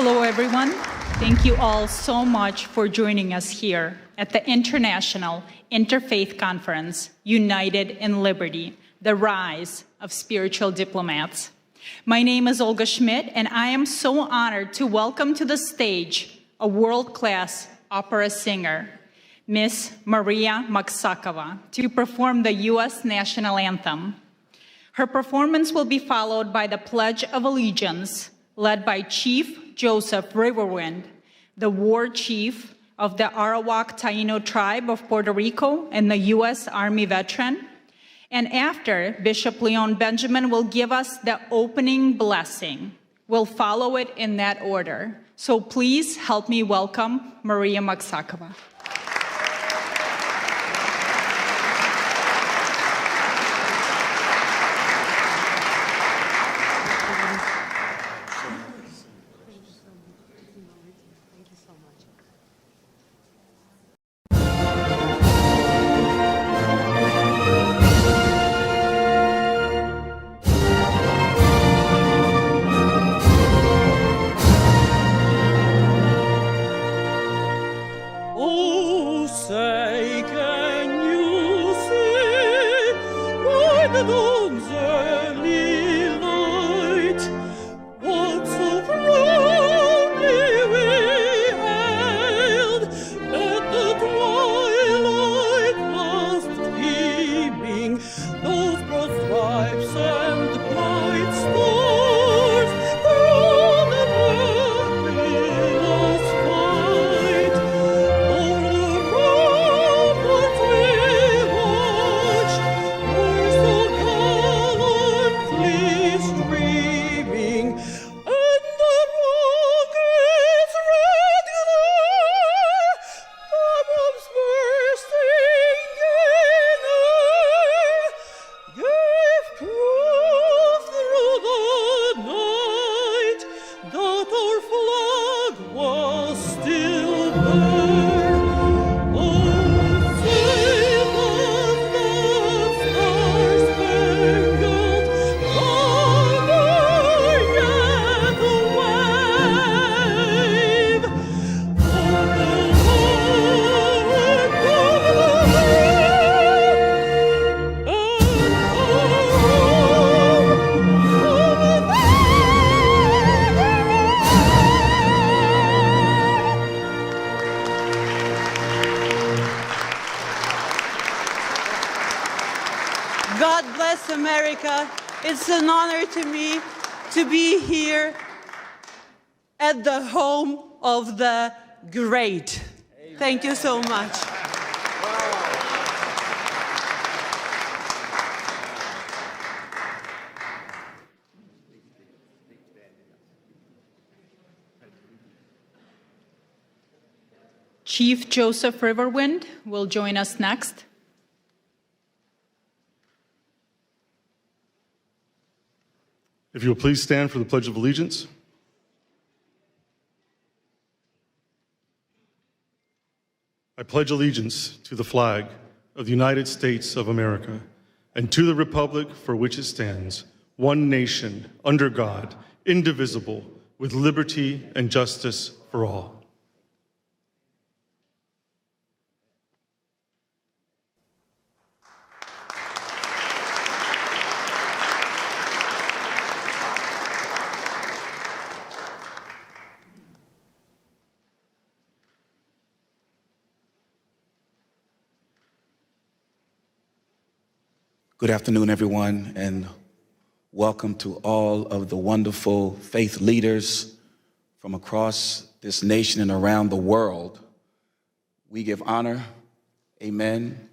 Hello, everyone. Thank you all so much for joining us here at the International Interfaith Conference, United in Liberty, the Rise of Spiritual Diplomats. My name is Olga Schmidt, and I am so honored to welcome to the stage a world-class opera singer, Miss Maria Maksakova, to perform the U.S. National Anthem. Her performance will be followed by the Pledge of Allegiance, led by Chief Joseph Riverwind, the war chief of the Arawak Taino tribe of Puerto Rico and the U.S. Army veteran. And after, Bishop Leon Benjamin will give us the opening blessing. We'll follow it in that order. So please help me welcome Maria Maksakova. It's an honor to me to be here at the home of the great. Amen. Thank you so much. Chief Joseph Riverwind will join us next. If you will please stand for the Pledge of Allegiance. I pledge allegiance to the flag of the United States of America and to the republic for which it stands, one nation, under God, indivisible, with liberty and justice for all. Good afternoon, everyone, and welcome to all of the wonderful faith leaders from across this nation and around the world. We give honor, amen,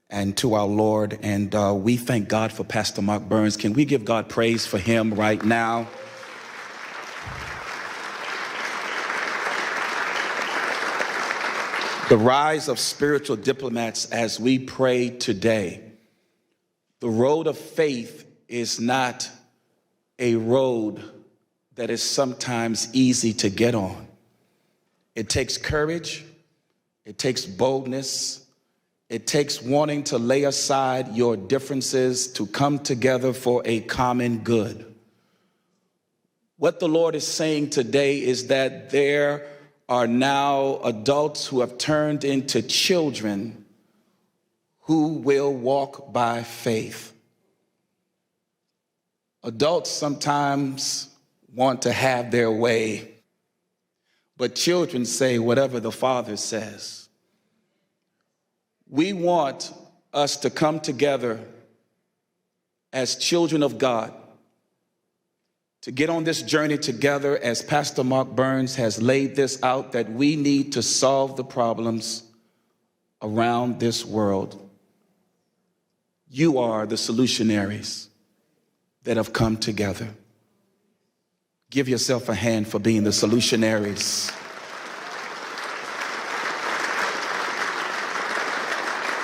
and to our Lord, and we thank God for Pastor Mark Burns. Can we give God praise for him right now? The rise of spiritual diplomats as we pray today. The road of faith is not a road that is sometimes easy to get on. It takes courage, it takes boldness, it takes wanting to lay aside your differences to come together for a common good. What the Lord is saying today is that there are now adults who have turned into children who will walk by faith. Adults sometimes want to have their way, but children say whatever the Father says. We want us to come together as children of God, to get on this journey together as Pastor Mark Burns has laid this out, that we need to solve the problems around this world. You are the solutionaries that have come together. Give yourself a hand for being the solutionaries.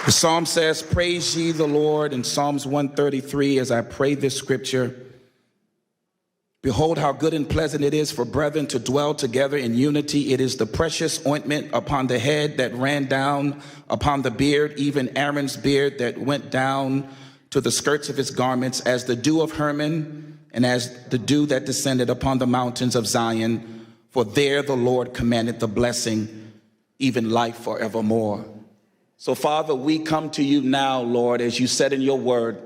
The psalm says, praise ye the Lord, in Psalms 133, as I pray this scripture. Behold, how good and pleasant it is for brethren to dwell together in unity. It is the precious ointment upon the head that ran down upon the beard, even Aaron's beard that went down to the skirts of his garments, as the dew of Hermon, and as the dew that descended upon the mountains of Zion. For there the Lord commanded the blessing, even life forevermore. So, Father, we come to you now, Lord, as you said in your word.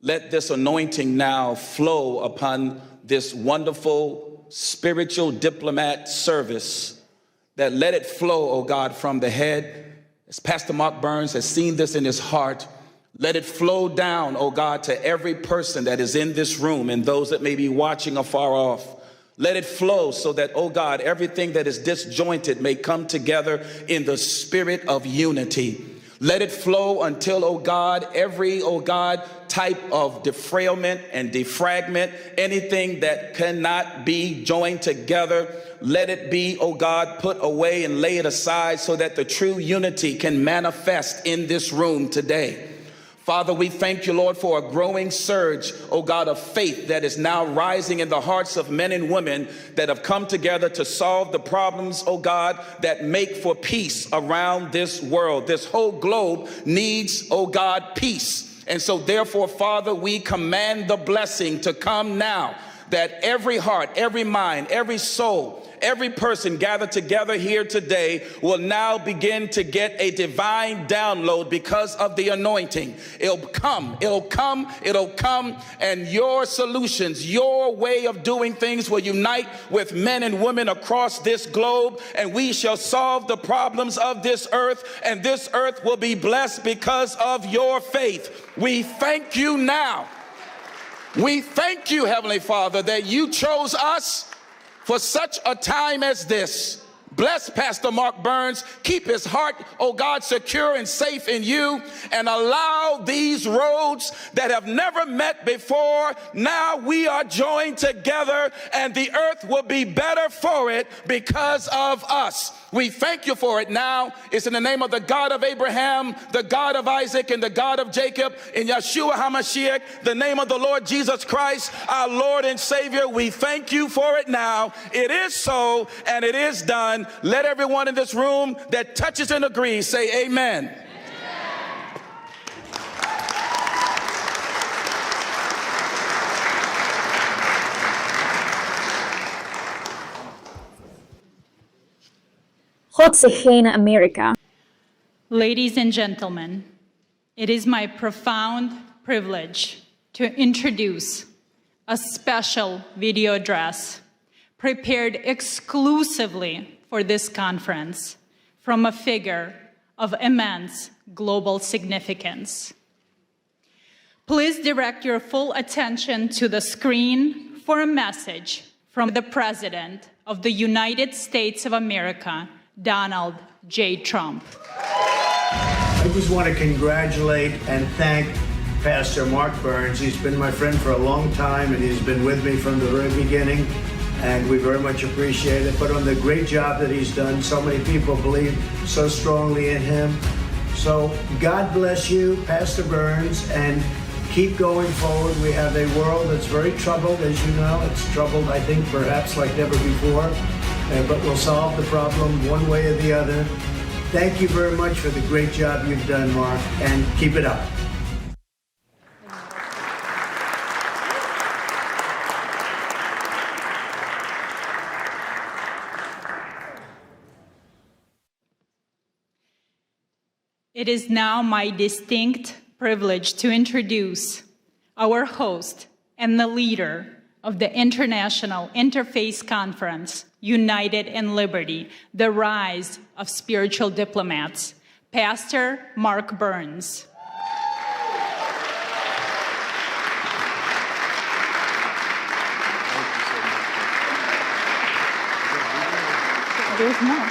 Let this anointing now flow upon this wonderful spiritual diplomat service, that let it flow, oh God, from the head. As Pastor Mark Burns has seen this in his heart, let it flow down, oh God, to every person that is in this room and those that may be watching afar off. Let it flow so that, oh God, everything that is disjointed may come together in the spirit of unity. Let it flow until, oh God, every, oh God, type of defrailment and defragment, anything that cannot be joined together, let it be, oh God, put away and lay it aside so that the true unity can manifest in this room today. Father, we thank you, Lord, for a growing surge, oh God, of faith that is now rising in the hearts of men and women that have come together to solve the problems, oh God, that make for peace around this world. This whole globe needs, oh God, peace. And so therefore, Father, we command the blessing to come now, that every heart, every mind, every soul, every person gathered together here today will now begin to get a divine download because of the anointing. It'll come, and your solutions, your way of doing things will unite with men and women across this globe, and we shall solve the problems of this earth, and this earth will be blessed because of your faith. We thank you now. We thank you, Heavenly Father, that you chose us for such a time as this. Bless Pastor Mark Burns. Keep his heart, oh God, secure and safe in you, and allow these roads that have never met before. Now we are joined together, and the earth will be better for it because of us. We thank you for it now. It's in the name of the God of Abraham, the God of Isaac, and the God of Jacob, in Yeshua HaMashiach, the name of the Lord Jesus Christ, our Lord and Savior. We thank you for it now. It is so, and it is done. Let everyone in this room that touches and agrees say amen. God zich heen, Amerika. Ladies and gentlemen, it is my profound privilege to introduce a special video address prepared exclusively for this conference from a figure of immense global significance. Please direct your full attention to the screen for a message from the President of the United States of America, Donald J. Trump. I just want to congratulate and thank Pastor Mark Burns. He's been my friend for a long time, and he's been with me from the very beginning, and we very much appreciate it. But on the great job that he's done, so many people believe so strongly in him. So God bless you, Pastor Burns, and keep going forward. We have a world that's very troubled, as you know. It's troubled, I think, perhaps like never before. But we'll solve the problem one way or the other. Thank you very much for the great job you've done, Mark, and keep it up. It is now my distinct privilege to introduce our host and the leader of the International Interfaith Conference, United in Liberty, the Rise of Spiritual Diplomats, Pastor Mark Burns. There's more.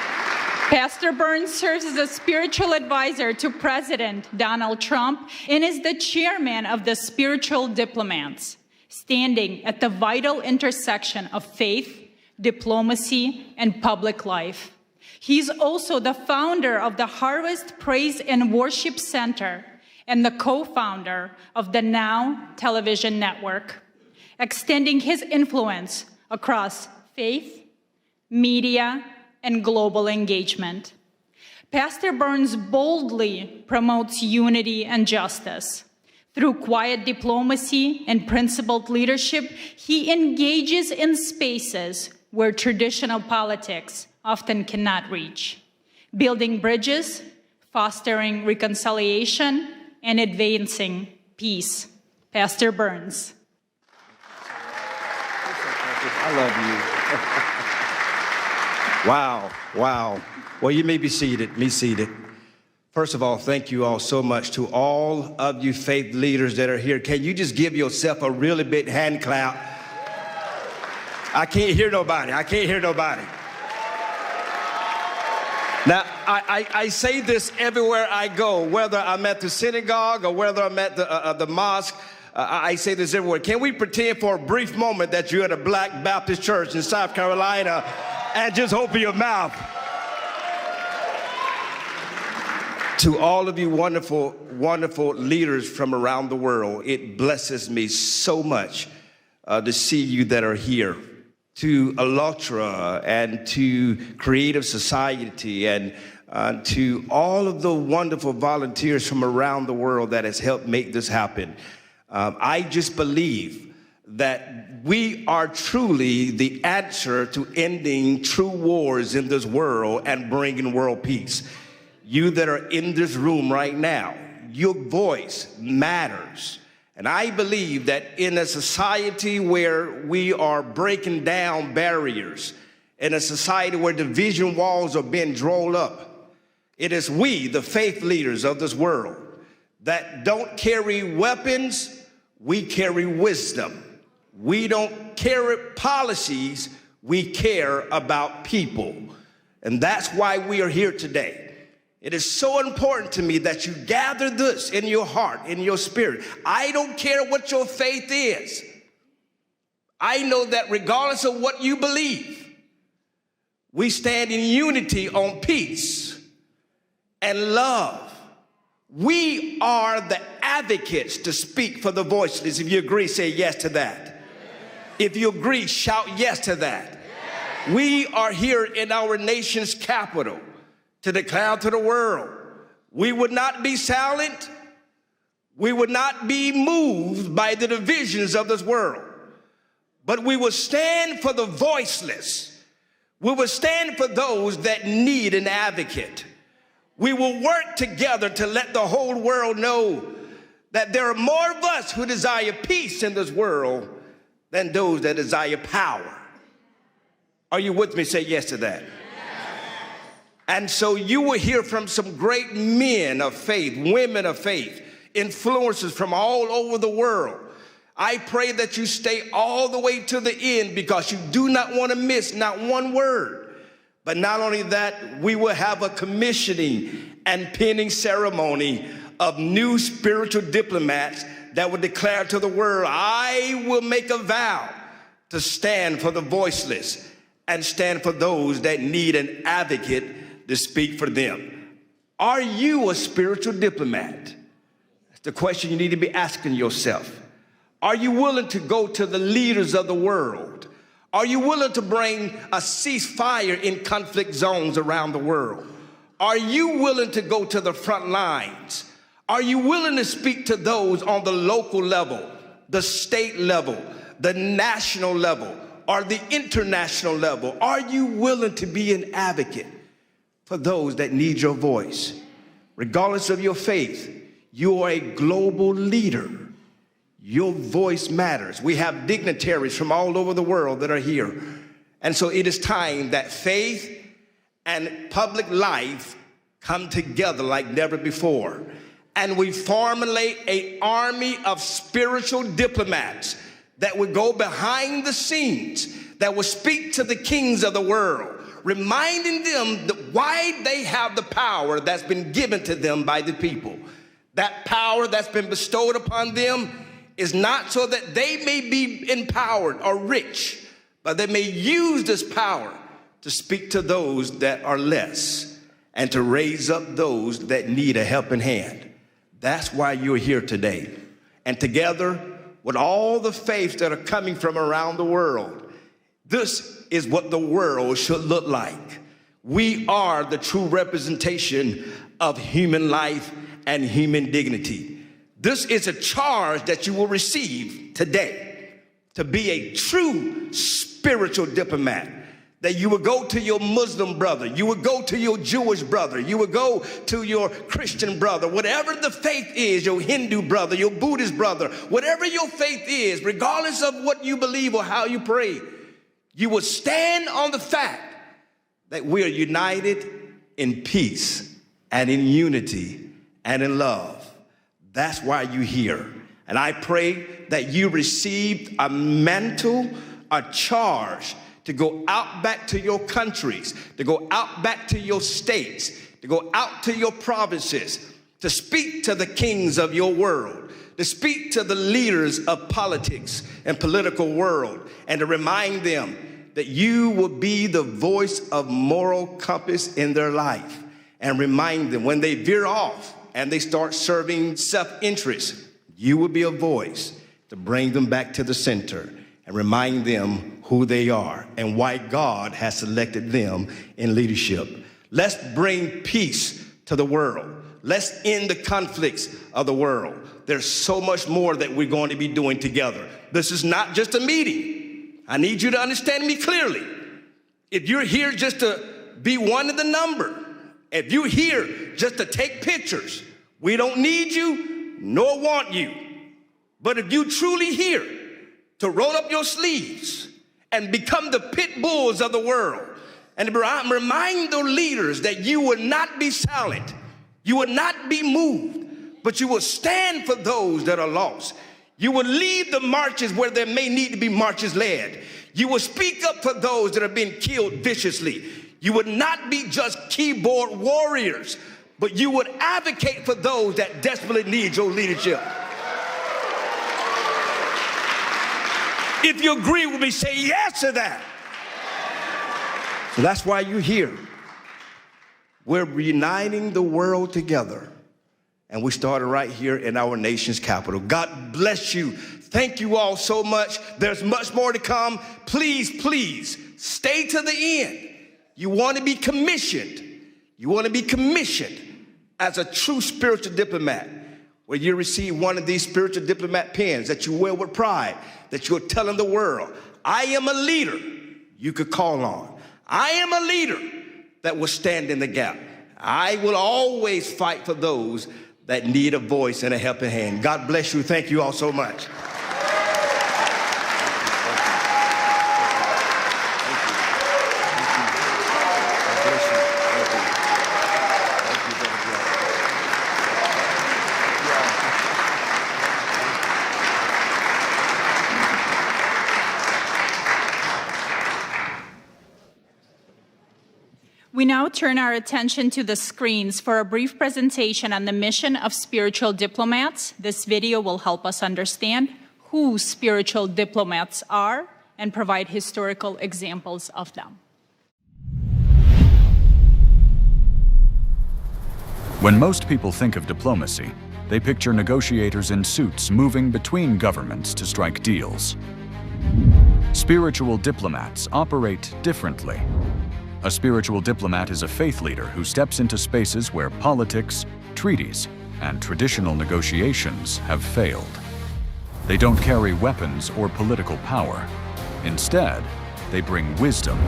Pastor Burns serves as a spiritual advisor to President Donald Trump and is the chairman of the Spiritual Diplomats, standing at the vital intersection of faith, diplomacy, and public life. He's also the founder of the Harvest Praise and Worship Center and the co-founder of the Now television network, extending his influence across faith, media, and global engagement. Pastor Burns boldly promotes unity and justice. Through quiet diplomacy and principled leadership, he engages in spaces where traditional politics often cannot reach, building bridges, fostering reconciliation, and advancing peace. Pastor Burns. I love you. Wow, wow. Well, you may be seated, First of all, thank you all so much to all of you faith leaders that are here. Can you just give yourself a really big hand clap? I can't hear nobody. Now, I say this everywhere I go, whether I'm at the synagogue or whether I'm at the mosque. I say this everywhere. Can we pretend for a brief moment that you're at a Black Baptist church in South Carolina and just open your mouth? To all of you wonderful, wonderful leaders from around the world, it blesses me so much to see you that are here. To ALLATRA and to Creative Society and to all of the wonderful volunteers from around the world that has helped make this happen. I just believe that we are truly the answer to ending true wars in this world and bringing world peace. You that are in this room right now, your voice matters. And I believe that in a society where we are breaking down barriers, in a society where division walls are being drawn up, it is we, the faith leaders of this world, that don't carry weapons, we carry wisdom. We don't carry policies, we care about people. And that's why we are here today. It is so important to me that you gather this in your heart, in your spirit. I don't care what your faith is. I know that regardless of what you believe, we stand in unity on peace and love. We are the advocates to speak for the voiceless. If you agree, say yes to that. Yes. If you agree, shout yes to that. Yes. We are here in our nation's capital to declare to the world, we would not be silent, we would not be moved by the divisions of this world, but we will stand for the voiceless. We will stand for those that need an advocate. We will work together to let the whole world know that there are more of us who desire peace in this world than those that desire power. Are you with me? Say yes to that. And so you will hear from some great men of faith, women of faith, influencers from all over the world. I pray that you stay all the way to the end because you do not want to miss not one word. But not only that, we will have a commissioning and pinning ceremony of new spiritual diplomats that will declare to the world, I will make a vow to stand for the voiceless and stand for those that need an advocate to speak for them. Are you a spiritual diplomat? That's the question you need to be asking yourself. Are you willing to go to the leaders of the world? Are you willing to bring a ceasefire in conflict zones around the world? Are you willing to go to the front lines? Are you willing to speak to those on the local level, the state level, the national level, or the international level? Are you willing to be an advocate for those that need your voice? regardless of your faith, you are a global leader. Your voice matters. We have dignitaries from all over the world that are here. And so it is time that faith and public life come together like never before. And we formulate an army of spiritual diplomats that would go behind the scenes, that will speak to the kings of the world, reminding them that why they have the power that's been given to them by the people. That power that's been bestowed upon them is not so that they may be empowered or rich, but they may use this power to speak to those that are less and to raise up those that need a helping hand. That's why you're here today. And together with all the faiths that are coming from around the world, this is what the world should look like. We are the true representation of human life and human dignity. This is a charge that you will receive today, to be a true spiritual diplomat. That you would go to your Muslim brother, you would go to your Jewish brother, you would go to your Christian brother, whatever the faith is, your Hindu brother, your Buddhist brother, whatever your faith is, regardless of what you believe or how you pray, you would stand on the fact that we are united in peace and in unity and in love. That's why you're here. And I pray that you received a mantle, a charge to go out back to your countries, to go out back to your states, to go out to your provinces, to speak to the kings of your world, to speak to the leaders of politics and political world, and to remind them that you will be the voice of moral compass in their life, and remind them when they veer off and they start serving self-interest, you will be a voice to bring them back to the center and remind them who they are and why God has selected them in leadership. Let's bring peace to the world. Let's end the conflicts of the world. There's so much more that we're going to be doing together. This is not just a meeting. I need you to understand me clearly. If you're here just to be one of the number, if you're here just to take pictures, we don't need you nor want you. But if you truly here to roll up your sleeves and become the pit bulls of the world, and remind the leaders that you will not be silent, you will not be moved, but you will stand for those that are lost. You will lead the marches where there may need to be marches led. You will speak up for those that are being killed viciously. You would not be just keyboard warriors, but you would advocate for those that desperately need your leadership. If you agree with me, say yes to that. So that's why you're here. We're uniting the world together. And we started right here in our nation's capital. God bless you. Thank you all so much. There's much more to come. Please, please, stay to the end. You want to be commissioned. You want to be commissioned as a true spiritual diplomat, where you receive one of these spiritual diplomat pens that you wear with pride, that you're telling the world, I am a leader you could call on. I am a leader that will stand in the gap. I will always fight for those that need a voice and a helping hand. God bless you. Thank you all so much. We now turn our attention to the screens for a brief presentation on the mission of spiritual diplomats. This video will help us understand who spiritual diplomats are and provide historical examples of them. When most people think of diplomacy, they picture negotiators in suits moving between governments to strike deals. Spiritual diplomats operate differently. A spiritual diplomat is a faith leader who steps into spaces where politics, treaties, and traditional negotiations have failed. They don't carry weapons or political power. Instead, they bring wisdom,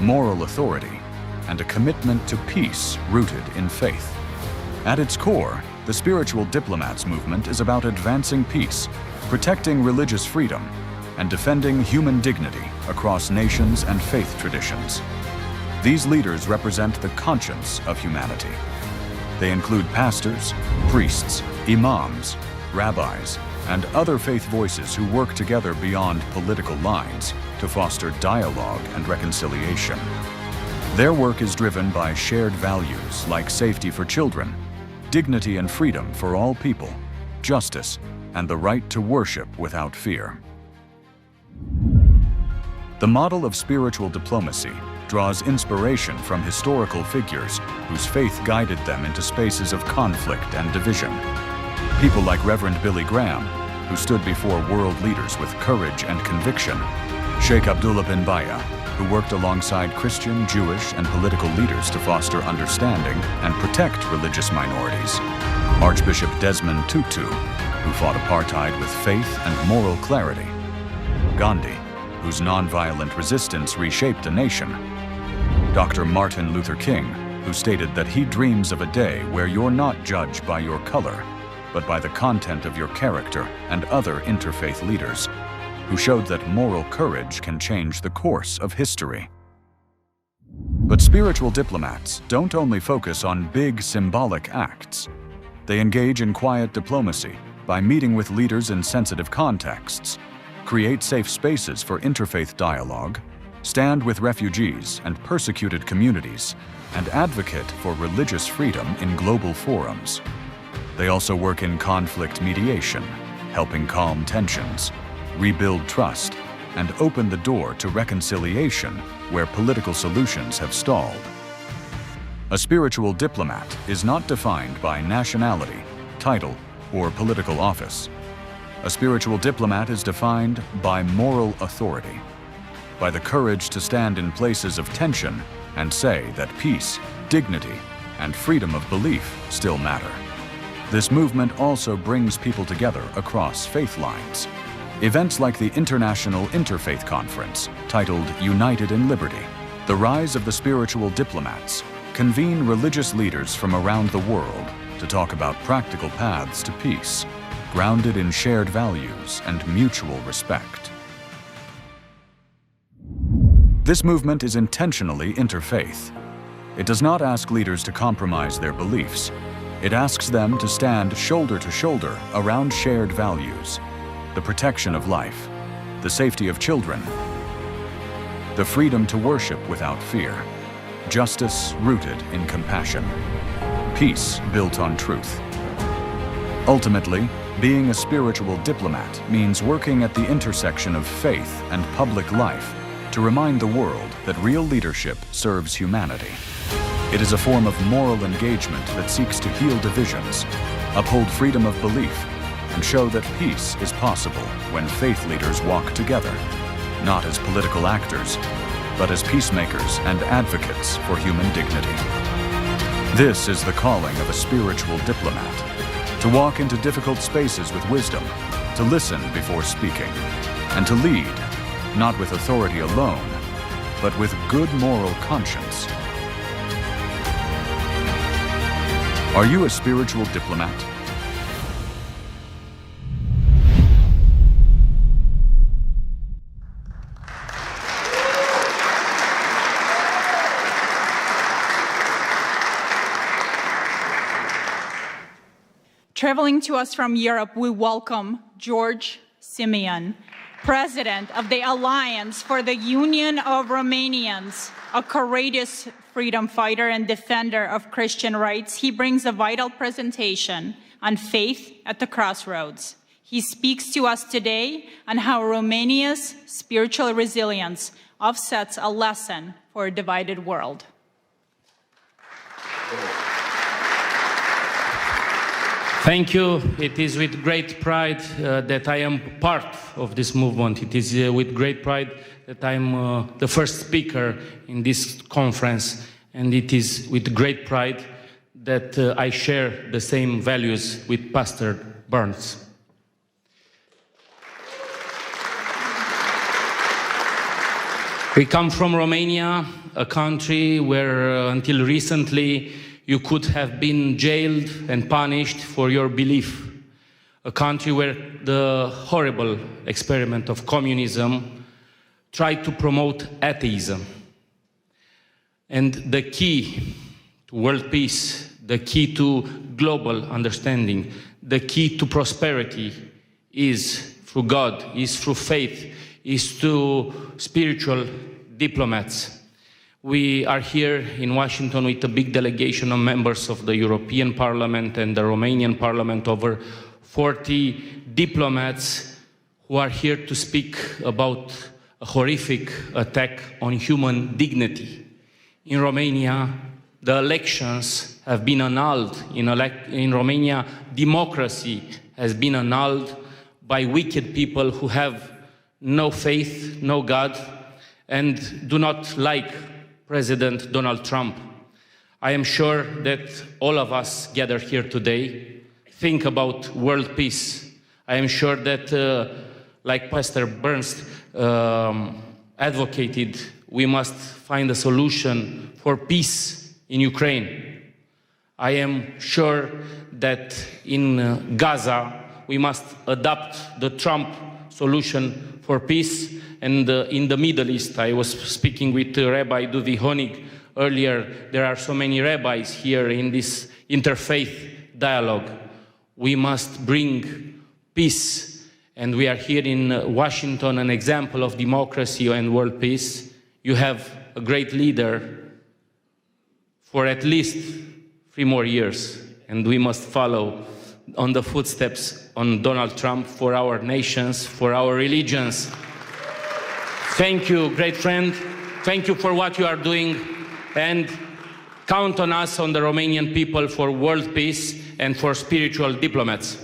moral authority, and a commitment to peace rooted in faith. At its core, the Spiritual Diplomats movement is about advancing peace, protecting religious freedom, and defending human dignity across nations and faith traditions. These leaders represent the conscience of humanity. They include pastors, priests, imams, rabbis, and other faith voices who work together beyond political lines to foster dialogue and reconciliation. Their work is driven by shared values like safety for children, dignity and freedom for all people, justice, and the right to worship without fear. The model of spiritual diplomacy draws inspiration from historical figures whose faith guided them into spaces of conflict and division. People like Reverend Billy Graham, who stood before world leaders with courage and conviction, Sheikh Abdullah bin Baya, who worked alongside Christian, Jewish, and political leaders to foster understanding and protect religious minorities, Archbishop Desmond Tutu, who fought apartheid with faith and moral clarity, Gandhi, whose nonviolent resistance reshaped a nation, Dr. Martin Luther King, who stated that he dreams of a day where you're not judged by your color, but by the content of your character, and other interfaith leaders, who showed that moral courage can change the course of history. But spiritual diplomats don't only focus on big symbolic acts. They engage in quiet diplomacy by meeting with leaders in sensitive contexts, create safe spaces for interfaith dialogue, stand with refugees and persecuted communities, and advocate for religious freedom in global forums. They also work in conflict mediation, helping calm tensions, rebuild trust, and open the door to reconciliation where political solutions have stalled. A spiritual diplomat is not defined by nationality, title, or political office. A spiritual diplomat is defined by moral authority, by the courage to stand in places of tension and say that peace, dignity, and freedom of belief still matter. This movement also brings people together across faith lines. Events like the International Interfaith Conference, titled United in Liberty, The Rise of the Spiritual Diplomats, convene religious leaders from around the world to talk about practical paths to peace, grounded in shared values and mutual respect. This movement is intentionally interfaith. It does not ask leaders to compromise their beliefs. It asks them to stand shoulder to shoulder around shared values: the protection of life, the safety of children, the freedom to worship without fear, justice rooted in compassion, peace built on truth. Ultimately, being a spiritual diplomat means working at the intersection of faith and public life to remind the world that real leadership serves humanity. It is a form of moral engagement that seeks to heal divisions, uphold freedom of belief, and show that peace is possible when faith leaders walk together, not as political actors, but as peacemakers and advocates for human dignity. This is the calling of a spiritual diplomat: to walk into difficult spaces with wisdom, to listen before speaking, and to lead, not with authority alone, but with good moral conscience. Are you a spiritual diplomat? Traveling to us from Europe, we welcome George Simeon, President of the Alliance for the Union of Romanians, a courageous freedom fighter and defender of Christian rights. He brings a vital presentation on faith at the crossroads. He speaks to us today on how Romania's spiritual resilience offsets a lesson for a divided world. Thank you. It is with great pride that I am part of this movement. It is with great pride that I am the first speaker in this conference, and it is with great pride that I share the same values with Pastor Burns. We come from Romania, a country where until recently you could have been jailed and punished for your belief. A country where the horrible experiment of communism tried to promote atheism. And the key to world peace, the key to global understanding, the key to prosperity is through God, is through faith, is through spiritual diplomats. We are here in Washington with a big delegation of members of the European Parliament and the Romanian Parliament, over 40 diplomats who are here to speak about a horrific attack on human dignity. In Romania, the elections have been annulled. In Romania, democracy has been annulled by wicked people who have no faith, no God, and do not like President Donald Trump. I am sure that all of us gathered here today think about world peace. I am sure that, like Pastor Burns advocated, we must find a solution for peace in Ukraine. I am sure that in Gaza, we must adopt the Trump solution for peace. And in the Middle East, I was speaking with Rabbi Duvi Honig earlier. There are so many rabbis here in this interfaith dialogue. We must bring peace. And we are here in Washington, an example of democracy and world peace. You have a great leader for at least 3 more years. And we must follow on the footsteps on Donald Trump for our nations, for our religions. Thank you, great friend. Thank you for what you are doing, and count on us, on the Romanian people, for world peace and for spiritual diplomats.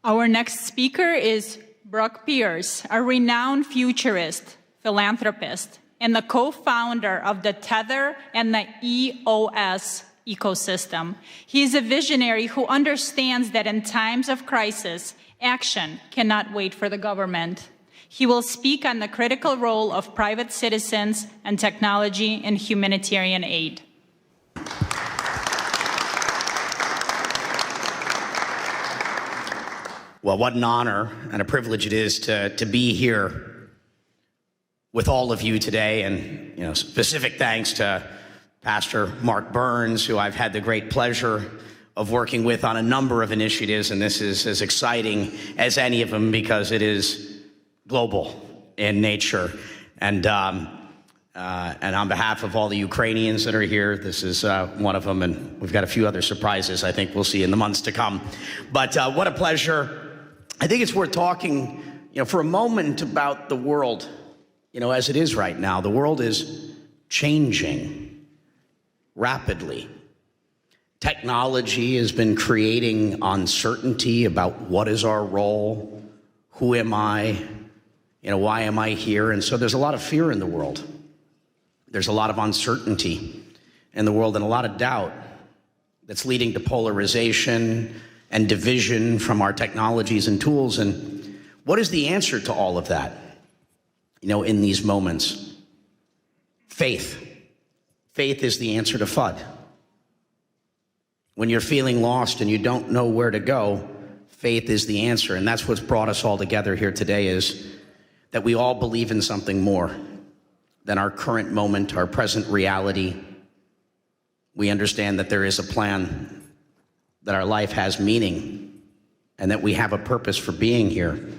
Our next speaker is Brock Pierce, a renowned futurist, philanthropist, and the co-founder of the Tether and the EOS ecosystem. He is a visionary who understands that in times of crisis, action cannot wait for the government. He will speak on the critical role of private citizens and technology in humanitarian aid. Well, what an honor and a privilege it is to be here with all of you today, and specific thanks to Pastor Mark Burns, who I've had the great pleasure of working with on a number of initiatives, and this is as exciting as any of them because it is global in nature. And on behalf of all the Ukrainians that are here, this is one of them, and we've got a few other surprises I think we'll see in the months to come. But what a pleasure. I think it's worth talking, for a moment about the world, as it is right now. The world is changing rapidly. Technology has been creating uncertainty about what is our role, who am I, why am I here? And so there's a lot of fear in the world. There's a lot of uncertainty in the world and a lot of doubt that's leading to polarization and division from our technologies and tools. And what is the answer to all of that, in these moments? Faith. Faith is the answer to FUD. When you're feeling lost and you don't know where to go, faith is the answer. And that's what's brought us all together here today, is that we all believe in something more than our current moment, our present reality. We understand that there is a plan, that our life has meaning, and that we have a purpose for being here.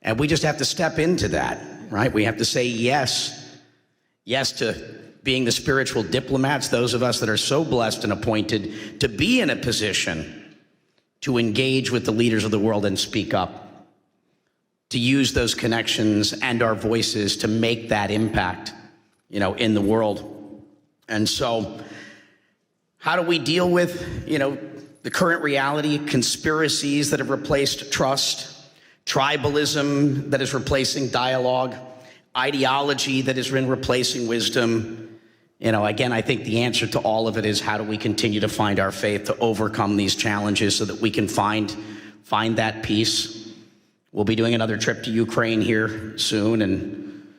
And we just have to step into that, right? We have to say yes. Yes to being the spiritual diplomats, those of us that are so blessed and appointed to be in a position to engage with the leaders of the world and speak up, to use those connections and our voices to make that impact, in the world. And so how do we deal with, the current reality, conspiracies that have replaced trust, tribalism that is replacing dialogue, ideology that has been replacing wisdom, Again, I think the answer to all of it is how do we continue to find our faith to overcome these challenges so that we can find that peace. We'll be doing another trip to Ukraine here soon, and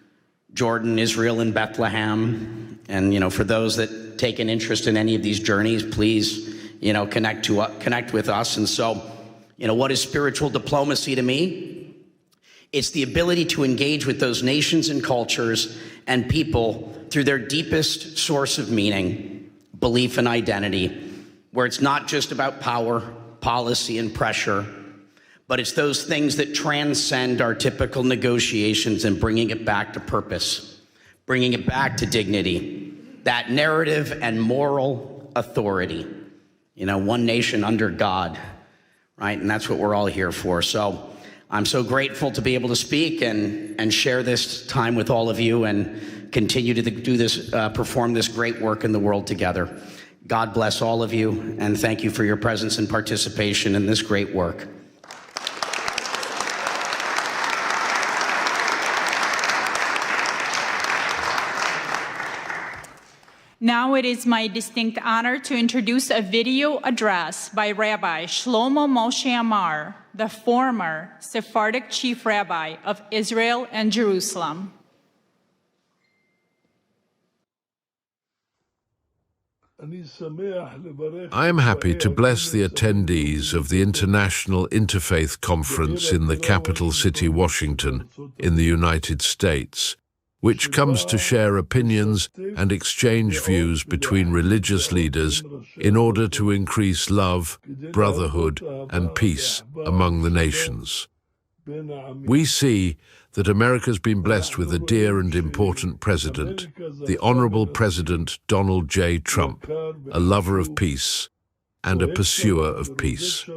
Jordan, Israel, and Bethlehem. And, for those that take an interest in any of these journeys, please, connect with us. And so, what is spiritual diplomacy to me? It's the ability to engage with those nations and cultures and people through their deepest source of meaning, belief, and identity, where it's not just about power, policy, and pressure, but it's those things that transcend our typical negotiations and bringing it back to purpose, bringing it back to dignity, that narrative and moral authority. One nation under God, right? And that's what we're all here for. So I'm so grateful to be able to speak and share this time with all of you and continue to do this, perform this great work in the world together. God bless all of you, and thank you for your presence and participation in this great work. Now it is my distinct honor to introduce a video address by Rabbi Shlomo Moshe Amar, the former Sephardic chief rabbi of Israel and Jerusalem. I am happy to bless the attendees of the International Interfaith Conference in the capital city, Washington, in the United States, which comes to share opinions and exchange views between religious leaders in order to increase love, brotherhood, and peace among the nations. We see that America's been blessed with a dear and important president, the Honorable President Donald J. Trump, a lover of peace and a pursuer of peace.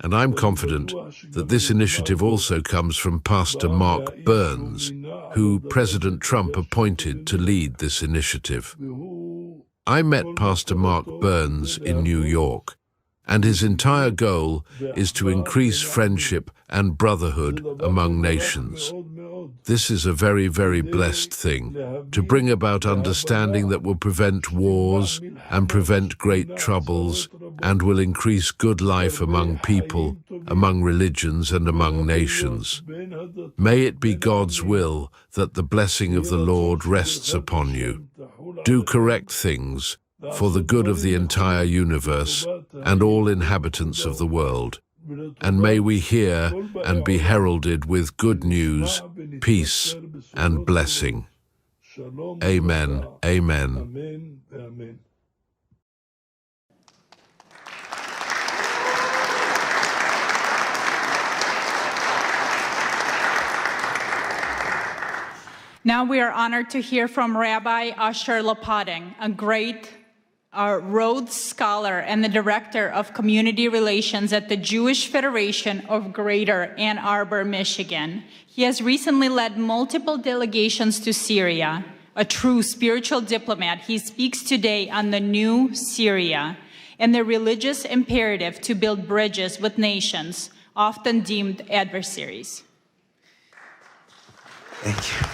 And I'm confident that this initiative also comes from Pastor Mark Burns, who President Trump appointed to lead this initiative. I met Pastor Mark Burns in New York, and his entire goal is to increase friendship and brotherhood among nations. This is a very, very blessed thing, to bring about understanding that will prevent wars and prevent great troubles and will increase good life among people, among religions, and among nations. May it be God's will that the blessing of the Lord rests upon you. Do correct things for the good of the entire universe and all inhabitants of the world. And may we hear and be heralded with good news, peace, and blessing. Amen. Amen. Now we are honored to hear from Rabbi Asher Lopating, a great Rhodes Scholar and the Director of Community Relations at the Jewish Federation of Greater Ann Arbor, Michigan. He has recently led multiple delegations to Syria. A true spiritual diplomat, he speaks today on the new Syria and the religious imperative to build bridges with nations, often deemed adversaries. Thank you.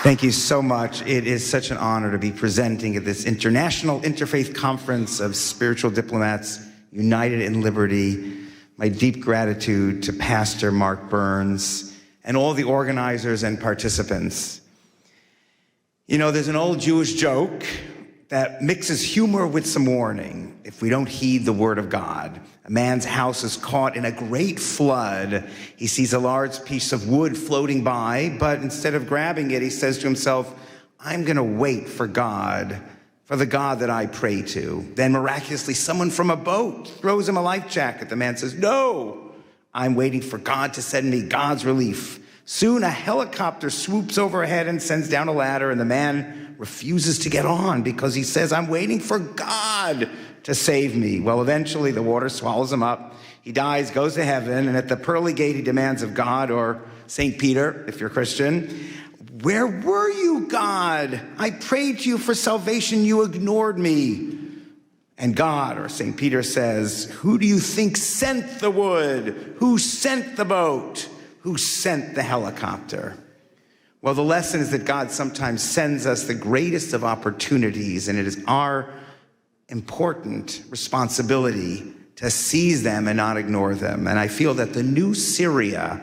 Thank you so much. It is such an honor to be presenting at this International Interfaith Conference of Spiritual Diplomats United in Liberty. My deep gratitude to Pastor Mark Burns and all the organizers and participants. You know, there's an old Jewish joke that mixes humor with some warning if we don't heed the word of God. A man's house is caught in a great flood. He sees a large piece of wood floating by, but instead of grabbing it, he says to himself, I'm going to wait for God, for the God that I pray to. Then miraculously, someone from a boat throws him a life jacket. The man says, no, I'm waiting for God to send me God's relief. Soon a helicopter swoops overhead and sends down a ladder, and the man refuses to get on because he says, I'm waiting for God to save me. Well, eventually the water swallows him up. He dies, goes to heaven, and at the pearly gate he demands of God, or St. Peter, if you're Christian, where were you, God? I prayed to you for salvation, you ignored me. And God, or St. Peter, says, who do you think sent the wood? Who sent the boat? Who sent the helicopter? Well, the lesson is that God sometimes sends us the greatest of opportunities, and it is our important responsibility to seize them and not ignore them. And I feel that the new Syria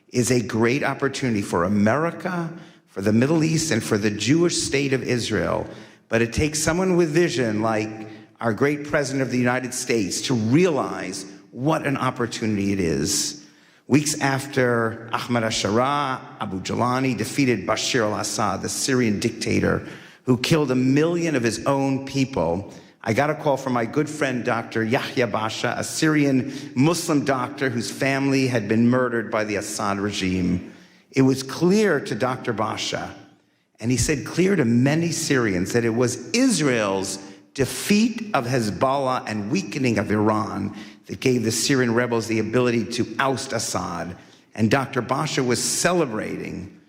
is a great opportunity for America, for the Middle East, and for the Jewish state of Israel. But it takes someone with vision like our great President of the United States to realize what an opportunity it is. Weeks after Ahmad al-Sharaa, Abu Jalani defeated Bashar al-Assad, the Syrian dictator who killed 1 million of his own people, I got a call from my good friend, Dr. Yahya Basha, a Syrian Muslim doctor whose family had been murdered by the Assad regime. It was clear to Dr. Basha, and he said clear to many Syrians, that it was Israel's defeat of Hezbollah and weakening of Iran that gave the Syrian rebels the ability to oust Assad. And Dr. Basha was celebrating.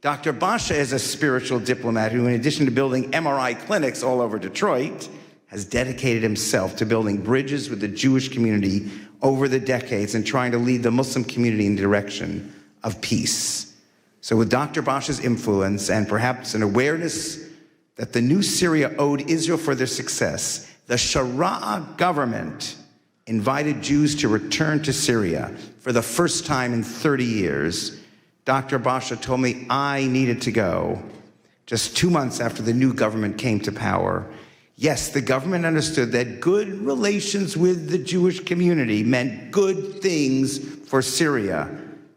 Dr. Basha is a spiritual diplomat who, in addition to building MRI clinics all over Detroit, has dedicated himself to building bridges with the Jewish community over the decades and trying to lead the Muslim community in the direction of peace. So with Dr. Basha's influence and perhaps an awareness that the new Syria owed Israel for their success, the Sharia government invited Jews to return to Syria for the first time in 30 years. Dr. Basha told me I needed to go just 2 months after the new government came to power. Yes, the government understood that good relations with the Jewish community meant good things for Syria.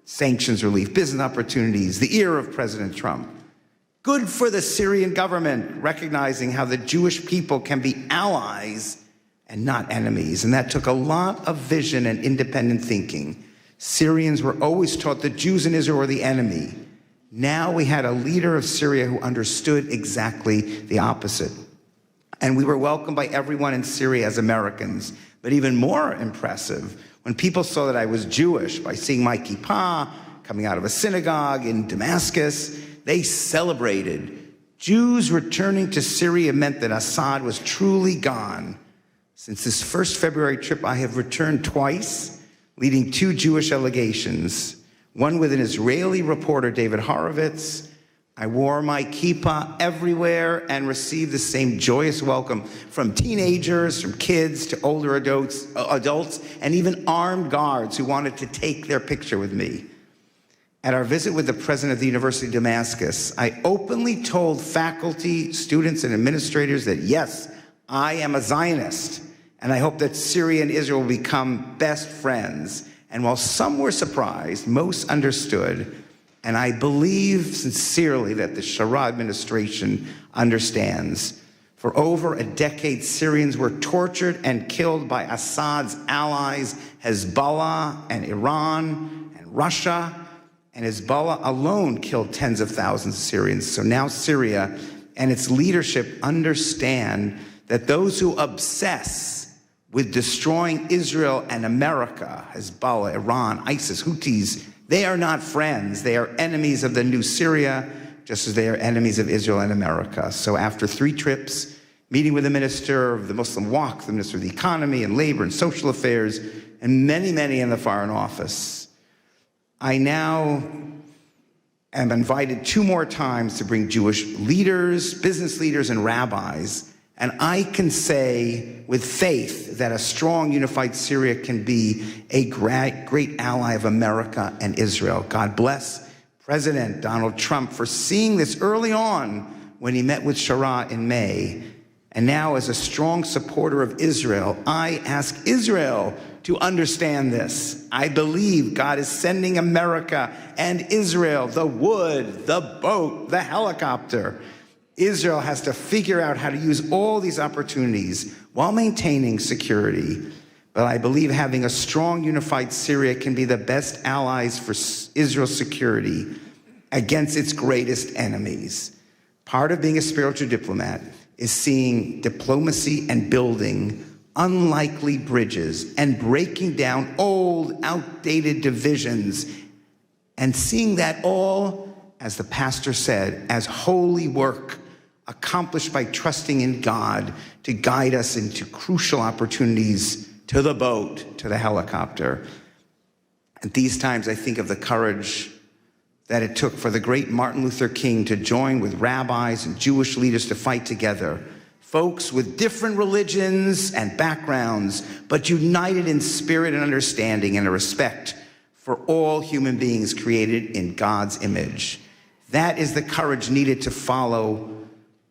Sanctions relief, business opportunities, the era of President Trump. Good for the Syrian government, recognizing how the Jewish people can be allies and not enemies. And that took a lot of vision and independent thinking. Syrians were always taught that Jews in Israel were the enemy. Now we had a leader of Syria who understood exactly the opposite. And we were welcomed by everyone in Syria as Americans. But even more impressive, when people saw that I was Jewish by seeing my kippah coming out of a synagogue in Damascus, they celebrated. Jews returning to Syria meant that Assad was truly gone. Since this first February trip, I have returned twice, leading 2 Jewish delegations, one with an Israeli reporter, David Horowitz. I wore my kippah everywhere and received the same joyous welcome from teenagers, from kids to older adults, and even armed guards who wanted to take their picture with me. At our visit with the president of the University of Damascus, I openly told faculty, students, and administrators that yes, I am a Zionist, and I hope that Syria and Israel will become best friends. And while some were surprised, most understood. And I believe sincerely that the Sharia administration understands. For over a decade, Syrians were tortured and killed by Assad's allies, Hezbollah and Iran and Russia. And Hezbollah alone killed tens of thousands of Syrians. So now Syria and its leadership understand that those who obsess with destroying Israel and America, Hezbollah, Iran, ISIS, Houthis, they are not friends. They are enemies of the new Syria, just as they are enemies of Israel and America. So after 3 trips, meeting with the Minister of the Muslim Waqf, the Minister of the Economy and Labor and Social Affairs, and many, many in the Foreign Office, I now am invited 2 more times to bring Jewish leaders, business leaders, and rabbis. And I can say with faith that a strong, unified Syria can be a great ally of America and Israel. God bless President Donald Trump for seeing this early on when he met with Sharia in May. And now, as a strong supporter of Israel, I ask Israel to understand this. I believe God is sending America and Israel the wood, the boat, the helicopter. Israel has to figure out how to use all these opportunities while maintaining security. But I believe having a strong, unified Syria can be the best allies for Israel's security against its greatest enemies. Part of being a spiritual diplomat is seeing diplomacy and building unlikely bridges and breaking down old, outdated divisions and seeing that all, as the pastor said, as holy work accomplished by trusting in God to guide us into crucial opportunities, to the boat, to the helicopter. At these times, I think of the courage that it took for the great Martin Luther King to join with rabbis and Jewish leaders to fight together. Folks with different religions and backgrounds, but united in spirit and understanding and a respect for all human beings created in God's image. That is the courage needed to follow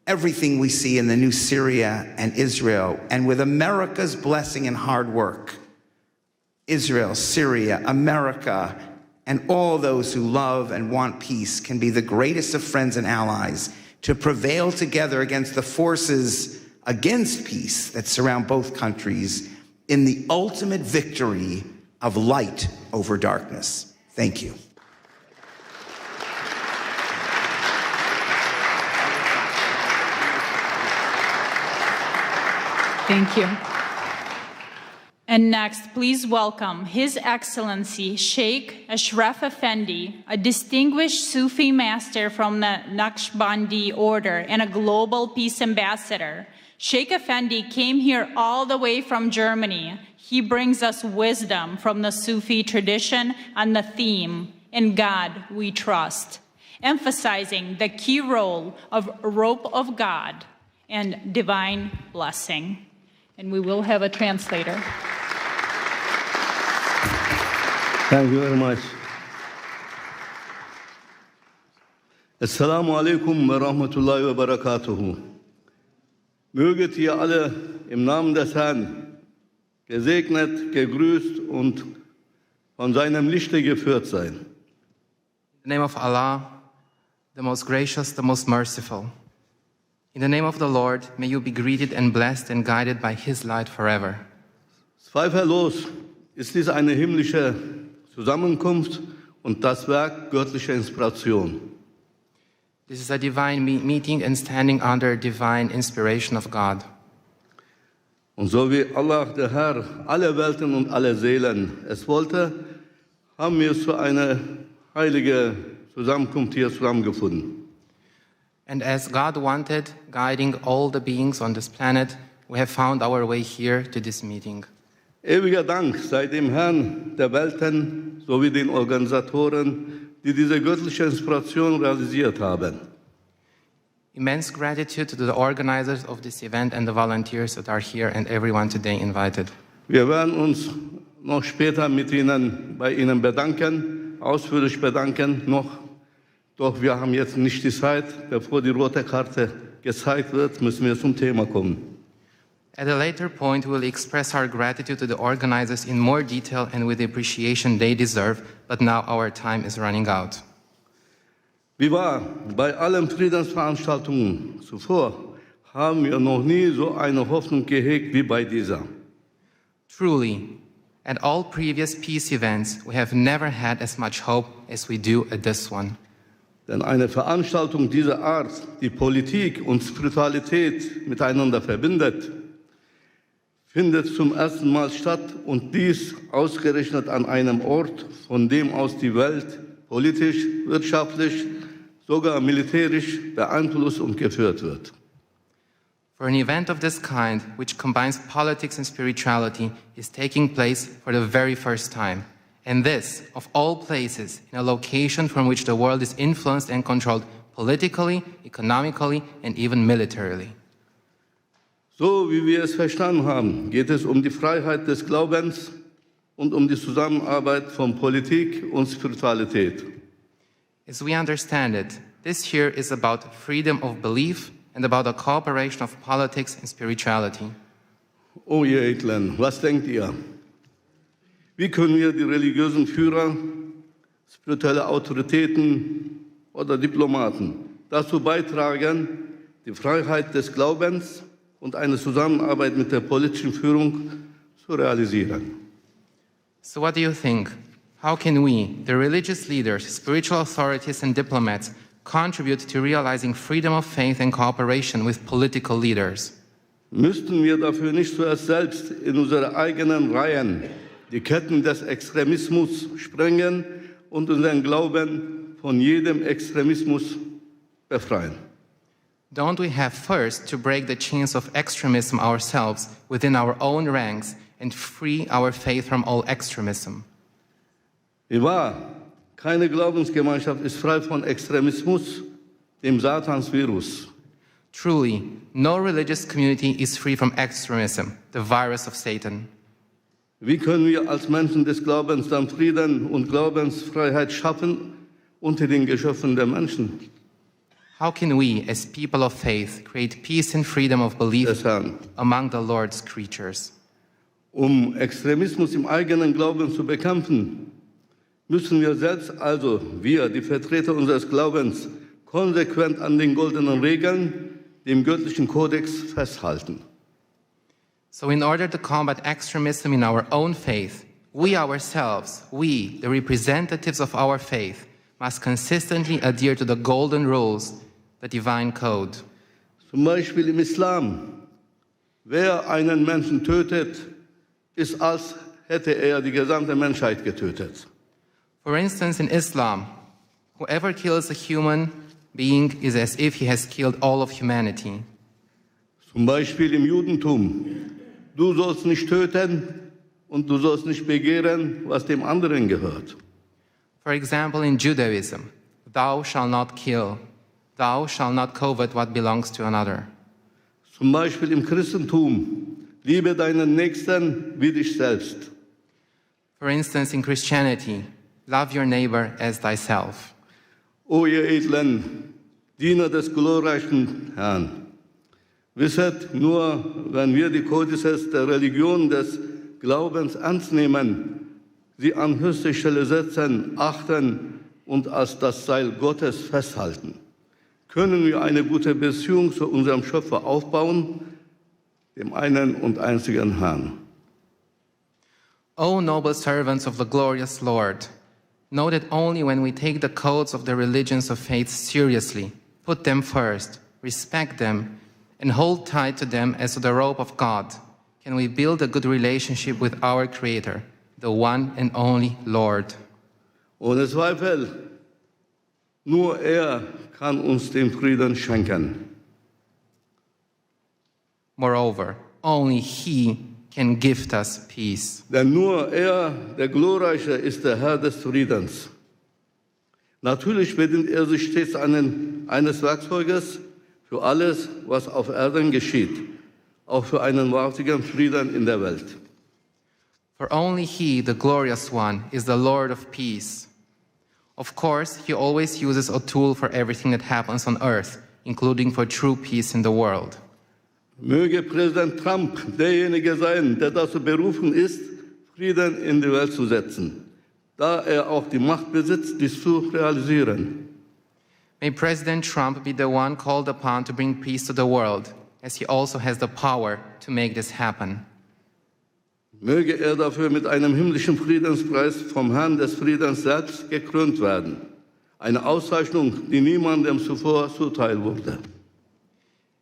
everything we see in the new Syria and Israel. And with America's blessing and hard work, Israel, Syria, America, and all those who love and want peace can be the greatest of friends and allies to prevail together against the forces against peace that surround both countries in the ultimate victory of light over darkness. Thank you. Thank you. And next, please welcome His Excellency Sheikh Ashraf Effendi, a distinguished Sufi master from the Naqshbandi order and a global peace ambassador. Sheikh Effendi came here all the way from Germany. He brings us wisdom from the Sufi tradition on the theme, "In God We Trust," emphasizing the key role of rope of God and divine blessing. And we will have a translator. Thank you very much. Assalamu alaikum wa rahmatullahi wa barakatuhu. Möget ihr alle im Namen des Herrn gesegnet, gegrüßt und von seinem Lichte geführt sein. In the name of Allah, the most gracious, the most merciful. In the name of the Lord, may you be greeted and blessed and guided by His light forever. Zweifellos ist dies eine himmlische Zusammenkunft und das Werk göttlicher Inspiration. This is a divine meeting and standing under divine inspiration of God. Und so wie Allah, der Herr, alle Welten und alle Seelen es wollte, haben wir zu einer heiligen Zusammenkunft hier zusammengefunden. And as God wanted, guiding all the beings on this planet, we have found our way here to this meeting. Ewiger Dank sei dem Herrn der Welten sowie den Organisatoren, die diese göttliche Inspiration realisiert haben. Immense gratitude to the organizers of this event and the volunteers that are here and everyone today invited. Wir werden uns noch später bei Ihnen bedanken, ausführlich bedanken noch. Doch wir haben jetzt nicht die Zeit. Bevor die rote Karte gezeigt wird, müssen wir zum Thema kommen. At a later point, we will express our gratitude to the organizers in more detail and with the appreciation they deserve, but now our time is running out. Wie wahr, bei allen Friedensveranstaltungen zuvor haben wir noch nie so eine Hoffnung gehegt wie bei dieser. Truly, at all previous peace events, we have never had as much hope as we do at this one. Denn eine Veranstaltung dieser Art, die Politik und Spiritualität miteinander verbindet, findet zum ersten Mal statt und dies ausgerechnet an einem Ort, von dem aus die Welt politisch, wirtschaftlich, sogar militärisch beeinflusst und geführt wird. For an event of this kind, which combines politics and spirituality, is taking place for the very first time. And this, of all places, in a location from which the world is influenced and controlled politically, economically, and even militarily. So wie wir es verstanden haben, geht es um die Freiheit des Glaubens und um die Zusammenarbeit von Politik und Spiritualität. As we understand it, this here is about freedom of belief and about the cooperation of politics and spirituality. Oh ihr Edlen, was denkt ihr? Wie können wir die religiösen Führer, spirituelle Autoritäten oder Diplomaten dazu beitragen, die Freiheit des Glaubens und eine Zusammenarbeit mit der politischen Führung zu realisieren? So what do you think? How can we, the religious leaders, spiritual authorities and diplomats, contribute to realizing freedom of faith and cooperation with political leaders? Müssten wir dafür nicht zuerst selbst in unsere eigenen Reihen die Ketten des Extremismus sprengen und unseren Glauben von jedem Extremismus befreien? Don't we have first to break the chains of extremism ourselves within our own ranks and free our faith from all extremism? Wie wahr, Keine Glaubensgemeinschaft ist frei von Extremismus, dem Satansvirus. Truly, no religious community is free from extremism, the virus of Satan. Wie können wir als Menschen des Glaubens dann Frieden und Glaubensfreiheit schaffen unter den Geschöpfen der Menschen? How can we, as people of faith, create peace and freedom of belief among the Lord's creatures? Um Extremismus im eigenen Glauben zu bekämpfen, müssen wir selbst, also wir, die Vertreter unseres Glaubens, konsequent an den goldenen Regeln, dem göttlichen Kodex festhalten. So in order to combat extremism in our own faith, we ourselves, we, the representatives of our faith, must consistently adhere to the golden rules, the divine code. Zum Beispiel im Islam. Wer einen Menschen tötet, ist, als hätte er die gesamte Menschheit getötet. For instance, in Islam, whoever kills a human being is as if he has killed all of humanity. Zum Beispiel im Judentum. Du sollst nicht töten und du sollst nicht begehren, was dem anderen gehört. For example, in Judaism, thou shalt not kill, thou shalt not covet what belongs to another. Zum Beispiel im Christentum. Liebe deinen Nächsten wie dich selbst. For instance, in Christianity, love your neighbor as thyself. O ihr edlen Diener des glorreichen Herrn, wisset, nur wenn wir die Kodizes der Religion des Glaubens ernst nehmen, sie an höchste Stelle setzen, achten und als das Seil Gottes festhalten, können wir eine gute Beziehung zu unserem Schöpfer aufbauen, dem einen und einzigen Herrn. O noble servants of the glorious Lord, know that only when we take the codes of the religions of faith seriously, put them first, respect them, and hold tight to them as to the rope of God, can we build a good relationship with our Creator, the one and only Lord. Ohne Zweifel, nur er kann uns den Frieden schenken. Moreover, only He can gift us peace. Denn nur er, der Glorreiche, ist der Herr des Friedens. Natürlich bedient er sich stets eines Werkzeuges für alles, was auf Erden geschieht, auch für einen wahrhaftigen Frieden in der Welt. For only He, the glorious one, is the Lord of peace. Of course, He always uses a tool for everything that happens on earth, including for true peace in the world. Möge Präsident Trump derjenige sein, der dazu berufen ist, Frieden in die Welt zu setzen, da er auch die Macht besitzt, dies zu realisieren. May President Trump be the one called upon to bring peace to the world, as he also has the power to make this happen. Möge er dafür mit einem himmlischen Friedenspreis vom Herrn des Friedens selbst gekrönt werden. Eine Auszeichnung, die niemandem zuvor zuteil wurde.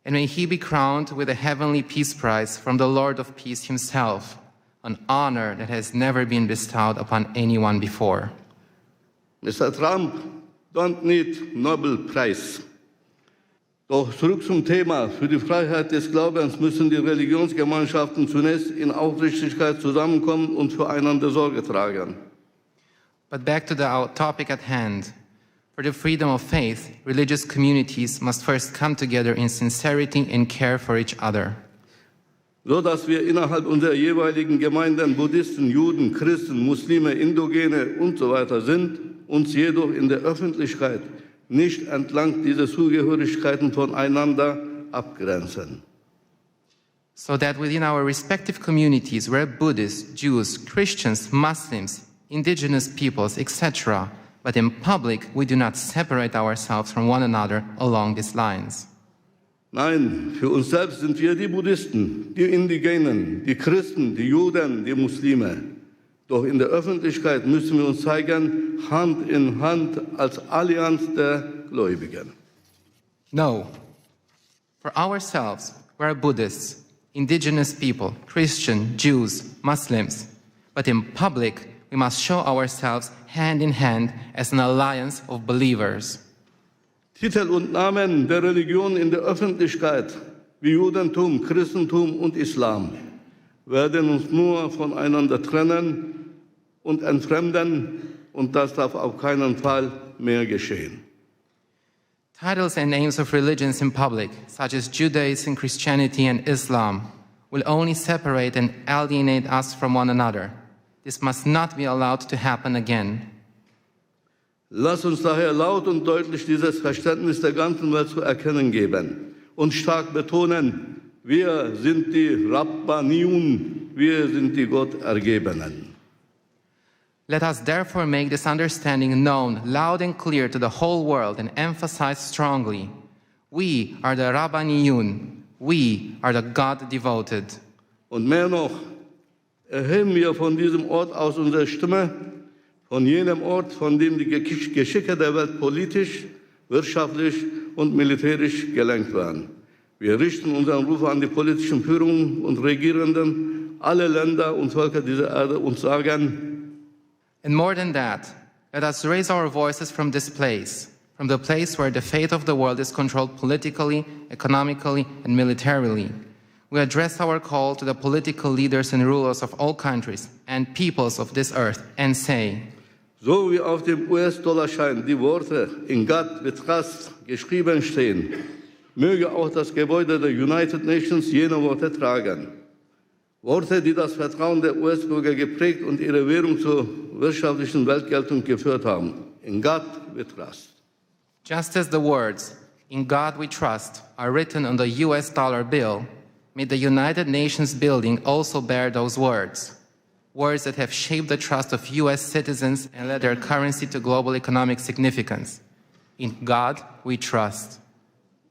And may he be crowned with a heavenly peace prize from the Lord of peace himself, an honor that has never been bestowed upon anyone before. Mr. Trump, don't need Nobel Prize. Doch zurück zum Thema. Für die Freiheit des Glaubens müssen die Religionsgemeinschaften zunächst in Aufrichtigkeit zusammenkommen und füreinander Sorge tragen. But back to the topic at hand. For the freedom of faith, religious communities must first come together in sincerity and care for each other. So dass wir innerhalb unserer jeweiligen Gemeinden Buddhisten, Juden, Christen, Muslime, Indogene und so weiter sind, uns jedoch in der Öffentlichkeit nicht entlang dieser Zugehörigkeiten voneinander abgrenzen. So that within our respective communities, we're Buddhists, Jews, Christians, Muslims, indigenous peoples, etc., but in public, we do not separate ourselves from one another along these lines. Nein, für uns selbst sind wir die Buddhisten, die Indigenen, die Christen, die Juden, die Muslime. Doch in der Öffentlichkeit müssen wir uns zeigen, Hand in Hand als Allianz der Gläubigen. No. For ourselves, we are Buddhists, indigenous people, Christian, Jews, Muslims. But in public, we must show ourselves hand in hand as an alliance of believers. Titel und Namen der Religion in der Öffentlichkeit, wie Judentum, Christentum und Islam, werden uns nur voneinander trennen und entfremden, und das darf auf keinen Fall mehr geschehen. Titles and names of religions in public, such as Judaism, Christianity, and Islam, will only separate and alienate us from one another. This must not be allowed to happen again. Lass uns daher laut und deutlich dieses Verständnis der ganzen Welt zu erkennen geben und stark betonen, wir sind die Rabbaniun, wir sind die Gottergebenen. Let us therefore make this understanding known loud and clear to the whole world and emphasize strongly, we are the Rabbaniyun, we are the God-devoted. Und mehr noch, erheben wir von diesem Ort aus unsere Stimme, von jenem Ort, von dem die Geschicke der Welt politisch, wirtschaftlich und militärisch gelenkt werden. Wir richten unseren Ruf an die politischen Führungen und Regierenden, alle Länder und Völker dieser Erde und sagen, and more than that, let us raise our voices from this place, from the place where the fate of the world is controlled politically, economically, and militarily. We address our call to the political leaders and rulers of all countries and peoples of this earth and say, so wie auf dem US-Dollarschein die Worte in God we trust geschrieben stehen, möge auch das Gebäude der United Nations jene Worte tragen. Worte, die das Vertrauen der US-Bürger geprägt und ihre Währung zur wirtschaftlichen Weltgeltung geführt haben. In God we trust. Just as the words, in God we trust, are written on the US dollar bill, may the United Nations building also bear those words. Words that have shaped the trust of US citizens and led their currency to global economic significance. In God we trust.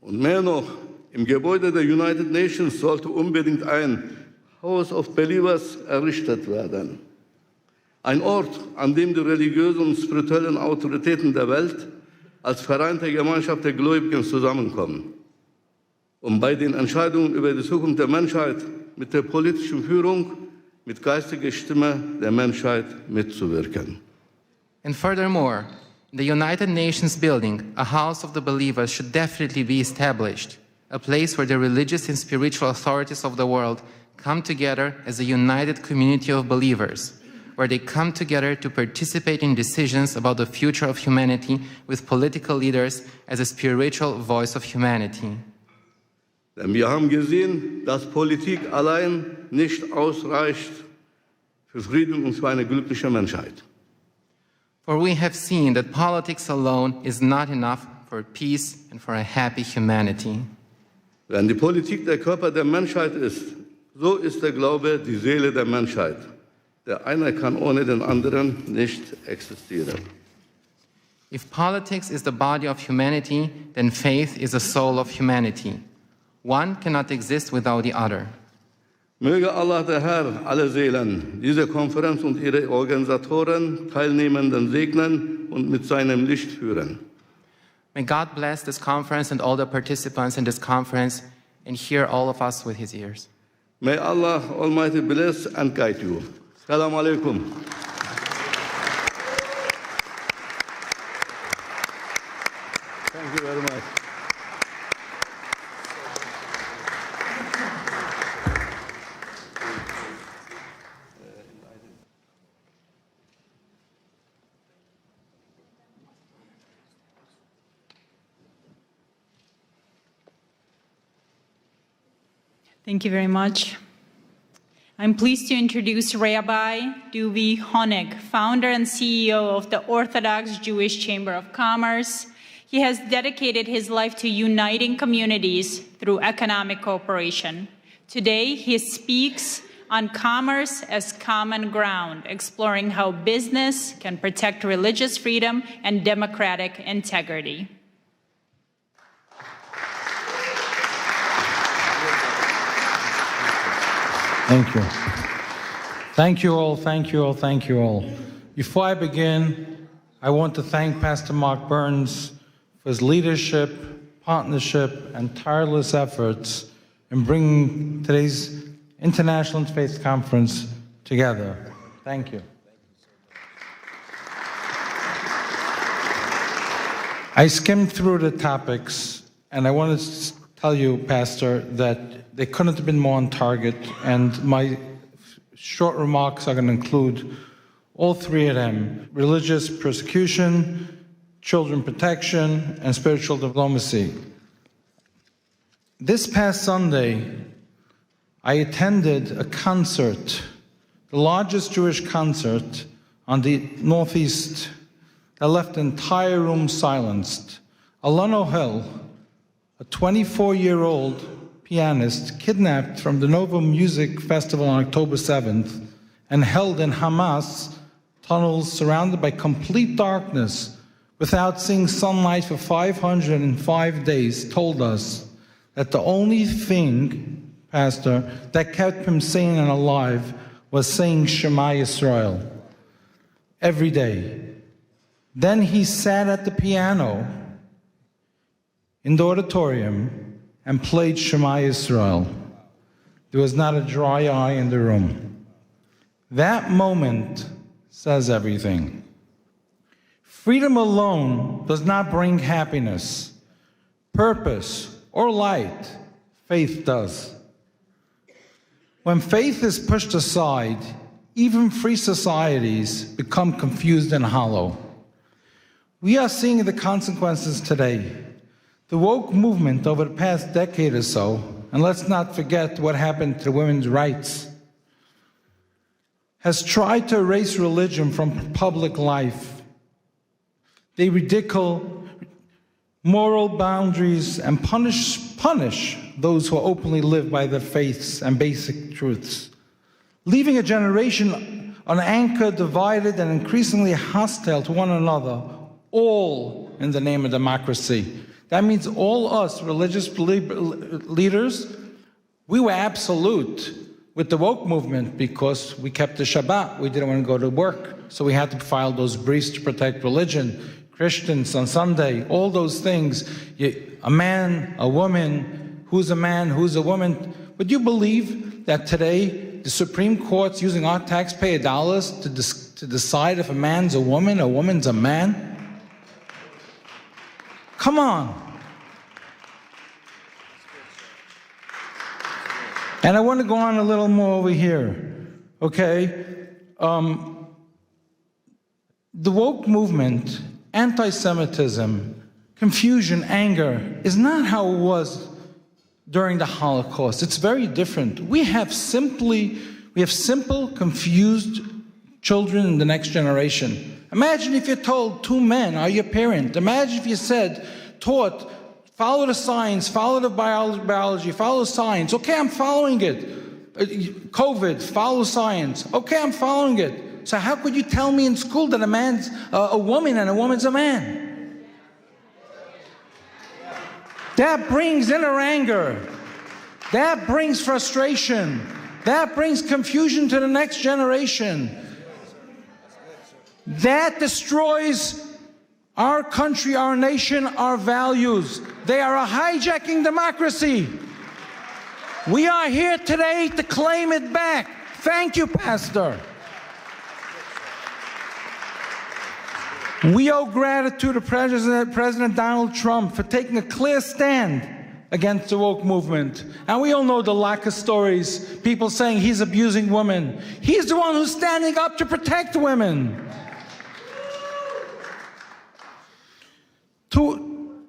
Und mehr noch, im Gebäude der United Nations sollte unbedingt ein House of Believers errichtet werden. Ein Ort, an dem die religiösen und spirituellen Autoritäten der Welt als vereinte Gemeinschaft der Gläubigen zusammenkommen, um bei den Entscheidungen über die Zukunft der Menschheit mit der politischen Führung, mit geistiger Stimme der Menschheit mitzuwirken. And furthermore, in the United Nations building, a house of the believers should definitely be established, a place where the religious and spiritual authorities of the world come together as a united community of believers, where they come together to participate in decisions about the future of humanity with political leaders as a spiritual voice of humanity. Denn wir haben gesehen, dass Politik allein nicht ausreicht für Frieden und für eine glückliche Menschheit. For we have seen that politics alone is not enough for peace and for a happy humanity. Wenn die Politik der Körper der Menschheit ist, so ist der Glaube die Seele der Menschheit. Der eine kann ohne den anderen nicht existieren. If politics is the body of humanity, then faith is the soul of humanity. One cannot exist without the other. Möge Allah der Herr alle Seelen, diese Konferenz und ihre Organisatoren, Teilnehmenden segnen und mit seinem Licht führen. May God bless this conference and all the participants in this conference and hear all of us with his ears. May Allah Almighty bless and guide you. Assalamu alaikum. Thank you very much. Thank you very much. I'm pleased to introduce Rabbi Duvi Honig, founder and CEO of the Orthodox Jewish Chamber of Commerce. He has dedicated his life to uniting communities through economic cooperation. Today, he speaks on commerce as common ground, exploring how business can protect religious freedom and democratic integrity. Thank you. Thank you all, thank you all, thank you all. Before I begin, I want to thank Pastor Mark Burns for his leadership, partnership, and tireless efforts in bringing today's International Interfaith Conference together. Thank you. I skimmed through the topics, and I want to tell you, Pastor, that they couldn't have been more on target, and my short remarks are going to include all three of them: religious persecution, children protection, and spiritual diplomacy. This past Sunday, I attended a concert, the largest Jewish concert on the Northeast, that left the entire room silenced. Alon Hill, a 24-year-old pianist kidnapped from the Nova Music Festival on October 7th and held in Hamas tunnels surrounded by complete darkness without seeing sunlight for 505 days, told us that the only thing, Pastor, that kept him sane and alive was saying Shema Yisrael every day. Then he sat at the piano in the auditorium and played Shema Yisrael. There was not a dry eye in the room. That moment says everything. Freedom alone does not bring happiness, purpose, or light. Faith does. When faith is pushed aside, even free societies become confused and hollow. We are seeing the consequences today. The woke movement over the past decade or so, and let's not forget what happened to women's rights, has tried to erase religion from public life. They ridicule moral boundaries and punish those who openly live by their faiths and basic truths, leaving a generation unanchored, divided, and increasingly hostile to one another, all in the name of democracy. That means all us religious leaders, we were absolute with the woke movement because we kept the Shabbat. We didn't want to go to work, so we had to file those briefs to protect religion. Christians on Sunday, all those things. A man, a woman, who's a man, who's a woman. Would you believe that today the Supreme Court's using our taxpayer dollars to decide if a man's a woman's a man? Come on. And I want to go on a little more over here, okay? The woke movement, anti-Semitism, confusion, anger, is not how it was during the Holocaust. It's very different. We have simple, confused children in the next generation. Imagine if you're told two men are your parent. Imagine if you taught, follow the science, follow the biology, follow science. Okay, I'm following it. COVID, follow science. Okay, I'm following it. So how could you tell me in school that a man's a woman and a woman's a man? That brings inner anger. That brings frustration. That brings confusion to the next generation. That destroys our country, our nation, our values. They are a hijacking democracy. We are here today to claim it back. Thank you, Pastor. We owe gratitude to President Donald Trump for taking a clear stand against the woke movement. And we all know the lack of stories, people saying he's abusing women. He's the one who's standing up to protect women.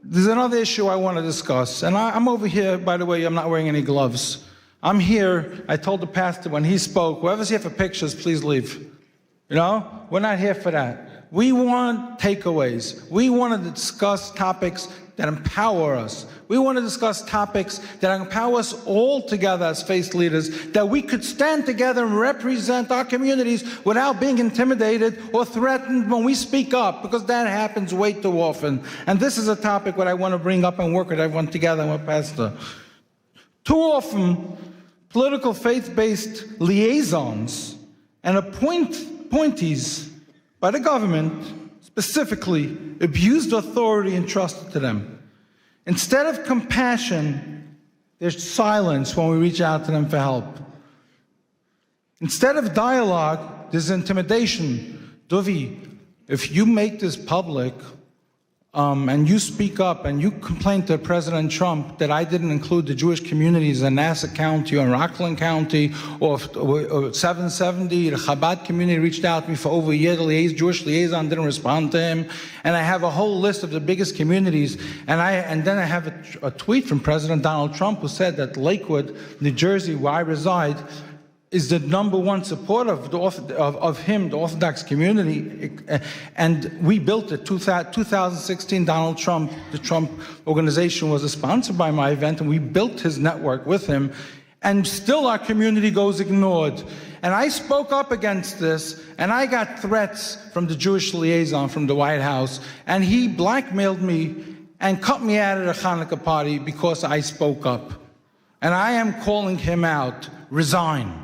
There's another issue I want to discuss, and I'm over here, by the way, I'm not wearing any gloves. I'm here, I told the pastor when he spoke, whoever's here for pictures, please leave. You know, we're not here for that. We want takeaways. We want to discuss topics that empower us. We want to discuss topics that empower us all together as faith leaders, that we could stand together and represent our communities without being intimidated or threatened when we speak up, because that happens way too often. And this is a topic that I want to bring up and work with everyone together with Pastor. Too often, political faith-based liaisons and appointees by the government specifically abused authority entrusted to them. Instead of compassion, there's silence when we reach out to them for help. Instead of dialogue, there's intimidation. Dovi, if you make this public, and you speak up and you complain to President Trump that I didn't include the Jewish communities in Nassau County or Rockland County or 770, the Chabad community reached out to me for over a year. The Jewish liaison didn't respond to him. And I have a whole list of the biggest communities. And then I have a tweet from President Donald Trump who said that Lakewood, New Jersey, where I reside, is the #1 supporter of him, the Orthodox community. And we built it. 2016, Donald Trump, the Trump organization was a sponsor by my event, and we built his network with him. And still our community goes ignored. And I spoke up against this, and I got threats from the Jewish liaison from the White House, and he blackmailed me and cut me out of the Hanukkah party because I spoke up. And I am calling him out. Resign.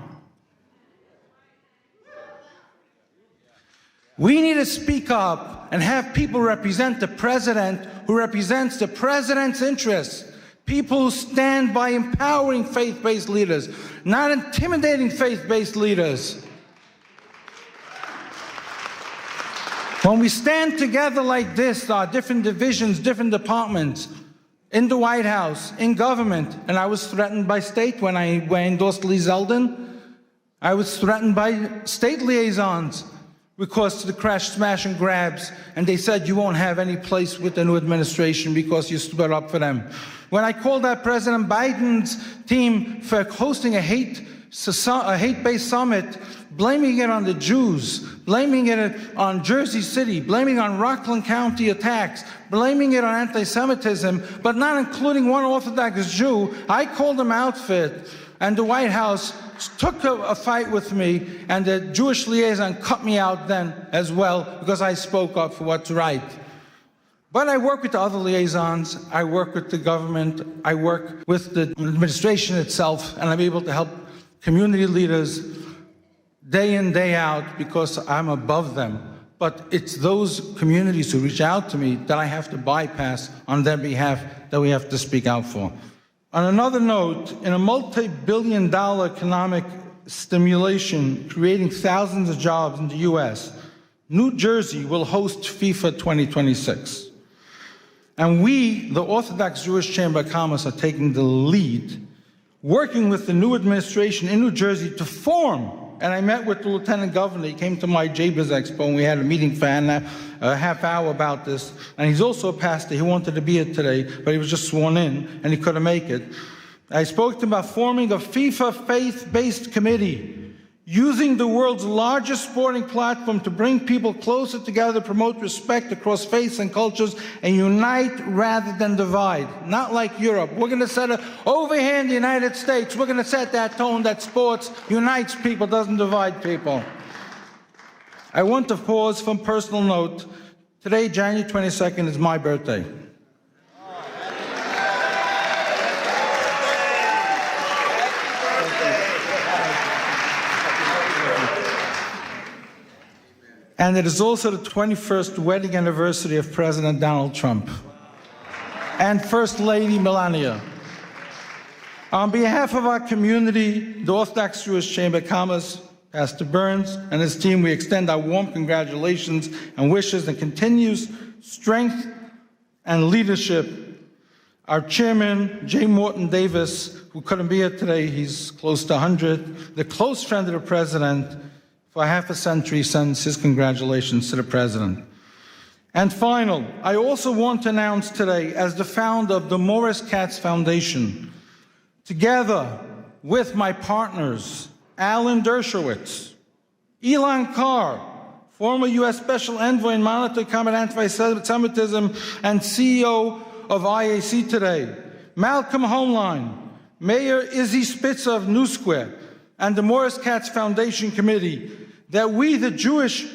We need to speak up and have people represent the president who represents the president's interests. People who stand by empowering faith-based leaders, not intimidating faith-based leaders. When we stand together like this, our different divisions, different departments, in the White House, in government, and I was threatened by state when I endorsed Lee Zeldin. I was threatened by state liaisons because of the crash, smash, and grabs, and they said you won't have any place with the new administration because you stood up for them. When I called out President Biden's team for hosting a hate-based summit, blaming it on the Jews, blaming it on Jersey City, blaming it on Rockland County attacks, blaming it on anti-Semitism, but not including one Orthodox Jew, I called them out for it, and the White House took a fight with me, and the Jewish liaison cut me out then as well because I spoke up for what's right. But I work with the other liaisons, I work with the government, I work with the administration itself, and I'm able to help community leaders day in, day out because I'm above them. But it's those communities who reach out to me that I have to bypass on their behalf that we have to speak out for. On another note, in a multi-billion-dollar economic stimulation creating thousands of jobs in the U.S., New Jersey will host FIFA 2026. And we, the Orthodox Jewish Chamber of Commerce, are taking the lead, working with the new administration in New Jersey to form. And I met with the Lieutenant Governor. He came to my JBIZ Expo, and we had a meeting for a half hour about this. And he's also a pastor. He wanted to be here today, but he was just sworn in, and he couldn't make it. I spoke to him about forming a FIFA faith-based committee, using the world's largest sporting platform to bring people closer together, promote respect across faiths and cultures, and unite rather than divide. Not like Europe. We're going to set over here in the United States, we're going to set that tone that sports unites people, doesn't divide people. I want to pause from personal note. Today, January 22nd, is my birthday. And it is also the 21st wedding anniversary of President Donald Trump and First Lady Melania. On behalf of our community, the Orthodox Jewish Chamber of Commerce, Pastor Burns and his team, we extend our warm congratulations and wishes and continues strength and leadership. Our chairman, J. Morton Davis, who couldn't be here today, he's close to 100, the close friend of the president, for half a century, sends his congratulations to the president. And final, I also want to announce today, as the founder of the Morris Katz Foundation, together with my partners, Alan Dershowitz, Elon Carr, former U.S. Special Envoy and Monitor to Combat Anti-Semitism and CEO of IAC Today, Malcolm Homeline, Mayor Izzy Spitzer of New Square, and the Morris Katz Foundation Committee, that we, the Jewish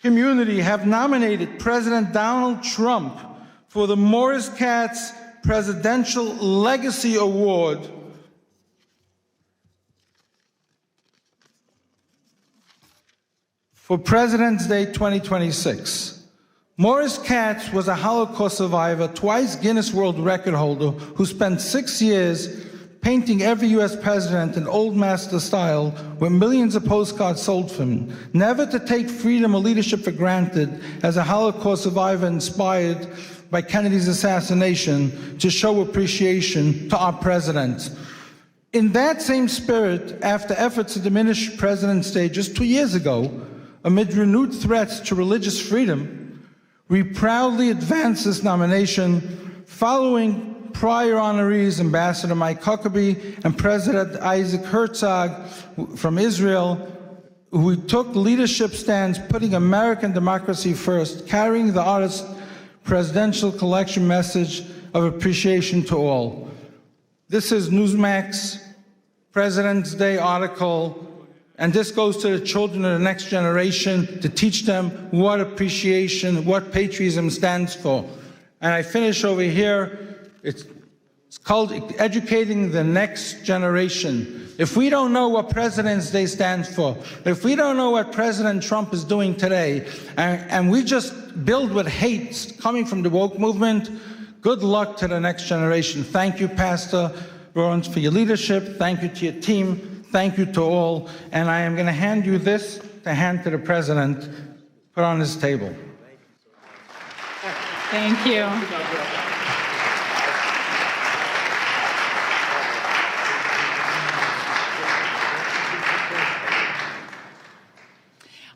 community, have nominated President Donald Trump for the Morris Katz Presidential Legacy Award for President's Day 2026. Morris Katz was a Holocaust survivor, twice Guinness World Record holder, who spent 6 years painting every US president in old master style with millions of postcards sold for him, never to take freedom or leadership for granted as a Holocaust survivor inspired by Kennedy's assassination to show appreciation to our president. In that same spirit, after efforts to diminish President's Day just 2 years ago, amid renewed threats to religious freedom, we proudly advance this nomination following prior honorees, Ambassador Mike Huckabee and President Isaac Herzog from Israel, who took leadership stands putting American democracy first, carrying the artist's presidential collection message of appreciation to all. This is Newsmax President's Day article, and this goes to the children of the next generation to teach them what appreciation, what patriotism stands for. And I finish over here. It's called educating the next generation. If we don't know what President's Day stands for, if we don't know what President Trump is doing today, and we just build with hate coming from the woke movement, good luck to the next generation. Thank you, Pastor Burns, for your leadership. Thank you to your team. Thank you to all. And I am going to hand you this to hand to the President, put on his table. Thank you.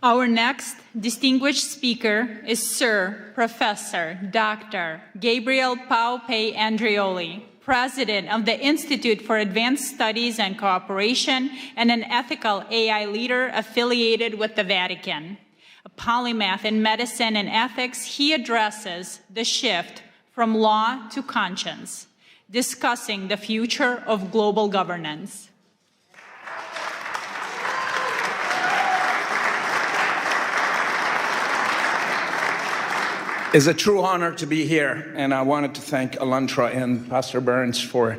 Our next distinguished speaker is Sir Professor Dr. Gabriel Paupe Andreoli, President of the Institute for Advanced Studies and Cooperation and an ethical AI leader affiliated with the Vatican. A polymath in medicine and ethics, he addresses the shift from law to conscience, discussing the future of global governance. It's a true honor to be here, and I wanted to thank ALLATRA and Pastor Burns for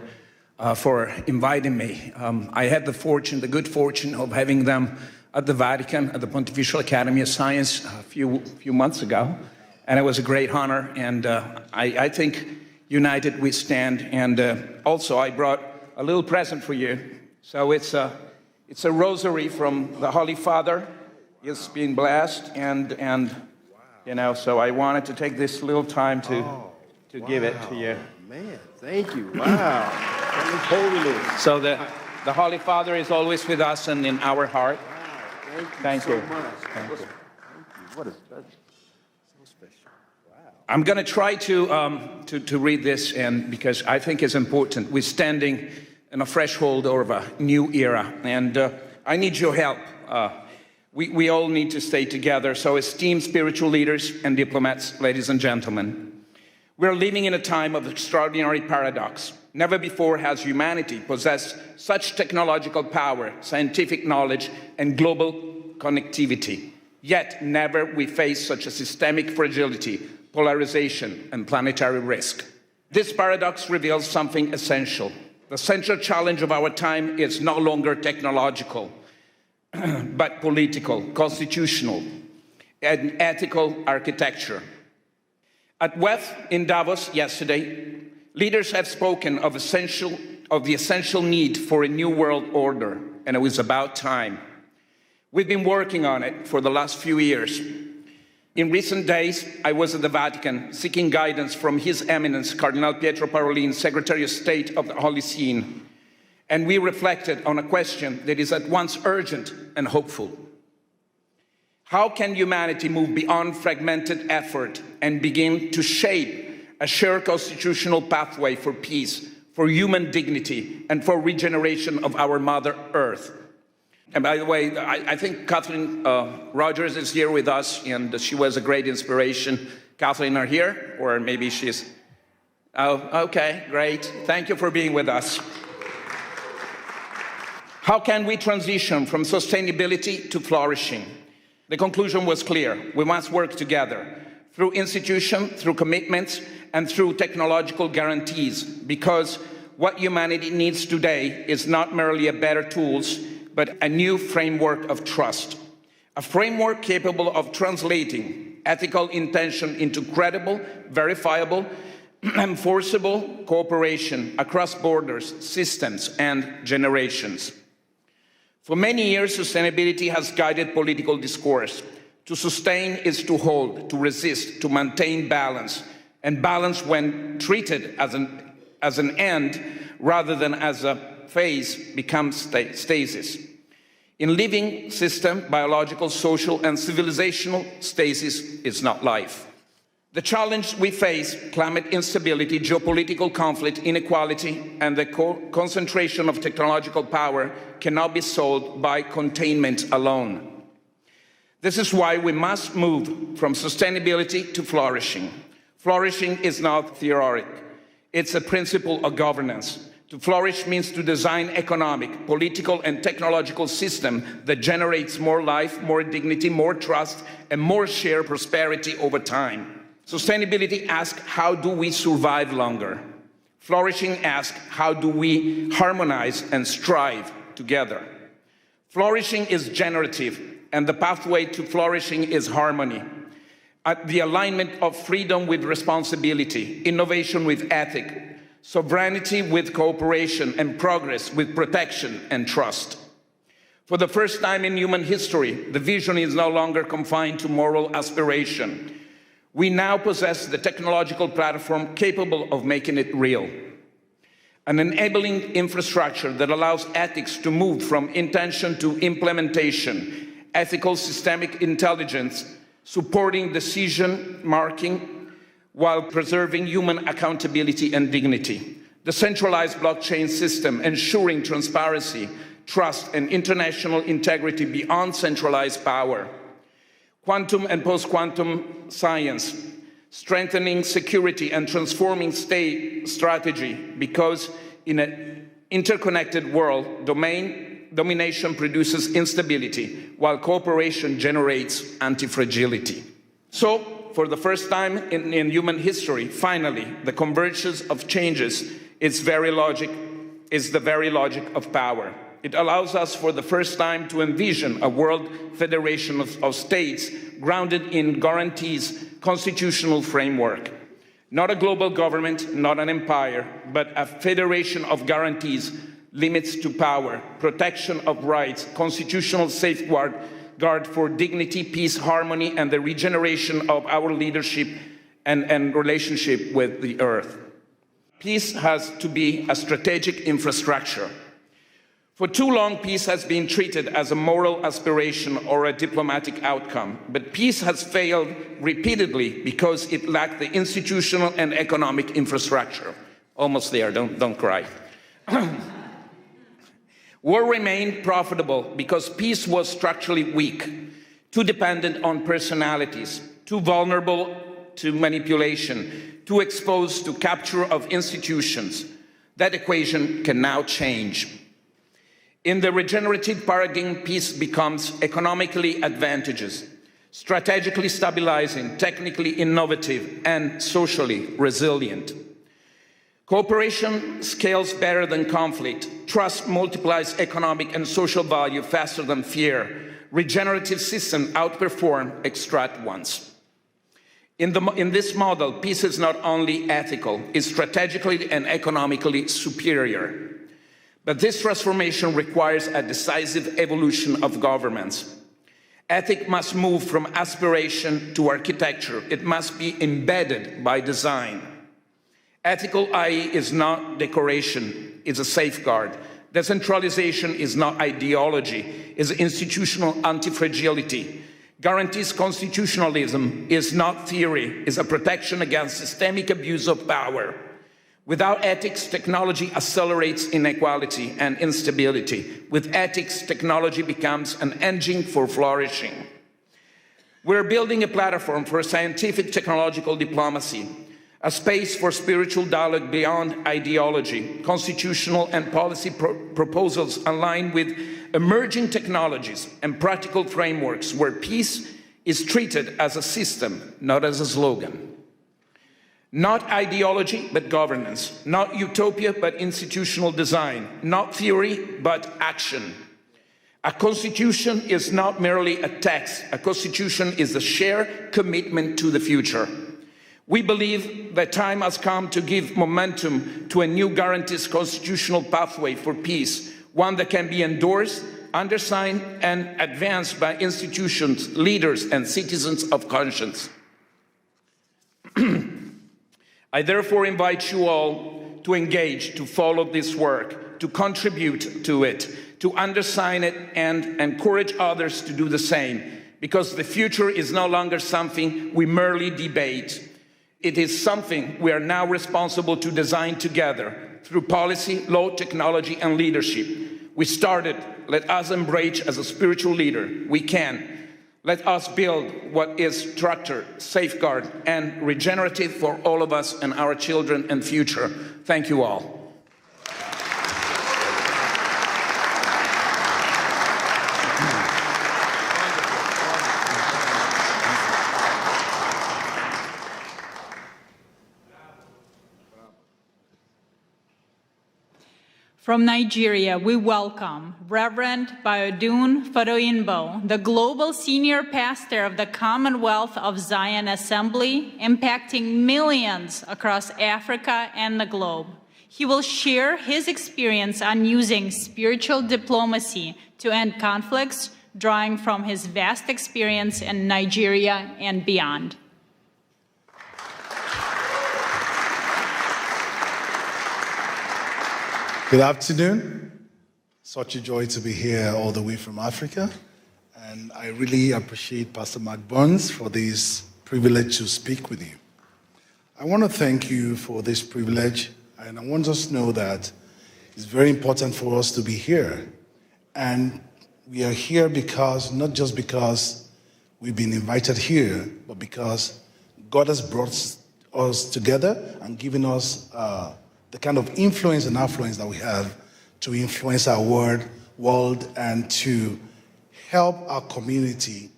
inviting me. I had the good fortune of having them at the Vatican, at the Pontifical Academy of Science a few months ago, and it was a great honor, and I think united we stand. And also I brought a little present for you. So it's a rosary from the Holy Father. It's been blessed, and you know, so I wanted to take this little time to give it to you. Man, thank you. Wow. Holiness. So the Holy Father is always with us and in our heart. Wow. Thank you. So much. Thank you. What a pleasure. So special. Wow. I'm going to try to read this, and because I think it's important. We're standing in a threshold of a new era, and I need your help. We all need to stay together. So esteemed spiritual leaders and diplomats, ladies and gentlemen, we're living in a time of extraordinary paradox. Never before has humanity possessed such technological power, scientific knowledge, and global connectivity. Yet never we face such a systemic fragility, polarization, and planetary risk. This paradox reveals something essential. The central challenge of our time is no longer technological, but political, constitutional, and ethical architecture. At WEF in Davos yesterday, leaders have spoken of the essential need for a new world order, and it was about time. We've been working on it for the last few years. In recent days, I was at the Vatican seeking guidance from His Eminence, Cardinal Pietro Parolin, Secretary of State of the Holy See, and we reflected on a question that is at once urgent and hopeful. How can humanity move beyond fragmented effort and begin to shape a shared constitutional pathway for peace, for human dignity, and for regeneration of our Mother Earth? And by the way, I think Kathleen Rogers is here with us, and she was a great inspiration. Kathleen, are here? Or maybe she's... Oh, okay, great. Thank you for being with us. How can we transition from sustainability to flourishing? The conclusion was clear. We must work together through institution, through commitments, and through technological guarantees, because what humanity needs today is not merely a better tools, but a new framework of trust. A framework capable of translating ethical intention into credible, verifiable, enforceable cooperation across borders, systems, and generations. For many years, sustainability has guided political discourse. To sustain is to hold, to resist, to maintain balance, and balance, when treated as an end rather than as a phase, becomes stasis. In living system, biological, social, and civilizational, stasis is not life. The challenge we face, climate instability, geopolitical conflict, inequality, and the concentration of technological power, cannot be solved by containment alone. This is why we must move from sustainability to flourishing. Flourishing is not theoretic. It's a principle of governance. To flourish means to design economic, political, and technological system that generates more life, more dignity, more trust, and more shared prosperity over time. Sustainability asks, how do we survive longer? Flourishing asks, how do we harmonize and strive together? Flourishing is generative, and the pathway to flourishing is harmony. The alignment of freedom with responsibility, innovation with ethics, sovereignty with cooperation, and progress with protection and trust. For the first time in human history, the vision is no longer confined to moral aspiration. We now possess the technological platform capable of making it real. An enabling infrastructure that allows ethics to move from intention to implementation, ethical systemic intelligence, supporting decision making, while preserving human accountability and dignity. The centralized blockchain system ensuring transparency, trust, and international integrity beyond centralized power. Quantum and post-quantum science, strengthening security and transforming state strategy, because in an interconnected world, domination produces instability, while cooperation generates anti-fragility. So, for the first time in human history, finally, the convergence of changes is the very logic of power. It allows us for the first time to envision a world federation of states grounded in guarantees, constitutional framework. Not a global government, not an empire, but a federation of guarantees, limits to power, protection of rights, constitutional safeguard for dignity, peace, harmony, and the regeneration of our leadership and relationship with the earth. Peace has to be a strategic infrastructure. For too long, peace has been treated as a moral aspiration or a diplomatic outcome, but peace has failed repeatedly because it lacked the institutional and economic infrastructure. Almost there, don't cry. War remained profitable because peace was structurally weak, too dependent on personalities, too vulnerable to manipulation, too exposed to capture of institutions. That equation can now change. In the regenerative paradigm, peace becomes economically advantageous, strategically stabilizing, technically innovative, and socially resilient. Cooperation scales better than conflict. Trust multiplies economic and social value faster than fear. Regenerative systems outperform extract ones. In this model, peace is not only ethical, it's strategically and economically superior. But this transformation requires a decisive evolution of governments. Ethics must move from aspiration to architecture. It must be embedded by design. Ethical IE is not decoration, it's a safeguard. Decentralization is not ideology, it's institutional anti-fragility. Guarantees constitutionalism is not theory, it's a protection against systemic abuse of power. Without ethics, technology accelerates inequality and instability. With ethics, technology becomes an engine for flourishing. We're building a platform for scientific technological diplomacy, a space for spiritual dialogue beyond ideology, constitutional and policy proposals aligned with emerging technologies and practical frameworks where peace is treated as a system, not as a slogan. Not ideology, but governance. Not utopia, but institutional design. Not theory, but action. A constitution is not merely a text. A constitution is a shared commitment to the future. We believe that time has come to give momentum to a new guarantees constitutional pathway for peace, one that can be endorsed, undersigned, and advanced by institutions, leaders, and citizens of conscience. I therefore invite you all to engage, to follow this work, to contribute to it, to undersign it, and encourage others to do the same, because the future is no longer something we merely debate. It is something we are now responsible to design together through policy, law, technology, and leadership. We started, let us embrace as a spiritual leader. We can. Let us build what is structured, safeguard, and regenerative for all of us and our children and future. Thank you all. From Nigeria, we welcome Reverend Biodun Fadoyinbo, the Global Senior Pastor of the Commonwealth of Zion Assembly, impacting millions across Africa and the globe. He will share his experience on using spiritual diplomacy to end conflicts, drawing from his vast experience in Nigeria and beyond. Good afternoon. Such a joy to be here all the way from Africa. And I really appreciate Pastor Mark Burns for this privilege to speak with you. I want to thank you for this privilege, and I want us to know that it's very important for us to be here. And we are here because, not just because we've been invited here, but because God has brought us together and given us the kind of influence and affluence that we have to influence our world and to help our community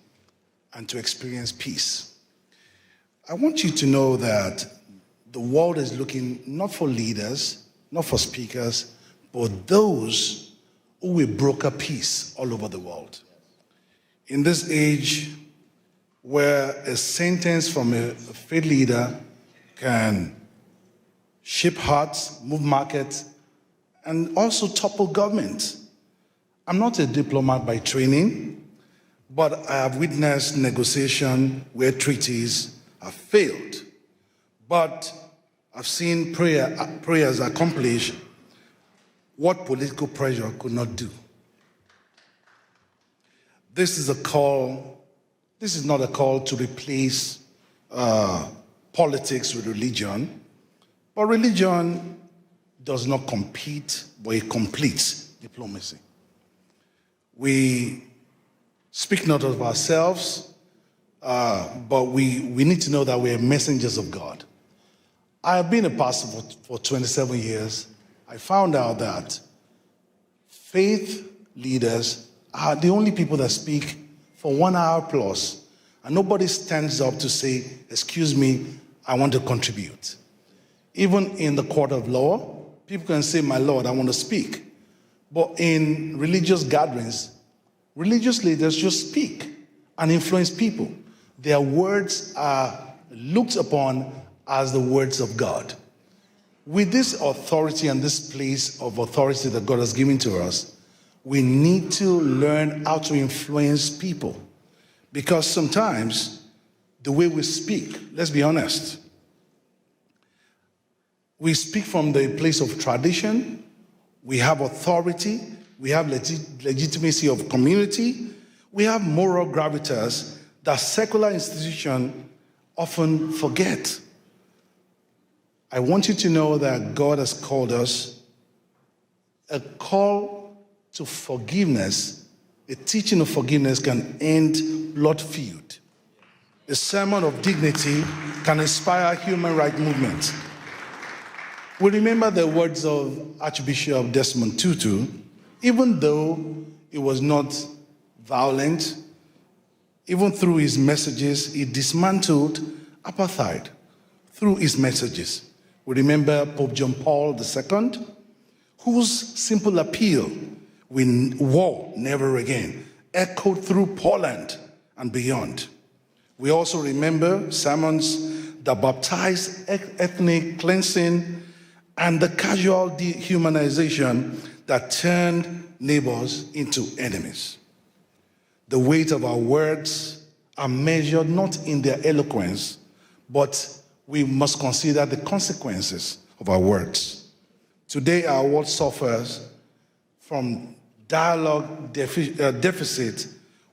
and to experience peace. I want you to know that the world is looking not for leaders, not for speakers, but those who will broker peace all over the world. In this age where a sentence from a faith leader can shape hearts, move markets, and also topple government. I'm not a diplomat by training, but I have witnessed negotiation where treaties have failed. But I've seen prayers accomplish what political pressure could not do. This is not a call to replace politics with religion. But religion does not compete, but it completes diplomacy. We speak not of ourselves, but we need to know that we are messengers of God. I have been a pastor for 27 years. I found out that faith leaders are the only people that speak for 1 hour plus, and nobody stands up to say, excuse me, I want to contribute. Even in the court of law, people can say, my Lord, I want to speak. But in religious gatherings, religious leaders just speak and influence people. Their words are looked upon as the words of God. With this authority and this place of authority that God has given to us, we need to learn how to influence people. Because sometimes the way we speak, let's be honest, we speak from the place of tradition, we have authority, we have legitimacy of community, we have moral gravitas that secular institutions often forget. I want you to know that God has called us a call to forgiveness. A teaching of forgiveness can end blood feud. A sermon of dignity can inspire human rights movement. We remember the words of Archbishop Desmond Tutu. Even though it was not violent, even through his messages, he dismantled apartheid through his messages. We remember Pope John Paul II, whose simple appeal, war never again, echoed through Poland and beyond. We also remember sermons the baptized ethnic cleansing, and the casual dehumanization that turned neighbors into enemies. The weight of our words are measured not in their eloquence, but we must consider the consequences of our words. Today, our world suffers from dialogue deficit.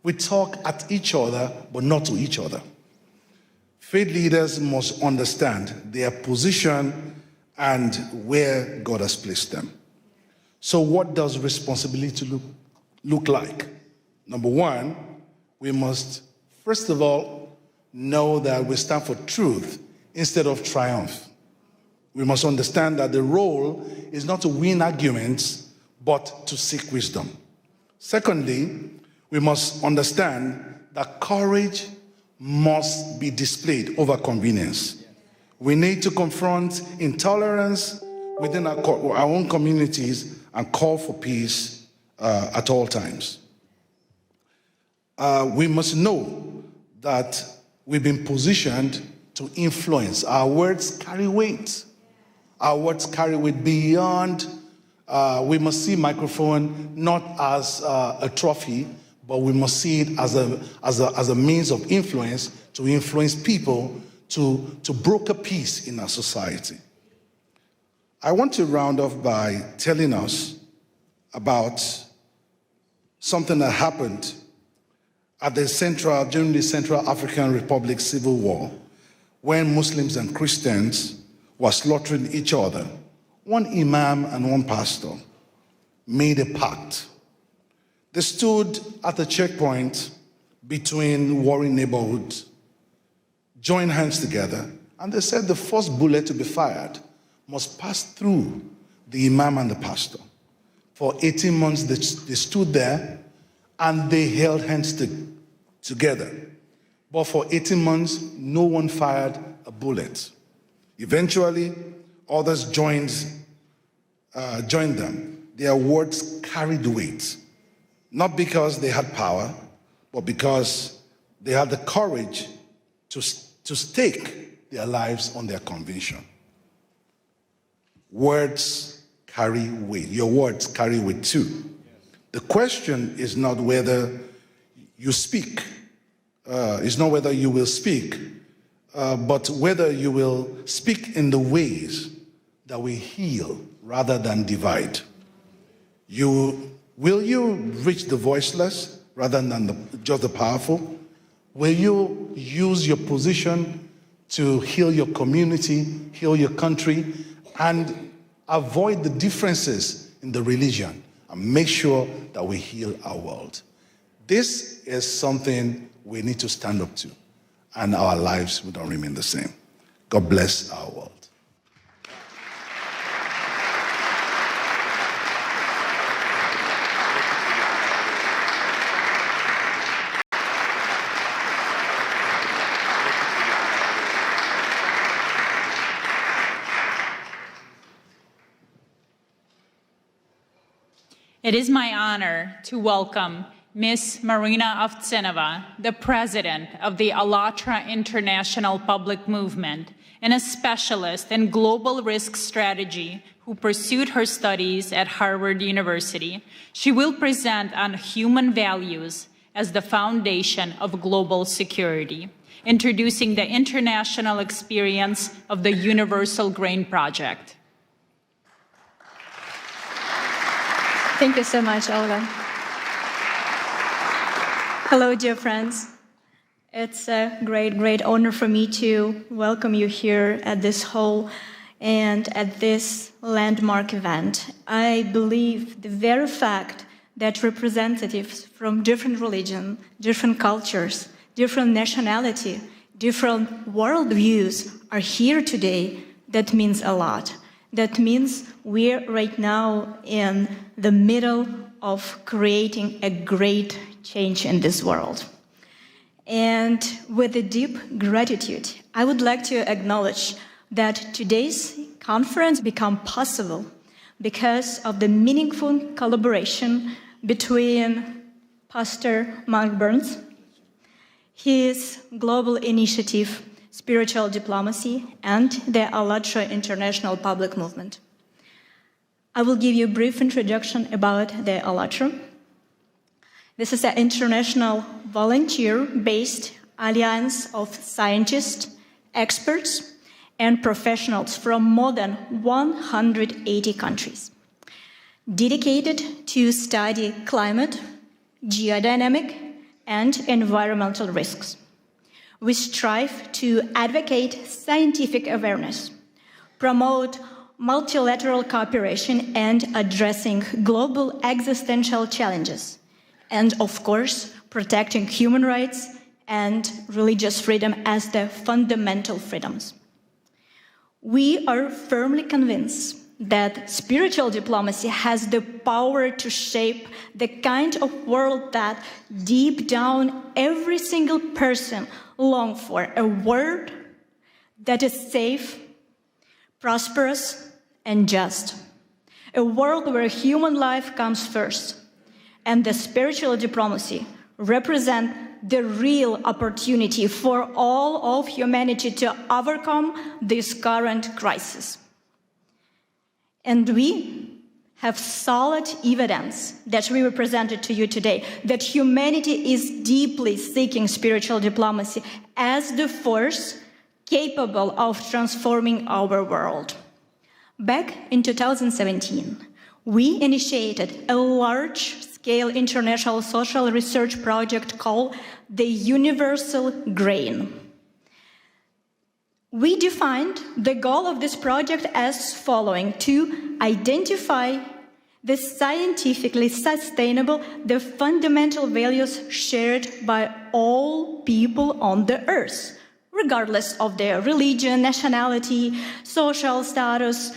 We talk at each other, but not to each other. Faith leaders must understand their position and where God has placed them. So what does responsibility look like? Number one, we must, first of all, know that we stand for truth instead of triumph. We must understand that the role is not to win arguments, but to seek wisdom. Secondly, we must understand that courage must be displayed over convenience. We need to confront intolerance within our own communities and call for peace at all times. We must know that we've been positioned to influence. Our words carry weight. Our words carry weight beyond. We must see microphone not as a trophy, but we must see it as a means of influence to influence people to broker peace in our society. I want to round off by telling us about something that happened at during the Central African Republic Civil War, when Muslims and Christians were slaughtering each other. One imam and one pastor made a pact. They stood at a checkpoint between warring neighborhoods, joined hands together, and they said the first bullet to be fired must pass through the imam and the pastor. For 18 months, they stood there and they held hands together. But for 18 months, no one fired a bullet. Eventually, others joined them. Their words carried weight, not because they had power, but because they had the courage to stake their lives on their conviction. Words carry weight. Your words carry weight too. The question is not whether you speak, it's not whether you will speak, but whether you will speak in the ways that will heal rather than divide. Will you reach the voiceless rather than just the powerful? Will you use your position to heal your community, heal your country, and avoid the differences in the religion and make sure that we heal our world? This is something we need to stand up to, and our lives will not remain the same. God bless our world. It is my honor to welcome Ms. Marina Ovtsinova, the president of the ALLATRA International Public Movement and a specialist in global risk strategy who pursued her studies at Harvard University. She will present on human values as the foundation of global security, introducing the international experience of the Universal Grain Project. Thank you so much, Olga. Hello, dear friends. It's a great honor for me to welcome you here at this hall and at this landmark event. I believe the very fact that representatives from different religions, different cultures, different nationality, different worldviews are here today, that means a lot. That means we're right now in the middle of creating a great change in this world. And with a deep gratitude, I would like to acknowledge that today's conference became possible because of the meaningful collaboration between Pastor Mark Burns, his global initiative spiritual diplomacy, and the ALLATRA International Public Movement. I will give you a brief introduction about the ALLATRA. This is an international volunteer-based alliance of scientists, experts, and professionals from more than 180 countries, dedicated to study climate, geodynamic, and environmental risks. We strive to advocate scientific awareness, promote multilateral cooperation, and addressing global existential challenges, and of course, protecting human rights and religious freedom as the fundamental freedoms. We are firmly convinced that spiritual diplomacy has the power to shape the kind of world that deep down every single person longs for, a world that is safe, prosperous, and just. A world where human life comes first, and the spiritual diplomacy represents the real opportunity for all of humanity to overcome this current crisis. And we have solid evidence that we presented to you today that humanity is deeply seeking spiritual diplomacy as the force capable of transforming our world. Back in 2017, we initiated a large-scale international social research project called the Universal Grain. We defined the goal of this project as following: to identify the scientifically sustainable, the fundamental values shared by all people on the earth, regardless of their religion, nationality, social status,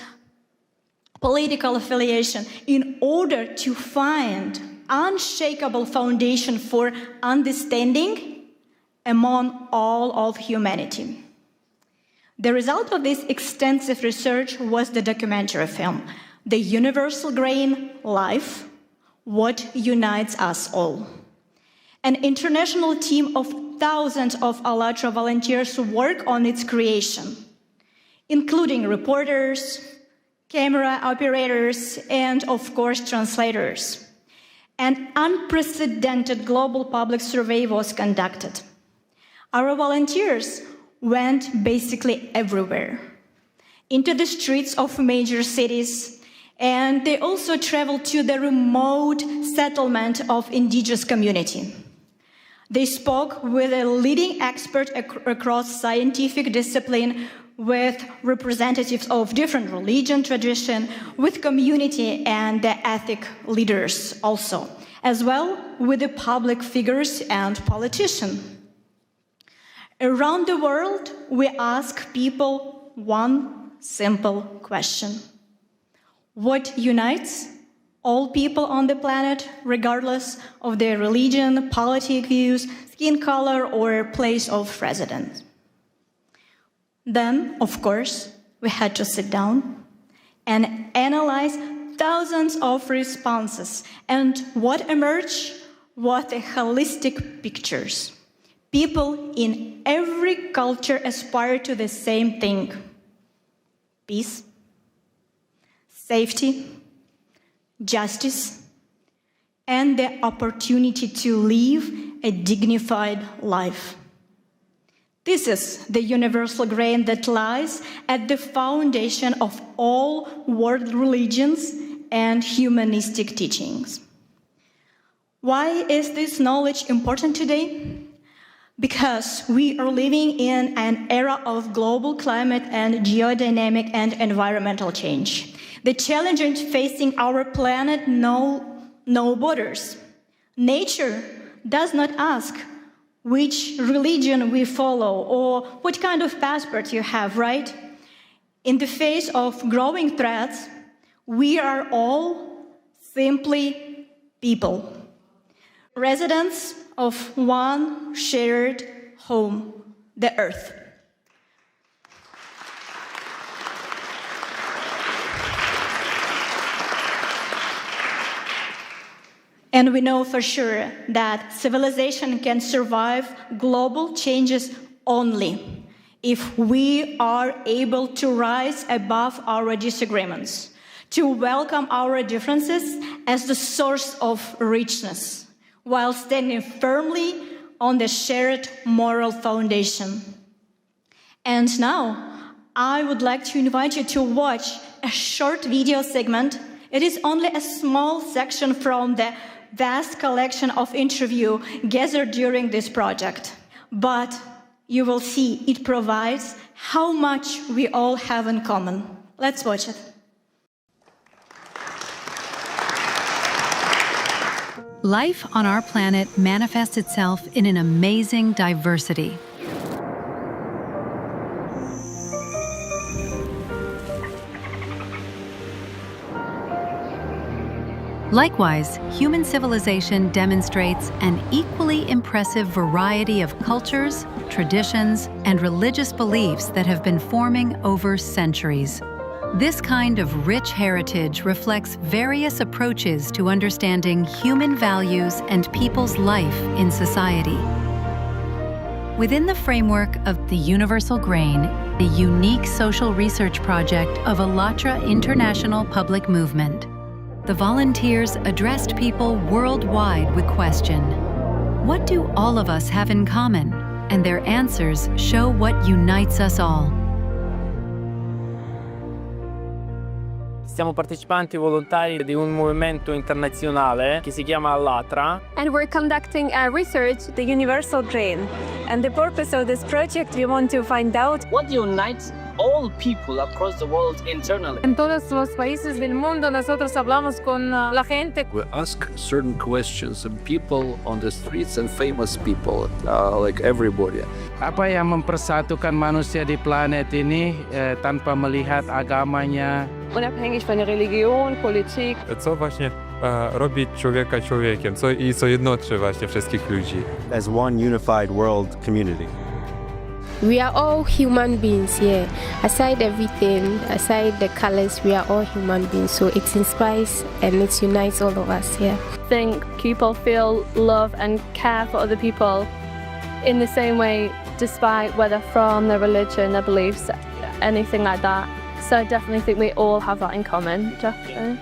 political affiliation, in order to find unshakable foundation for understanding among all of humanity. The result of this extensive research was the documentary film, The Universal Grain: Life, What Unites Us All. An international team of thousands of ALLATRA volunteers work on its creation, including reporters, camera operators, and of course translators. An unprecedented global public survey was conducted. Our volunteers went basically everywhere, into the streets of major cities, and they also traveled to the remote settlement of indigenous community. They spoke with a leading expert across scientific discipline, with representatives of different religion tradition, with community and the ethnic leaders also, as well with the public figures and politicians. Around the world, we ask people one simple question: what unites all people on the planet, regardless of their religion, political views, skin color, or place of residence? Then, of course, we had to sit down and analyze thousands of responses. And what emerged was the holistic pictures. People in every culture aspire to the same thing: peace, safety, justice, and the opportunity to live a dignified life. This is the universal grain that lies at the foundation of all world religions and humanistic teachings. Why is this knowledge important today? Because we are living in an era of global climate and geodynamic and environmental change. The challenges facing our planet know no borders. Nature does not ask which religion we follow or what kind of passport you have, right? In the face of growing threats, we are all simply people, residents of one shared home, the Earth. And we know for sure that civilization can survive global changes only if we are able to rise above our disagreements, to welcome our differences as the source of richness, while standing firmly on the shared moral foundation. And now, I would like to invite you to watch a short video segment. It is only a small section from the vast collection of interviews gathered during this project. But you will see it provides how much we all have in common. Let's watch it. Life on our planet manifests itself in an amazing diversity. Likewise, human civilization demonstrates an equally impressive variety of cultures, traditions, and religious beliefs that have been forming over centuries. This kind of rich heritage reflects various approaches to understanding human values and people's life in society. Within the framework of the Universal Grain, a unique social research project of ALLATRA International Public Movement, the volunteers addressed people worldwide with question, what do all of us have in common? And their answers show what unites us all. Siamo partecipanti volontari di un movimento internazionale che si chiama ALLATRA. And we're conducting a research, the Universal Grain. And the purpose of this project, we want to find out What unites all people across the world internally. En todos los países del mundo nosotros hablamos con la gente. We ask certain questions of people on the streets and famous people, like everybody. Apa yang mempersatukan manusia di planet ini tanpa melihat agamanya? Unabhängig von der Religion, Politik. Co właśnie robi człowieka człowiekiem, co jednoczy właśnie wszystkich ludzi. As one unified world community. We are all human beings here. Aside everything, aside the colors, we are all human beings. So it inspires and it unites all of us here. I think people feel love and care for other people in the same way, despite whether from their religion, their beliefs, anything like that. So I definitely think we all have that in common, definitely.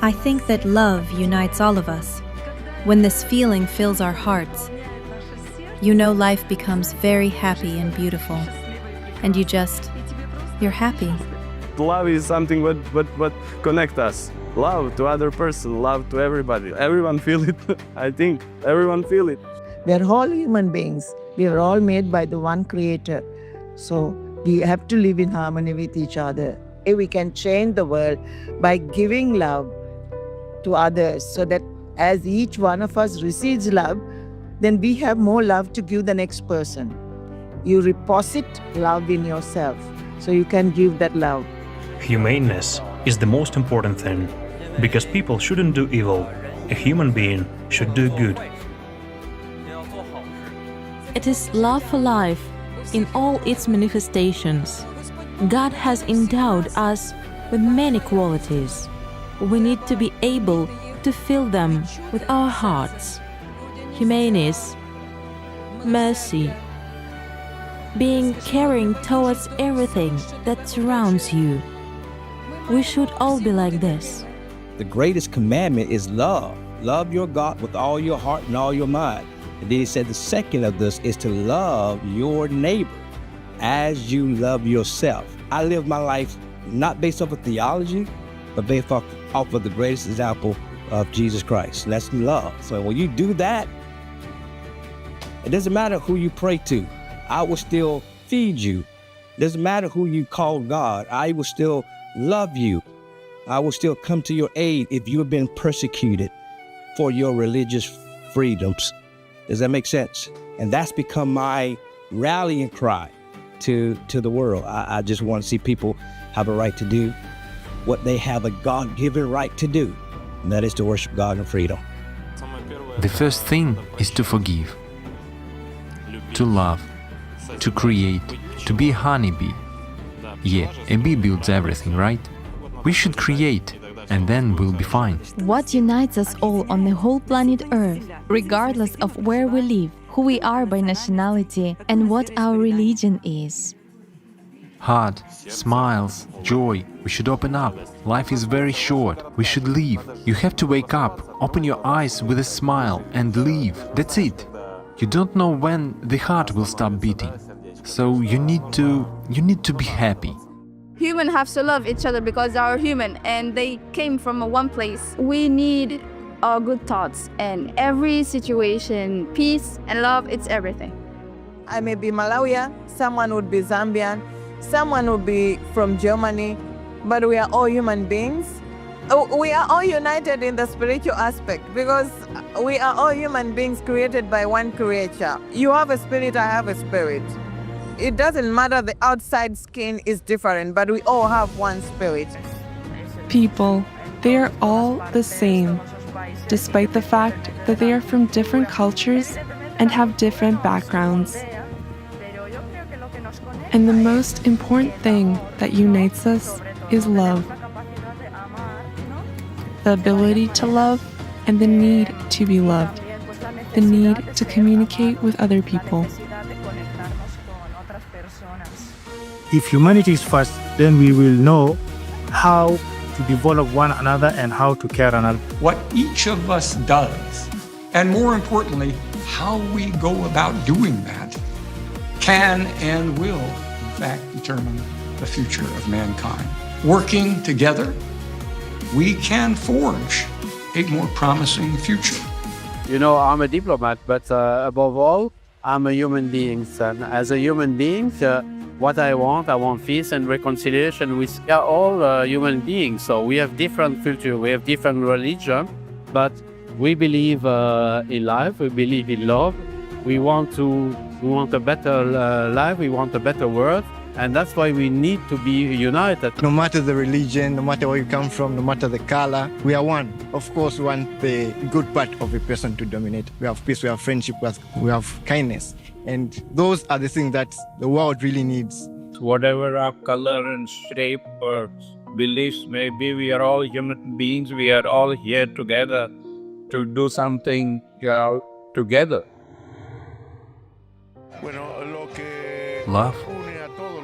I think that love unites all of us. When this feeling fills our hearts, you know life becomes very happy and beautiful. And you're happy. Love is something what connects us. Love to other person, love to everybody. Everyone feel it. I think everyone feel it. We are all human beings. We are all made by the one Creator. So we have to live in harmony with each other. We can change the world by giving love to others, so that as each one of us receives love, then we have more love to give the next person. You deposit love in yourself, so you can give that love. Humaneness is the most important thing, because people shouldn't do evil. A human being should do good. It is love for life in all its manifestations. God has endowed us with many qualities. We need to be able to fill them with our hearts. Humaneness, mercy, being caring towards everything that surrounds you. We should all be like this. The greatest commandment is love. Love your God with all your heart and all your mind. And then he said the second of this is to love your neighbor as you love yourself. I live my life not based off of theology, but based off of the greatest example of Jesus Christ. And that's love. So when you do that, it doesn't matter who you pray to. I will still feed you. It doesn't matter who you call God. I will still love you. I will still come to your aid if you have been persecuted for your religious freedoms. Does that make sense? And that's become my rallying cry to the world. I just want to see people have a right to do what they have a God-given right to do, and that is to worship God in freedom. The first thing is to forgive, to love, to create, to be a honeybee. Yeah, a bee builds everything, right? We should create, and then we'll be fine. What unites us all on the whole planet Earth, regardless of where we live, who we are by nationality, and what our religion is. Heart, smiles, joy. We should open up. Life is very short. We should live. You have to wake up, open your eyes with a smile and live. That's it. You don't know when the heart will stop beating. So you need to be happy. Humans have to love each other because they are human and they came from one place. We need our good thoughts and every situation, peace and love, it's everything. I may be Malawian, someone would be Zambian, someone would be from Germany, but we are all human beings. We are all united in the spiritual aspect because we are all human beings created by one creator. You have a spirit, I have a spirit. It doesn't matter, the outside skin is different, but we all have one spirit. People, they are all the same, despite the fact that they are from different cultures and have different backgrounds. And the most important thing that unites us is love. The ability to love and the need to be loved. The need to communicate with other people. If humanity is first, then we will know how to develop one another and how to care another. What each of us does, and more importantly, how we go about doing that, can and will, in fact, determine the future of mankind. Working together, we can forge a more promising future. You know, I'm a diplomat, but above all, I'm a human being. And as a human being, what I want peace and reconciliation. We are all human beings, so we have different culture, we have different religion, but we believe in life, we believe in love. We want a better life, we want a better world, and that's why we need to be united. No matter the religion, no matter where you come from, no matter the color, we are one. Of course, we want the good part of a person to dominate. We have peace, we have friendship, we have kindness. And those are the things that the world really needs. Whatever our color and shape or beliefs may be, we are all human beings. We are all here together to do something together. Love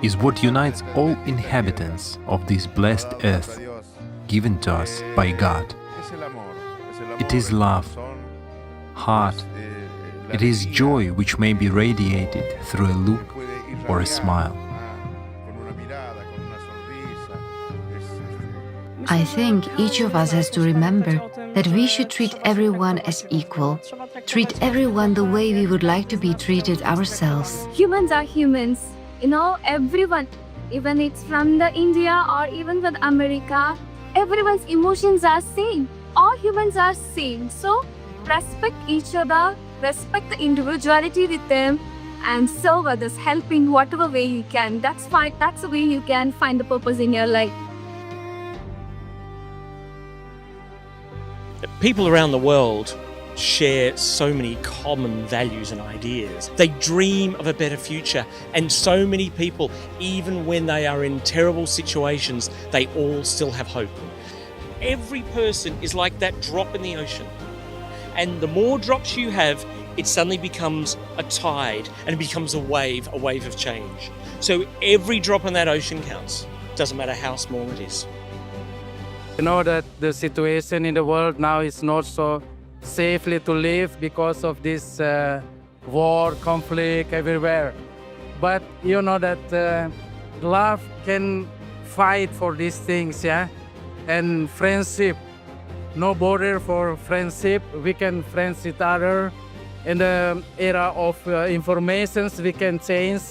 is what unites all inhabitants of this blessed earth, given to us by God. It is love, heart. It is joy which may be radiated through a look or a smile. I think each of us has to remember that we should treat everyone as equal, treat everyone the way we would like to be treated ourselves. Humans are humans, you know, everyone, even it's from the India or even with America, everyone's emotions are same. All humans are same, so respect each other, respect the individuality with them, and serve others, help in whatever way you can. That's fine. That's the way you can find the purpose in your life. People around the world share so many common values and ideas. They dream of a better future, and so many people, even when they are in terrible situations, they all still have hope. Every person is like that drop in the ocean. And the more drops you have, it suddenly becomes a tide and it becomes a wave of change. So every drop in that ocean counts. Doesn't matter how small it is. You know that the situation in the world now is not so safely to live because of this war, conflict everywhere. But you know that love can fight for these things, yeah? And friendship. No border for friendship. We can friends each other. In the era of informations, we can change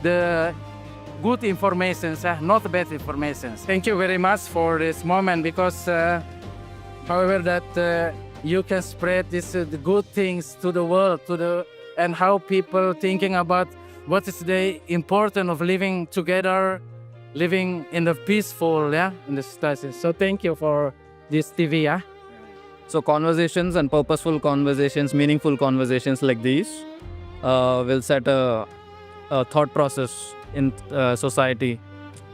the good informations, not bad informations. Thank you very much for this moment because, however, that you can spread this the good things to the world, and how people thinking about what is the importance of living together, living in the peaceful, in the society. So thank you for this TV, yeah. So conversations and purposeful conversations, meaningful conversations like these will set a thought process in society,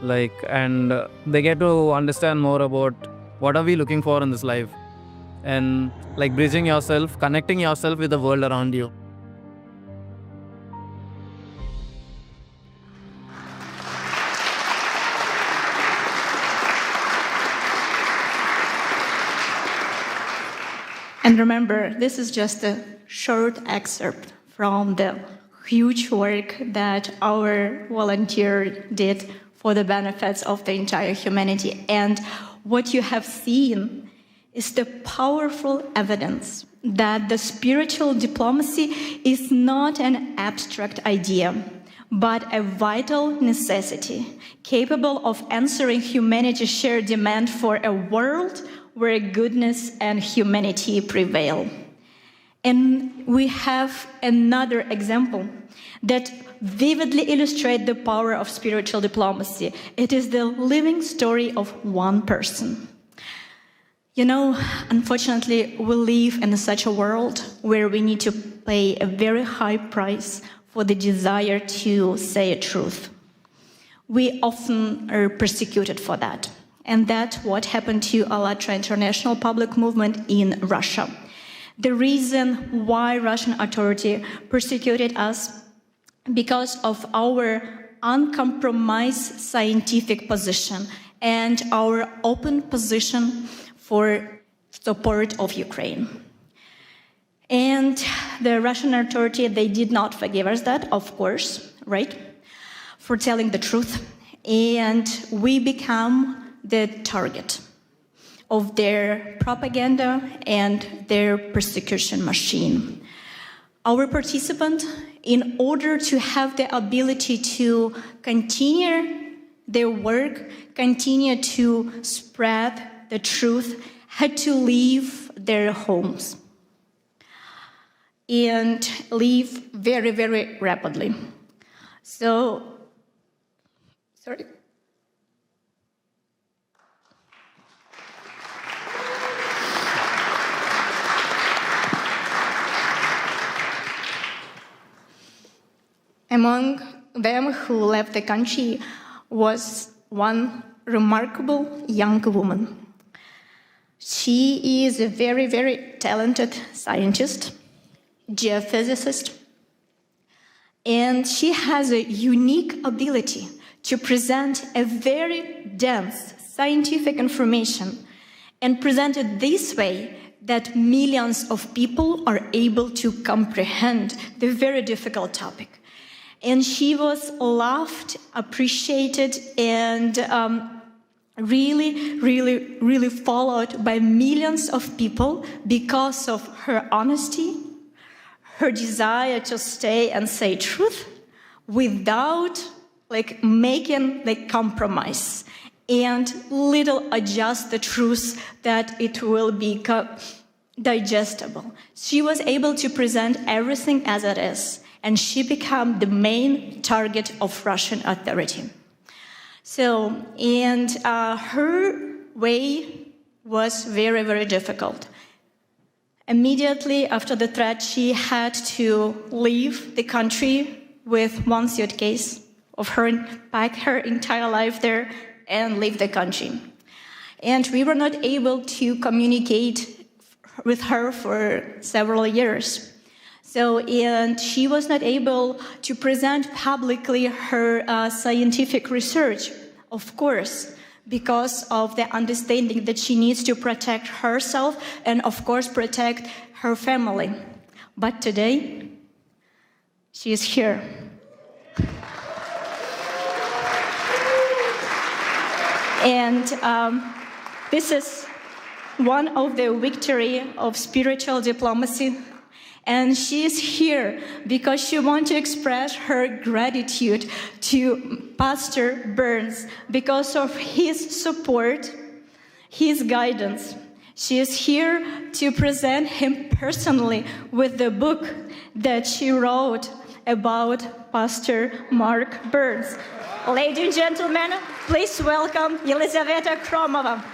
and they get to understand more about what are we looking for in this life, and bridging yourself, connecting yourself with the world around you. And remember, this is just a short excerpt from the huge work that our volunteer did for the benefits of the entire humanity. And what you have seen is the powerful evidence that the spiritual diplomacy is not an abstract idea, but a vital necessity, capable of answering humanity's shared demand for a world where goodness and humanity prevail. And we have another example that vividly illustrates the power of spiritual diplomacy. It is the living story of one person. You know, unfortunately, we live in such a world where we need to pay a very high price for the desire to say a truth. We often are persecuted for that. And that's what happened to ALLATRA International Public Movement in Russia. The reason why Russian authority persecuted us because of our uncompromised scientific position and our open position for support of Ukraine. And the Russian authority, they did not forgive us that, of course, right? For telling the truth. And we become the target of their propaganda and their persecution machine. Our participant, in order to have the ability to continue their work, continue to spread the truth, had to leave their homes and leave very, very rapidly. So, sorry. Among them who left the country was one remarkable young woman. She is a very, very talented scientist, geophysicist, and she has a unique ability to present a very dense scientific information and present it this way that millions of people are able to comprehend the very difficult topic. And she was loved, appreciated, and really followed by millions of people because of her honesty, her desire to stay and say truth without making compromise and little adjust the truth that it will be digestible. She was able to present everything as it is, and she became the main target of Russian authority. So, and her way was very, very difficult. Immediately after the threat, she had to leave the country with one suitcase of her, pack her entire life there, and leave the country. And we were not able to communicate with her for several years. So, and she was not able to present publicly her scientific research, of course, because of the understanding that she needs to protect herself and, of course, protect her family. But today, she is here. And this is one of the victory of spiritual diplomacy. And she is here because she wants to express her gratitude to Pastor Burns because of his support, his guidance. She is here to present him personally with the book that she wrote about Pastor Mark Burns. Ladies and gentlemen, please welcome Елизавета Хромова.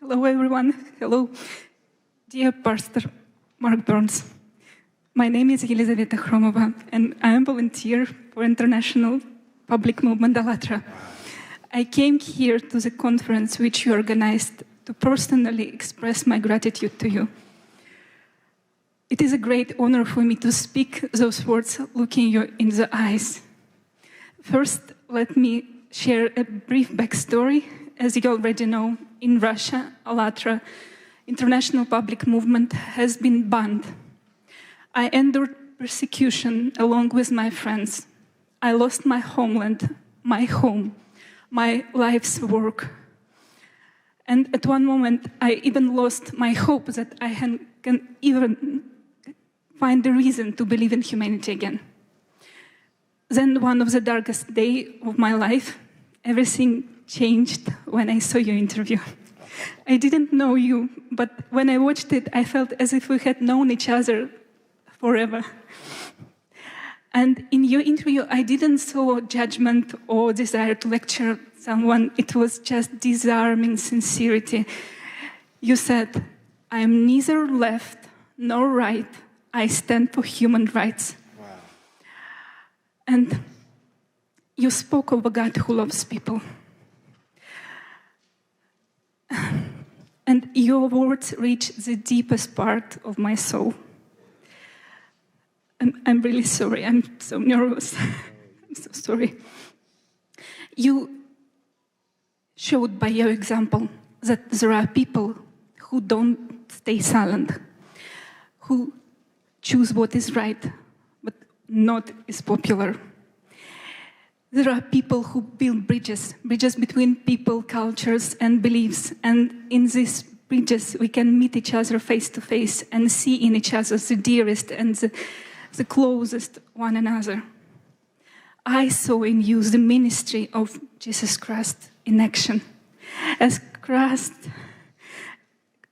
Hello everyone. Hello, dear Pastor Mark Burns. My name is Елизавета Хромова, and I am a volunteer for International Public Movement ALLATRA. I came here to the conference which you organized to personally express my gratitude to you. It is a great honor for me to speak those words looking you in the eyes. First, let me share a brief backstory. As you already know, in Russia, ALLATRA, International Public Movement, has been banned. I endured persecution along with my friends. I lost my homeland, my home, my life's work. And at one moment, I even lost my hope that I can even find the reason to believe in humanity again. Then, one of the darkest days of my life, everything changed when I saw your interview. I didn't know you, but when I watched it, I felt as if we had known each other forever. And in your interview, I didn't saw judgment or desire to lecture someone. It was just disarming sincerity. You said, "I am neither left nor right. I stand for human rights." Wow. And you spoke of a God who loves people. And your words reach the deepest part of my soul. I'm really sorry. I'm so nervous. I'm so sorry. You showed by your example that there are people who don't stay silent, who choose what is right, but not is popular. There are people who build bridges between people, cultures, and beliefs. And in these bridges, we can meet each other face to face and see in each other the dearest and the closest one another. I saw in you the ministry of Jesus Christ in action. As Christ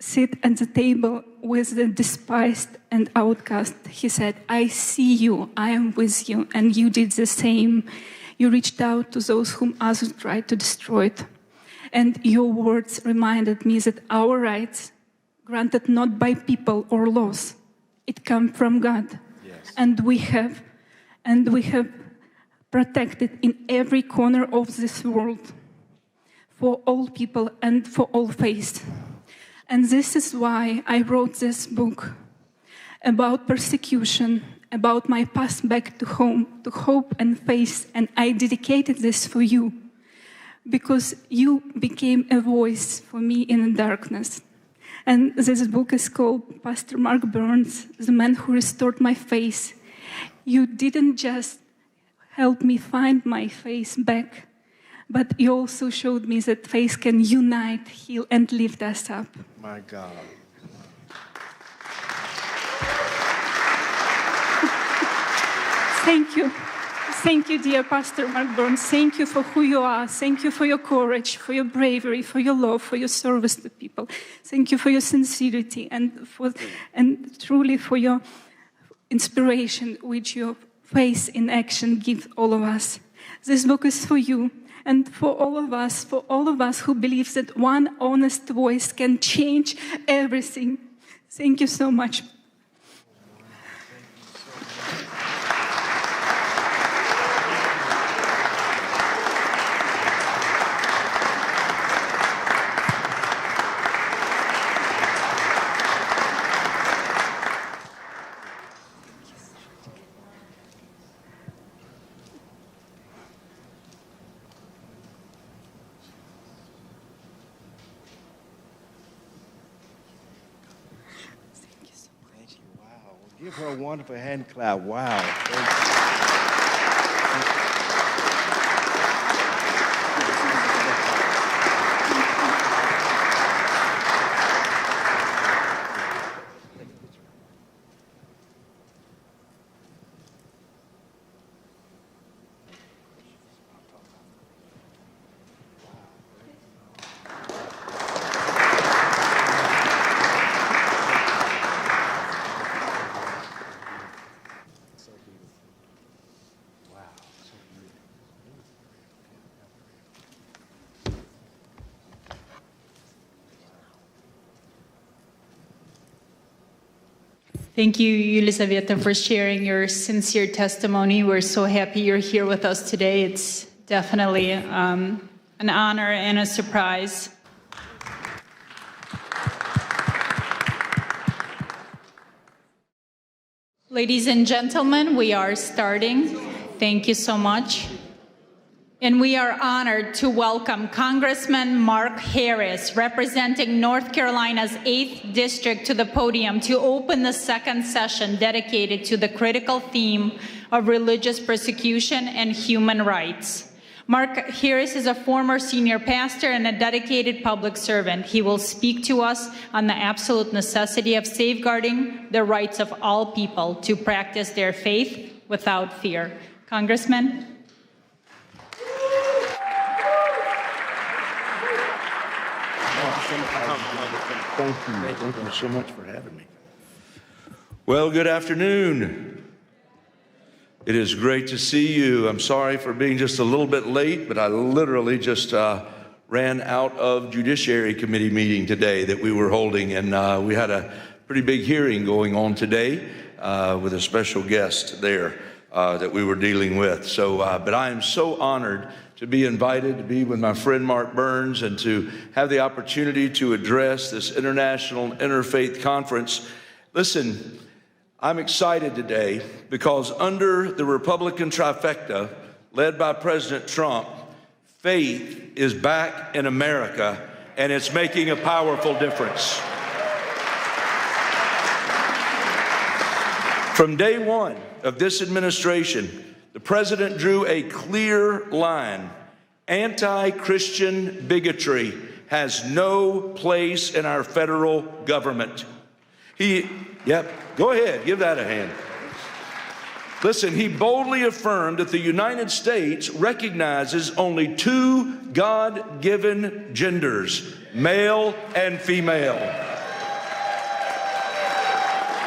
sit at the table with the despised and outcast, he said, "I see you, I am with you," and you did the same. You reached out to those whom others tried to destroy. And your words reminded me that our rights, granted not by people or laws, it come from God. Yes. And we have protected in every corner of this world for all people and for all faiths. And this is why I wrote this book about persecution, about my path back to home, to hope and faith, and I dedicated this for you, because you became a voice for me in the darkness. And this book is called Pastoor Mark Burns, The Man Who Restored My Faith. You didn't just help me find my faith back, but you also showed me that faith can unite, heal, and lift us up. My God. Thank you. Thank you, dear Pastoor Mark Burns. Thank you for who you are. Thank you for your courage, for your bravery, for your love, for your service to people. Thank you for your sincerity and truly for your inspiration, which your faith in action gives all of us. This book is for you and for all of us who believe that one honest voice can change everything. Thank you so much. Give her a wonderful hand clap. Wow. Thank you, Elisaveta, for sharing your sincere testimony. We're so happy you're here with us today. It's definitely an honor and a surprise. Ladies and gentlemen, we are starting. Thank you so much. And we are honored to welcome Congressman Mark Harris, representing North Carolina's 8th District, to the podium to open the second session dedicated to the critical theme of religious persecution and human rights. Mark Harris is a former senior pastor and a dedicated public servant. He will speak to us on the absolute necessity of safeguarding the rights of all people to practice their faith without fear. Congressman? Thank you so much for having me. Well, good afternoon. It is great to see you. I'm sorry for being just a little bit late, but I literally just ran out of Judiciary Committee meeting today that we were holding, and we had a pretty big hearing going on today with a special guest there that we were dealing with. So, but I am so honored to be invited to be with my friend Mark Burns and to have the opportunity to address this International Interfaith Conference. Listen, I'm excited today because under the Republican trifecta led by President Trump, faith is back in America and it's making a powerful difference. From day one of this administration, the president drew a clear line. Anti-Christian bigotry has no place in our federal government. Go ahead, give that a hand. Listen, he boldly affirmed that the United States recognizes only two God-given genders, male and female.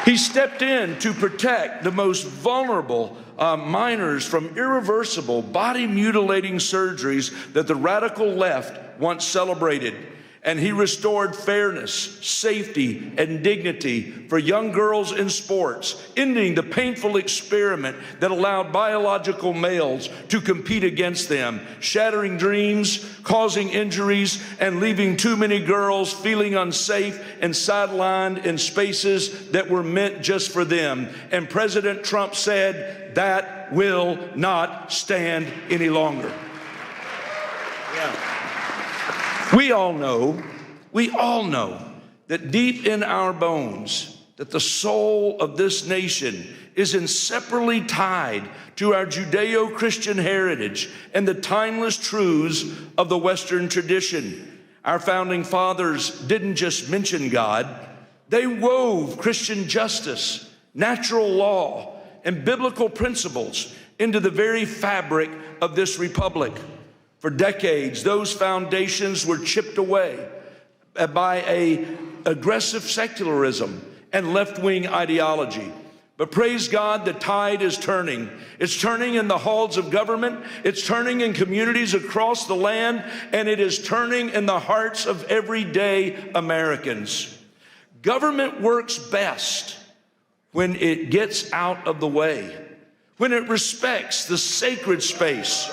He stepped in to protect the most vulnerable minors from irreversible body-mutilating surgeries that the radical left once celebrated. And he restored fairness, safety, and dignity for young girls in sports, ending the painful experiment that allowed biological males to compete against them, shattering dreams, causing injuries, and leaving too many girls feeling unsafe and sidelined in spaces that were meant just for them. And President Trump said, that will not stand any longer. We all know that deep in our bones, that the soul of this nation is inseparably tied to our Judeo-Christian heritage and the timeless truths of the Western tradition. Our founding fathers didn't just mention God, they wove Christian justice, natural law, and biblical principles into the very fabric of this republic. For decades, those foundations were chipped away by an aggressive secularism and left-wing ideology. But praise God, the tide is turning. It's turning in the halls of government, it's turning in communities across the land, and it is turning in the hearts of everyday Americans. Government works best when it gets out of the way, when it respects the sacred space.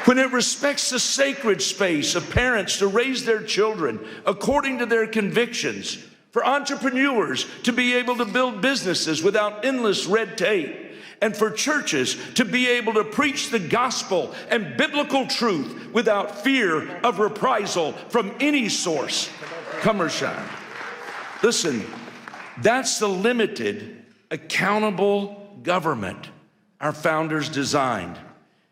When it respects the sacred space of parents to raise their children according to their convictions, for entrepreneurs to be able to build businesses without endless red tape, and for churches to be able to preach the gospel and biblical truth without fear of reprisal from any source, come or shine. Listen, that's the limited, accountable government our founders designed.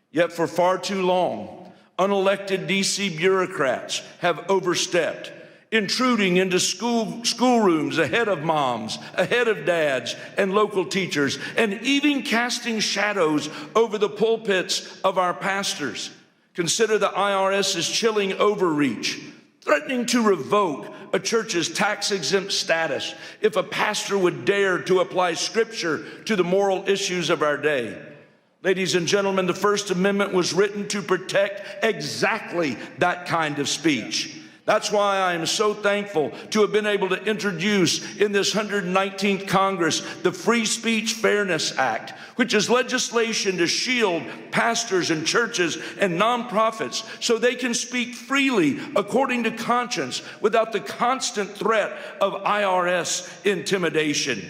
Yet for far too long, unelected DC bureaucrats have overstepped, intruding into schoolrooms ahead of moms, ahead of dads and local teachers, and even casting shadows over the pulpits of our pastors. Consider the IRS's chilling overreach, threatening to revoke a church's tax-exempt status if a pastor would dare to apply scripture to the moral issues of our day. Ladies and gentlemen, the First Amendment was written to protect exactly that kind of speech. That's why I am so thankful to have been able to introduce in this 119th Congress the Free Speech Fairness Act, which is legislation to shield pastors and churches and nonprofits so they can speak freely according to conscience without the constant threat of IRS intimidation.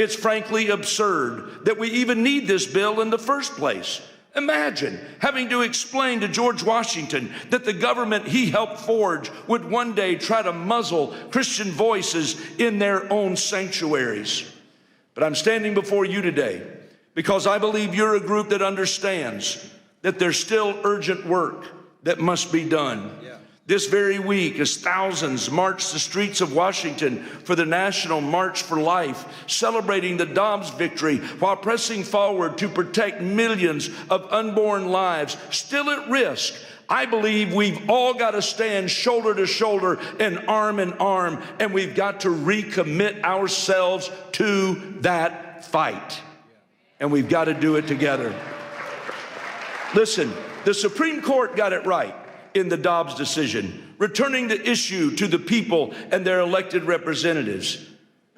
It's frankly absurd that we even need this bill in the first place. Imagine having to explain to George Washington that the government he helped forge would one day try to muzzle Christian voices in their own sanctuaries. But I'm standing before you today because I believe you're a group that understands that there's still urgent work that must be done. This very week, as thousands march the streets of Washington for the National March for Life, celebrating the Dobbs victory while pressing forward to protect millions of unborn lives still at risk, I believe we've all got to stand shoulder to shoulder and arm in arm, and we've got to recommit ourselves to that fight. And we've got to do it together. Listen, the Supreme Court got it right in the Dobbs decision, returning the issue to the people and their elected representatives.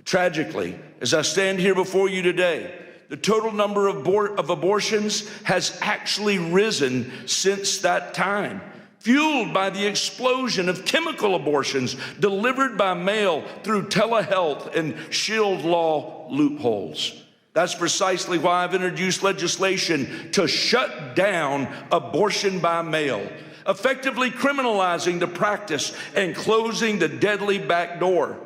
Tragically, as I stand here before you today, the total number of abortions has actually risen since that time, fueled by the explosion of chemical abortions delivered by mail through telehealth and shield law loopholes. That's precisely why I've introduced legislation to shut down abortion by mail, effectively criminalizing the practice and closing the deadly back door.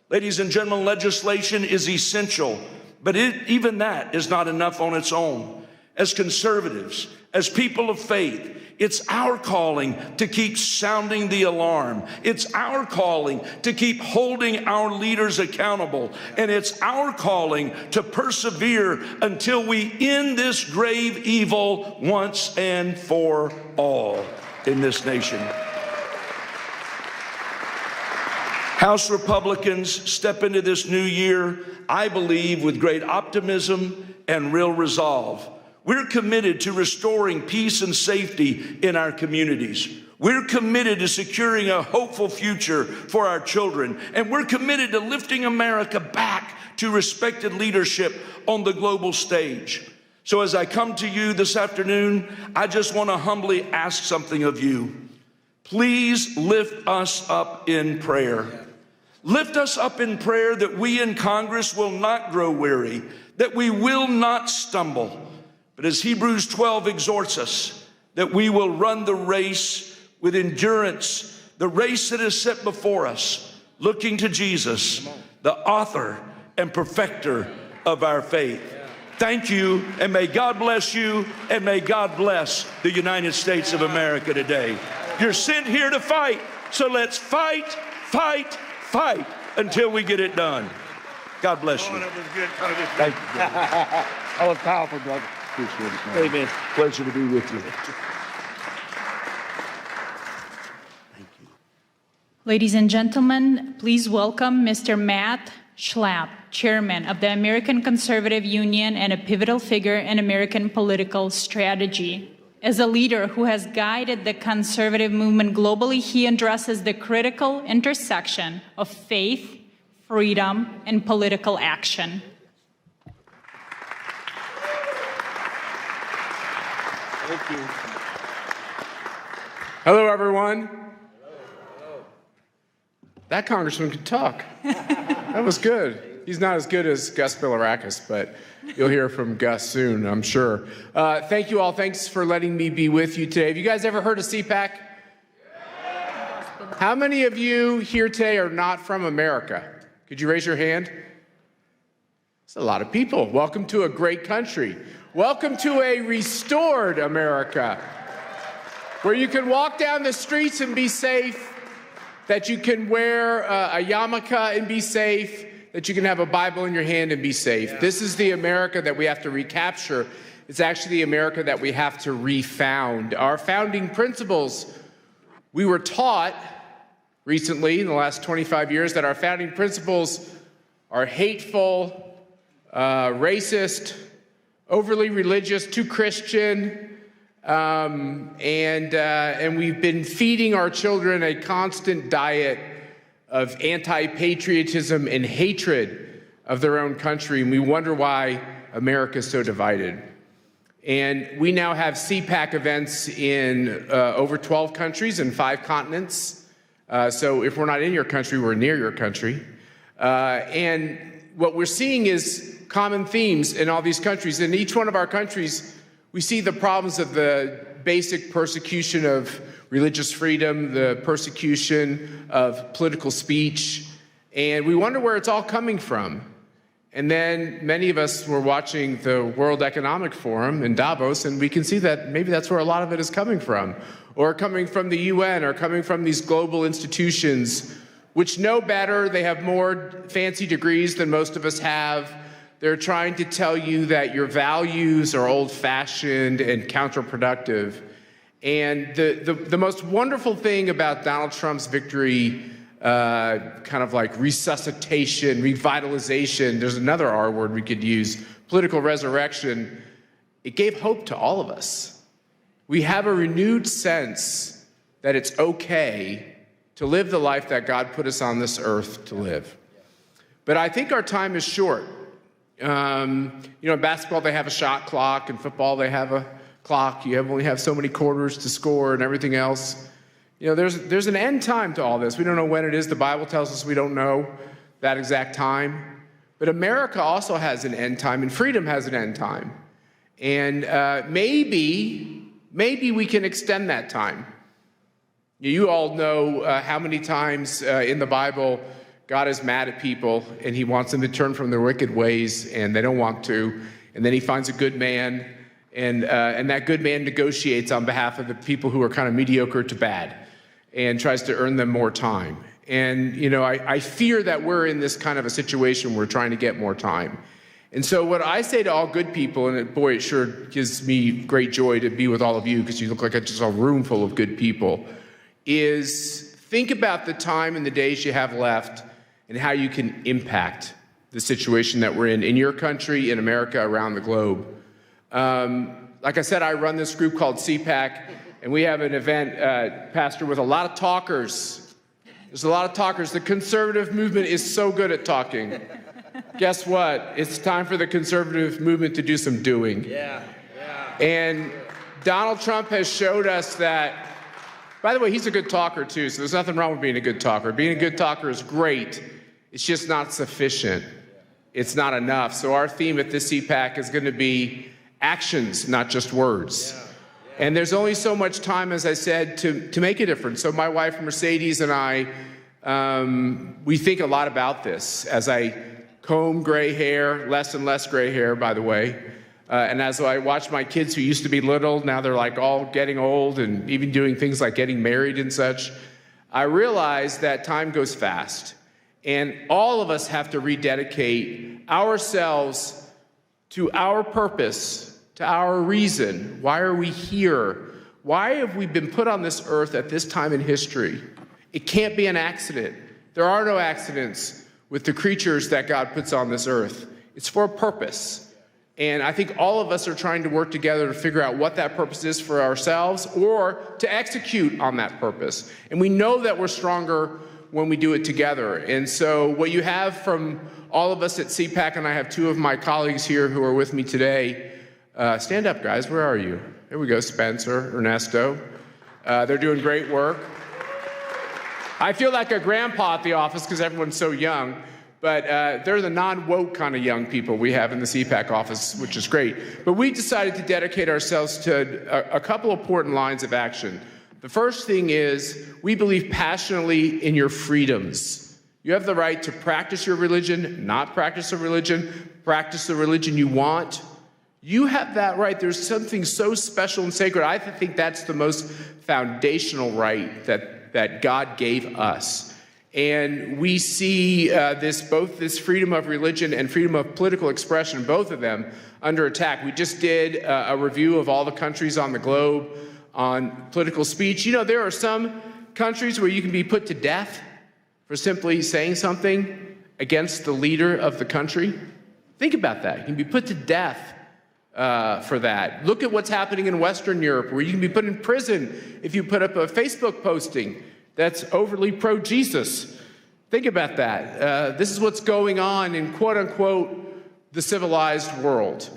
Ladies and gentlemen, legislation is essential, but even that is not enough on its own. As conservatives, as people of faith, it's our calling to keep sounding the alarm. It's our calling to keep holding our leaders accountable. And it's our calling to persevere until we end this grave evil once and for all in this nation. House Republicans step into this new year, I believe, with great optimism and real resolve. We're committed to restoring peace and safety in our communities. We're committed to securing a hopeful future for our children. And we're committed to lifting America back to respected leadership on the global stage. So as I come to you this afternoon, I just want to humbly ask something of you. Please lift us up in prayer. Lift us up in prayer that we in Congress will not grow weary, that we will not stumble. But as Hebrews 12 exhorts us, that we will run the race with endurance, the race that is set before us, looking to Jesus, the author and perfecter of our faith. Thank you, and may God bless you, and may God bless the United States of America today. You're sent here to fight, so let's fight, fight, fight until we get it done. God bless you. Thank you, brother. That was powerful, brother. Appreciate it, man. Amen. Pleasure to be with you. Ladies and gentlemen, please welcome Mr. Matt Schlapp, Chairman of the American Conservative Union and a pivotal figure in American political strategy. As a leader who has guided the conservative movement globally, he addresses the critical intersection of faith, freedom, and political action. Thank you. Hello, everyone. That congressman could talk. That was good. He's not as good as Gus Bilirakis, but you'll hear from Gus soon, I'm sure. Thank you all. Thanks for letting me be with you today. Have you guys ever heard of CPAC? How many of you here today are not from America? Could you raise your hand? It's a lot of people. Welcome to a great country. Welcome to a restored America, where you can walk down the streets and be safe, that you can wear a yarmulke and be safe, that you can have a Bible in your hand and be safe. Yeah. This is the America that we have to recapture. It's actually the America that we have to refound. Our founding principles, we were taught recently in the last 25 years that our founding principles are hateful, racist, overly religious, too Christian, and we've been feeding our children a constant diet of anti-patriotism and hatred of their own country, and we wonder why America is so divided. And we now have CPAC events in over 12 countries and 5 continents. So if we're not in your country, we're near your country. And what we're seeing is common themes in all these countries. In each one of our countries, we see the problems of the basic persecution of religious freedom, the persecution of political speech, and we wonder where it's all coming from. And then many of us were watching the World Economic Forum in Davos, and we can see that maybe that's where a lot of it is coming from, or coming from the UN, or coming from these global institutions, which know better. They have more fancy degrees than most of us have. They're trying to tell you that your values are old-fashioned and counterproductive. And the most wonderful thing about Donald Trump's victory, kind of like resuscitation, revitalization, there's another R word we could use, political resurrection, it gave hope to all of us. We have a renewed sense that it's okay to live the life that God put us on this earth to live. But I think our time is short. In basketball, they have a shot clock. In football, they have a clock. You only have so many quarters to score and everything else. There's an end time to all this. We don't know when it is. The Bible tells us we don't know that exact time. But America also has an end time, and freedom has an end time. And maybe we can extend that time. You all know how many times in the Bible God is mad at people and he wants them to turn from their wicked ways, and they don't want to. And then he finds a good man, and that good man negotiates on behalf of the people who are kind of mediocre to bad and tries to earn them more time. And, I fear that we're in this kind of a situation where we're trying to get more time. And so what I say to all good people, and boy, it sure gives me great joy to be with all of you because you look like just a room full of good people, is think about the time and the days you have left and how you can impact the situation that we're in your country, in America, around the globe. Like I said, I run this group called CPAC, and we have an event, Pastor, with a lot of talkers. There's a lot of talkers. The conservative movement is so good at talking. Guess what? It's time for the conservative movement to do some doing. Yeah. And Donald Trump has showed us that, by the way, he's a good talker too, so there's nothing wrong with being a good talker. Being a good talker is great. It's just not sufficient. It's not enough. So our theme at this CPAC is going to be actions, not just words. And there's only so much time, as I said, to make a difference. So my wife, Mercedes, and I, we think a lot about this as I comb gray hair, less and less gray hair, by the way. And as I watch my kids who used to be little, now they're like all getting old and even doing things like getting married and such, I realize that time goes fast. And all of us have to rededicate ourselves to our purpose, to our reason. Why are we here? Why have we been put on this earth at this time in history? It can't be an accident. There are no accidents with the creatures that God puts on this earth. It's for a purpose. And I think all of us are trying to work together to figure out what that purpose is for ourselves or to execute on that purpose. And we know that we're stronger when we do it together. And so what you have from all of us at CPAC, and I have two of my colleagues here who are with me today. Stand up, guys. Where are you? There we go, Spencer, Ernesto. They're doing great work. I feel like a grandpa at the office because everyone's so young. But they're the non-woke kind of young people we have in the CPAC office, which is great. But we decided to dedicate ourselves to a couple of important lines of action. The first thing is we believe passionately in your freedoms. You have the right to practice your religion, not practice a religion, practice the religion you want. You have that right. There's something so special and sacred. I think that's the most foundational right that God gave us. And we see both this freedom of religion and freedom of political expression, both of them, under attack. We just did a review of all the countries on the globe on political speech. You know, there are some countries where you can be put to death for simply saying something against the leader of the country. Think about that. You can be put to death for that. Look at what's happening in Western Europe, where you can be put in prison if you put up a Facebook posting that's overly pro-Jesus. Think about that. This is what's going on in quote-unquote the civilized world.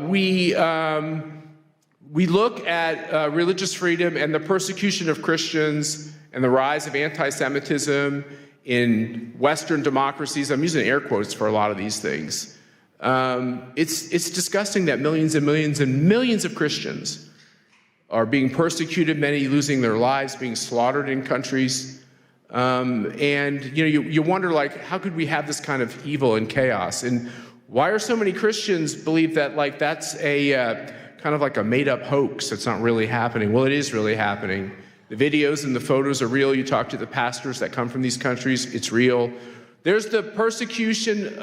We look at religious freedom and the persecution of Christians and the rise of anti-Semitism in Western democracies. I'm using air quotes for a lot of these things. It's disgusting that millions and millions and millions of Christians are being persecuted, many losing their lives, being slaughtered in countries. And you wonder, like, how could we have this kind of evil and chaos? And why are so many Christians believe that, like, that's a kind of like a made-up hoax that's not really happening? Well, it is really happening. The videos and the photos are real. You talk to the pastors that come from these countries, it's real. There's the persecution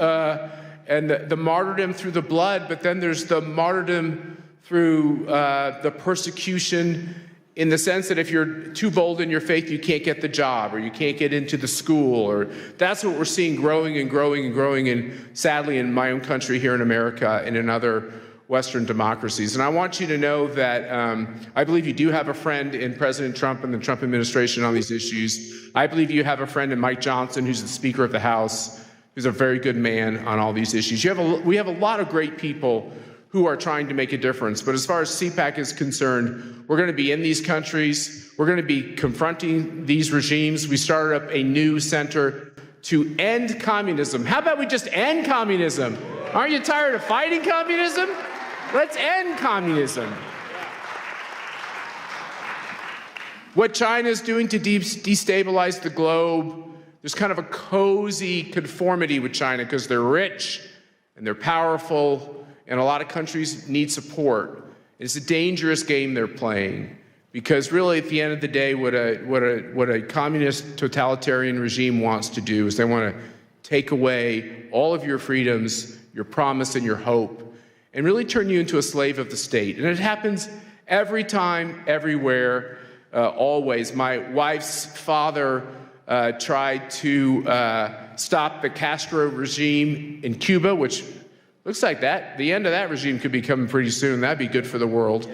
and the martyrdom through the blood, but then there's the martyrdom through the persecution in the sense that if you're too bold in your faith, you can't get the job, or you can't get into the school, or that's what we're seeing growing and growing and growing, and sadly in my own country here in America and in other Western democracies. And I want you to know that I believe you do have a friend in President Trump and the Trump administration on these issues. I believe you have a friend in Mike Johnson, who's the Speaker of the House, who's a very good man on all these issues. We have a lot of great people who are trying to make a difference. But as far as CPAC is concerned, we're going to be in these countries. We're going to be confronting these regimes. We started up a new center to end communism. How about we just end communism? Aren't you tired of fighting communism? Let's end communism. What China is doing to destabilize the globe, there's kind of a cozy conformity with China because they're rich and they're powerful, and a lot of countries need support. It's a dangerous game they're playing, because really at the end of the day, what a communist totalitarian regime wants to do is they want to take away all of your freedoms, your promise and your hope, and really turn you into a slave of the state. And it happens every time, everywhere, always. My wife's father tried to stop the Castro regime in Cuba, which looks like the end of that regime could be coming pretty soon. That'd be good for the world.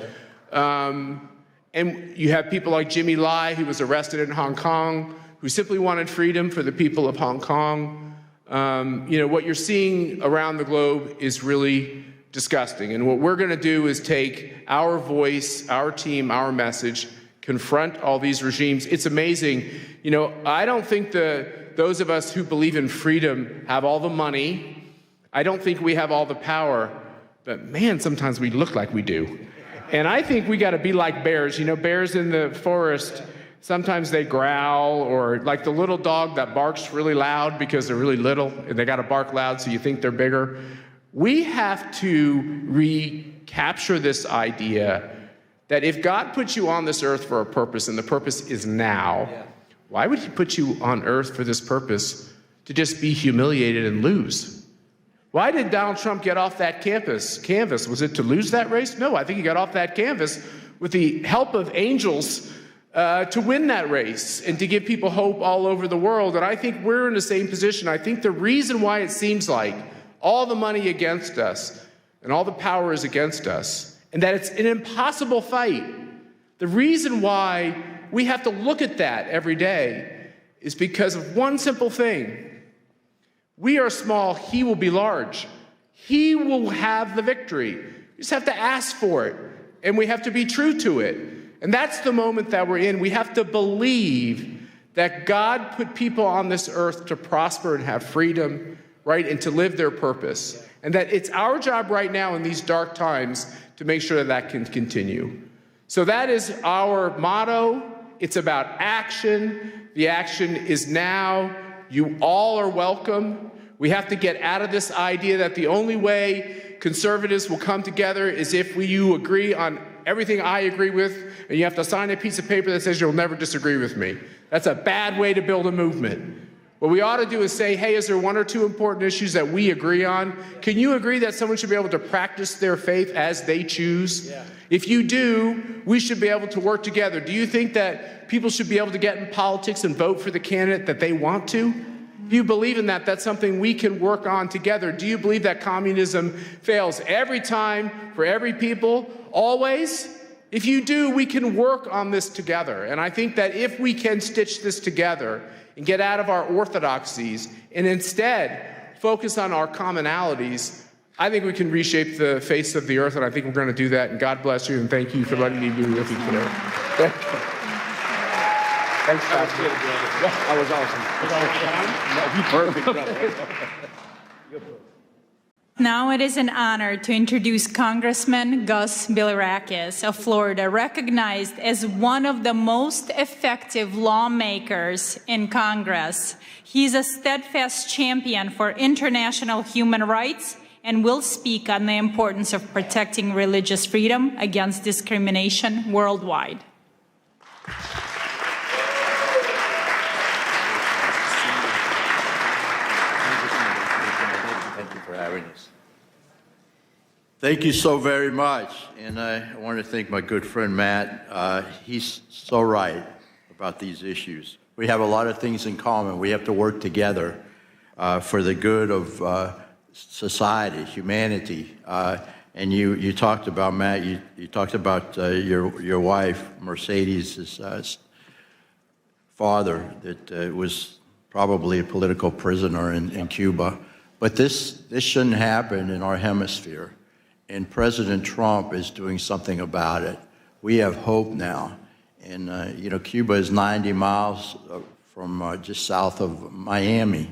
And you have people like Jimmy Lai, who was arrested in Hong Kong, who simply wanted freedom for the people of Hong Kong. What you're seeing around the globe is really disgusting. And what we're going to do is take our voice, our team, our message, confront all these regimes. It's amazing. I don't think those of us who believe in freedom have all the money. I don't think we have all the power, but man, sometimes we look like we do. And I think we got to be like bears. Bears in the forest, sometimes they growl, or like the little dog that barks really loud because they're really little and they got to bark loud so you think they're bigger. We have to recapture this idea that if God puts you on this earth for a purpose, and the purpose is now, why would he put you on earth for this purpose to just be humiliated and lose? Why did Donald Trump get off that canvas? Was it to lose that race? No, I think he got off that canvas with the help of angels to win that race and to give people hope all over the world. And I think we're in the same position. I think the reason why it seems like all the money against us and all the power is against us, and that it's an impossible fight, the reason why we have to look at that every day is because of one simple thing. We are small, he will be large. He will have the victory. We just have to ask for it, and we have to be true to it. And that's the moment that we're in. We have to believe that God put people on this earth to prosper and have freedom, right, and to live their purpose. And that it's our job right now in these dark times to make sure that that can continue. So that is our motto. It's about action. The action is now. You all are welcome. We have to get out of this idea that the only way conservatives will come together is if you agree on everything I agree with, and you have to sign a piece of paper that says you'll never disagree with me. That's a bad way to build a movement. What we ought to do is say, hey, is there one or two important issues that we agree on? Can you agree that someone should be able to practice their faith as they choose? Yeah. If you do, we should be able to work together. Do you think that people should be able to get in politics and vote for the candidate that they want to? If you believe in that, that's something we can work on together. Do you believe that communism fails every time for every people, always? If you do, we can work on this together. And I think that if we can stitch this together and get out of our orthodoxies and instead focus on our commonalities, I think we can reshape the face of the earth, and I think we're going to do that. And God bless you, and thank you for letting me be with you today. Thank you. Thanks, Pastor. That was awesome. Perfect, brother. Now it is an honor to introduce Congressman Gus Bilirakis of Florida, recognized as one of the most effective lawmakers in Congress. He's a steadfast champion for international human rights and will speak on the importance of protecting religious freedom against discrimination worldwide. Thank you for having us. Thank you so very much. And I want to thank my good friend Matt. He's so right about these issues. We have a lot of things in common. We have to work together for the good of society, humanity. And you talked about, Matt, you talked about your wife, Mercedes' father, that was probably a political prisoner in Cuba. But this shouldn't happen in our hemisphere. And President Trump is doing something about it. We have hope now. And, you know, Cuba is 90 miles from just south of Miami.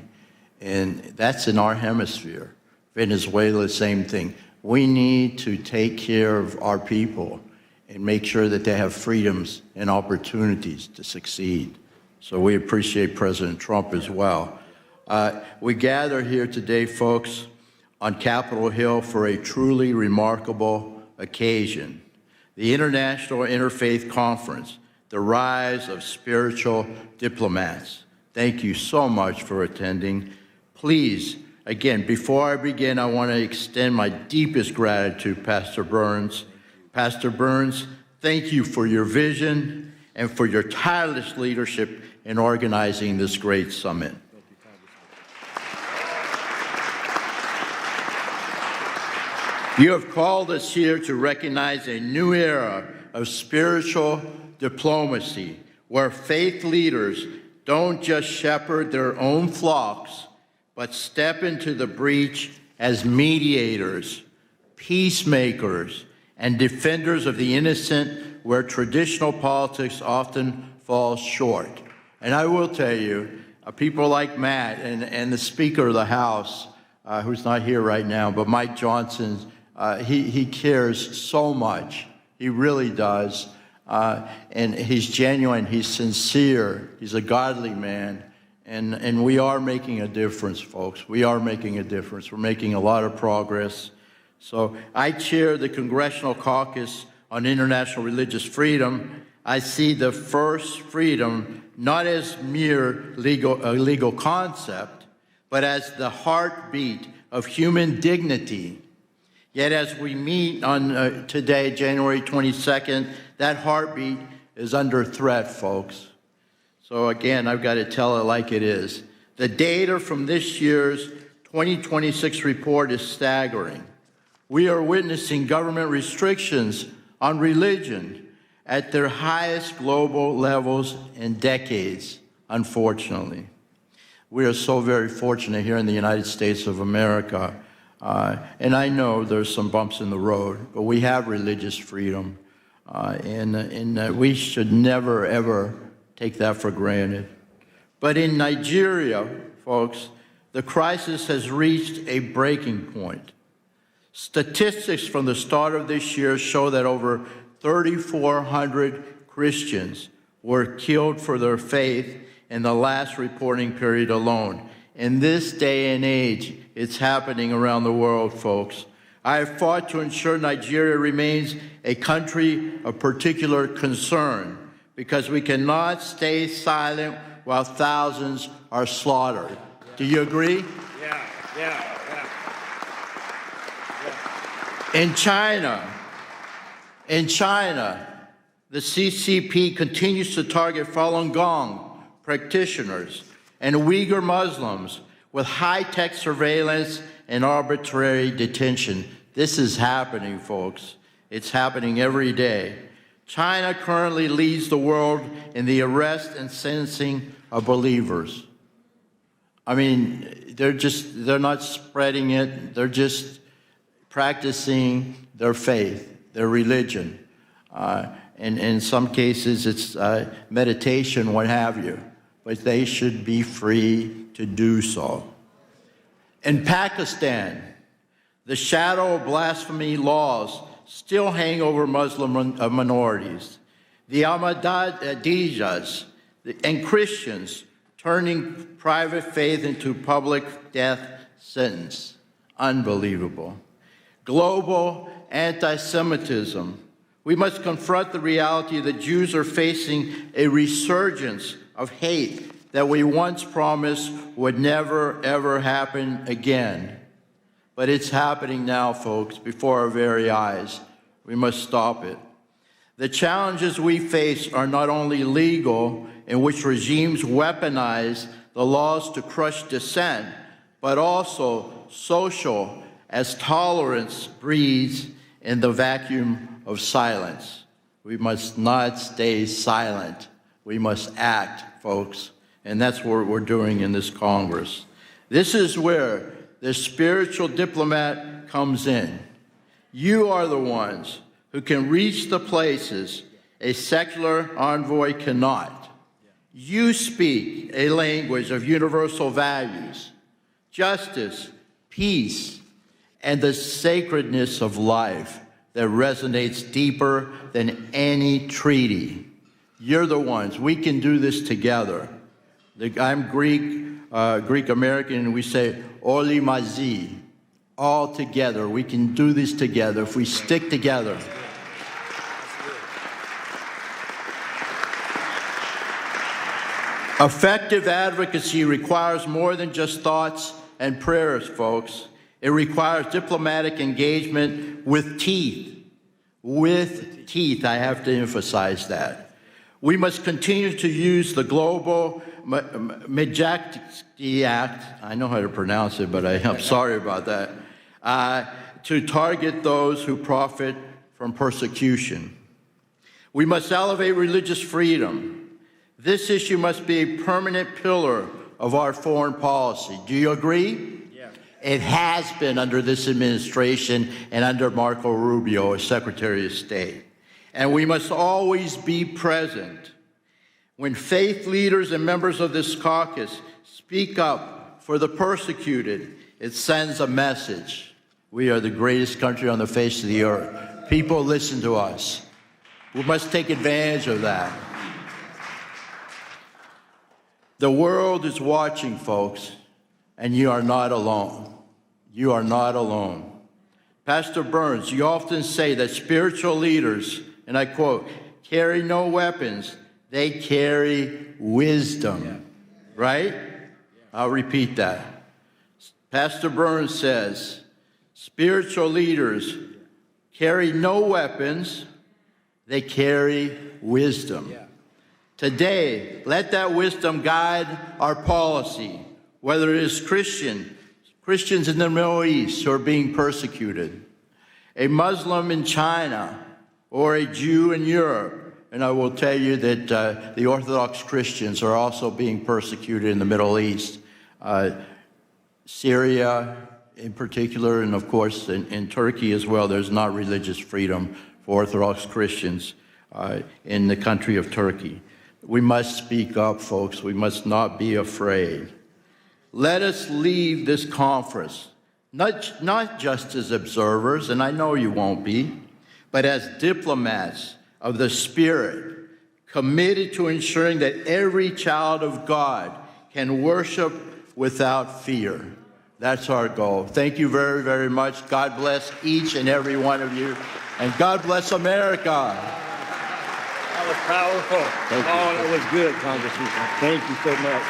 And that's in our hemisphere. Venezuela, same thing. We need to take care of our people and make sure that they have freedoms and opportunities to succeed. So we appreciate President Trump as well. We gather here today, folks, on Capitol Hill for a truly remarkable occasion. The International Interfaith Conference, the rise of spiritual diplomats. Thank you so much for attending. Please, again, before I begin, I want to extend my deepest gratitude, Pastor Burns. Pastor Burns, thank you for your vision and for your tireless leadership in organizing this great summit. You have called us here to recognize a new era of spiritual diplomacy, where faith leaders don't just shepherd their own flocks, but step into the breach as mediators, peacemakers, and defenders of the innocent, where traditional politics often falls short. And I will tell you, people like Matt and the Speaker of the House, who's not here right now, but Mike Johnson, he cares so much. He really does. And he's genuine, he's sincere, he's a godly man. And we are making a difference, folks. We are making a difference. We're making a lot of progress. So I chair the Congressional Caucus on International Religious Freedom. I see the first freedom not as mere legal concept, but as the heartbeat of human dignity. Yet as we meet on today, January 22nd, that heartbeat is under threat, folks. So again, I've got to tell it like it is. The data from this year's 2026 report is staggering. We are witnessing government restrictions on religion at their highest global levels in decades, unfortunately. We are so very fortunate here in the United States of America. And I know there's some bumps in the road, but we have religious freedom. And we should never, ever take that for granted. But in Nigeria, folks, the crisis has reached a breaking point. Statistics from the start of this year show that over 3,400 Christians were killed for their faith in the last reporting period alone. In this day and age, it's happening around the world, folks. I have fought to ensure Nigeria remains a country of particular concern, because we cannot stay silent while thousands are slaughtered. Do you agree? Yeah. In China, the CCP continues to target Falun Gong practitioners and Uyghur Muslims with high-tech surveillance and arbitrary detention. This is happening, folks. It's happening every day. China currently leads the world in the arrest and sentencing of believers. I mean, they're not spreading it. They're just practicing their faith, their religion. And in some cases, it's meditation, what have you. But they should be free to do so. In Pakistan, The shadow of blasphemy laws still hang over Muslim minorities. The Ahmadiyas and Christians turning private faith into public death sentence. Unbelievable. Global anti-Semitism. We must confront the reality that Jews are facing a resurgence of hate that we once promised would never, ever happen again. But it's happening now, folks, before our very eyes. We must stop it. The challenges we face are not only legal, in which regimes weaponize the laws to crush dissent, but also social, as tolerance breeds in the vacuum of silence. We must not stay silent. We must act, folks. And that's what we're doing in this Congress. This is where the spiritual diplomat comes in. You are the ones who can reach the places a secular envoy cannot. You speak a language of universal values, justice, peace, and the sacredness of life that resonates deeper than any treaty. You're the ones. We can do this together. I'm Greek-American, and we say, Oli mazi, all together. We can do this together if we stick together. Effective advocacy requires more than just thoughts and prayers, folks. It requires diplomatic engagement with teeth. With teeth, I have to emphasize that. We must continue to use the global Majesty Act, I know how to pronounce it, but I'm sorry about that, to target those who profit from persecution. We must elevate religious freedom. This issue must be a permanent pillar of our foreign policy. Do you agree? Yeah. It has been under this administration and under Marco Rubio as Secretary of State. And we must always be present. When faith leaders and members of this caucus speak up for the persecuted, it sends a message. We are the greatest country on the face of the earth. People listen to us. We must take advantage of that. The world is watching, folks, and you are not alone. You are not alone. Pastor Burns, you often say that spiritual leaders, and I quote, carry no weapons, they carry wisdom, right? I'll repeat that. Pastor Burns says, spiritual leaders carry no weapons, they carry wisdom. Today, let that wisdom guide our policy, whether it is Christians in the Middle East who are being persecuted, a Muslim in China, or a Jew in Europe. And I will tell you that the Orthodox Christians are also being persecuted in the Middle East. Syria in particular, and of course in Turkey as well, there's not religious freedom for Orthodox Christians in the country of Turkey. We must speak up, folks. We must not be afraid. Let us leave this conference, not just as observers, and I know you won't be, but as diplomats of the Spirit, committed to ensuring that every child of God can worship without fear. That's our goal. Thank you very, very much. God bless each and every one of you, and God bless America. That was powerful. Thank you. Oh, that was good, Congressman. Thank you so much.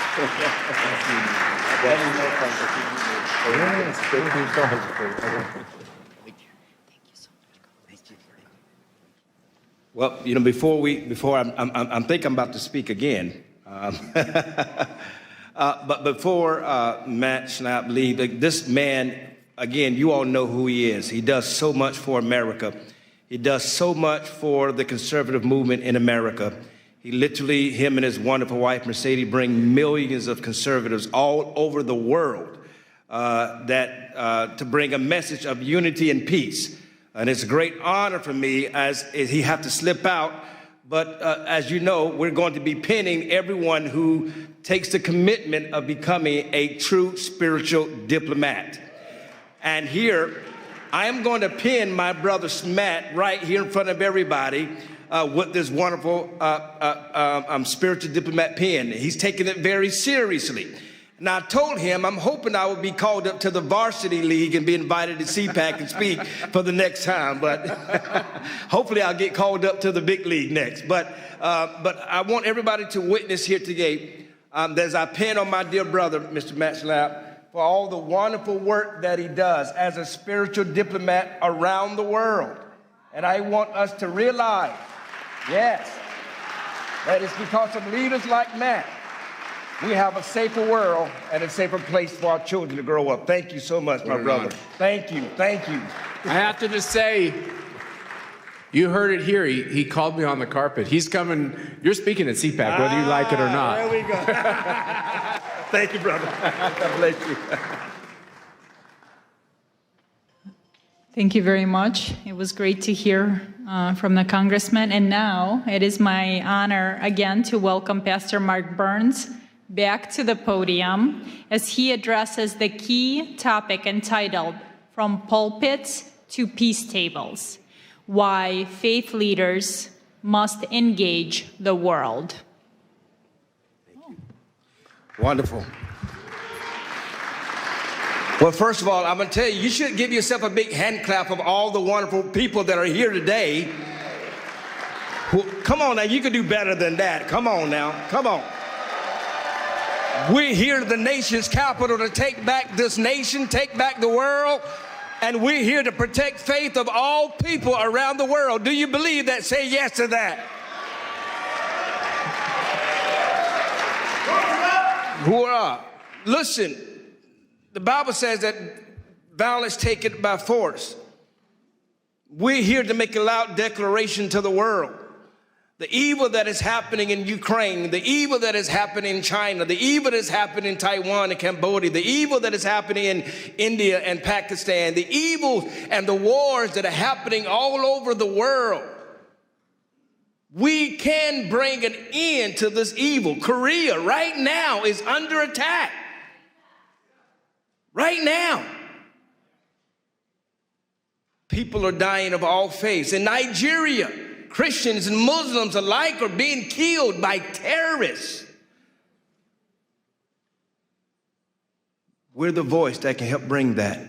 Well, you know, before I'm think I'm about to speak again. But before Matt Schnapp leave, this man, again, you all know who he is. He does so much for America. He does so much for the conservative movement in America. He literally, him and his wonderful wife, Mercedes, bring millions of conservatives all over the world to bring a message of unity and peace. And it's a great honor for me as he have to slip out. But as you know, we're going to be pinning everyone who takes the commitment of becoming a true spiritual diplomat. And here I am going to pin my brother Matt right here in front of everybody with this wonderful spiritual diplomat pin. He's taking it very seriously. Now, I told him I'm hoping I would be called up to the varsity league and be invited to CPAC and speak for the next time. But hopefully I'll get called up to the big league next. But I want everybody to witness here today as I pin on my dear brother, Mr. Matt Schnapp, for all the wonderful work that he does as a spiritual diplomat around the world. And I want us to realize, yes, that it's because of leaders like Matt we have a safer world and a safer place for our children to grow up. Thank you so much, my brother. Thank you, thank you. I have to just say, you heard it here. He called me on the carpet. He's coming. You're speaking at CPAC, whether you like it or not. There we go. Thank you, brother. God bless you. Thank you very much. It was great to hear from the congressman. And now it is my honor again to welcome Pastor Mark Burns back to the podium as he addresses the key topic entitled From Pulpits to Peace Tables: Why Faith Leaders Must Engage the World. Wonderful. Well, first of all, I'm going to tell you, you should give yourself a big hand clap of all the wonderful people that are here today. Come on now, you can do better than that. Come on now, come on. We're here at the nation's capital to take back this nation, take back the world, and we're here to protect faith of all people around the world. Do you believe that? Say yes to that. Hoorah. Listen, the Bible says that violence taken by force. We're here to make a loud declaration to the world. The evil that is happening in Ukraine, the evil that is happening in China, the evil that is happening in Taiwan and Cambodia, the evil that is happening in India and Pakistan, the evil and the wars that are happening all over the world. We can bring an end to this evil. Korea right now is under attack. Right now. People are dying of all faiths. In Nigeria, Christians and Muslims alike are being killed by terrorists. We're the voice that can help bring that.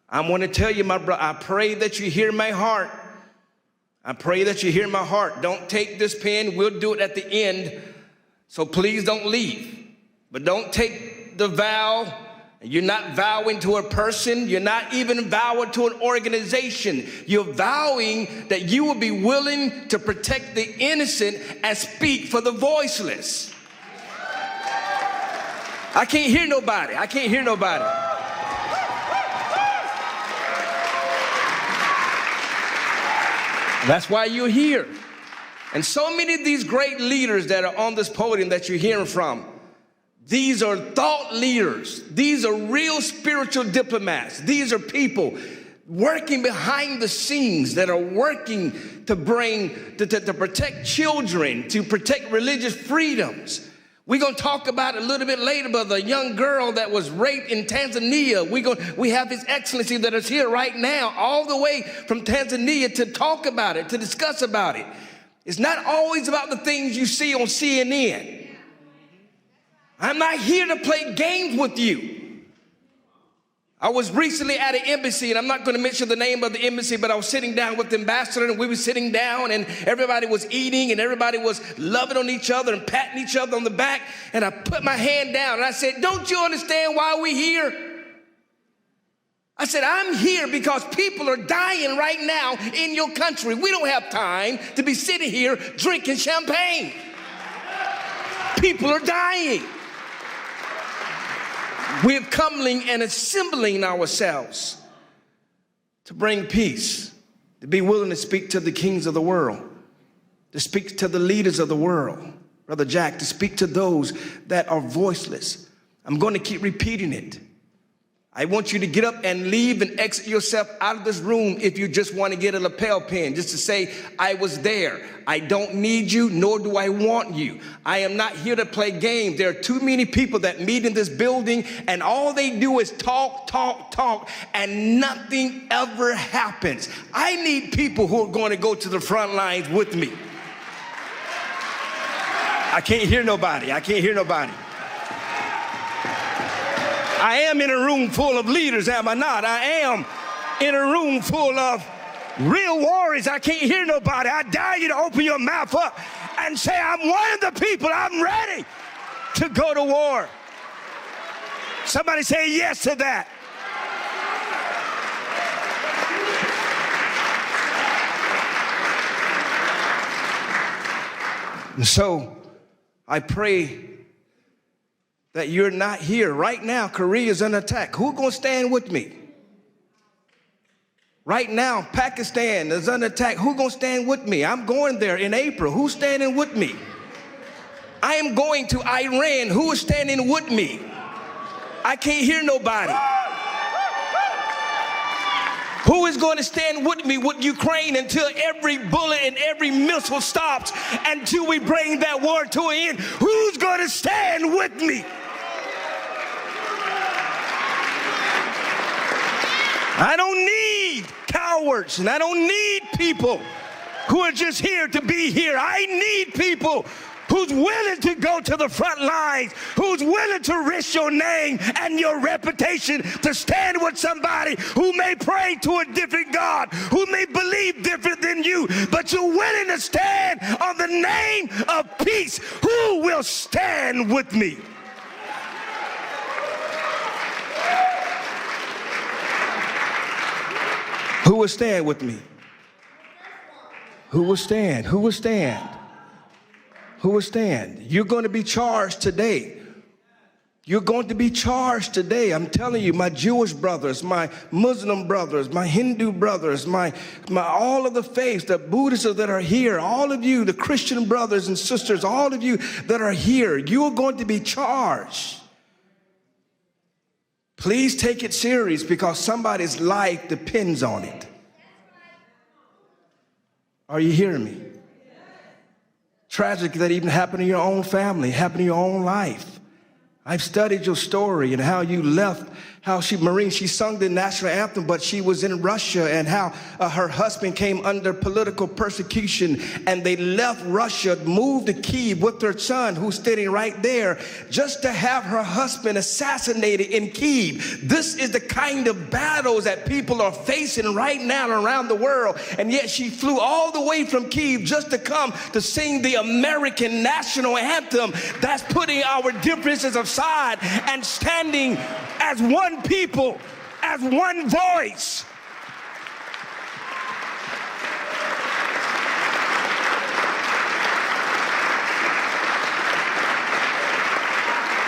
I want to tell you, my brother, I pray that you hear my heart. I pray that you hear my heart. Don't take this pen. We'll do it at the end. So please don't leave. But don't take the vow. You're not vowing to a person. You're not even vowing to an organization. You're vowing that you will be willing to protect the innocent and speak for the voiceless. I can't hear nobody. I can't hear nobody. That's why you're here. And so many of these great leaders that are on this podium that you're hearing from, these are thought leaders. These are real spiritual diplomats. These are people working behind the scenes that are working to to protect children, to protect religious freedoms. We're going to talk about it a little bit later, but the young girl that was raped in Tanzania, we have His Excellency that is here right now, all the way from Tanzania to talk about it, to discuss about it. It's not always about the things you see on CNN. I'm not here to play games with you. I was recently at an embassy, and I'm not going to mention the name of the embassy, but I was sitting down with the ambassador, and we were sitting down, and everybody was eating, and everybody was loving on each other and patting each other on the back, and I put my hand down, and I said, "Don't you understand why we're here?" I said, "I'm here because people are dying right now in your country. We don't have time to be sitting here drinking champagne. People are dying. We're coming and assembling ourselves to bring peace, to be willing to speak to the kings of the world, to speak to the leaders of the world, Brother Jack, to speak to those that are voiceless." I'm going to keep repeating it. I want you to get up and leave and exit yourself out of this room if you just want to get a lapel pin, just to say, I was there. I don't need you, nor do I want you. I am not here to play games. There are too many people that meet in this building, and all they do is talk, talk, talk, and nothing ever happens. I need people who are going to go to the front lines with me. I can't hear nobody. I can't hear nobody. I am in a room full of leaders, am I not? I am in a room full of real warriors. I can't hear nobody. I dare you to open your mouth up and say, I'm one of the people. I'm ready to go to war. Somebody say yes to that. And so I pray that you're not here. Right now, Korea is under attack. Who's going to stand with me? Right now, Pakistan is under attack. Who's going to stand with me? I'm going there in April. Who's standing with me? I am going to Iran. Who is standing with me? I can't hear nobody. Who is going to stand with me with Ukraine until every bullet and every missile stops, until we bring that war to an end? Who's going to stand with me? I don't need cowards, and I don't need people who are just here to be here. I need people who's willing to go to the front lines, who's willing to risk your name and your reputation to stand with somebody who may pray to a different God, who may believe different than you, but you're willing to stand on the name of peace. Who will stand with me? Who will stand with me? Who will stand? Who will stand? Who will stand? You're going to be charged today. You're going to be charged today. I'm telling you, my Jewish brothers, my Muslim brothers, my Hindu brothers, my all of the faiths, the Buddhists that are here, all of you, the Christian brothers and sisters, all of you that are here, you are going to be charged. Please take it serious, because somebody's life depends on it. Are you hearing me? Tragic that even happened in your own family, happened in your own life. I've studied your story and how you left, how she sung the national anthem, but she was in Russia, and how her husband came under political persecution, and they left Russia, moved to Kyiv with her son, who's standing right there, just to have her husband assassinated in Kyiv. This is the kind of battles that people are facing right now around the world, and yet she flew all the way from Kyiv just to come to sing the American national anthem. That's putting our differences aside and standing as one people, as one voice.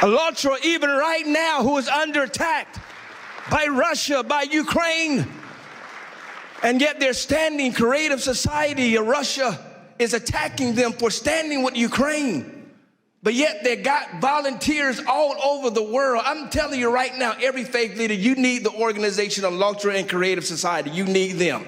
ALLATRA, even right now, who is under attack by Russia, by Ukraine, and yet they're standing. Creative Society of Russia is attacking them for standing with Ukraine. But yet they got volunteers all over the world. I'm telling you right now, every faith leader, you need the organization of ALLATRA and Creative Society. You need them.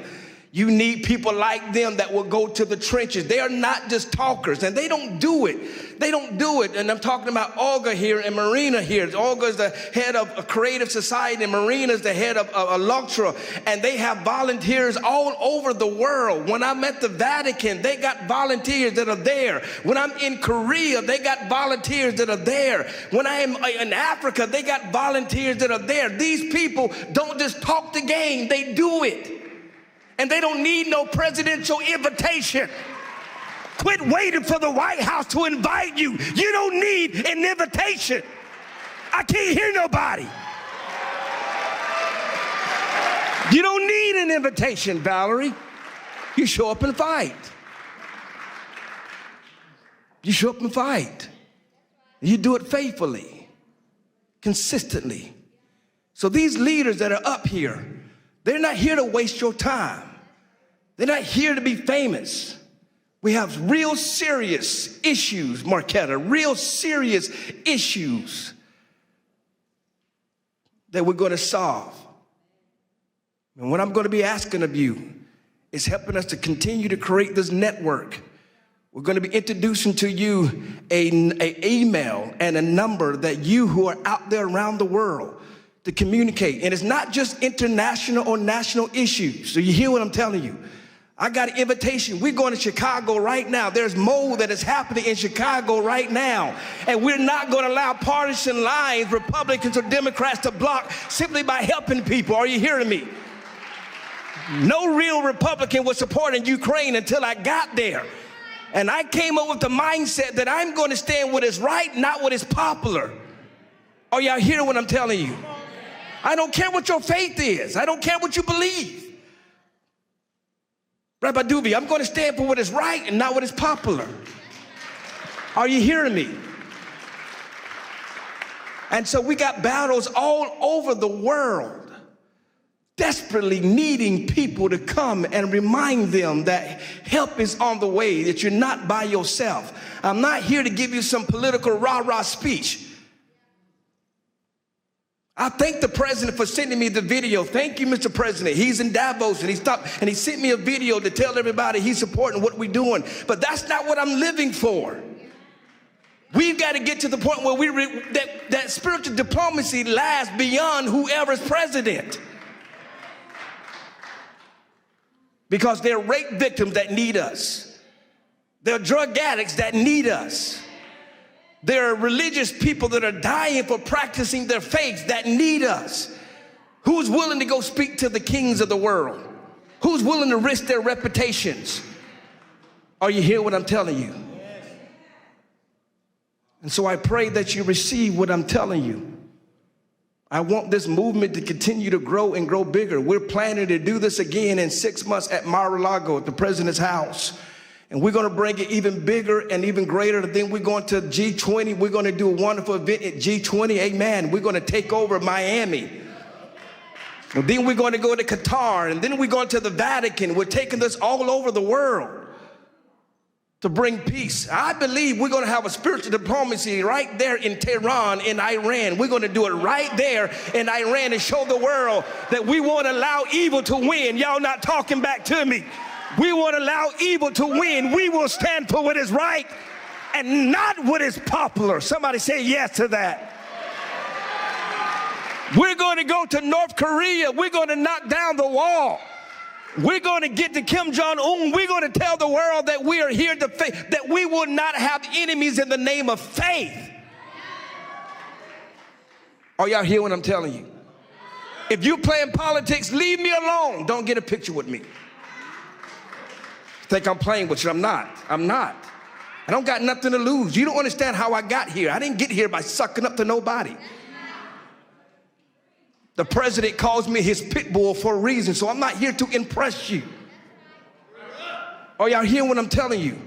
You need people like them that will go to the trenches. They are not just talkers, and they don't do it. They don't do it. And I'm talking about Olga here and Marina here. Olga is the head of a Creative Society, and Marina is the head of ALLATRA. And they have volunteers all over the world. When I'm at the Vatican, they got volunteers that are there. When I'm in Korea, they got volunteers that are there. When I am in Africa, they got volunteers that are there. These people don't just talk the game, they do it. And they don't need no presidential invitation. Quit waiting for the White House to invite you. You don't need an invitation. I can't hear nobody. You don't need an invitation, Valerie. You show up and fight. You show up and fight. You do it faithfully, consistently. So these leaders that are up here, they're not here to waste your time. They're not here to be famous. We have real serious issues, Marquetta, real serious issues. that we're going to solve. And what I'm going to be asking of you is helping us to continue to create this network. We're going to be introducing to you an email and a number that you who are out there around the world to communicate. And it's not just international or national issues. So you hear what I'm telling you. I got an invitation. We're going to Chicago right now. There's mold that is happening in Chicago right now. And we're not going to allow partisan lines, Republicans or Democrats, to block simply by helping people. Are you hearing me? No real Republican was supporting Ukraine until I got there. And I came up with the mindset that I'm going to stand what is right, not what is popular. Are y'all hearing what I'm telling you? I don't care what your faith is. I don't care what you believe. Rabbi Doobie, I'm going to stand for what is right and not what is popular. Are you hearing me? And so we got battles all over the world, desperately needing people to come and remind them that help is on the way, that you're not by yourself. I'm not here to give you some political rah-rah speech. I thank the president for sending me the video. Thank you, Mr. President. He's in Davos and he stopped and he sent me a video to tell everybody he's supporting what we're doing. But that's not what I'm living for. We've got to get to the point where that spiritual diplomacy lasts beyond whoever's president. Because there are rape victims that need us. There are drug addicts that need us. There are religious people that are dying for practicing their faith that need us. Who's willing to go speak to the kings of the world? Who's willing to risk their reputations? Are you hearing what I'm telling you? And so I pray that you receive what I'm telling you. I want this movement to continue to grow and grow bigger. We're planning to do this again in 6 months at Mar-a-Lago at the president's house. And we're going to bring it even bigger and even greater. Then we're going to G20. We're going to do a wonderful event at G20. Amen. We're going to take over Miami. And then we're going to go to Qatar. And then we're going to the Vatican. We're taking this all over the world to bring peace. I believe we're going to have a spiritual diplomacy right there in Tehran, in Iran. We're going to do it right there in Iran and show the world that we won't allow evil to win. Y'all not talking back to me. We won't allow evil to win. We will stand for what is right and not what is popular. Somebody say yes to that. We're going to go to North Korea. We're going to knock down the wall. We're going to get to Kim Jong-un. We're going to tell the world that we are here to faith, that we will not have enemies in the name of faith. Are y'all hear what I'm telling you? If you're playing politics, leave me alone. Don't get a picture with me. Think I'm playing with you. I'm not. I'm not. I don't got nothing to lose. You don't understand how I got here. I didn't get here by sucking up to nobody. The president calls me his pit bull for a reason, so I'm not here to impress you. Are y'all hearing what I'm telling you?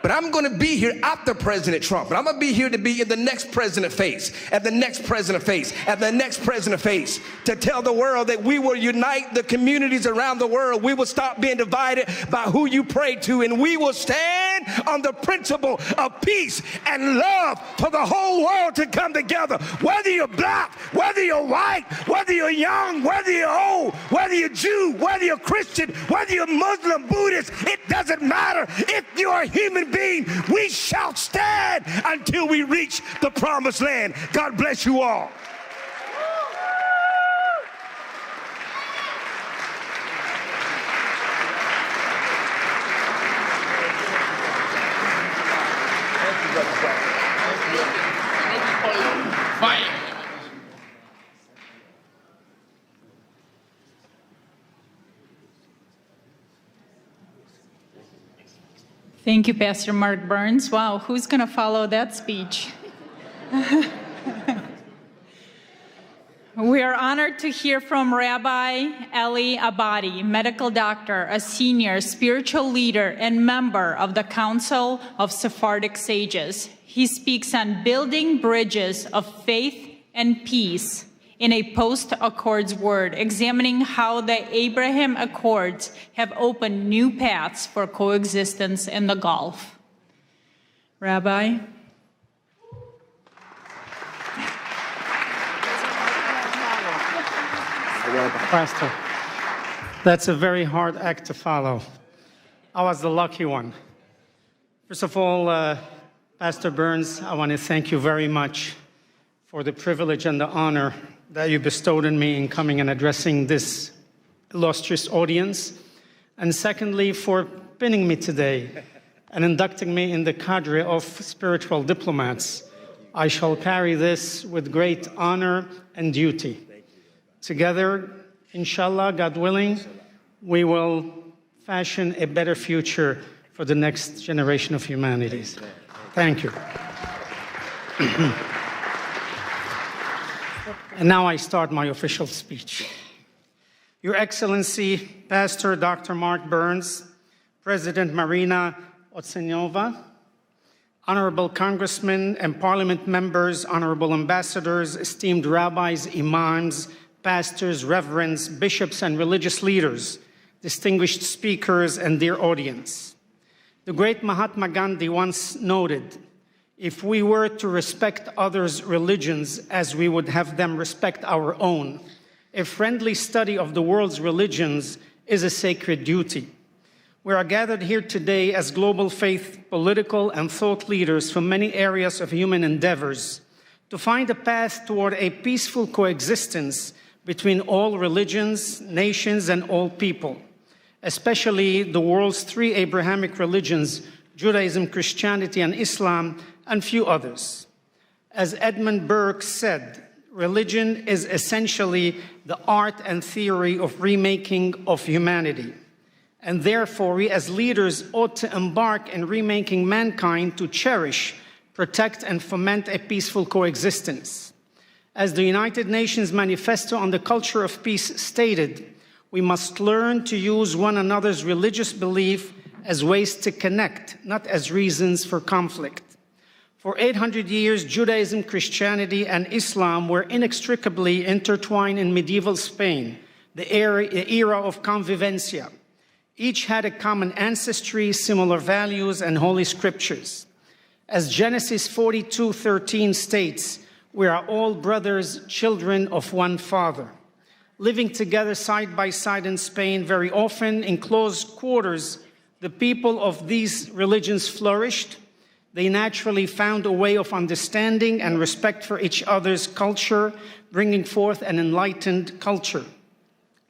But I'm going to be here after President Trump. But I'm going to be here to be in the next president face, and the next president face, and the next president face, to tell the world that we will unite the communities around the world. We will stop being divided by who you pray to, and we will stand on the principle of peace and love for the whole world to come together. Whether you're black, whether you're white, whether you're young, whether you're old, whether you're Jew, whether you're Christian, whether you're Muslim, Buddhist, it doesn't matter. If you're a human being, we shall stand until we reach the promised land. God bless you all. Thank you, Pastor Mark Burns. Wow, who's going to follow that speech? We are honored to hear from Rabbi Eli Abadi, medical doctor, a senior spiritual leader and member of the Council of Sephardic Sages. He speaks on building bridges of faith and peace in a post-Accords world, examining how the Abraham Accords have opened new paths for coexistence in the Gulf. Rabbi? Pastor, that's a very hard act to follow. I was the lucky one. First of all, Pastor Burns, I want to thank you very much for the privilege and the honor that you bestowed on me in coming and addressing this illustrious audience. And secondly, for pinning me today and inducting me in the cadre of spiritual diplomats. I shall carry this with great honor and duty. Together, inshallah, God willing, we will fashion a better future for the next generation of humanities. Thank you. And now I start my official speech. Your Excellency, Pastor Dr. Mark Burns, President Marina Otsenova, honorable congressmen and parliament members, honorable ambassadors, esteemed rabbis, imams, pastors, reverends, bishops, and religious leaders, distinguished speakers, and dear audience. The great Mahatma Gandhi once noted, if we were to respect others' religions as we would have them respect our own, a friendly study of the world's religions is a sacred duty. We are gathered here today as global faith, political, and thought leaders from many areas of human endeavors to find a path toward a peaceful coexistence between all religions, nations, and all people, especially the world's three Abrahamic religions, Judaism, Christianity, and Islam, and few others. As Edmund Burke said, religion is essentially the art and theory of remaking of humanity. And therefore, we as leaders ought to embark in remaking mankind to cherish, protect, and foment a peaceful coexistence. As the United Nations Manifesto on the Culture of Peace stated, we must learn to use one another's religious belief as ways to connect, not as reasons for conflict. For 800 years, Judaism, Christianity, and Islam were inextricably intertwined in medieval Spain, the era of convivencia. Each had a common ancestry, similar values, and holy scriptures. As Genesis 42:13 states, we are all brothers, children of one Father. Living together side by side in Spain, very often in close quarters, the people of these religions flourished. They naturally found a way of understanding and respect for each other's culture, bringing forth an enlightened culture.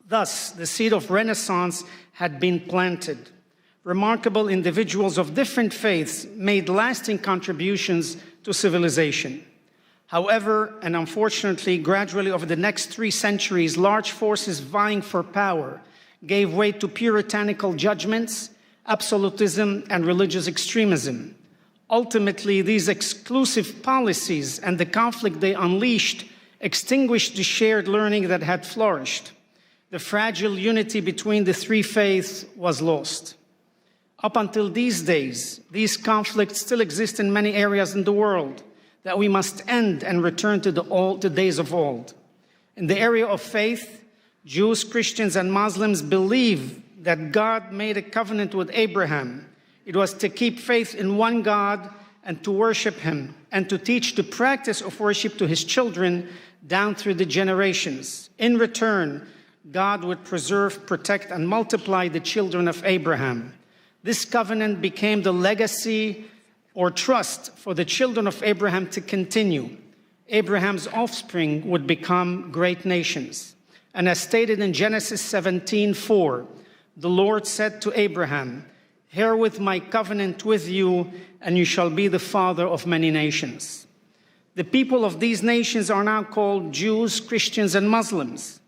Thus, the seed of Renaissance had been planted. Remarkable individuals of different faiths made lasting contributions to civilization. However, and unfortunately, gradually over the next 3 centuries, large forces vying for power gave way to puritanical judgments, absolutism, and religious extremism. Ultimately, these exclusive policies and the conflict they unleashed extinguished the shared learning that had flourished. The fragile unity between the 3 faiths was lost. Up until these days, these conflicts still exist in many areas in the world that we must end and return to the days of old. In the area of faith, Jews, Christians, and Muslims believe that God made a covenant with Abraham. It was to keep faith in one God and to worship him and to teach the practice of worship to his children down through the generations. In return, God would preserve, protect, and multiply the children of Abraham. This covenant became the legacy or trust for the children of Abraham to continue. Abraham's offspring would become great nations. And as stated in Genesis 17:4, the Lord said to Abraham, "Herewith my covenant with you, and you shall be the father of many nations." The people of these nations are now called Jews, Christians, and Muslims.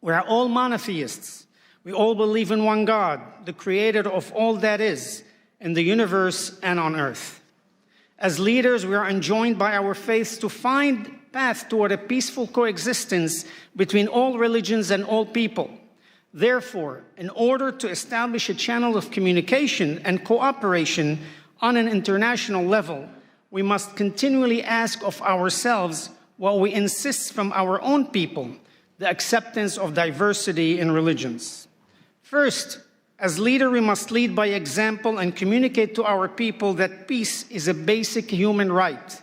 We are all monotheists. We all believe in one God, the creator of all that is, in the universe and on earth. As leaders, we are enjoined by our faiths to find path toward a peaceful coexistence between all religions and all people. Therefore, in order to establish a channel of communication and cooperation on an international level, we must continually ask of ourselves what we insist from our own people, the acceptance of diversity in religions. First, as leader, we must lead by example and communicate to our people that peace is a basic human right.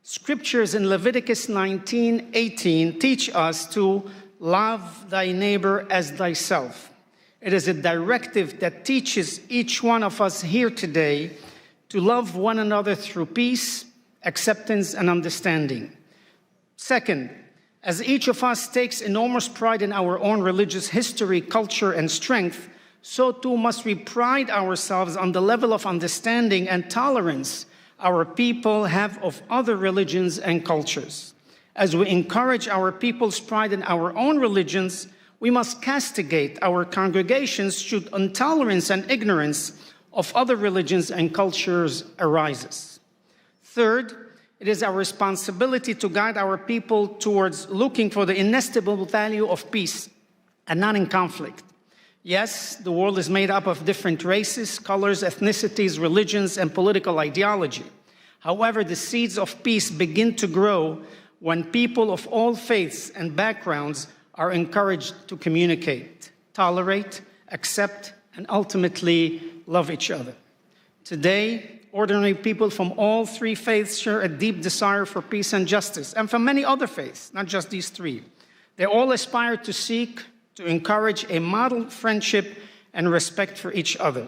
Scriptures in Leviticus 19:18 teach us to love thy neighbor as thyself. It is a directive that teaches each one of us here today to love one another through peace, acceptance, and understanding. Second, as each of us takes enormous pride in our own religious history, culture, and strength, so too must we pride ourselves on the level of understanding and tolerance our people have of other religions and cultures. As we encourage our people's pride in our own religions, we must castigate our congregations should intolerance and ignorance of other religions and cultures arises. Third, it is our responsibility to guide our people towards looking for the inestimable value of peace and not in conflict. Yes, the world is made up of different races, colors, ethnicities, religions, and political ideology. However, the seeds of peace begin to grow when people of all faiths and backgrounds are encouraged to communicate, tolerate, accept, and ultimately love each other. Today, ordinary people from all three faiths share a deep desire for peace and justice, and from many other faiths, not just these three. They all aspire to seek to encourage a model friendship and respect for each other.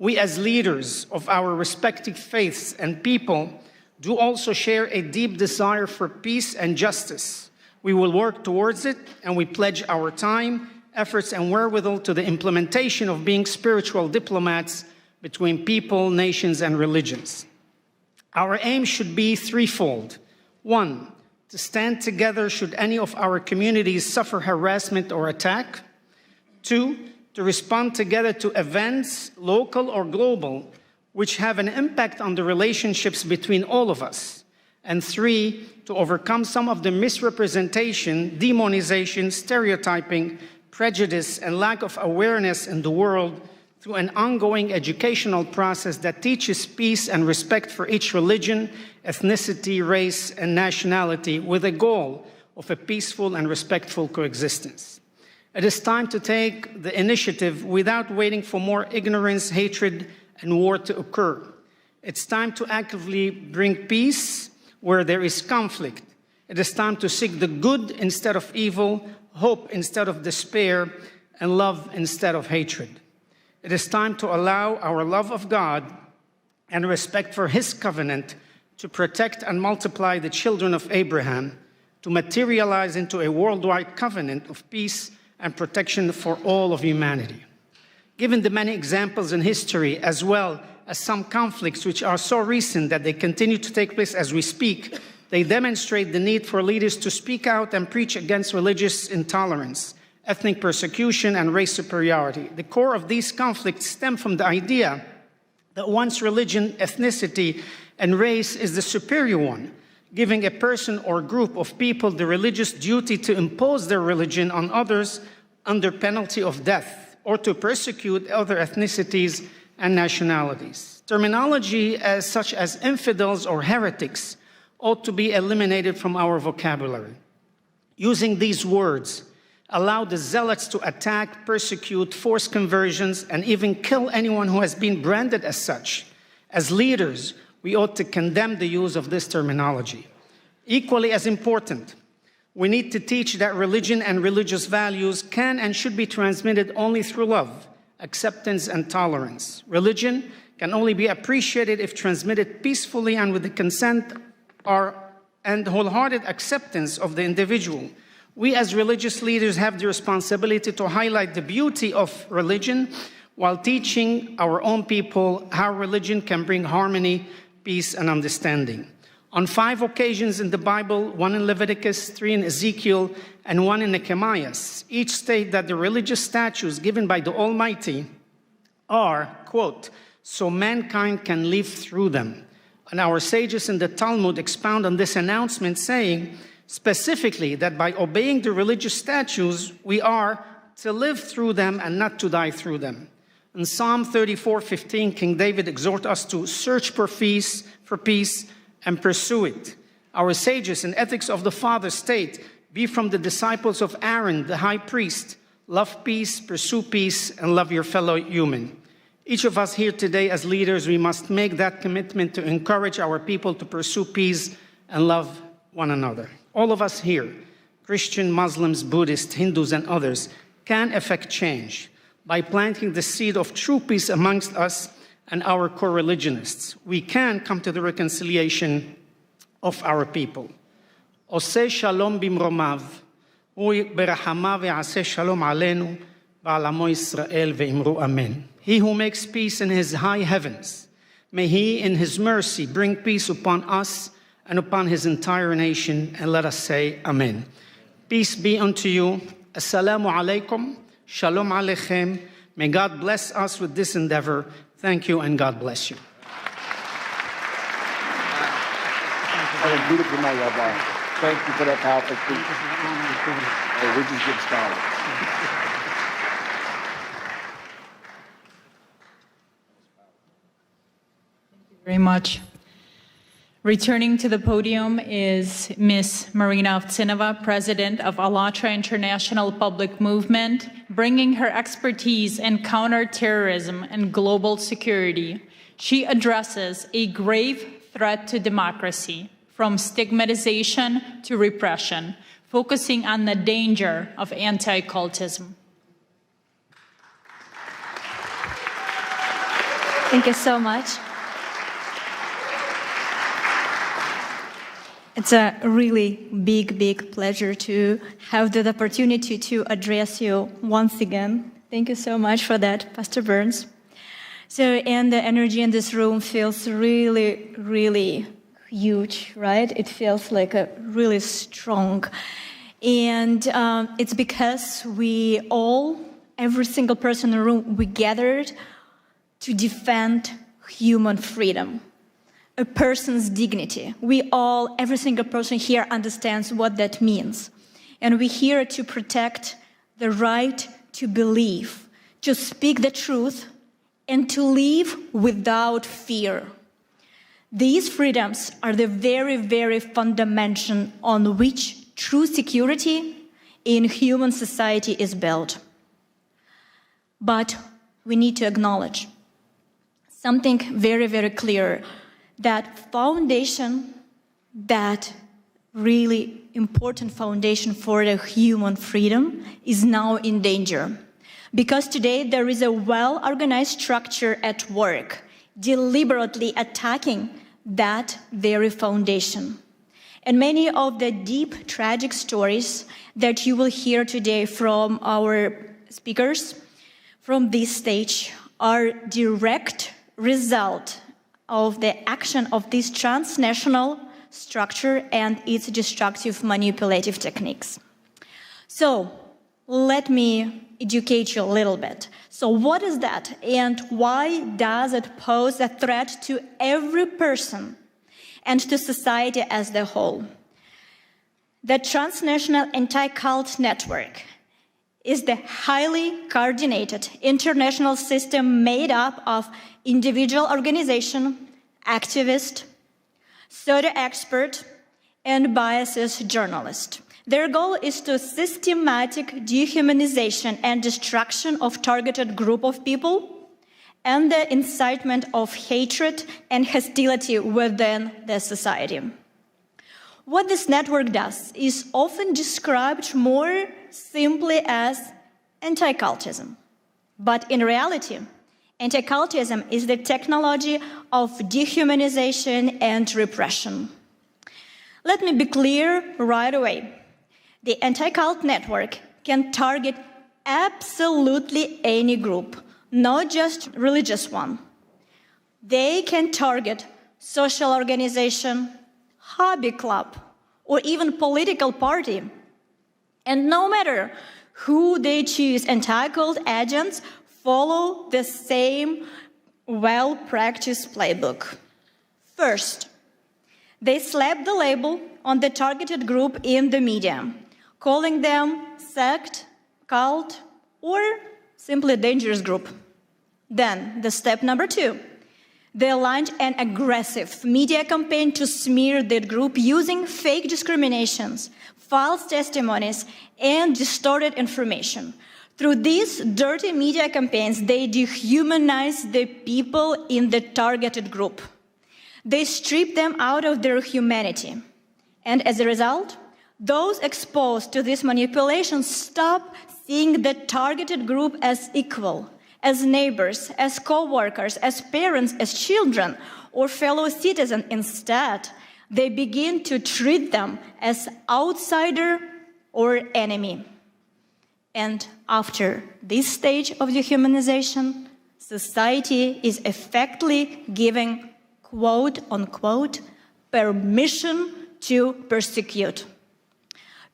We as leaders of our respective faiths and people do also share a deep desire for peace and justice. We will work towards it, and we pledge our time, efforts, and wherewithal to the implementation of being spiritual diplomats between people, nations, and religions. Our aim should be threefold. One, to stand together should any of our communities suffer harassment or attack. Two, to respond together to events, local or global, which have an impact on the relationships between all of us. And three, to overcome some of the misrepresentation, demonization, stereotyping, prejudice, and lack of awareness in the world through an ongoing educational process that teaches peace and respect for each religion, ethnicity, race, and nationality with a goal of a peaceful and respectful coexistence. It is time to take the initiative without waiting for more ignorance, hatred, and war to occur. It's time to actively bring peace where there is conflict. It is time to seek the good instead of evil, hope instead of despair, and love instead of hatred. It is time to allow our love of God and respect for His covenant to protect and multiply the children of Abraham, to materialize into a worldwide covenant of peace and protection for all of humanity. Given the many examples in history, as well as some conflicts which are so recent that they continue to take place as we speak, they demonstrate the need for leaders to speak out and preach against religious intolerance, ethnic persecution, and race superiority. The core of these conflicts stem from the idea that one's religion, ethnicity, and race is the superior one, giving a person or group of people the religious duty to impose their religion on others under penalty of death, or to persecute other ethnicities and nationalities. Terminology such as infidels or heretics ought to be eliminated from our vocabulary. Using these words allow the zealots to attack, persecute, force conversions, and even kill anyone who has been branded as such. As leaders, we ought to condemn the use of this terminology. Equally as important, we need to teach that religion and religious values can and should be transmitted only through love, acceptance, and tolerance. Religion can only be appreciated if transmitted peacefully and with the consent and wholehearted acceptance of the individual. We as religious leaders have the responsibility to highlight the beauty of religion while teaching our own people how religion can bring harmony, peace, and understanding. On 5 occasions in the Bible, 1 in Leviticus, 3 in Ezekiel, and 1 in Nehemiah, each state that the religious statutes given by the Almighty are, quote, so mankind can live through them. And our sages in the Talmud expound on this announcement, saying specifically that by obeying the religious statutes, we are to live through them and not to die through them. In Psalm 34:15, King David exhorts us to search for peace and pursue it. Our sages in Ethics of the Father state, be from the disciples of Aaron, the high priest, love peace, pursue peace, and love your fellow human. Each of us here today as leaders, we must make that commitment to encourage our people to pursue peace and love one another. All of us here, Christian, Muslims, Buddhists, Hindus, and others, can effect change by planting the seed of true peace amongst us and our co-religionists. We can come to the reconciliation of our people. Oseh shalom bimromav, hu berahamav ve'aseh shalom aleinu, v'al amo Yisrael ve'imru amen. He who makes peace in his high heavens, may he in his mercy bring peace upon us and upon his entire nation, and let us say amen. Peace be unto you. Assalamu alaikum. Shalom aleichem. May God bless us with this endeavor. Thank you, and God bless you. Beautiful night, Rabbi. Thank you for that powerful speech. Hey, we're just getting started. Very much. Returning to the podium is Ms. Marina Ovtsinova, President of ALLATRA International Public Movement, bringing her expertise in counterterrorism and global security. She addresses a grave threat to democracy, from stigmatization to repression, focusing on the danger of anti-cultism. Thank you so much. It's a really big pleasure to have the opportunity to address you once again. Thank you so much for that, Pastor Burns. And the energy in this room feels really huge, right? It feels like a really strong. And it's because we all, every single person in the room, we gathered to defend human freedom. A person's dignity. We all, every single person here understands what that means. And we're here to protect the right to believe, to speak the truth, and to live without fear. These freedoms are the very fundamental on which true security in human society is built. But we need to acknowledge something very clear. That foundation, that really important foundation for the human freedom is now in danger. Because today there is a well-organized structure at work, deliberately attacking that very foundation. And many of the deep, tragic stories that you will hear today from our speakers from this stage are direct result of the action of this transnational structure and its destructive manipulative techniques. So let me educate you a little bit. So what is that, and why does it pose a threat to every person and to society as a whole? The transnational anti-cult network is the highly coordinated international system made up of individual organizations, activists, pseudo-experts, and biased journalists. Their goal is to systematic dehumanization and destruction of targeted group of people and the incitement of hatred and hostility within the society. What this network does is often described more simply as anti-cultism. But in reality, anti-cultism is the technology of dehumanization and repression. Let me be clear right away. The anti-cult network can target absolutely any group, not just religious one. They can target social organization, hobby club, or even political party. And no matter who they choose, anti-cult agents follow the same well-practiced playbook. First, they slap the label on the targeted group in the media, calling them sect, cult, or simply dangerous group. Then, the step number 2, they launched an aggressive media campaign to smear that group using fake discriminations, false testimonies, and distorted information. Through these dirty media campaigns, they dehumanize the people in the targeted group. They strip them out of their humanity. And as a result, Those exposed to this manipulation stop seeing the targeted group as equal, as neighbors, as co-workers, as parents, as children, or fellow citizens. Instead, they begin to treat them as outsider or enemy. And after this stage of dehumanization, society is effectively giving, quote unquote, permission to persecute.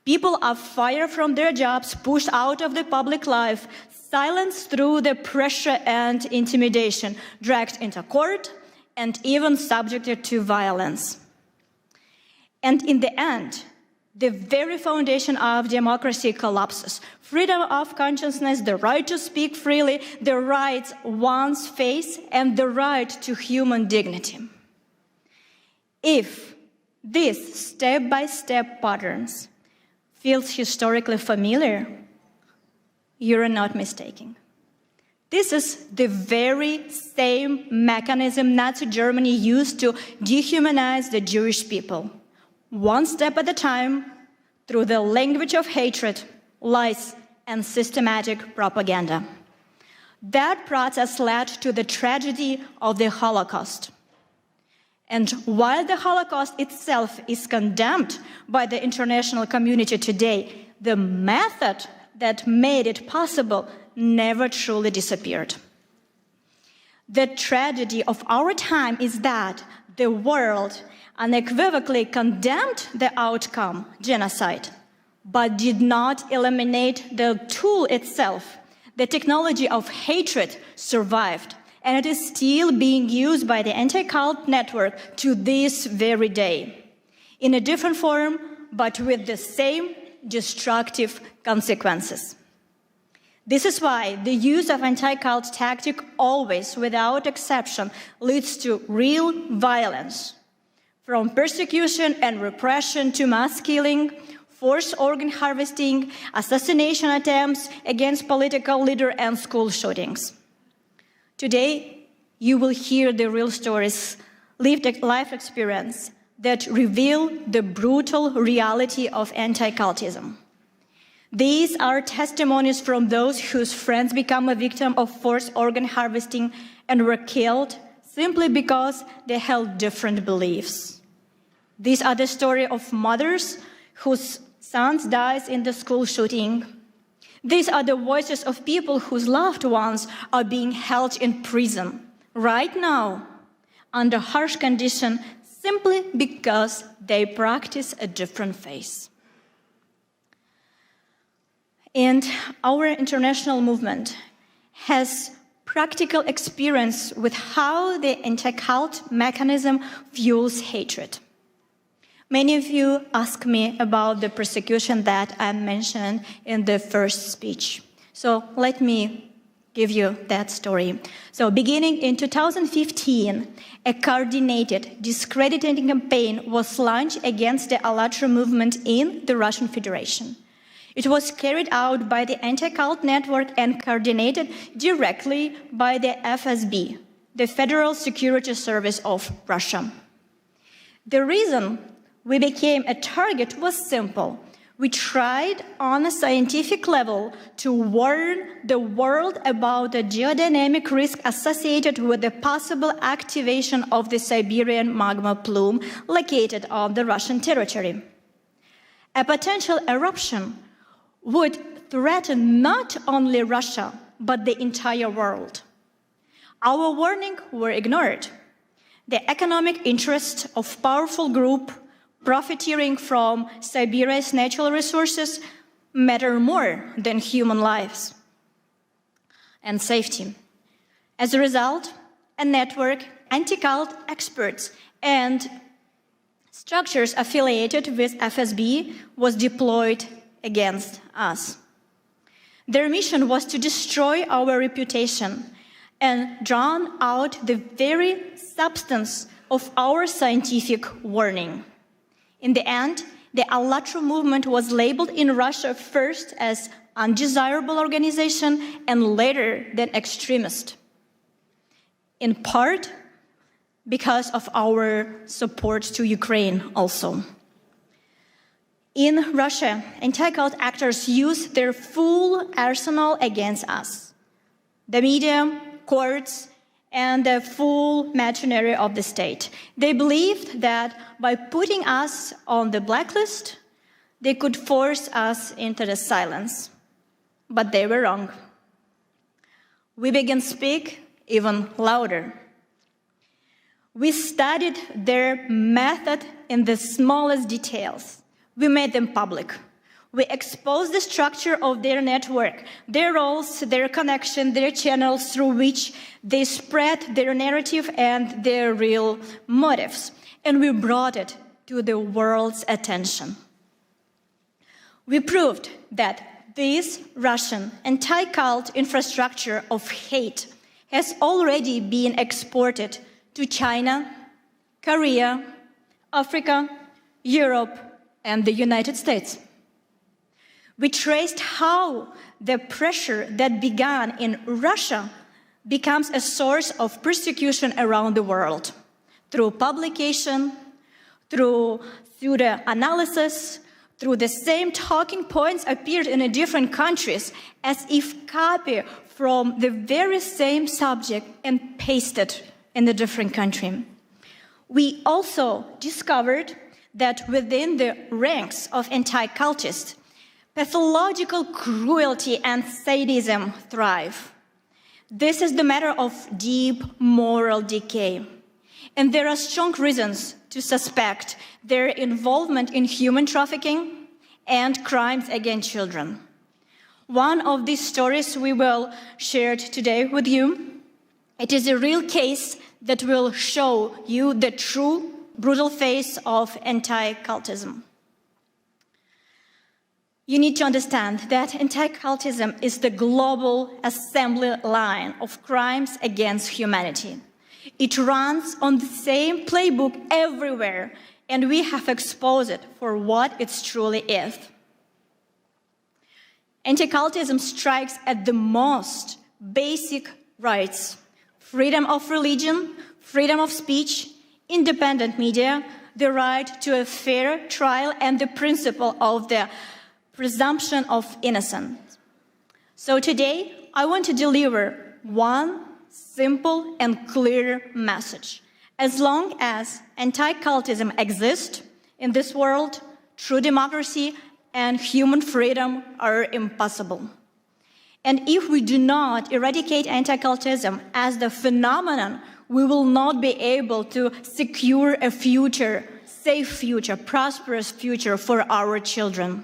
People are fired from their jobs, pushed out of the public life, silenced through the pressure and intimidation, dragged into court, and even subjected to violence. And in the end, the very foundation of democracy collapses. Freedom of consciousness, the right to speak freely, the right one's face, and the right to human dignity. If these step-by-step patterns feels historically familiar, you're not mistaken. This is the very same mechanism Nazi Germany used to dehumanize the Jewish people, one step at a time, through the language of hatred, lies, and systematic propaganda. That process led to the tragedy of the Holocaust. And while the Holocaust itself is condemned by the international community today, the method that made it possible never truly disappeared. The tragedy of our time is that the world unequivocally condemned the outcome, genocide, but did not eliminate the tool itself. The technology of hatred survived, and it is still being used by the anti-cult network to this very day, in a different form, but with the same destructive consequences. This is why the use of anti-cult tactic always, without exception, leads to real violence, from persecution and repression to mass killing, forced organ harvesting, assassination attempts against political leaders, and school shootings. Today, you will hear the real stories, lived life experience that reveal the brutal reality of anti-cultism. These are testimonies from those whose friends become a victim of forced organ harvesting and were killed simply because they held different beliefs. These are the stories of mothers whose sons died in the school shooting. These are the voices of people whose loved ones are being held in prison right now under harsh conditions simply because they practice a different faith. And our international movement has practical experience with how the anti-cult mechanism fuels hatred. Many of you ask me about the persecution that I mentioned in the first speech. So let me give you that story. So beginning in 2015, a coordinated, discrediting campaign was launched against the ALLATRA movement in the Russian Federation. It was carried out by the anti-cult network and coordinated directly by the FSB, the Federal Security Service of Russia. The reason we became a target was simple. We tried on a scientific level to warn the world about the geodynamic risk associated with the possible activation of the Siberian magma plume located on the Russian territory. A potential eruption would threaten not only Russia, but the entire world. Our warnings were ignored. The economic interests of powerful groups profiteering from Siberia's natural resources matter more than human lives and safety. As a result, a network, anti-cult experts, and structures affiliated with FSB was deployed against us. Their mission was to destroy our reputation and drown out the very substance of our scientific warning. In the end, the ALLATRA movement was labeled in Russia first as undesirable organization and later than extremist, in part because of our support to Ukraine also. In Russia, anti-cult actors use their full arsenal against us. The media, courts, and the full machinery of the state. They believed that by putting us on the blacklist, they could force us into the silence. But they were wrong. We began to speak even louder. We studied their method in the smallest details. We made them public. We exposed the structure of their network, their roles, their connection, their channels through which they spread their narrative and their real motives. And we brought it to the world's attention. We proved that this Russian anti-cult infrastructure of hate has already been exported to China, Korea, Africa, Europe, and the United States. We traced how the pressure that began in Russia becomes a source of persecution around the world through publication, through the analysis, through the same talking points appeared in different countries as if copied from the very same subject and pasted in a different country. We also discovered that within the ranks of anti-cultists, pathological cruelty and sadism thrive. This is the matter of deep moral decay. And there are strong reasons to suspect their involvement in human trafficking and crimes against children. One of these stories we will share today with you. It is a real case that will show you the true brutal face of anti-cultism. You need to understand that anti-cultism is the global assembly line of crimes against humanity. It runs on the same playbook everywhere, and we have exposed it for what it truly is. Anti-cultism strikes at the most basic rights: freedom of religion, freedom of speech, independent media, the right to a fair trial, and the principle of the presumption of innocence. So today, I want to deliver one simple and clear message. As long as anti-cultism exists in this world, true democracy and human freedom are impossible. And if we do not eradicate anti-cultism as the phenomenon, we will not be able to secure a future, safe future, prosperous future for our children.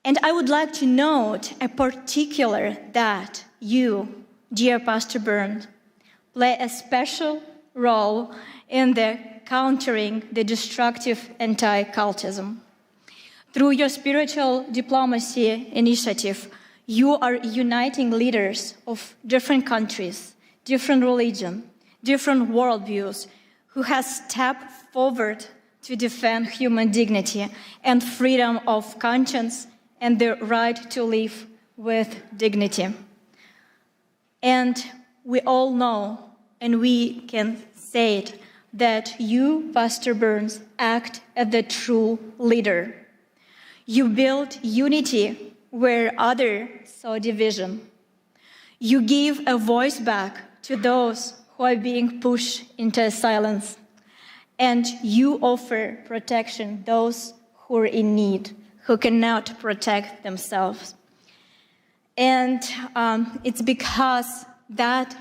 And I would like to note a particular that you, dear Pastor Burns, play a special role in the countering the destructive anti-cultism. Through your spiritual diplomacy initiative, you are uniting leaders of different countries, different religions, different worldviews, who have stepped forward to defend human dignity and freedom of conscience and the right to live with dignity. And we all know, and we can say it, that you, Pastor Burns, act as the true leader. You build unity where others saw division. You give a voice back to those who are being pushed into silence. And you offer protection to those who are in need, who cannot protect themselves. And it's because that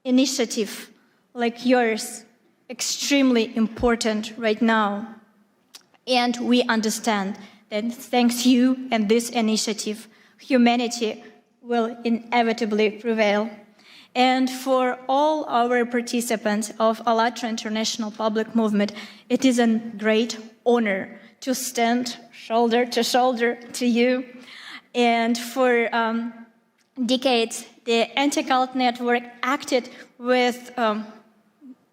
initiative, like yours, extremely important right now. And we understand that thanks to you and this initiative, humanity will inevitably prevail. And for all our participants of ALLATRA International Public Movement, it is a great honor to stand shoulder to shoulder to you. And for decades, the anti-cult network acted with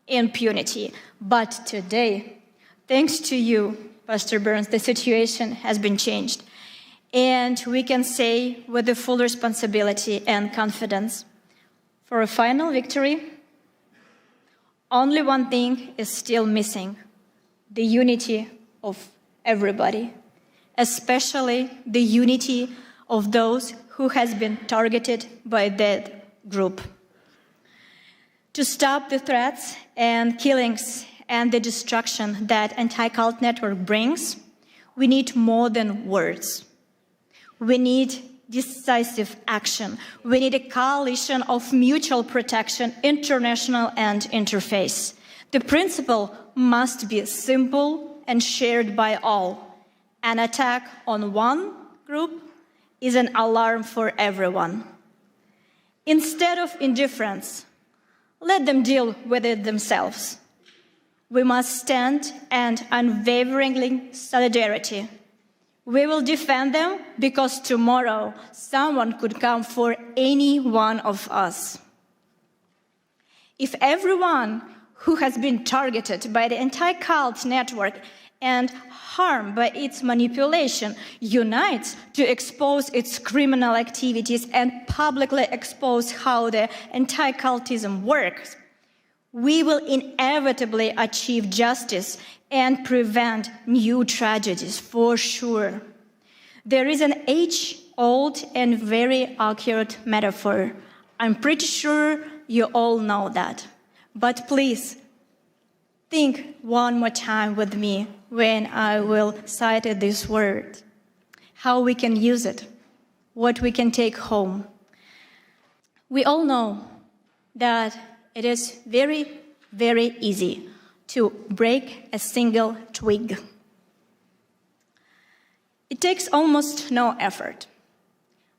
impunity. But today, thanks to you, Pastor Burns, the situation has been changed. And we can say with the full responsibility and confidence, for a final victory, only one thing is still missing: the unity of everybody, especially the unity of those who has been targeted by that group. To stop the threats and killings and the destruction that anti-cult network brings, we need more than words. We need decisive action. We need a coalition of mutual protection, international and interface. The principle must be simple and shared by all. An attack on one group is an alarm for everyone. Instead of indifference, let them deal with it themselves. We must stand and unwaveringly solidarity. We will defend them because tomorrow someone could come for any one of us. If everyone who has been targeted by the anti-cult network and harmed by its manipulation unites to expose its criminal activities and publicly expose how the anti-cultism works, we will inevitably achieve justice and prevent new tragedies for sure. There is an age-old and very accurate metaphor. I'm pretty sure you all know that. But please, think one more time with me when I will cite this word, how we can use it, what we can take home. We all know that it is very, very easy to break a single twig. It takes almost no effort.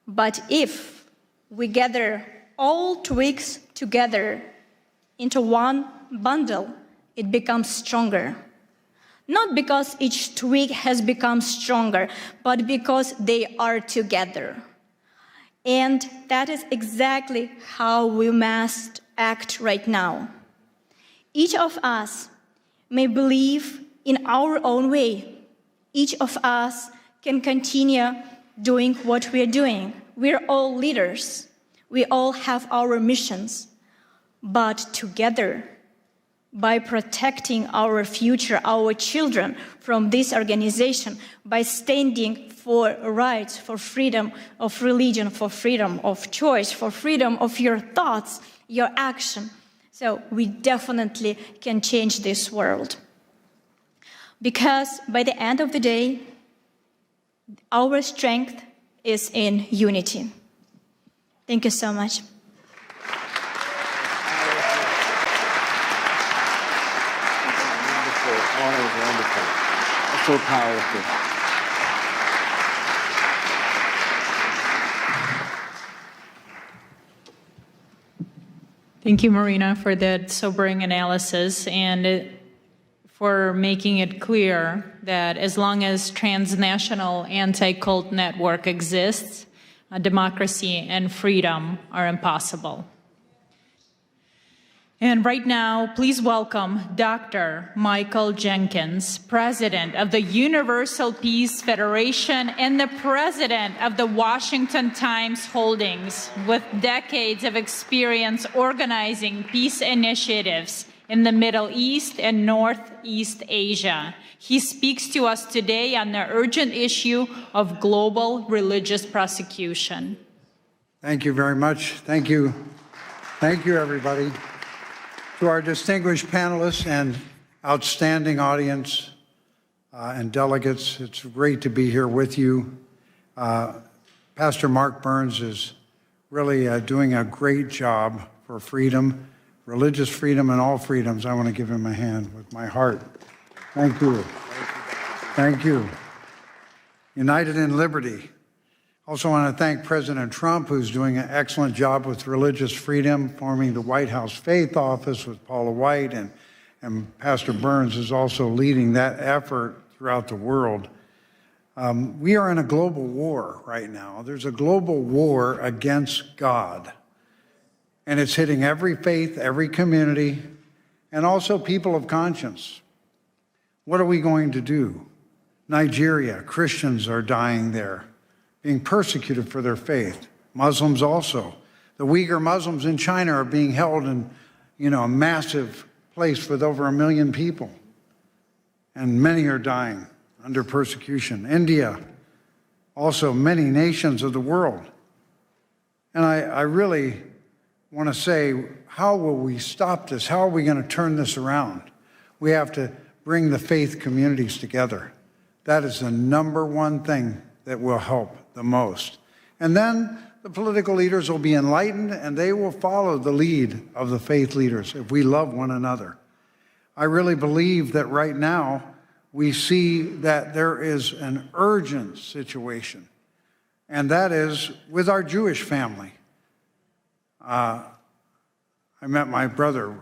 But if we gather all twigs together into one bundle, it becomes stronger. Not because each twig has become stronger, but because they are together. And that is exactly how we must act right now. Each of us may believe in our own way. Each of us can continue doing what we are doing. We're all leaders. We all have our missions. But together, by protecting our future, our children from this organization, by standing for rights, for freedom of religion, for freedom of choice, for freedom of your thoughts, your action. So we definitely can change this world. Because by the end of the day, our strength is in unity. Thank you so much. Wonderful. That's so powerful. Thank you, Marina, for that sobering analysis and for making it clear that as long as transnational anti-cult network exists, democracy and freedom are impossible. And right now, please welcome Dr. Michael Jenkins, President of the Universal Peace Federation and the President of the Washington Times Holdings, with decades of experience organizing peace initiatives in the Middle East and Northeast Asia. He speaks to us today on the urgent issue of global religious persecution. Thank you very much. Thank you. Thank you, everybody. To our distinguished panelists and outstanding audience and delegates, it's great to be here with you. Pastor Mark Burns is really doing a great job for freedom, religious freedom and all freedoms. I want to give him a hand with my heart. Thank you. Thank you. United in Liberty. Also want to thank President Trump, who's doing an excellent job with religious freedom, forming the White House Faith Office with Paula White, and Pastor Burns is also leading that effort throughout the world. We are in a global war right now. There's a global war against God, and it's hitting every faith, every community, and also people of conscience. What are we going to do? Nigeria, Christians are dying there, being persecuted for their faith. Muslims also. The Uyghur Muslims in China are being held in, a massive place with over 1 million people. And many are dying. under persecution. India, also many nations of the world. And I really want to say, how will we stop this? How are we going to turn this around? We have to bring the faith communities together. That is the number one thing that will help the most. And then the political leaders will be enlightened and they will follow the lead of the faith leaders if we love one another. I really believe that right now we see that there is an urgent situation, and that is with our Jewish family. I met my brother,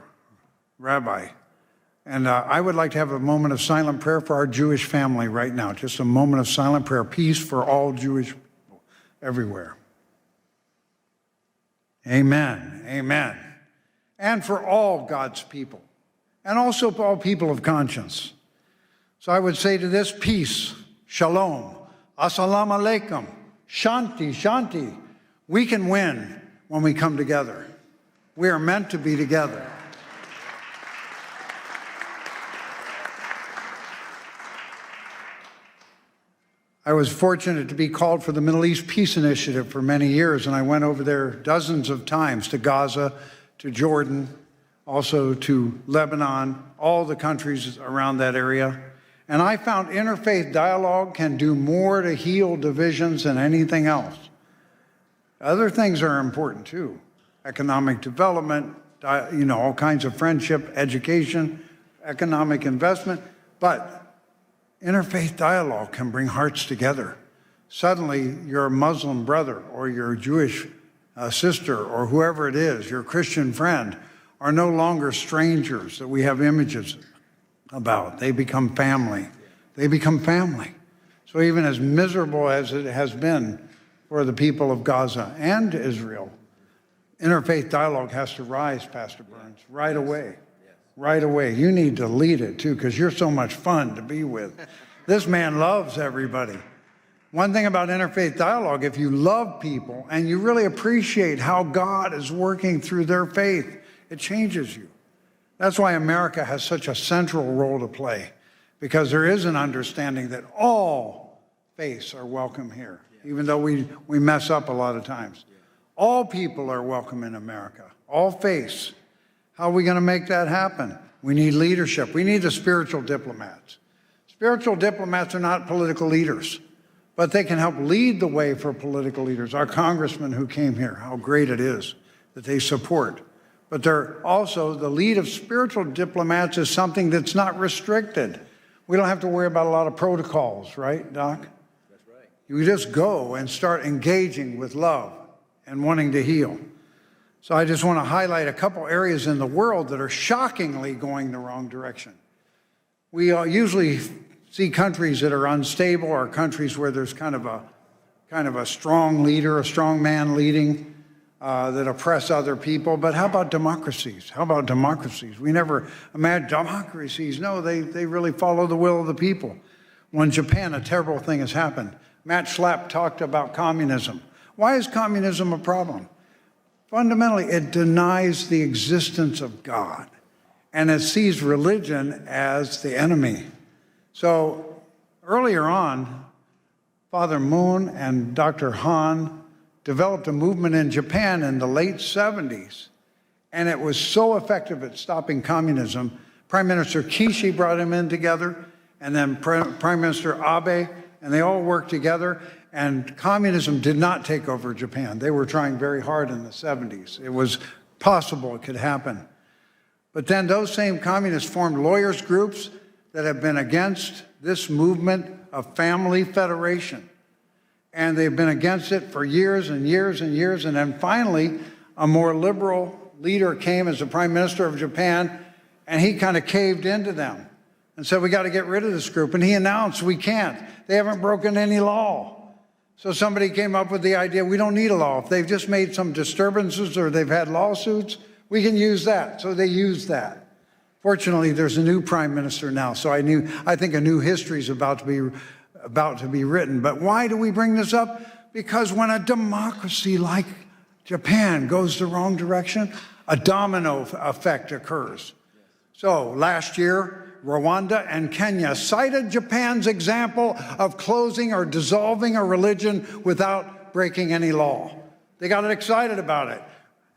Rabbi, and I would like to have a moment of silent prayer for our Jewish family right now, just a moment of silent prayer, peace for all Jewish people everywhere. Amen, amen. And for all God's people, and also for all people of conscience. So I would say to this, peace, shalom, assalamu alaikum, shanti, shanti. We can win when we come together. We are meant to be together. I was fortunate to be called for the Middle East Peace Initiative for many years, and I went over there dozens of times to Gaza, to Jordan, also to Lebanon, all the countries around that area. And I found interfaith dialogue can do more to heal divisions than anything else. Other things are important too. Economic development, all kinds of friendship, education, economic investment, but interfaith dialogue can bring hearts together. Suddenly, your Muslim brother or your Jewish sister or whoever it is, your Christian friend, are no longer strangers that we have images about. They become family. They become family. So even as miserable as it has been for the people of Gaza and Israel, interfaith dialogue has to rise, Pastor Burns, right away. Right away. You need to lead it too, because you're so much fun to be with. This man loves everybody. One thing about interfaith dialogue, if you love people and you really appreciate how God is working through their faith, it changes you. That's why America has such a central role to play, because there is an understanding that all faiths are welcome here, even though we mess up a lot of times. All people are welcome in America, all faiths. How are we going to make that happen? We need leadership. We need the spiritual diplomats. Spiritual diplomats are not political leaders, but they can help lead the way for political leaders. Our congressman who came here, how great it is that they support. But they're also, the lead of spiritual diplomats is something that's not restricted. We don't have to worry about a lot of protocols, right, Doc? That's right. You just go and start engaging with love and wanting to heal. So I just want to highlight a couple areas in the world that are shockingly going the wrong direction. We usually see countries that are unstable or countries where there's kind of a strong leader, a strong man leading that oppress other people. But how about democracies? How about democracies? We never imagine democracies. No, they really follow the will of the people. Well, in Japan, a terrible thing has happened. Matt Schlapp talked about communism. Why is communism a problem? Fundamentally, it denies the existence of God, and it sees religion as the enemy. So earlier on, Father Moon and Dr. Han developed a movement in Japan in the late 70s, and it was so effective at stopping communism. Prime Minister Kishi brought him in together, and then Prime Minister Abe, and they all worked together. And communism did not take over Japan. They were trying very hard in the 70s. It was possible it could happen. But then those same communists formed lawyers groups that have been against this movement of family federation. And they've been against it for years and years and years. And then finally, a more liberal leader came as the Prime Minister of Japan, and he kind of caved into them and said, we got to get rid of this group. And he announced, we can't. They haven't broken any law. So somebody came up with the idea, we don't need a law. If they've just made some disturbances or they've had lawsuits, we can use that. So they used that. Fortunately, there's a new prime minister now, so I think a new history is about to be written. But why do we bring this up? Because when a democracy like Japan goes the wrong direction, a domino effect occurs. So last year, Rwanda, and Kenya cited Japan's example of closing or dissolving a religion without breaking any law. They got excited about it.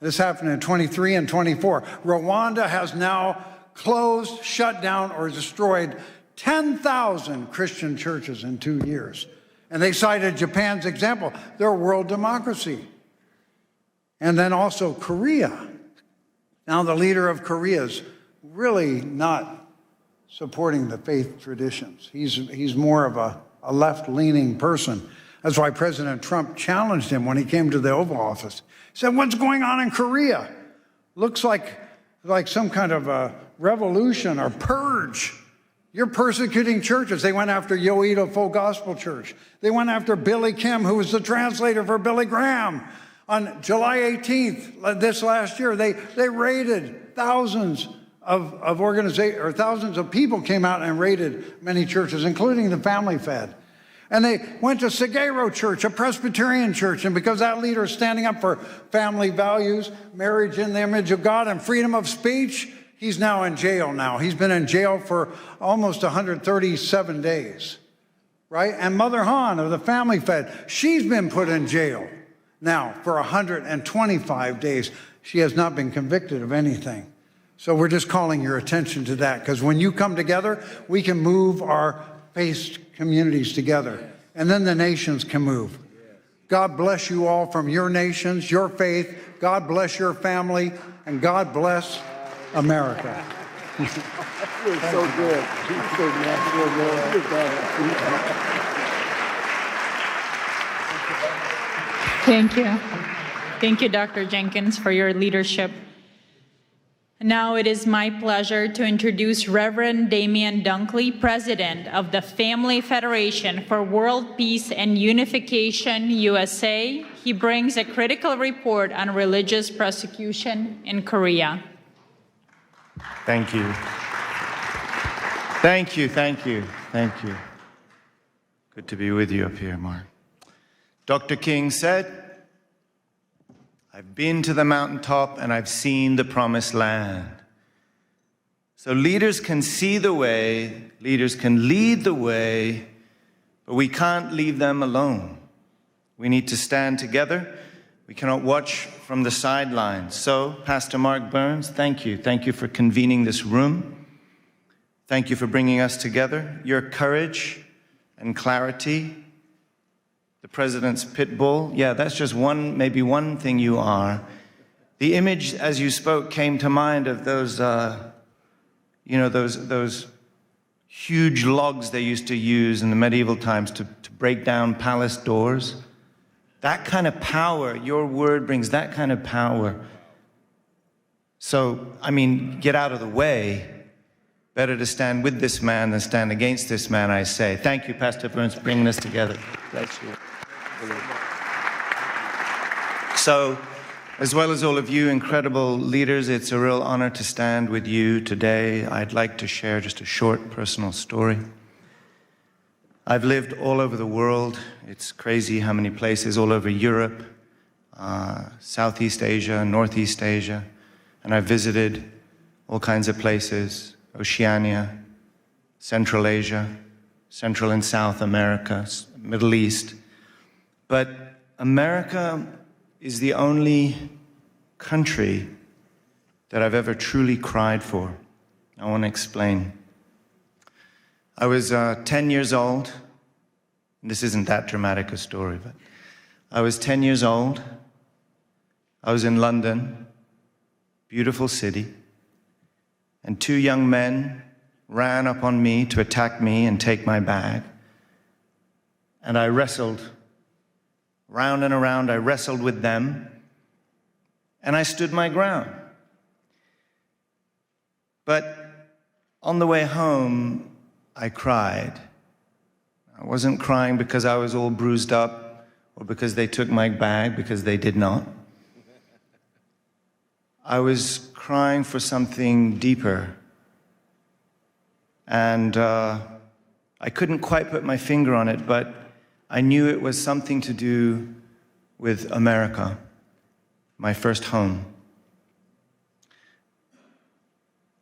This happened in 23 and 24. Rwanda has now closed, shut down, or destroyed 10,000 Christian churches in 2 years. And they cited Japan's example. They're a world democracy. And then also Korea. Now the leader of Korea is really not supporting the faith traditions. He's more of a left-leaning person. That's why President Trump challenged him when he came to the Oval Office. He said, what's going on in Korea? Looks like some kind of a revolution or purge. You're persecuting churches. They went after Yoido Full Gospel Church. They went after Billy Kim, who was the translator for Billy Graham. On July 18th, this last year, they raided thousands of organizations, or thousands of people came out and raided many churches, including the Family Fed. And they went to Sagero Church, a Presbyterian church, and because that leader is standing up for family values, marriage in the image of God, and freedom of speech, he's now in jail now. He's been in jail for almost 137 days, right? And Mother Han of the Family Fed, she's been put in jail now for 125 days. She has not been convicted of anything. So we're just calling your attention to that, because when you come together, we can move our faith communities together, and then the nations can move. God bless you all from your nations, your faith. God bless your family, and God bless America. You're so good. You're so natural, man. You're Thank you. Thank you, Dr. Jenkins, for your leadership. Now it is my pleasure to introduce Reverend Damian Dunkley, President of the Family Federation for World Peace and Unification, USA. He brings a critical report on religious persecution in Korea. Thank you. Thank you, thank you, thank you. Good to be with you up here, Mark. Dr. King said, I've been to the mountaintop and I've seen the promised land. So leaders can see the way, leaders can lead the way, but we can't leave them alone. We need to stand together. We cannot watch from the sidelines. So, Pastor Mark Burns, thank you. Thank you for convening this room. Thank you for bringing us together. Your courage and clarity, the President's pit bull, yeah, that's just one, maybe one thing you are. The image, as you spoke, came to mind of those, those huge logs they used to use in the medieval times to break down palace doors. That kind of power, your word brings that kind of power. So, I mean, get out of the way. Better to stand with this man than stand against this man, I say. Thank you, Pastor Burns, for bringing us together. Bless you. So, as well as all of you incredible leaders, it's a real honor to stand with you today. I'd like to share just a short personal story. I've lived all over the world. It's crazy how many places, all over Europe, Southeast Asia, Northeast Asia, and I've visited all kinds of places, Oceania, Central Asia, Central and South America, Middle East. But America is the only country that I've ever truly cried for. I want to explain. I was 10 years old. This isn't that dramatic a story, but I was 10 years old. I was in London, beautiful city, and two young men ran up on me to attack me and take my bag. And I wrestled round and around. I wrestled with them, and I stood my ground. But on the way home, I cried. I wasn't crying because I was all bruised up or because they took my bag, because they did not. I was crying for something deeper. And I couldn't quite put my finger on it, but I knew it was something to do with America, my first home.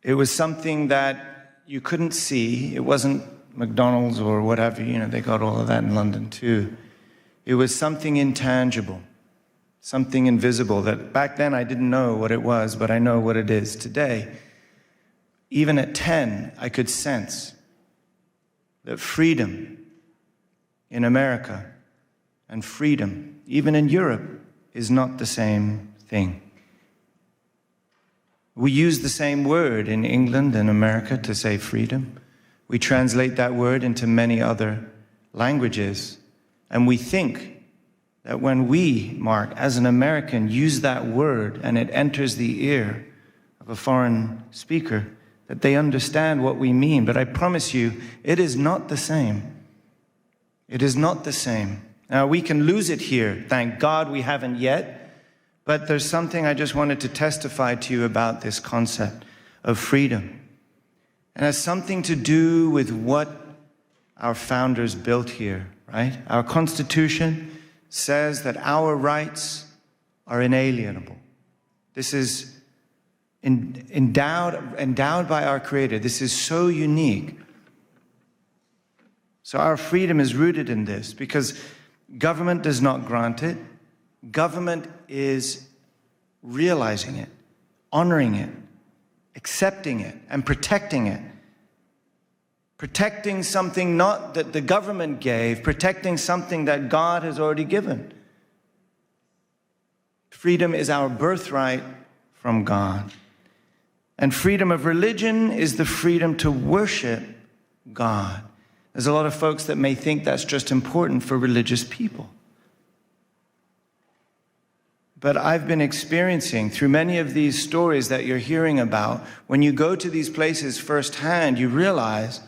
It was something that you couldn't see. It wasn't McDonald's or whatever, you know, they got all of that in London too. It was something intangible, something invisible that back then I didn't know what it was, but I know what it is today. Even at 10, I could sense that freedom in America and freedom, even in Europe, is not the same thing. We use the same word in England and America to say freedom. We translate that word into many other languages. And we think that when we, Mark, as an American, use that word and it enters the ear of a foreign speaker, that they understand what we mean. But I promise you, it is not the same. It is not the same. Now, we can lose it here. Thank God we haven't yet. But there's something I just wanted to testify to you about this concept of freedom. And it has something to do with what our founders built here, right? Our Constitution says that our rights are inalienable. This is endowed by our Creator. This is so unique. So our freedom is rooted in this because government does not grant it. Government is realizing it, honoring it, accepting it, and protecting it. Protecting something not that the government gave, protecting something that God has already given. Freedom is our birthright from God. And freedom of religion is the freedom to worship God. There's a lot of folks that may think that's just important for religious people. But I've been experiencing through many of these stories that you're hearing about, when you go to these places firsthand, you realize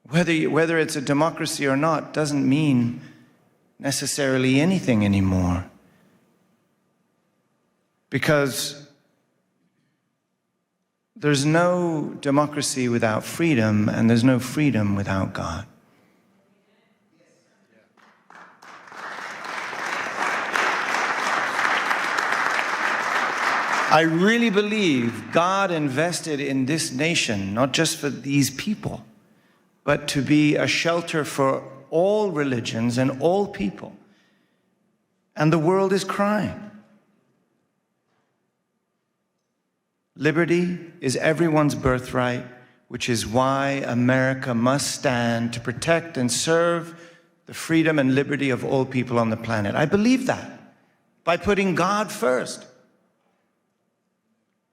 whether it's a democracy or not doesn't mean necessarily anything anymore. Because there's no democracy without freedom, and there's no freedom without God. I really believe God invested in this nation, not just for these people, but to be a shelter for all religions and all people. And the world is crying. Liberty is everyone's birthright, which is why America must stand to protect and serve the freedom and liberty of all people on the planet. I believe that by putting God first.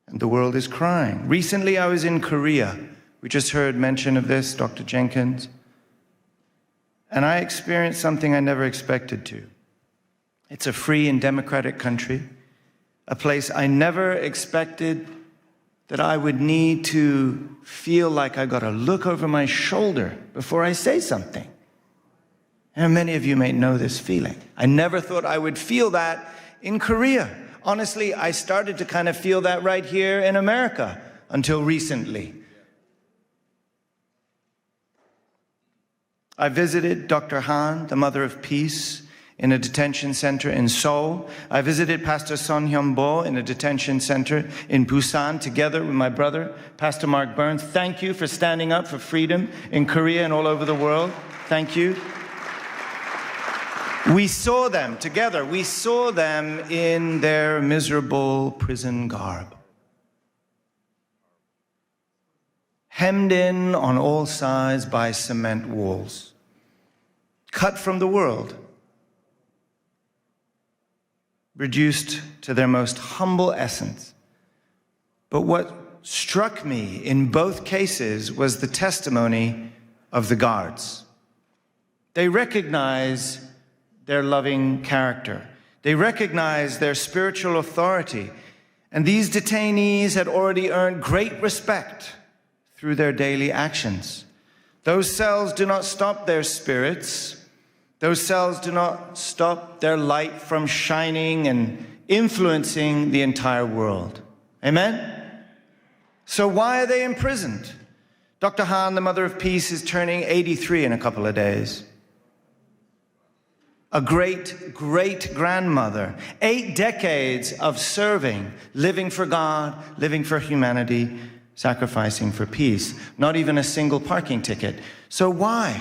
And the world is crying. Recently, I was in Korea. We just heard mention of this, Dr. Jenkins. And I experienced something I never expected to. It's a free and democratic country, a place I never expected that I would need to feel like I got to look over my shoulder before I say something. And many of you may know this feeling. I never thought I would feel that in Korea. Honestly, I started to kind of feel that right here in America until recently. I visited Dr. Han, the Mother of Peace, in a detention center in Seoul. I visited Pastor Son Hyun-bo in a detention center in Busan together with my brother, Pastor Mark Burns. Thank you for standing up for freedom in Korea and all over the world. Thank you. We saw them together. We saw them in their miserable prison garb. Hemmed in on all sides by cement walls. Cut from the world. Reduced to their most humble essence. But what struck me in both cases was the testimony of the guards. They recognize their loving character. They recognize their spiritual authority. And these detainees had already earned great respect through their daily actions. Those cells do not stop their spirits. Those cells do not stop their light from shining and influencing the entire world. Amen? So why are they imprisoned? Dr. Han, the Mother of Peace, is turning 83 in a couple of days. A great-great-grandmother, 8 decades of serving, living for God, living for humanity, sacrificing for peace, not even a single parking ticket. So why?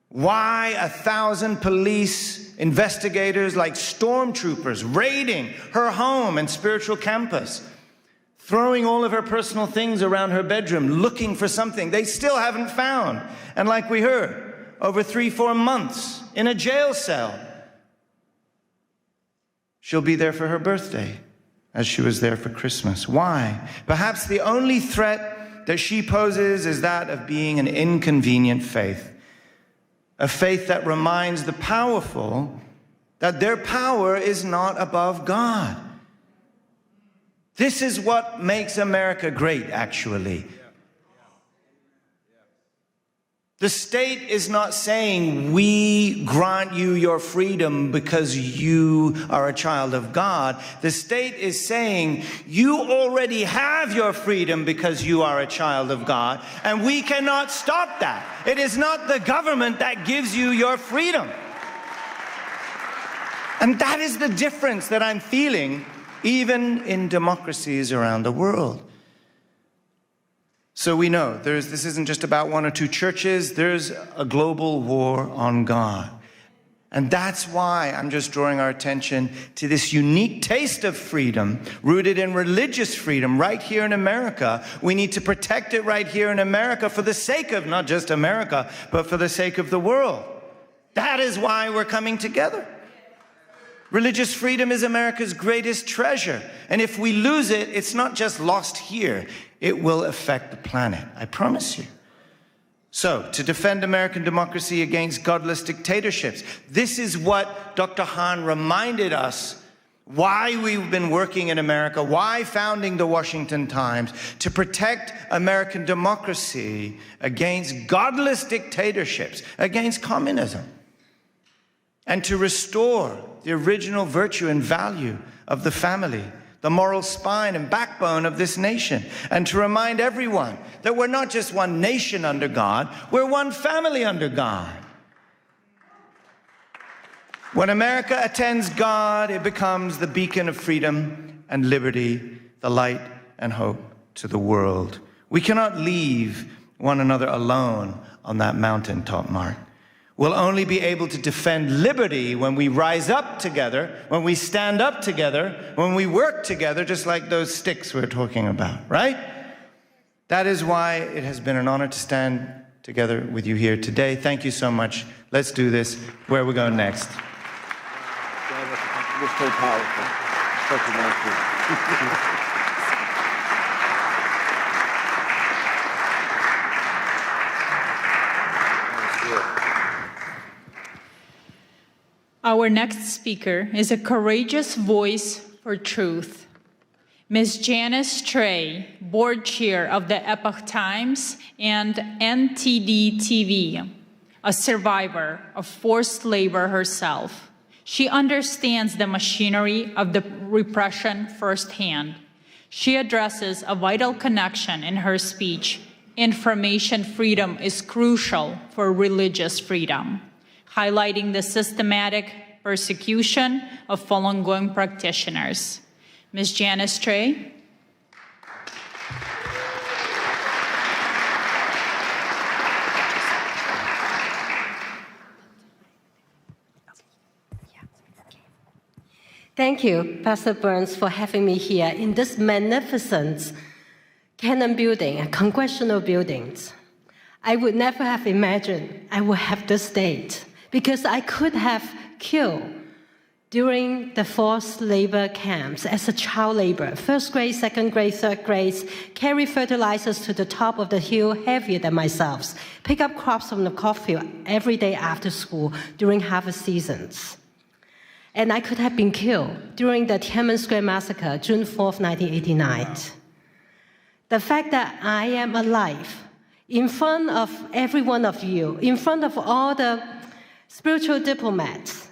Why 1,000 police investigators like stormtroopers raiding her home and spiritual campus, throwing all of her personal things around her bedroom, looking for something they still haven't found? And like we heard, over 3-4 months in a jail cell. She'll be there for her birthday, as she was there for Christmas. Why? Perhaps the only threat that she poses is that of being an inconvenient faith. A faith that reminds the powerful that their power is not above God. This is what makes America great, actually. The state is not saying, we grant you your freedom because you are a child of God. The state is saying, you already have your freedom because you are a child of God, and we cannot stop that. It is not the government that gives you your freedom. And that is the difference that I'm feeling even in democracies around the world. So we know this isn't just about 1 or 2 churches. There's a global war on God. And that's why I'm just drawing our attention to this unique taste of freedom, rooted in religious freedom right here in America. We need to protect it right here in America for the sake of not just America, but for the sake of the world. That is why we're coming together. Religious freedom is America's greatest treasure. And if we lose it, it's not just lost here. It will affect the planet, I promise you. So, to defend American democracy against godless dictatorships, this is what Dr. Hahn reminded us why we've been working in America, why founding the Washington Times, to protect American democracy against godless dictatorships, against communism, and to restore the original virtue and value of the family, the moral spine and backbone of this nation, and to remind everyone that we're not just one nation under God, we're one family under God. When America attends God, it becomes the beacon of freedom and liberty, the light and hope to the world. We cannot leave one another alone on that mountaintop, Mark. We'll only be able to defend liberty when we rise up together, when we stand up together, when we work together, just like those sticks we're talking about, right? That is why it has been an honor to stand together with you here today. Thank you so much. Let's do this. Where are we going next? So powerful. Such a nice Our next speaker is a courageous voice for truth. Ms. Janice Trey, board chair of the Epoch Times and NTD TV, a survivor of forced labor herself. She understands the machinery of the repression firsthand. She addresses a vital connection in her speech. Information freedom is crucial for religious freedom, highlighting the systematic persecution of Falun Gong practitioners. Ms. Janice Trey. Thank you, Pastor Burns, for having me here in this magnificent Cannon building, congressional buildings. I would never have imagined I would have this date, because I could have killed during the forced labor camps as a child laborer, first grade, second grade, third grade, carry fertilizers to the top of the hill heavier than myself, pick up crops from the cornfield every day after school during harvest seasons. And I could have been killed during the Tiananmen Square massacre, June 4th, 1989. Wow. The fact that I am alive in front of every one of you, in front of all the spiritual diplomats,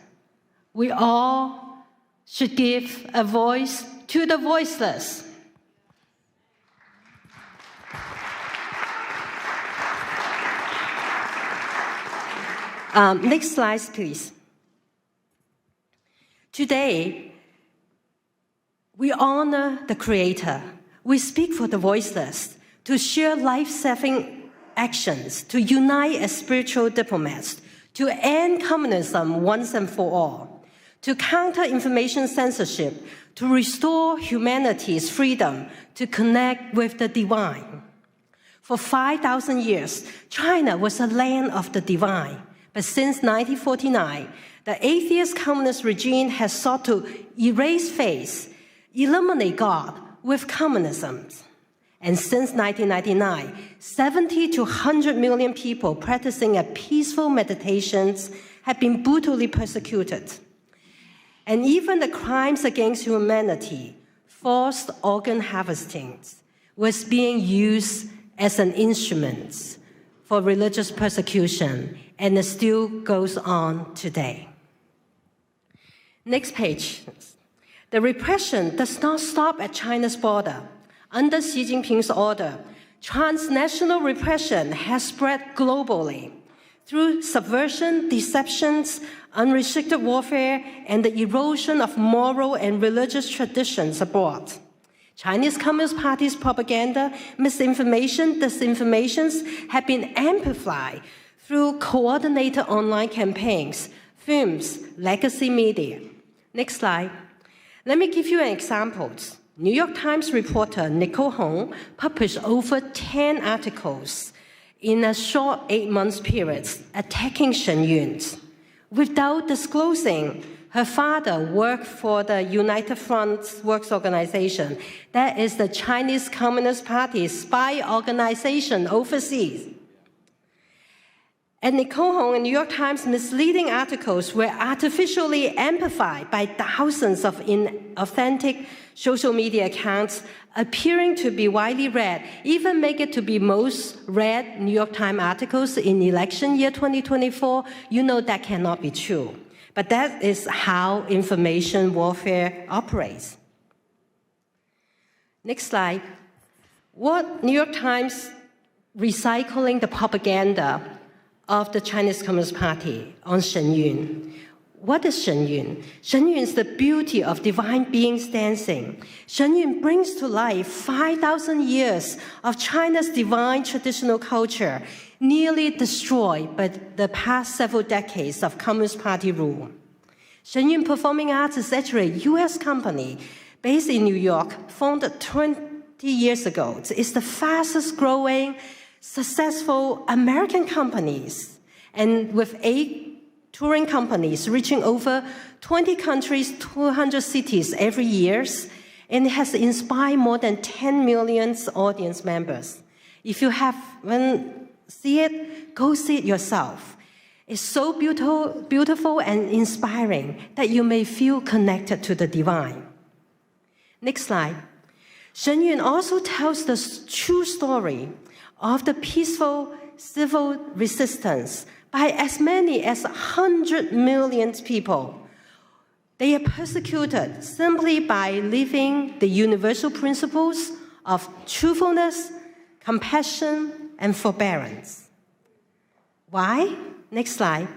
we all should give a voice to the voiceless. Next slide, please. Today, we honor the Creator. We speak for the voiceless. to share life-saving actions, to unite as spiritual diplomats, to end communism once and for all, to counter information censorship, to restore humanity's freedom to connect with the divine. For 5,000 years, China was a land of the divine. But since 1949, the atheist communist regime has sought to erase faith, eliminate God with communism. And since 1999, 70 to 100 million people practicing a peaceful meditations have been brutally persecuted. And even the crimes against humanity, forced organ harvesting, was being used as an instrument for religious persecution, and it still goes on today. Next page. The repression does not stop at China's border. Under Xi Jinping's order, transnational repression has spread globally through subversion, deceptions, unrestricted warfare, and the erosion of moral and religious traditions abroad. Chinese Communist Party's propaganda, misinformation, disinformations have been amplified through coordinated online campaigns, films, legacy media. Next slide. Let me give you an example. New York Times reporter Nicole Hong published over 10 articles in a short 8-month period attacking Shen Yun. Without disclosing, her father worked for the United Front Works Organization. That is the Chinese Communist Party's spy organization overseas. And Nicole Hong and New York Times misleading articles were artificially amplified by thousands of inauthentic social media accounts appearing to be widely read, even make it to be most read New York Times articles in election year 2024. You know that cannot be true. But that is how information warfare operates. Next slide. What New York Times recycling the propaganda of the Chinese Communist Party on Shen Yun. What is Shen Yun? Shen Yun is the beauty of divine beings dancing. Shen Yun brings to life 5,000 years of China's divine traditional culture, nearly destroyed by the past several decades of Communist Party rule. Shen Yun Performing Arts is actually a U.S. company based in New York, founded 20 years ago. It's the fastest growing, successful American companies, and with 8 touring companies reaching over 20 countries, 200 cities every year, and it has inspired more than 10 million audience members. If you haven't seen it, go see it yourself. It's so beautiful and inspiring that you may feel connected to the divine. Next slide. Shen Yun also tells the true story of the peaceful civil resistance by as many as 100 million people. They are persecuted simply by living the universal principles of truthfulness, compassion, and forbearance. Why? Next slide.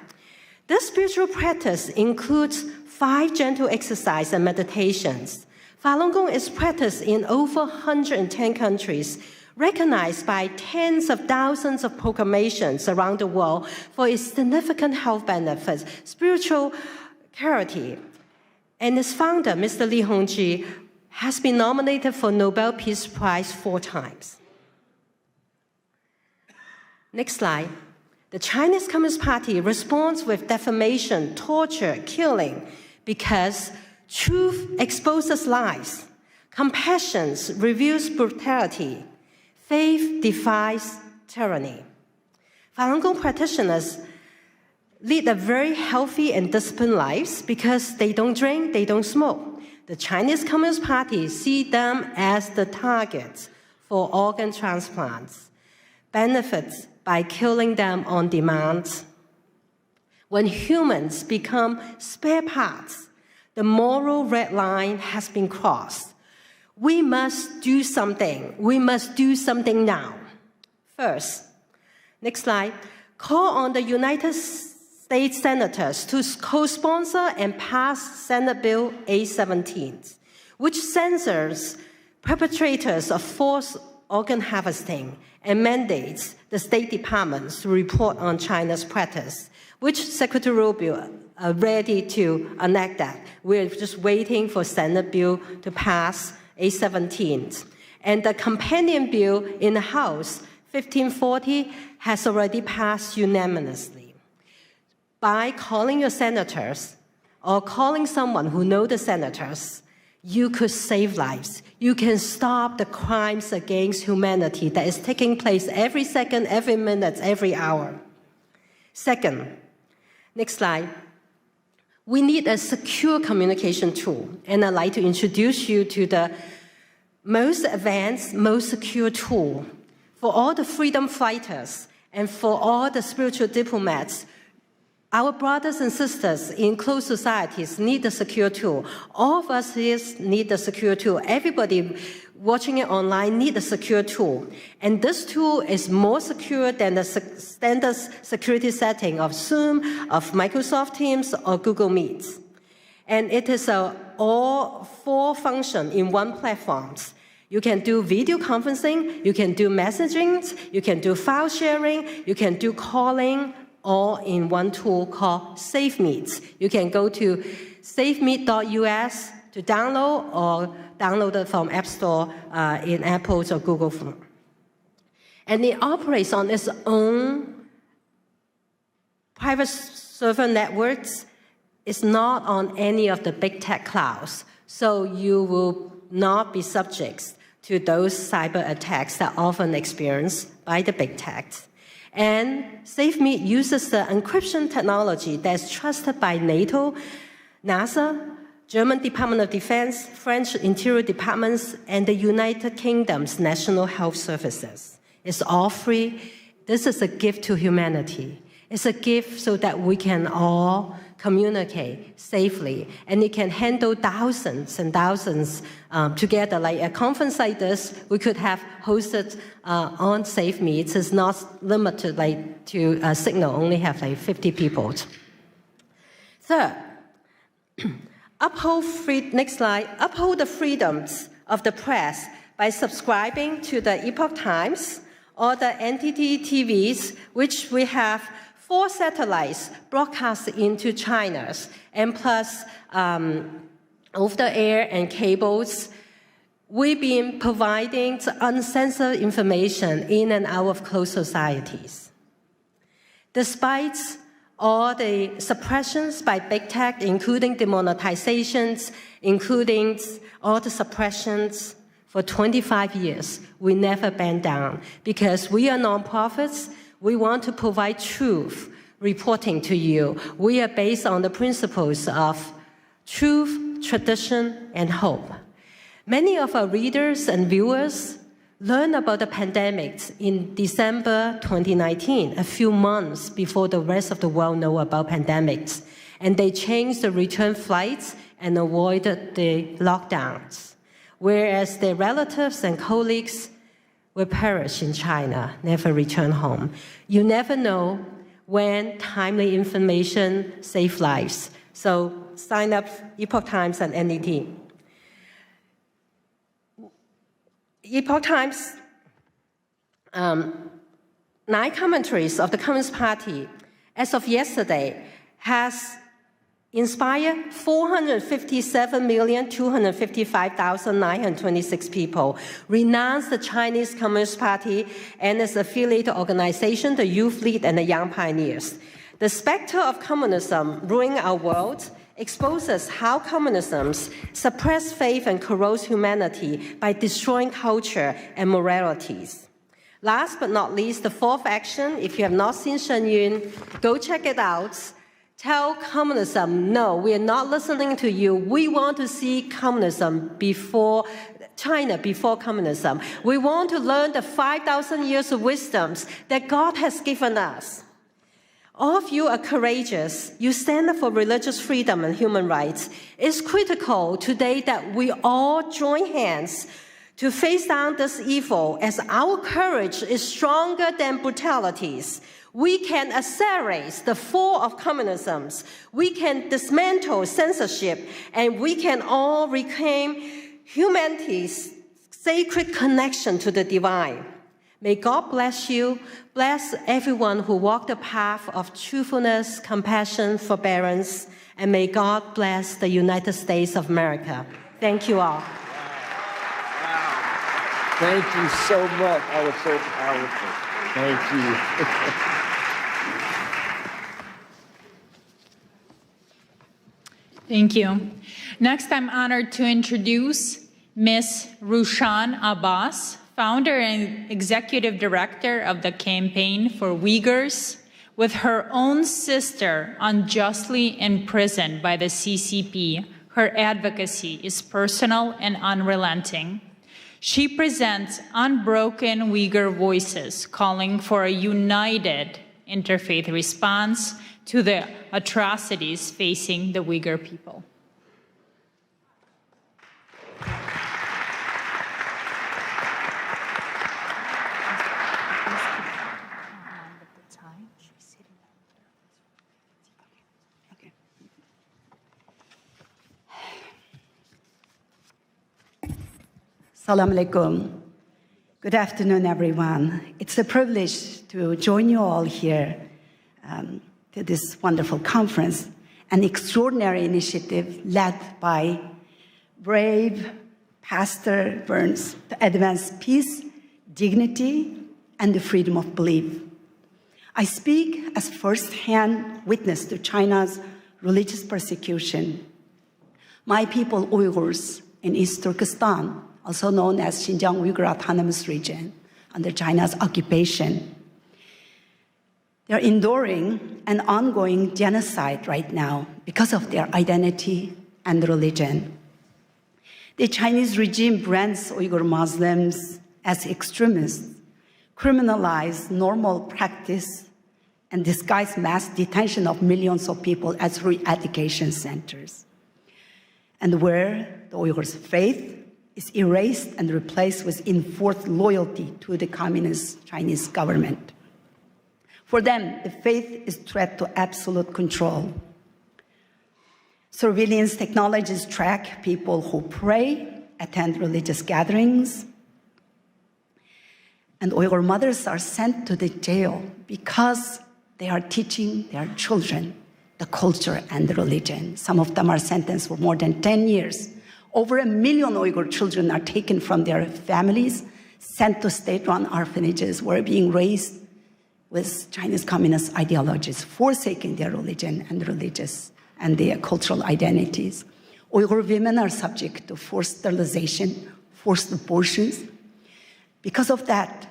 This spiritual practice includes 5 gentle exercises and meditations. Falun Gong is practiced in over 110 countries, recognized by tens of thousands of proclamations around the world for its significant health benefits, spiritual clarity. And its founder, Mr. Li Hongzhi, has been nominated for Nobel Peace Prize 4 times. Next slide. The Chinese Communist Party responds with defamation, torture, killing, because truth exposes lies, compassion reveals brutality, faith defies tyranny. Falun Gong practitioners lead a very healthy and disciplined lives because they don't drink, they don't smoke. The Chinese Communist Party see them as the targets for organ transplants, benefits by killing them on demand. When humans become spare parts, the moral red line has been crossed. We must do something. We must do something now. First, next slide, call on the United States senators to co-sponsor and pass Senate Bill 817, which censors perpetrators of forced organ harvesting and mandates the State Departments to report on China's practice, which Secretary Rubio are ready to enact that. We're just waiting for Senate bill to pass A17. And the companion bill in the House, 1540, has already passed unanimously. By calling your senators or calling someone who knows the senators, you could save lives. You can stop the crimes against humanity that is taking place every second, every minute, every hour. Second, next slide. We need a secure communication tool, and I'd like to introduce you to the most advanced, most secure tool for all the freedom fighters and for all the spiritual diplomats. Our brothers and sisters in closed societies need a secure tool. All of us here need a secure tool. Everybody watching it online need a secure tool. And this tool is more secure than the standard security setting of Zoom, of Microsoft Teams, or Google Meet. And it is all 4 functions in one platform. You can do video conferencing, you can do messaging, you can do file sharing, you can do calling, all in one tool called SafeMeet. You can go to safemeet.us to download or download it from App Store in Apple or Google Phone. And it operates on its own private server networks. It's not on any of the big tech clouds. So you will not be subject to those cyber attacks that are often experienced by the big tech. And SafeMeet uses the encryption technology that's trusted by NATO, NASA, German Department of Defense, French Interior Departments, and the United Kingdom's National Health Services. It's all free. This is a gift to humanity. It's a gift so that we can all communicate safely, and it can handle thousands and thousands together. Like a conference like this, we could have hosted on SafeMeet. It's not limited to Signal, only have 50 people. Third, next slide, uphold the freedoms of the press by subscribing to the Epoch Times or the NTT TVs, which we have 4 satellites broadcast into China, and plus over-the-air and cables. We've been providing uncensored information in and out of closed societies. Despite all the suppressions by big tech, including demonetizations, including all the suppressions, for 25 years, we never bend down because we are nonprofits. We want to provide truth reporting to you. We are based on the principles of truth, tradition, and hope. Many of our readers and viewers learned about the pandemic in December 2019, a few months before the rest of the world know about pandemics. And they changed the return flights and avoided the lockdowns, whereas their relatives and colleagues will perish in China, never return home. You never know when timely information saves lives. So sign up Epoch Times and NET. Epoch Times, 9 commentaries of the Communist Party, as of yesterday, has inspired 457,255,926 people, renounced the Chinese Communist Party and its affiliated organization, the Youth League and the Young Pioneers. The specter of communism ruining our world exposes how communism suppresses faith and corrodes humanity by destroying culture and moralities. Last but not least, the 4th action, if you have not seen Shen Yun, go check it out. Tell communism, no, we are not listening to you. We want to see communism before China, before communism. We want to learn the 5,000 years of wisdoms that God has given us. All of you are courageous. You stand up for religious freedom and human rights. It's critical today that we all join hands to face down this evil, as our courage is stronger than brutalities. We can accelerate the fall of communism. We can dismantle censorship, and we can all reclaim humanity's sacred connection to the divine. May God bless you, bless everyone who walked the path of truthfulness, compassion, forbearance, and may God bless the United States of America. Thank you all. Thank you so much. That was so powerful. Thank you. Thank you. Next, I'm honored to introduce Ms. Rushan Abbas, founder and executive director of the Campaign for Uyghurs, with her own sister unjustly imprisoned by the CCP. Her advocacy is personal and unrelenting. She presents unbroken Uyghur voices calling for a united interfaith response to the atrocities facing the Uyghur people. Assalamu alaikum. Good afternoon, everyone. It's a privilege to join you all here to this wonderful conference, an extraordinary initiative led by brave Pastor Burns to advance peace, dignity, and the freedom of belief. I speak as first-hand witness to China's religious persecution. My people, Uyghurs, in East Turkestan, also known as Xinjiang Uyghur Autonomous Region, under China's occupation. They're enduring an ongoing genocide right now because of their identity and religion. The Chinese regime brands Uyghur Muslims as extremists, criminalize normal practice, and disguise mass detention of millions of people as re-education centers. And where the Uyghurs' faith is erased and replaced with enforced loyalty to the communist Chinese government. For them, the faith is a threat to absolute control. Surveillance technologies track people who pray, attend religious gatherings, and Uyghur mothers are sent to the jail because they are teaching their children the culture and the religion. Some of them are sentenced for more than 10 years. Over 1 million Uyghur children are taken from their families, sent to state-run orphanages, where being raised with Chinese communist ideologies, forsaking their religion and religious and their cultural identities. Uyghur women are subject to forced sterilization, forced abortions. Because of that,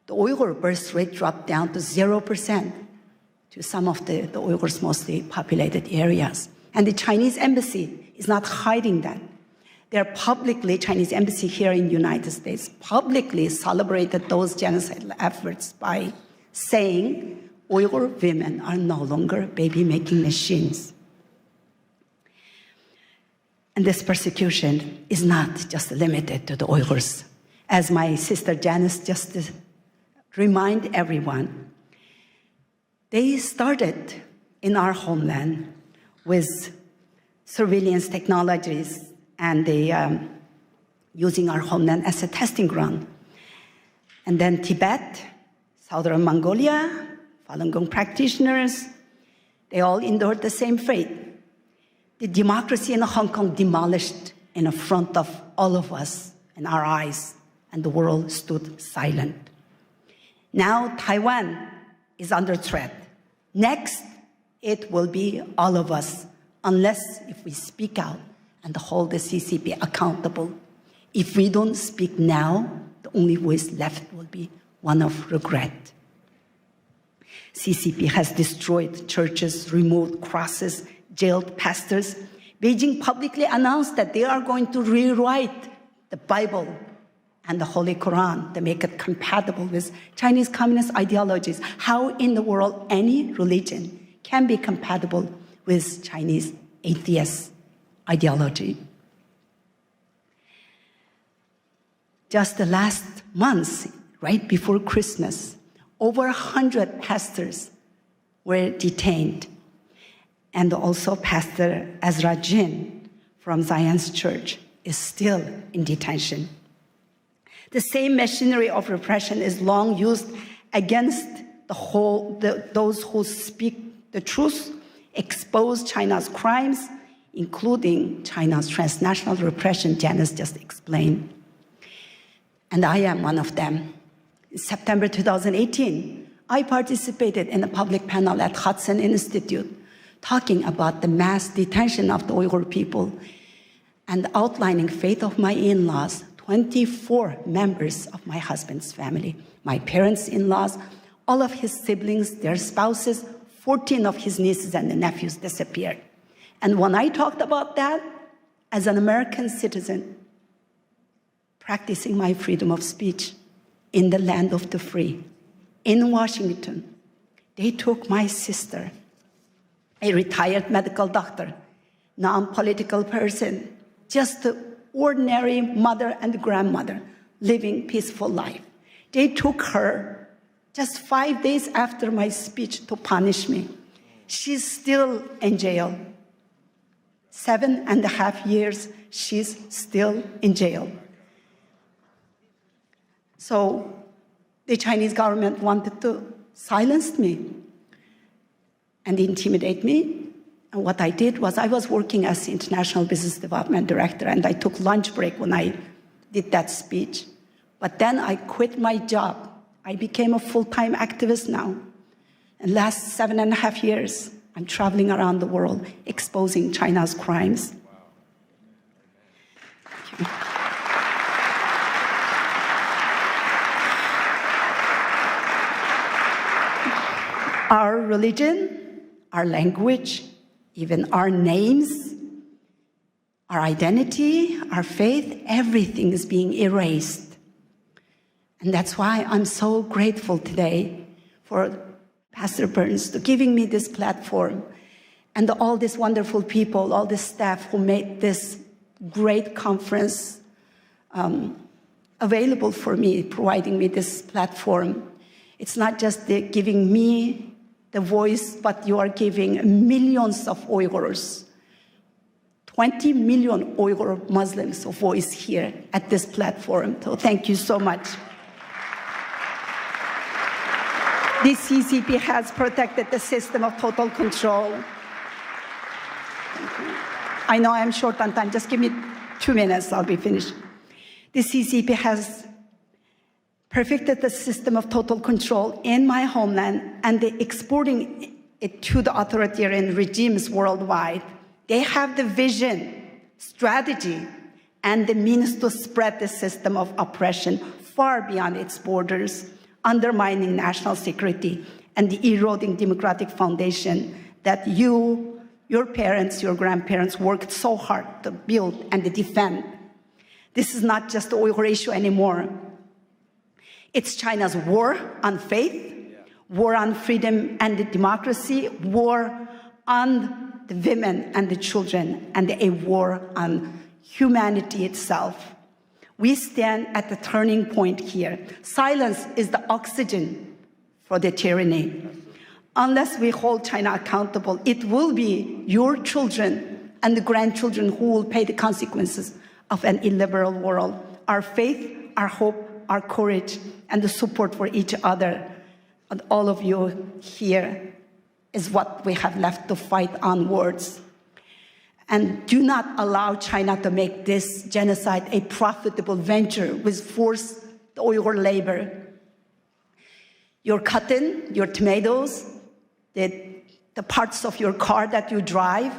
the Uyghur birth rate dropped down to 0% to some of the Uyghurs' mostly populated areas. And the Chinese embassy is not hiding that. They're publicly, Chinese embassy here in the United States, publicly celebrated those genocidal efforts by saying Uyghur women are no longer baby-making machines. And this persecution is not just limited to the Uyghurs. As my sister Janice just reminded everyone, they started in our homeland with surveillance technologies and they using our homeland as a testing ground. And then Tibet, Southern Mongolia, Falun Gong practitioners, they all endured the same fate. The democracy in Hong Kong demolished in front of all of us and our eyes, and the world stood silent. Now Taiwan is under threat. Next, it will be all of us, unless if we speak out and hold the CCP accountable. If we don't speak now, the only voice left will be one of regret. CCP has destroyed churches, removed crosses, jailed pastors. Beijing publicly announced that they are going to rewrite the Bible and the Holy Quran to make it compatible with Chinese communist ideologies. How in the world any religion can be compatible with Chinese atheist ideology? Just the last months, right before Christmas, over 100 pastors were detained. And also Pastor Ezra Jin from Zion's Church is still in detention. The same machinery of repression is long used against those who speak the truth, expose China's crimes, including China's transnational repression Janice just explained. And I am one of them. In September 2018, I participated in a public panel at Hudson Institute talking about the mass detention of the Uyghur people and outlining fate of my in-laws, 24 members of my husband's family, my parents-in-laws, all of his siblings, their spouses, 14 of his nieces and nephews disappeared. And when I talked about that, as an American citizen, practicing my freedom of speech in the land of the free, in Washington, they took my sister, a retired medical doctor, non-political person, just an ordinary mother and grandmother living peaceful life. They took her just 5 days after my speech to punish me. She's still in jail. 7.5 years, she's still in jail. So the Chinese government wanted to silence me and intimidate me. And what I did was I was working as the International Business Development Director, and I took lunch break when I did that speech. But then I quit my job. I became a full-time activist now. And last 7.5 years, I'm traveling around the world exposing China's crimes. Thank you. Our religion, our language, even our names, our identity, our faith, everything is being erased. And that's why I'm so grateful today for Pastor Burns to giving me this platform and all these wonderful people, all the staff who made this great conference available for me, providing me this platform. It's not just giving me the voice, but you are giving millions of Uyghurs, 20 million Uyghur Muslims a voice here at this platform. So thank you so much. This CCP has protected the system of total control. I know I'm short on time. Just give me 2 minutes, I'll be finished. The CCP has perfected the system of total control in my homeland and they're exporting it to the authoritarian regimes worldwide. They have the vision, strategy, and the means to spread the system of oppression far beyond its borders, undermining national security and eroding democratic foundation that your parents, your grandparents worked so hard to build and to defend. This is not just the Uyghur issue anymore. It's China's war on faith, war on freedom and democracy, war on the women and the children, and a war on humanity itself. We stand at the turning point here. Silence is the oxygen for the tyranny. Unless we hold China accountable, it will be your children and the grandchildren who will pay the consequences of an illiberal world. Our faith, our hope, our courage, and the support for each other, and all of you here, is what we have left to fight onwards. And do not allow China to make this genocide a profitable venture with forced Uyghur labor. Your cotton, your tomatoes, the parts of your car that you drive,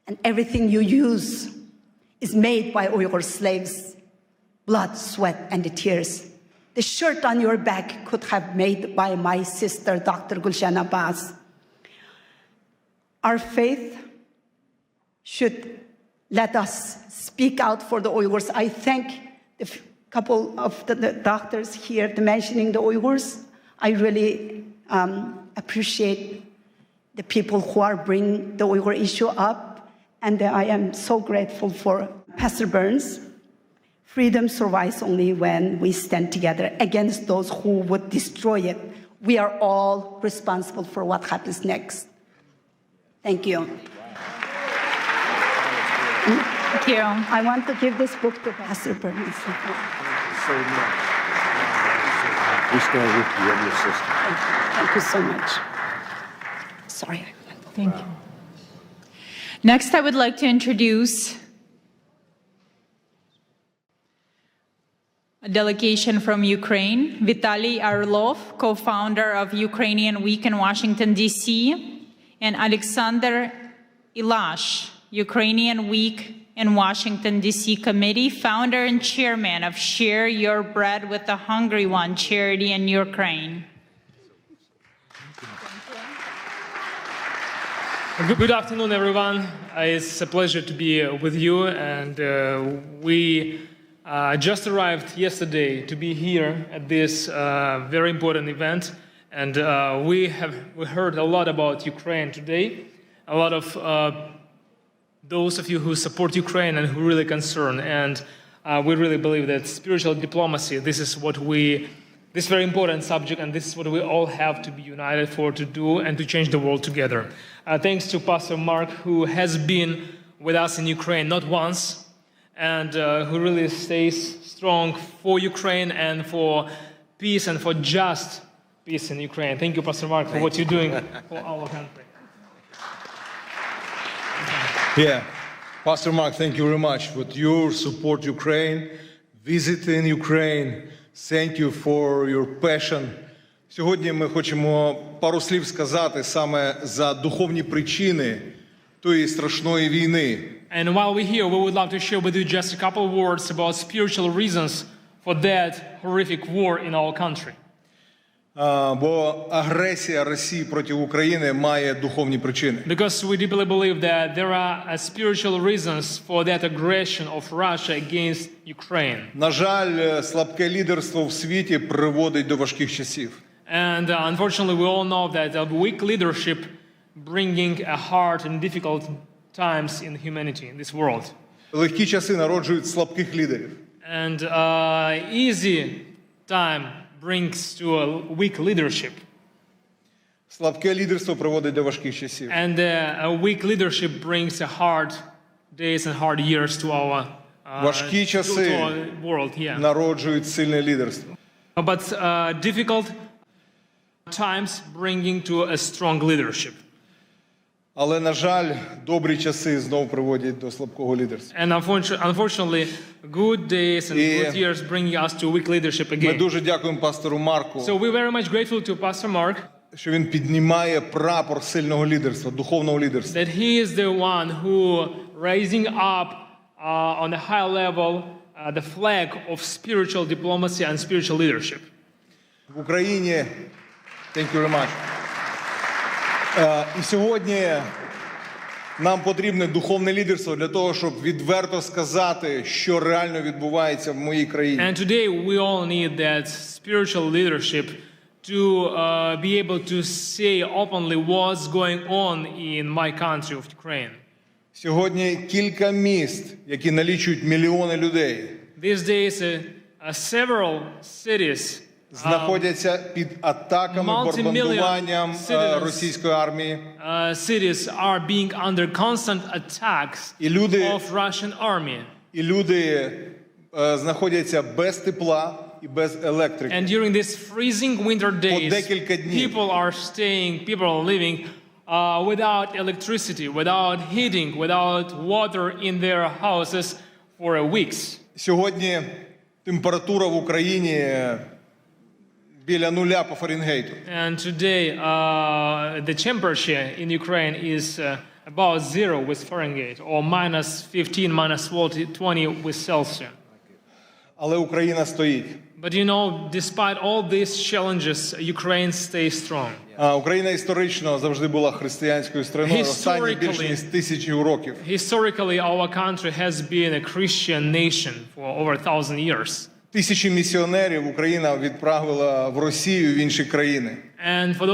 and everything you use is made by Uyghur slaves. Blood, sweat, and the tears. The shirt on your back could have made by my sister, Dr. Gulshan Abbas. Our faith should let us speak out for the Uyghurs. I thank the couple of the doctors here mentioning the Uyghurs. I really appreciate the people who are bringing the Uyghur issue up, and I am so grateful for Pastor Burns. Freedom survives only when we stand together against those who would destroy it. We are all responsible for what happens next. Thank you. Thank you. I want to give this book to Pastor Burns. so much. We stand with you and your sister. Thank you so much. Sorry. Thank you. Next, I would like to introduce a delegation from Ukraine, Vitaly Arlov, co-founder of Ukrainian Week in Washington, D.C., and Alexander Ilash, Ukrainian Week in Washington, D.C. Committee, founder and chairman of Share Your Bread with the Hungry One charity in Ukraine. Good afternoon, everyone. It's a pleasure to be with you, and we just arrived yesterday to be here at this very important event, and we heard a lot about Ukraine today. A lot of those of you who support Ukraine and who are really concerned, and we really believe that spiritual diplomacy, this very important subject, and this is what we all have to be united for, to do and to change the world together. Thanks to Pastor Mark, who has been with us in Ukraine not once, and who really stays strong for Ukraine and for peace and for just peace in Ukraine. Thank you, Pastor Mark, for what you're doing for our country. Yeah, Pastor Mark, thank you very much for your support Ukraine, visiting Ukraine. Thank you for your passion. Сьогодні ми хочемо пару слів сказати саме за духовні причини тої страшної війни. And while we're here, we would love to share with you just a couple of words about spiritual reasons for that horrific war in our country. Бо агресія Росії проти України має духовні причини. Because we deeply believe that there are spiritual reasons for that aggression of Russia against Ukraine. На жаль, слабке лідерство в світі приводить до важких часів. And unfortunately, we all know that a weak leadership bringing a hard and difficult times in humanity, in this world. Легкі часи народжують слабких лідерів. And easy time brings to a weak leadership. Слабке лідерство приводить до важких часів. And a weak leadership brings a hard days and hard years to our важкі часи world. Народжують сильне лідерство. But difficult times bringing to a strong leadership. Але, на жаль, добрі часи знов приводять до слабкого лідерства. And unfortunately, good days and good years bring us to weak leadership again. Ми дуже дякуємо пастору Марку. So we're very much grateful to Pastor Mark. Що він піднімає прапор сильного лідерства, духовного лідерства. That he is the one who raising up on a high level the flag of spiritual diplomacy and spiritual leadership. В Україні, thank you very much. І сьогодні нам потрібне духовне лідерство для того, щоб відверто сказати, що реально відбувається в моїй країні. And today we all need that spiritual leadership to be able to say openly what's going on in my country of Ukraine. Сьогодні кілька міст, які налічують мільйони людей. These days several cities знаходяться під атаками, бомбардуванням російської армії. Cities are being under constant attacks of Russian army. І люди знаходяться без тепла і без електрики. And during these freezing winter days, people are living without electricity, without heating, without water in their houses for weeks. Сьогодні температура в Україні біля нуля по Фаренгейту. And today the temperature in Ukraine is about 0 with Fahrenheit, or minus 15, minus 20 with Celsius. Але Україна стоїть. But you know, despite all these challenges, Ukraine stays strong. Україна історично завжди була християнською країною останні більше ніж 1000 років. Historically, our country has been a Christian nation for over 1000 years. Тисячі місіонерів Україна відправила в Росію, в інші країни. And for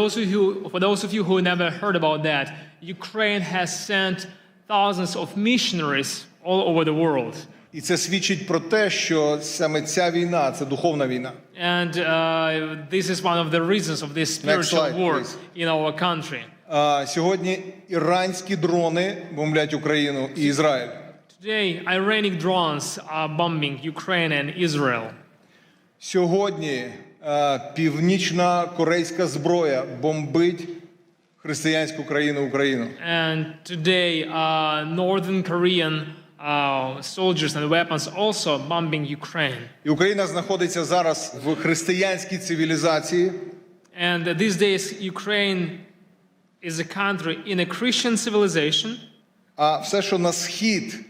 those of you who never heard about that, Ukraine has sent thousands of missionaries all over the world. І це свідчить про те, що саме ця війна – це духовна війна. And this is one of the reasons of this spiritual war in our country. Сьогодні іранські дрони бомблять Україну і Ізраїль. Today, Iranian drones are bombing Ukraine and Israel. Сьогодні північна корейська зброя бомбить християнську країну Україну. And today, Northern Korean soldiers and weapons also bombing Ukraine. І Україна знаходиться зараз в християнській цивілізації. And these days, Ukraine is a country in a Christian civilization. А все, що на схід,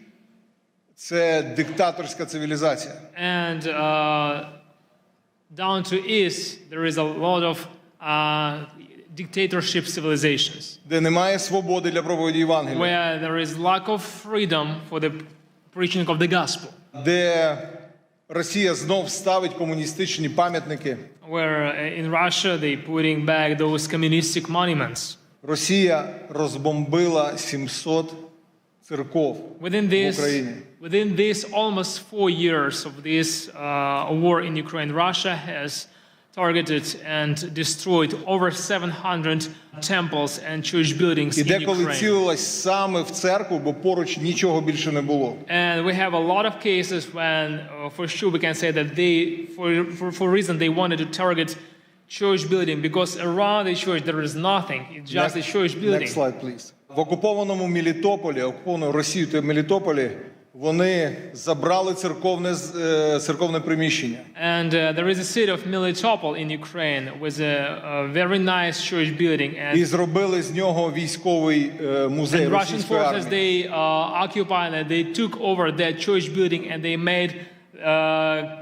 це диктаторська цивілізація. And down to east, there is a lot of dictatorship civilizations. Де немає свободи для проповіді Євангелія. Where there is lack of freedom for the preaching of the gospel. Де Росія знов ставить комуністичні пам'ятники. Where in Russia they putting back those communistic monuments. Росія розбомбила 700 церков в Україні. Within this almost 4 years of this war in Ukraine, Russia has targeted and destroyed over 700 temples and church buildings І in деколи Ukraine. цілилась саме в церкву, бо поруч нічого більше не було. And we have a lot of cases when, for sure, we can say that they, for reason, they wanted to target church building because around the church there is nothing. It's just a church building. Next slide, please. В окупованому Мелітополі, окупованому Росією та Мелітополі, вони забрали церковне приміщення. And there is a city of Melitopol in Ukraine with a very nice church building. And І зробили з нього військовий музей російської Russian армії. forces, they occupied and they took over that church building and they made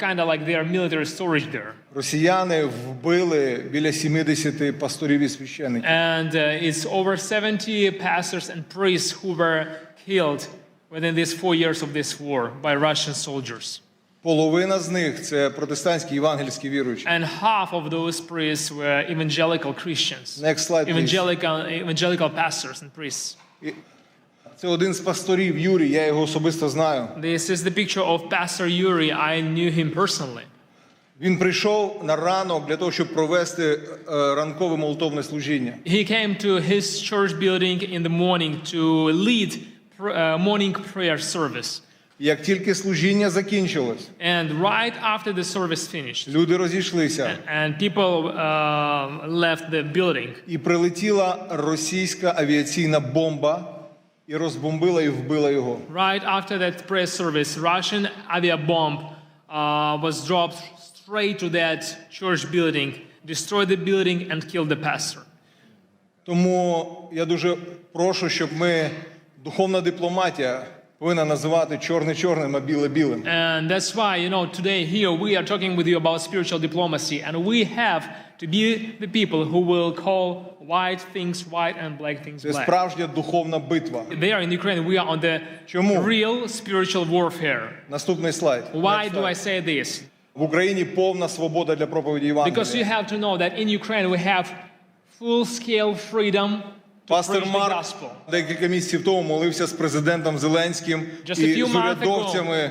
kind of like their military storage there. Росіяни вбили біля 70 пасторів і священиків. And it's over 70 pastors and priests who were killed within these 4 years of this war by Russian soldiers. Половина з них це протестантські євангельські віруючі. And half of those priests were evangelical Christians. Next slide, please. Evangelical pastors and priests. Це один з пасторів, Юрій, я його особисто знаю. This is the picture of Pastor Yuri. I knew him personally. Він прийшов на ранок для того, щоб провести ранкове молитовне служіння. He came to his church building in the morning to lead morning prayer service. Як тільки служіння закінчилось, And right after the service finished, люди розійшлися. And people left the building. І прилетіла російська авіаційна бомба і розбомбила і вбила його. Right after that prayer service, Russian aviabomb was dropped straight to that church building, destroyed the building and killed the pastor. Тому я дуже прошу, щоб ми, духовна дипломатія, повинна називати чорне чорним, а біле білим. And that's why, today here we are talking with you about spiritual diplomacy, and we have to be the people who will call white things white and black things Це black. справжня духовна битва. There in Ukraine we are on the real spiritual warfare. Наступний слайд. Why do I say this? В Україні повна свобода для проповіді Because you Євангелія. have to know that in Ukraine we have full-scale freedom to Пастор preach the Марк gospel. декілька місяців тому молився з президентом Зеленським і Just a few з months урядовцями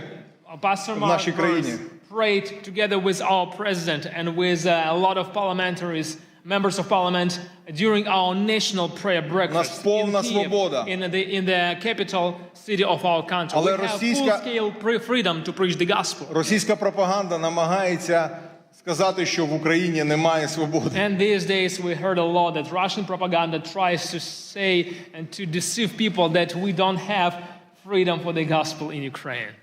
Pastor в Mark нашій країні. Burns prayed together with our president and with a lot of parliamentaries, members of parliament, during our national prayer breakfast in Kyiv, in the capital city of our country. Але We have full-scale freedom to preach the gospel. Російська пропаганда намагається сказати, що в Україні немає свободи. And these days we heard a lot that Russian propaganda tries to say and to deceive people that we don't have freedom for the gospel in Ukraine.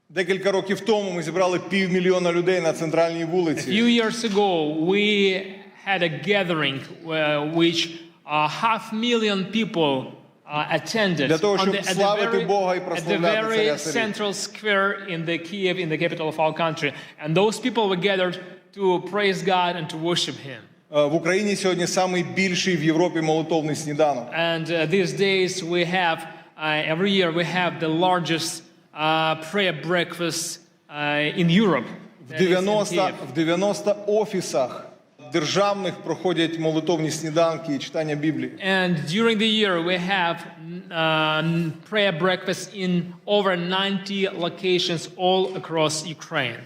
Декілька років тому ми зібрали 500 000 людей на центральній A вулиці. few years ago, we had a gathering which 500,000 people attended Для того, on щоб the, славити Бога і at the прославляти very царя царів. central square in the Kyiv, in the capital of our country. And those people were gathered to praise God and to worship Him. В Україні сьогодні самий більший в Європі молитовний сніданок. And these days we have, every year we have the largest prayer breakfast in Europe. В 90 офісах державних проходять молитовні сніданки і читання Біблії. And during the year we have prayer breakfast in over 90 locations all across Ukraine.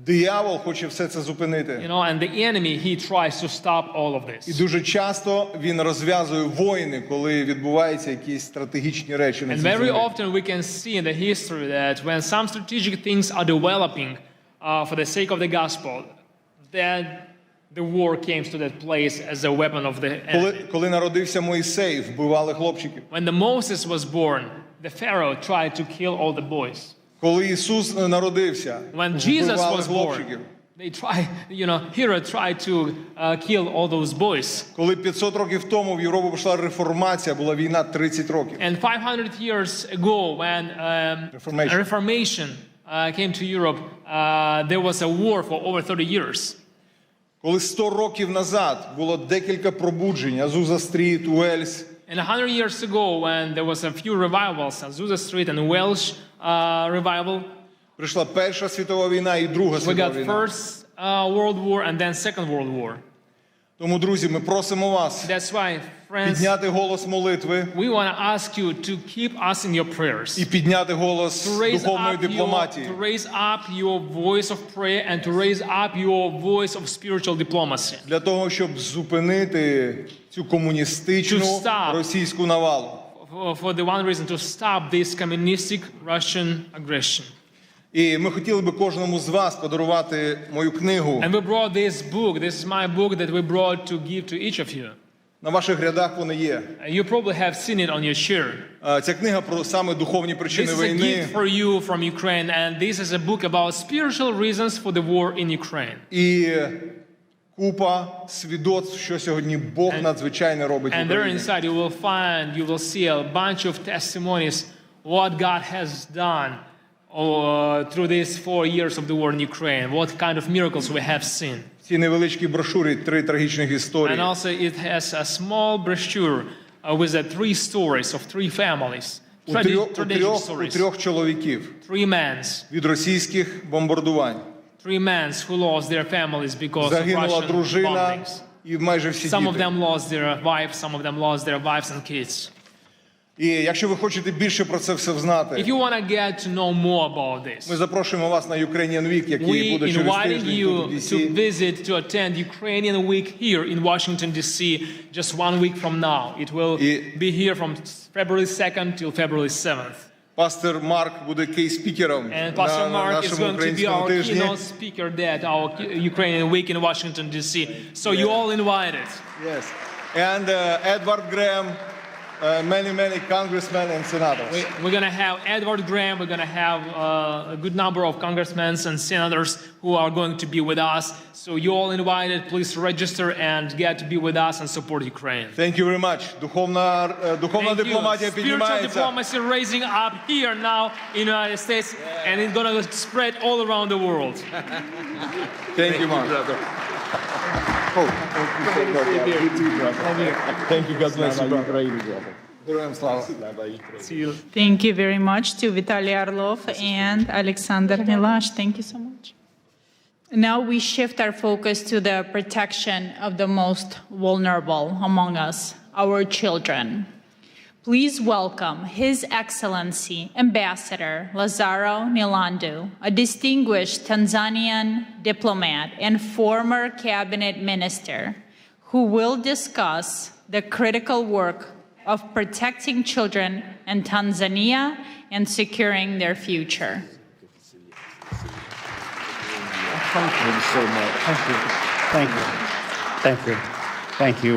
Диявол хоче все це зупинити. And the enemy, he tries to stop all of this. І дуже часто він розв'язує війни, коли відбуваються якісь стратегічні речі на And цій very землі. often we can see in the history that when some strategic things are developing for the sake of the gospel, then the war came to that place as a weapon of the enemy. Коли народився Мойсей, вбивали хлопчиків. When the Moses was born, the Pharaoh tried to kill all the boys. Коли Ісус народився, When Jesus вбивали was хлопчиків. born, they tried, Herod tried to kill all those boys. Коли 500 років тому в Європу пішла реформація, була війна 30 років. And 500 years ago, when Reformation came to Europe, there was a war for over 30 years. Коли 100 років назад було декілька пробуджень, Азуза Стріт, Уельс. And 100 years ago, when there was a few revivals, Azusa Street and Welsh revival, прийшла Перша світова війна і Друга we світова got війна. First World War and then Second World War. Тому, друзі, ми просимо вас That's why, friends, підняти голос молитви we want to ask you to keep us in your prayers. і підняти голос духовної дипломатії. To raise up your voice of prayer and to raise up your voice of spiritual diplomacy. Для того, щоб зупинити цю комуністичну російську навалу. For the one reason, to stop this communistic Russian aggression. І ми хотіли би кожному з вас подарувати мою книгу. And we brought this book. This is my book that we brought to give to each of you. На ваших рядах вона є. You probably have seen it on your chair. Ця книга про саме духовні причини This is a війни. gift for you from Ukraine, and this is a book about spiritual reasons for the war in Ukraine. І купа свідоцтв, що сьогодні Бог надзвичайно робить в And there Україні. inside you will see a bunch of testimonies what God has done through these 4 years of the war in Ukraine, what kind of miracles we have seen. В цій невеличкій брошурі 3 трагічних історії. And also it has a small brochure with 3 stories of 3 families. У трьох чоловіків 3 men від російських бомбардувань. 3 men who lost their families because of Загинула Russian дружина bombings. і майже всі Some of діти. them lost their wives, some of them lost their wives and kids. І якщо ви хочете більше про це все знати, If you want to get to know more about this, ми запрошуємо вас на Ukrainian Week, який we буде через invited тиждень you тут у to DC. visit, to attend Ukrainian Week here in Washington, D.C. just 1 week from now. It will be here from February 2nd till February 7th. Пастор Марк буде кей-спікером And Pastor на Mark is нашому going to be українському our тижні. keynote speaker at our Ukrainian Week in Washington, D.C. So you all invited. Yes. And Edward Graham, many congressmen and senators. We're going to have Edward Graham. We're going to have a good number of congressmen and senators who are going to be with us. So you all invited. Please register and get to be with us and support Ukraine. Thank you very much. Духовна дипломатія Spiritual піднімається. diplomacy raising up here now in the United States, and it's going to spread all around the world. Thank you, Mark. Thank you. God bless you, brother. Героям слава. Thank you very much to Vitaly Orlov and Alexander Milash. Thank you so much. Now we shift our focus to the protection of the most vulnerable among us, our children. Please welcome His Excellency Ambassador Lazaro Nilandu, a distinguished Tanzanian diplomat and former cabinet minister, who will discuss the critical work of protecting children in Tanzania and securing their future. Thank you so much. Thank you. Thank you. Thank you.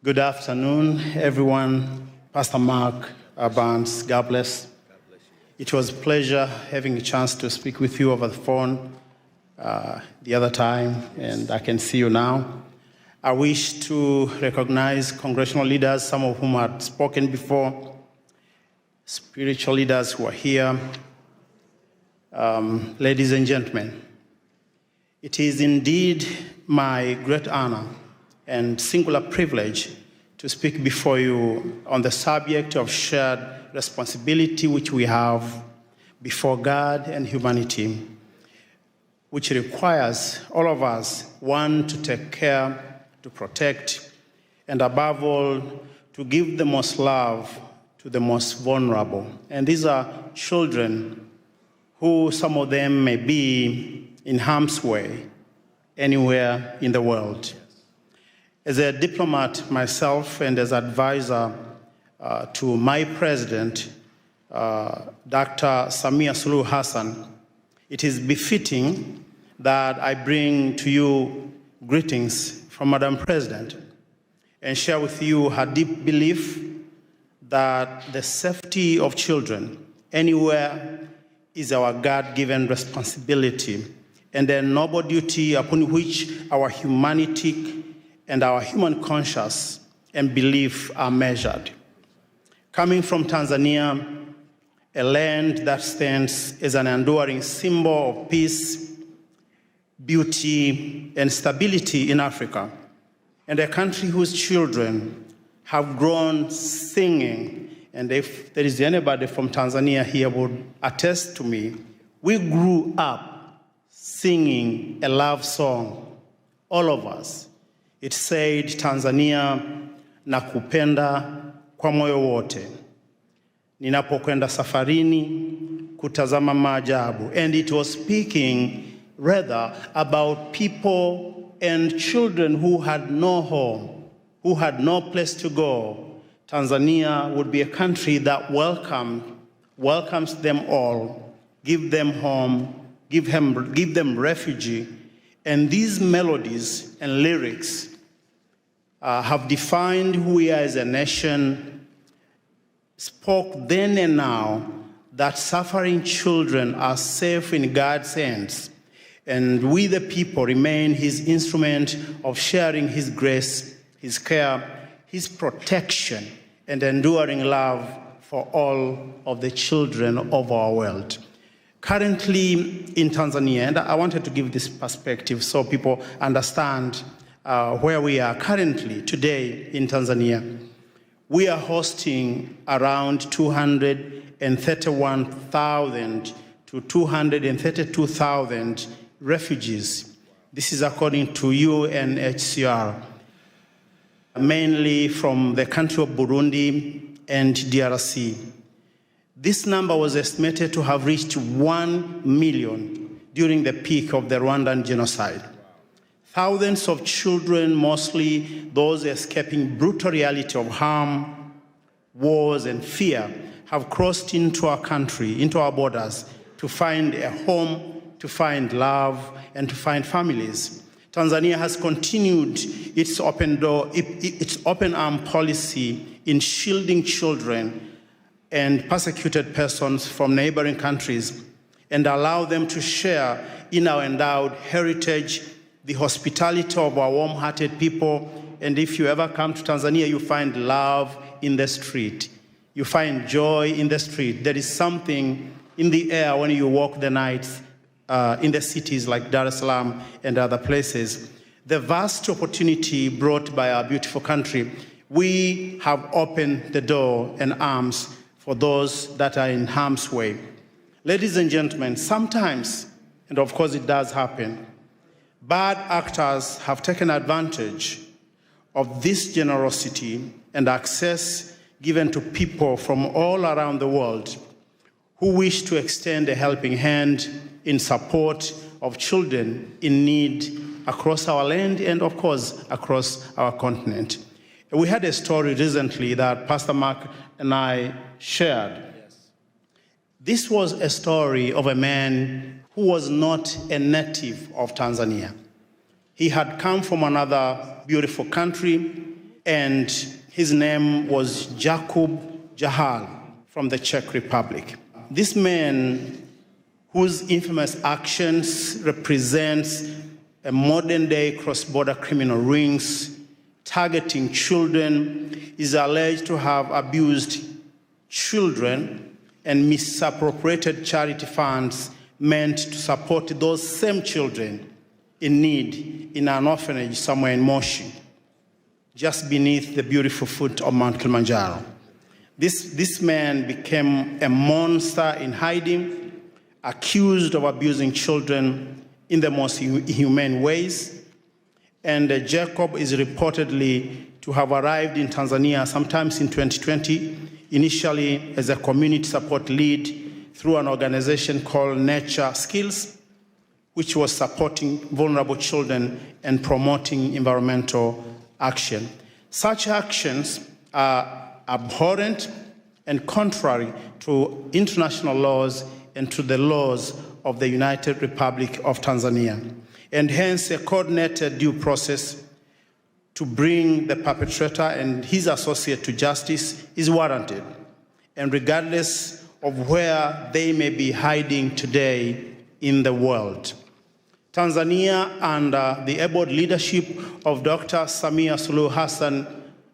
Good afternoon, everyone. Pastor Mark Burns, God bless. It was a pleasure having a chance to speak with you over the phone the other time, and I can see you now. I wish to recognize congressional leaders, some of whom had spoken before, spiritual leaders who are here. Ladies and gentlemen, it is indeed my great honor and singular privilege to speak before you on the subject of shared responsibility which we have before God and humanity, which requires all of us, one, to take care, to protect, and above all, to give the most love to the most vulnerable. And these are children who, some of them may be in harm's way anywhere in the world. As a diplomat myself and as advisor to my president, Dr. Samia Suluhu Hassan, it is befitting that I bring to you greetings from Madam President and share with you her deep belief that the safety of children anywhere is our God-given responsibility and a noble duty upon which our humanity and our human conscience and belief are measured. Coming from Tanzania, a land that stands as an enduring symbol of peace, beauty, and stability in Africa, and a country whose children have grown singing, and if there is anybody from Tanzania here would attest to me, we grew up singing a love song, all of us. It said, Tanzania nakupenda kwa moyo wote, ninapokwenda safarini kutazama maajabu. And it was speaking rather about people and children who had no home, who had no place to go. Tanzania would be a country that welcomes them all, give them home, give them refuge. And these melodies and lyrics have defined who we are as a nation, spoke then and now that suffering children are safe in God's hands, and we the people remain his instrument of sharing his grace, his care, his protection, and enduring love for all of the children of our world. Currently in Tanzania, and I wanted to give this perspective so people understand where we are currently today in Tanzania. We are hosting around 231,000 to 232,000 refugees. This is according to UNHCR, mainly from the country of Burundi and DRC. This number was estimated to have reached 1 million during the peak of the Rwandan genocide. Thousands of children, mostly those escaping brutal reality of harm, wars, and fear, have crossed into our country, into our borders, to find a home, to find love, and to find families. Tanzania has continued its open arm policy in shielding children and persecuted persons from neighboring countries and allow them to share in our endowed heritage, the hospitality of our warm-hearted people. And if you ever come to Tanzania, you find love in the street. You find joy in the street. There is something in the air when you walk the nights in the cities like Dar es Salaam and other places. The vast opportunity brought by our beautiful country, we have opened the door and arms for those that are in harm's way. Ladies and gentlemen, sometimes, and of course it does happen, bad actors have taken advantage of this generosity and access given to people from all around the world who wish to extend a helping hand in support of children in need across our land and, of course, across our continent. We had a story recently that Pastor Mark and I shared. Yes. This was a story of a man who was not a native of Tanzania. He had come from another beautiful country, and his name was Jakub Jahal from the Czech Republic. This man, whose infamous actions represents a modern-day cross-border criminal rings targeting children, is alleged to have abused children and misappropriated charity funds meant to support those same children in need in an orphanage somewhere in Moshi, just beneath the beautiful foot of Mount Kilimanjaro. This man became a monster in hiding, accused of abusing children in the most inhumane ways. And Jacob is reportedly to have arrived in Tanzania sometimes in 2020, initially as a community support lead through an organization called Nature Skills, which was supporting vulnerable children and promoting environmental action. Such actions are abhorrent and contrary to international laws and to the laws of the United Republic of Tanzania, and hence a coordinated due process to bring the perpetrator and his associate to justice is warranted, and regardless of where they may be hiding today in the world. Tanzania, under the able leadership of Dr. Samia Suluhu Hassan,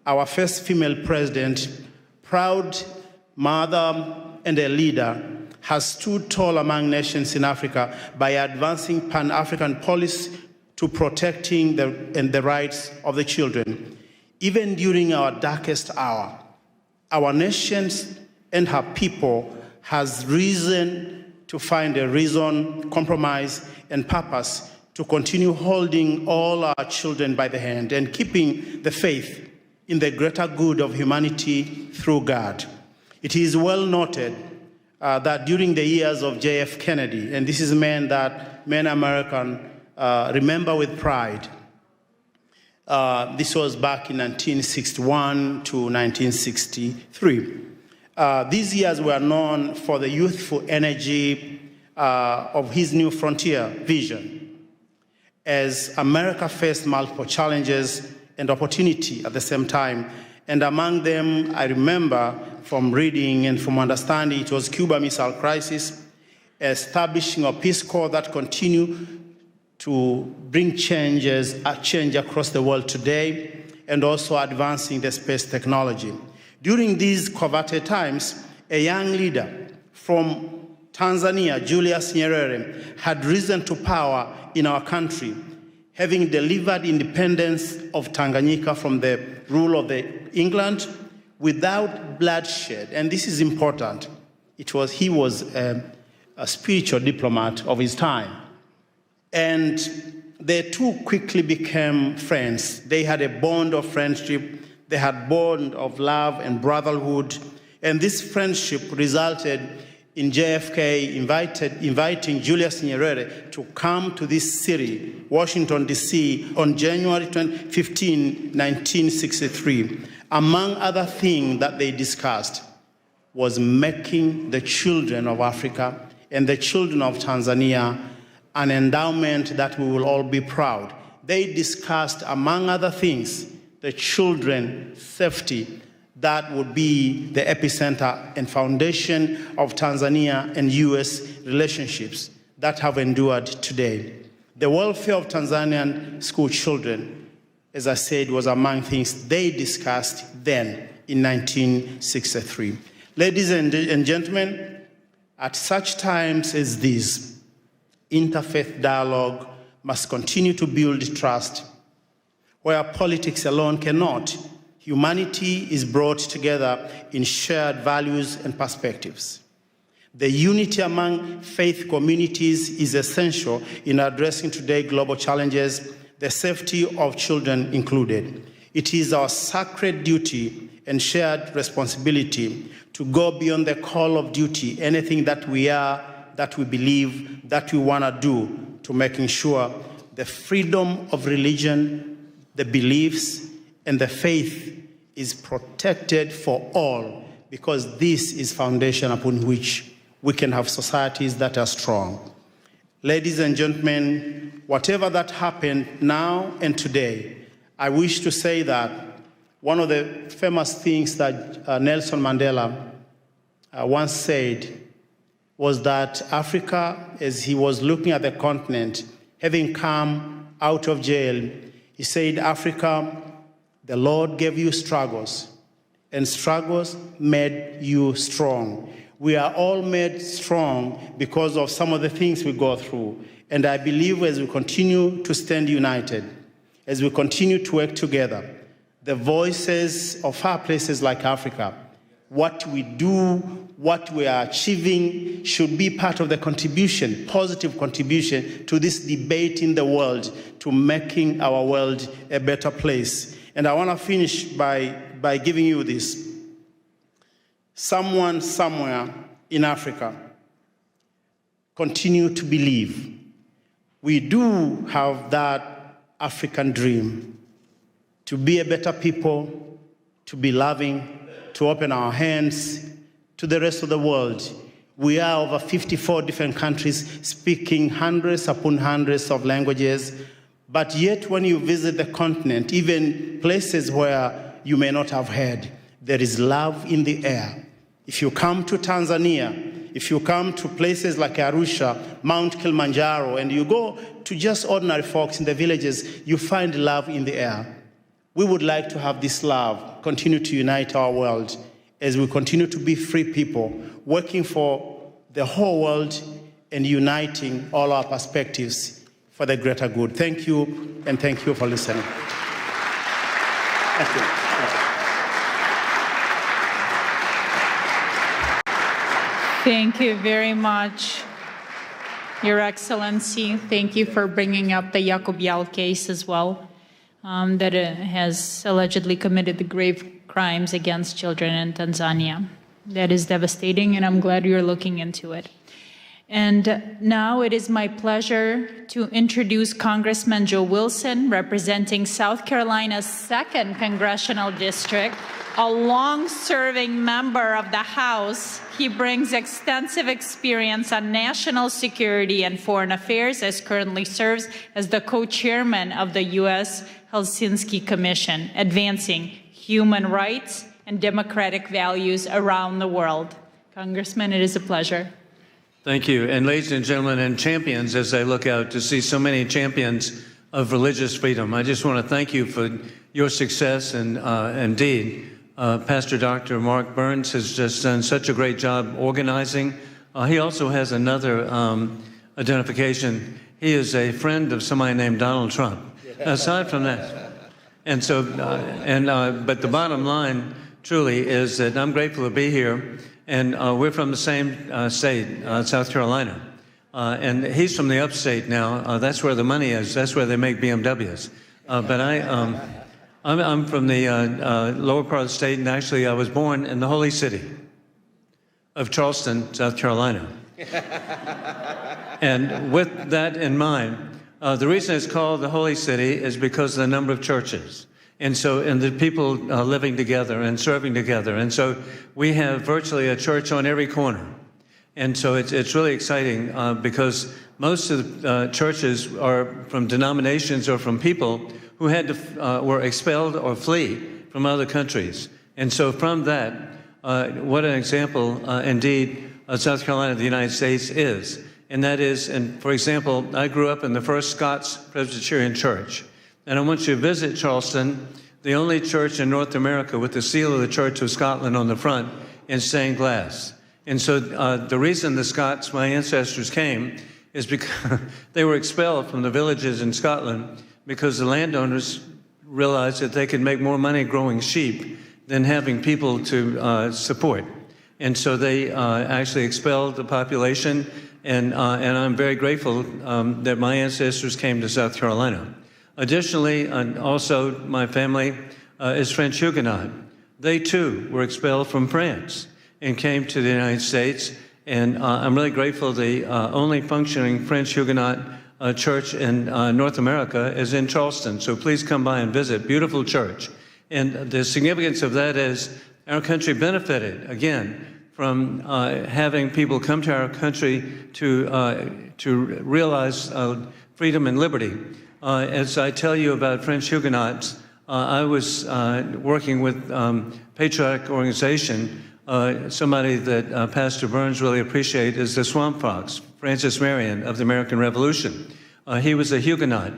our first female president, proud mother and a leader, has stood tall among nations in Africa by advancing Pan-African policy to protecting the rights of the children. Even during our darkest hour, our nations and her people has reason to find a reason, compromise, and purpose to continue holding all our children by the hand and keeping the faith in the greater good of humanity through God. It is well noted that during the years of J.F. Kennedy, and this is a man that many Americans remember with pride, this was back in 1961 to 1963. These years were known for the youthful energy of his new frontier vision. As America faced multiple challenges and opportunity at the same time, and among them, I remember from reading and from understanding, it was Cuba Missile Crisis, establishing a Peace Corps that continue to bring change across the world today, and also advancing the space technology. During these coveted times, a young leader from Tanzania, Julius Nyerere, had risen to power in our country, having delivered independence of Tanganyika from the rule of England without bloodshed. And this is important. He was a spiritual diplomat of his time. And they two quickly became friends. They had a bond of friendship. They had a bond of love and brotherhood. And this friendship resulted in JFK inviting Julius Nyerere to come to this city, Washington, D.C., on January 15, 1963. Among other things that they discussed was making the children of Africa and the children of Tanzania an endowment that we will all be proud. They discussed, among other things, the children's safety that would be the epicenter and foundation of Tanzania and U.S. relationships that have endured today. The welfare of Tanzanian school children, as I said, was among things they discussed then in 1963. Ladies and gentlemen, at such times as these, interfaith dialogue must continue to build trust. Where politics alone cannot, humanity is brought together in shared values and perspectives. The unity among faith communities is essential in addressing today's global challenges, the safety of children included. It is our sacred duty and shared responsibility to go beyond the call of duty, anything that we are, that we believe, that we want to do, to making sure the freedom of religion, the beliefs, and the faith is protected for all, because this is foundation upon which we can have societies that are strong. Ladies and gentlemen, whatever that happened now and today, I wish to say that one of the famous things that Nelson Mandela once said was that Africa, as he was looking at the continent, having come out of jail, he said, Africa, the Lord gave you struggles, and struggles made you strong. We are all made strong because of some of the things we go through. And I believe as we continue to stand united, as we continue to work together, the voices of our places like Africa, what we do, what we are achieving should be part of the contribution, positive contribution to this debate in the world, to making our world a better place. And I want to finish by giving you this. Someone somewhere in Africa continue to believe we do have that African dream to be a better people, to be loving, to open our hands to the rest of the world. We are over 54 different countries speaking hundreds upon hundreds of languages. But yet when you visit the continent, even places where you may not have heard, there is love in the air. If you come to Tanzania, if you come to places like Arusha, Mount Kilimanjaro, and you go to just ordinary folks in the villages, you find love in the air. We would like to have this love continue to unite our world as we continue to be free people, working for the whole world and uniting all our perspectives for the greater good. Thank you, and thank you for listening. Thank you. Thank you very much, Your Excellency. Thank you for bringing up the Yacobial case as well, that has allegedly committed the grave crimes against children in Tanzania. That is devastating, and I'm glad you're looking into it. And now it is my pleasure to introduce Congressman Joe Wilson, representing South Carolina's 2nd Congressional District, a long-serving member of the House. He brings extensive experience on national security and foreign affairs, as currently serves as the co-chairman of the U.S. Helsinki Commission, advancing human rights and democratic values around the world. Congressman, it is a pleasure. Thank you. And ladies and gentlemen, and champions, as I look out to see so many champions of religious freedom, I just want to thank you for your success. And indeed, Pastor Dr. Mark Burns has just done such a great job organizing. He also has another identification. He is a friend of somebody named Donald Trump. Aside from that, and so, but the bottom line truly is that I'm grateful to be here, and we're from the same state, South Carolina, and he's from the upstate now. That's where the money is. That's where they make BMWs. But I'm from the lower part of the state, and actually I was born in the holy city of Charleston, South Carolina. And with that in mind, the reason it's called the Holy City is because of the number of churches. And so, and the people living together and serving together. And so we have virtually a church on every corner. And so it's really exciting because most of the churches are from denominations or from people who had to, were expelled or flee from other countries. And so from that, what an example indeed South Carolina, the United States is. And that is, and for example, I grew up in the First Scots Presbyterian Church. And I want you to visit Charleston, the only church in North America with the seal of the Church of Scotland on the front in stained glass. And so the reason the Scots, my ancestors, came is because they were expelled from the villages in Scotland because the landowners realized that they could make more money growing sheep than having people to support. And so they actually expelled the population. And I'm very grateful that my ancestors came to South Carolina. Additionally, also my family is French Huguenot. They too were expelled from France and came to the United States. And I'm really grateful the only functioning French Huguenot church in North America is in Charleston. So please come by and visit. Beautiful church. And the significance of that is our country benefited, again, from having people come to our country to realize freedom and liberty. As I tell you about French Huguenots, I was working with patriotic organization. Somebody that Pastor Burns really appreciates is the Swamp Fox, Francis Marion of the American Revolution. He was a Huguenot.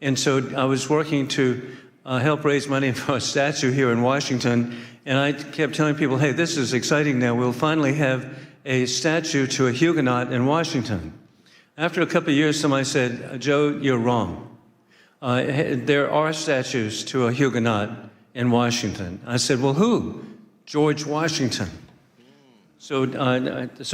And so I was working to help raise money for a statue here in Washington. And I kept telling people, hey, this is exciting now. We'll finally have a statue to a Huguenot in Washington. After a couple of years, somebody said, Joe, you're wrong. There are statues to a Huguenot in Washington. I said, well, who? George Washington. So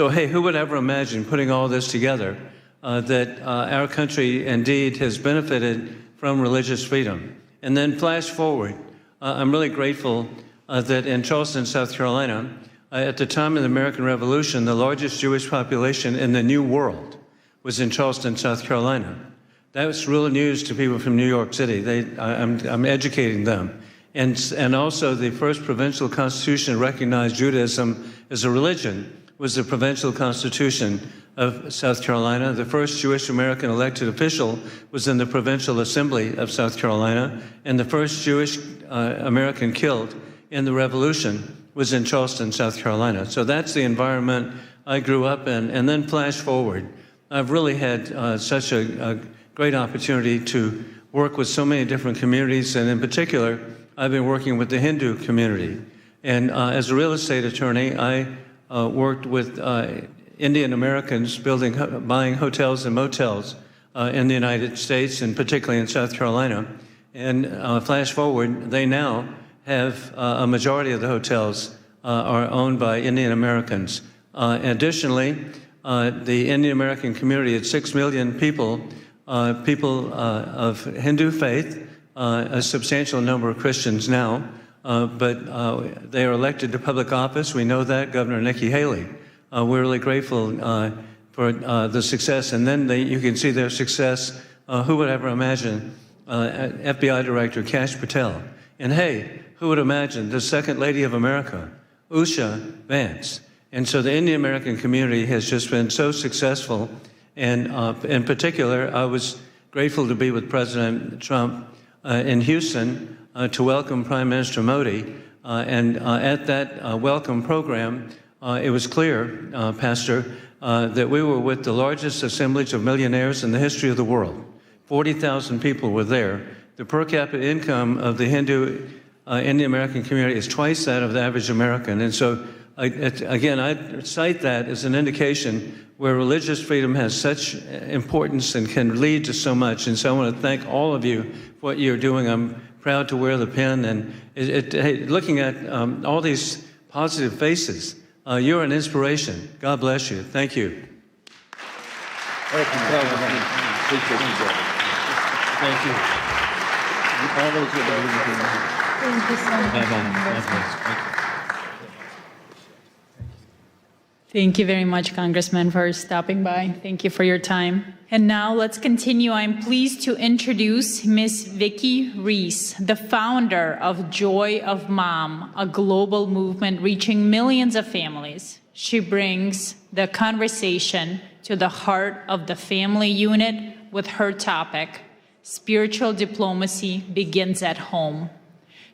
hey, who would ever imagine putting all this together, that our country indeed has benefited from religious freedom? And then flash forward, I'm really grateful that in Charleston, South Carolina, at the time of the American Revolution, the largest Jewish population in the New World was in Charleston, South Carolina. That was real news to people from New York City. I'm educating them. And also the first provincial constitution recognized Judaism as a religion was the Provincial Constitution of South Carolina. The first Jewish American elected official was in the Provincial Assembly of South Carolina, and the first Jewish American killed in the Revolution was in Charleston, South Carolina. So that's the environment I grew up in. And then flash forward, I've really had such a great opportunity to work with so many different communities, and in particular, I've been working with the Hindu community. And as a real estate attorney, I worked with Indian Americans buying hotels and motels in the United States, and particularly in South Carolina. And flash forward, they now have a majority of the hotels are owned by Indian Americans. Additionally, the Indian American community, it's 6 million people, of Hindu faith, a substantial number of Christians now, but they are elected to public office. We know that, Governor Nikki Haley. We're really grateful for the success, and then you can see their success. Who would ever imagine FBI Director Kash Patel? And hey, who would imagine the Second Lady of America, Usha Vance? And so the Indian American community has just been so successful. And in particular, I was grateful to be with President Trump in Houston to welcome Prime Minister Modi. And at that welcome program, it was clear, Pastor, that we were with the largest assemblage of millionaires in the history of the world. 40,000 people were there. The per capita income of the Hindu Indian American community is twice that of the average American. And so, again, I cite that as an indication where religious freedom has such importance and can lead to so much. And so I want to thank all of you for what you're doing. I'm proud to wear the pin. And looking at all these positive faces, you're an inspiration. God bless you. Thank you. Thank you. Thank you. Thank you so much. Thank you very much, Congressman, for stopping by. Thank you for your time. And now let's continue. I'm pleased to introduce Ms. Vicki Reese, the founder of Joy of Mom, a global movement reaching millions of families. She brings the conversation to the heart of the family unit with her topic, Spiritual Diplomacy Begins at Home.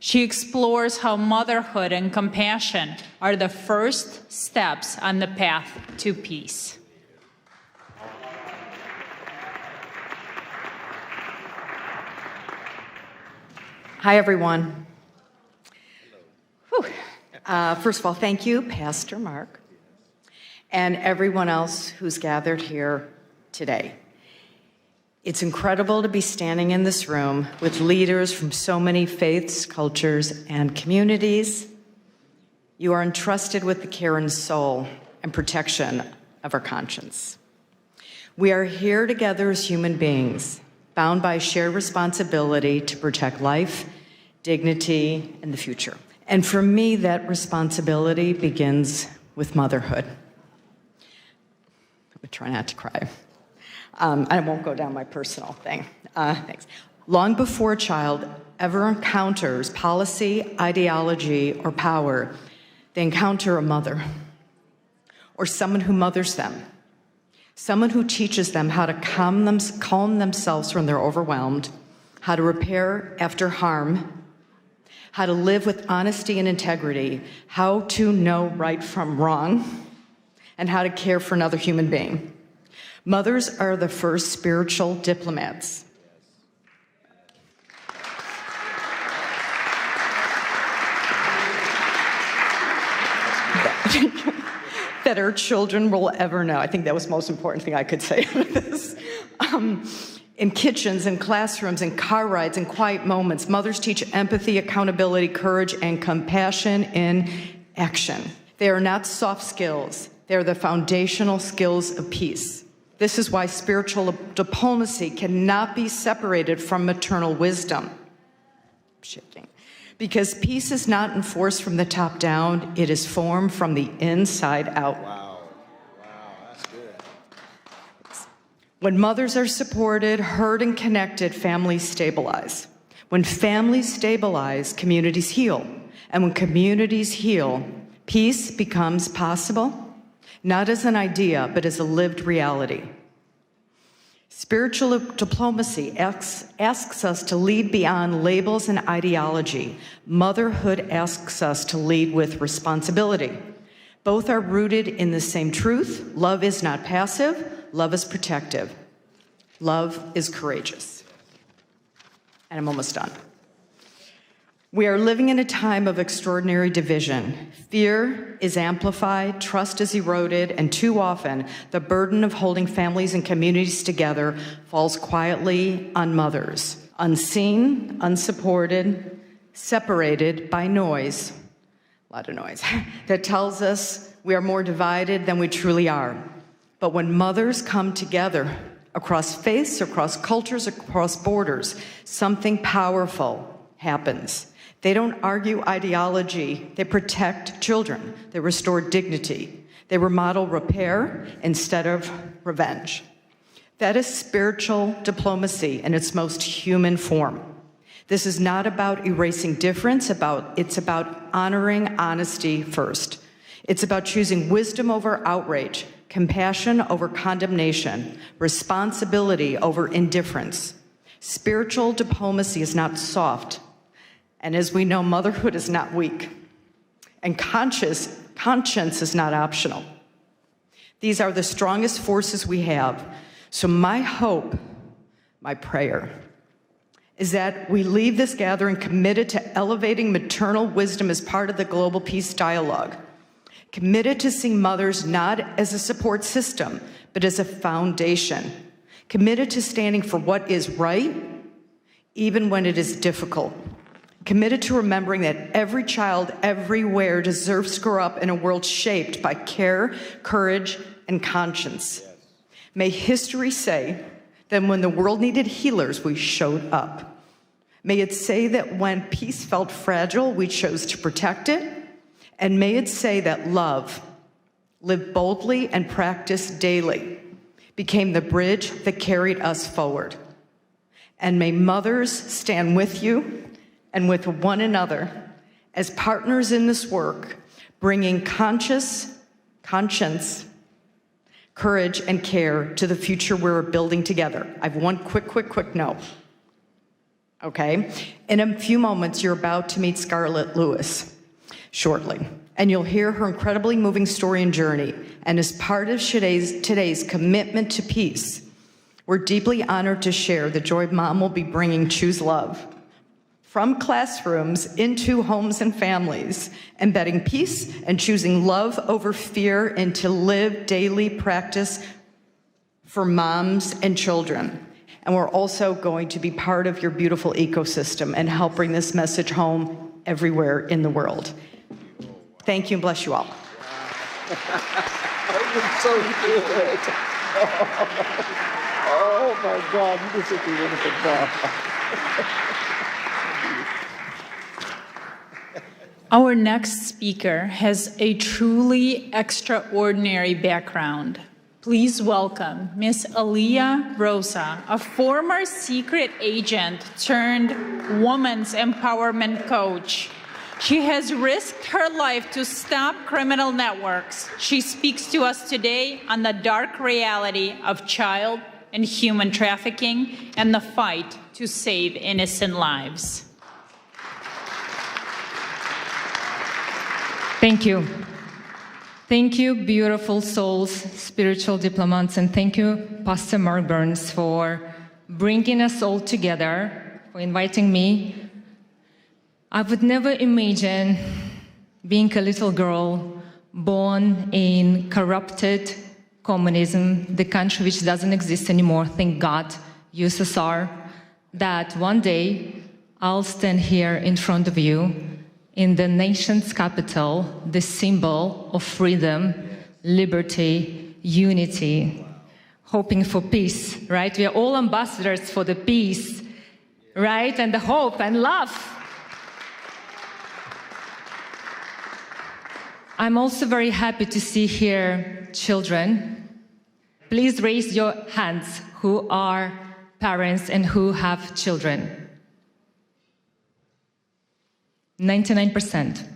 She explores how motherhood and compassion are the first steps on the path to peace. Hi, everyone. First of all, thank you, Pastor Mark, and everyone else who's gathered here today. It's incredible to be standing in this room with leaders from so many faiths, cultures, and communities. You are entrusted with the care and soul and protection of our conscience. We are here together as human beings, bound by shared responsibility to protect life, dignity, and the future. And for me, that responsibility begins with motherhood. I'm gonna try not to cry. I won't go down my personal thing. Thanks. Long before a child ever encounters policy, ideology, or power, they encounter a mother or someone who mothers them, someone who teaches them how to calm themselves when they're overwhelmed, how to repair after harm, how to live with honesty and integrity, how to know right from wrong, and how to care for another human being. Mothers are the first spiritual diplomats. That our children will ever know. I think that was the most important thing I could say out of this. In kitchens, in classrooms, in car rides, in quiet moments, mothers teach empathy, accountability, courage, and compassion in action. They are not soft skills. They're the foundational skills of peace. This is why spiritual diplomacy cannot be separated from maternal wisdom. Shifting. Because peace is not enforced from the top down, it is formed from the inside out. Wow, that's good. When mothers are supported, heard, and connected, families stabilize. When families stabilize, communities heal. And when communities heal, peace becomes possible, not as an idea, but as a lived reality. Spiritual diplomacy asks us to lead beyond labels and ideology. Motherhood asks us to lead with responsibility. Both are rooted in the same truth. Love is not passive, love is protective. Love is courageous. And I'm almost done. We are living in a time of extraordinary division. Fear is amplified, trust is eroded, and too often the burden of holding families and communities together falls quietly on mothers, unseen, unsupported, separated by noise, a lot of noise, that tells us we are more divided than we truly are. But when mothers come together across faiths, across cultures, across borders, something powerful happens. They don't argue ideology, they protect children, they restore dignity, they remodel repair instead of revenge. That is spiritual diplomacy in its most human form. This is not about erasing difference, it's about honoring honesty first. It's about choosing wisdom over outrage, compassion over condemnation, responsibility over indifference. Spiritual diplomacy is not soft. And as we know, motherhood is not weak. And conscience is not optional. These are the strongest forces we have. So my hope, my prayer, is that we leave this gathering committed to elevating maternal wisdom as part of the global peace dialogue, committed to seeing mothers not as a support system, but as a foundation, committed to standing for what is right, even when it is difficult, committed to remembering that every child everywhere deserves to grow up in a world shaped by care, courage, and conscience. May history say that when the world needed healers, we showed up. May it say that when peace felt fragile, we chose to protect it. And may it say that love, lived boldly and practiced daily, became the bridge that carried us forward. And may mothers stand with you and with one another as partners in this work, bringing conscience, courage, and care to the future we're building together. I have one quick note. Okay? In a few moments, you're about to meet Scarlett Lewis shortly, and you'll hear her incredibly moving story and journey. And as part of today's commitment to peace, we're deeply honored to share the joy Mom will be bringing Choose Love from classrooms into homes and families, embedding peace and choosing love over fear into lived daily practice for moms and children. And we're also going to be part of your beautiful ecosystem and help bring this message home everywhere in the world. Thank you and bless you all. That was so good. Oh my God, you did such a wonderful job. Our next speaker has a truly extraordinary background. Please welcome Miss Aliyah Rosa, a former secret agent turned women's empowerment coach. She has risked her life to stop criminal networks. She speaks to us today on the dark reality of child and human trafficking and the fight to save innocent lives. Thank you. Thank you, beautiful souls, spiritual diplomats, and thank you, Pastor Mark Burns, for bringing us all together, for inviting me. I would never imagine being a little girl born in corrupted communism, the country which doesn't exist anymore, thank God, USSR, that one day I'll stand here in front of you in the nation's capital, the symbol of freedom, liberty, unity, hoping for peace, right? We are all ambassadors for the peace, right? And the hope and love. I'm also very happy to see here children. Please raise your hands who are parents and who have children. 99%.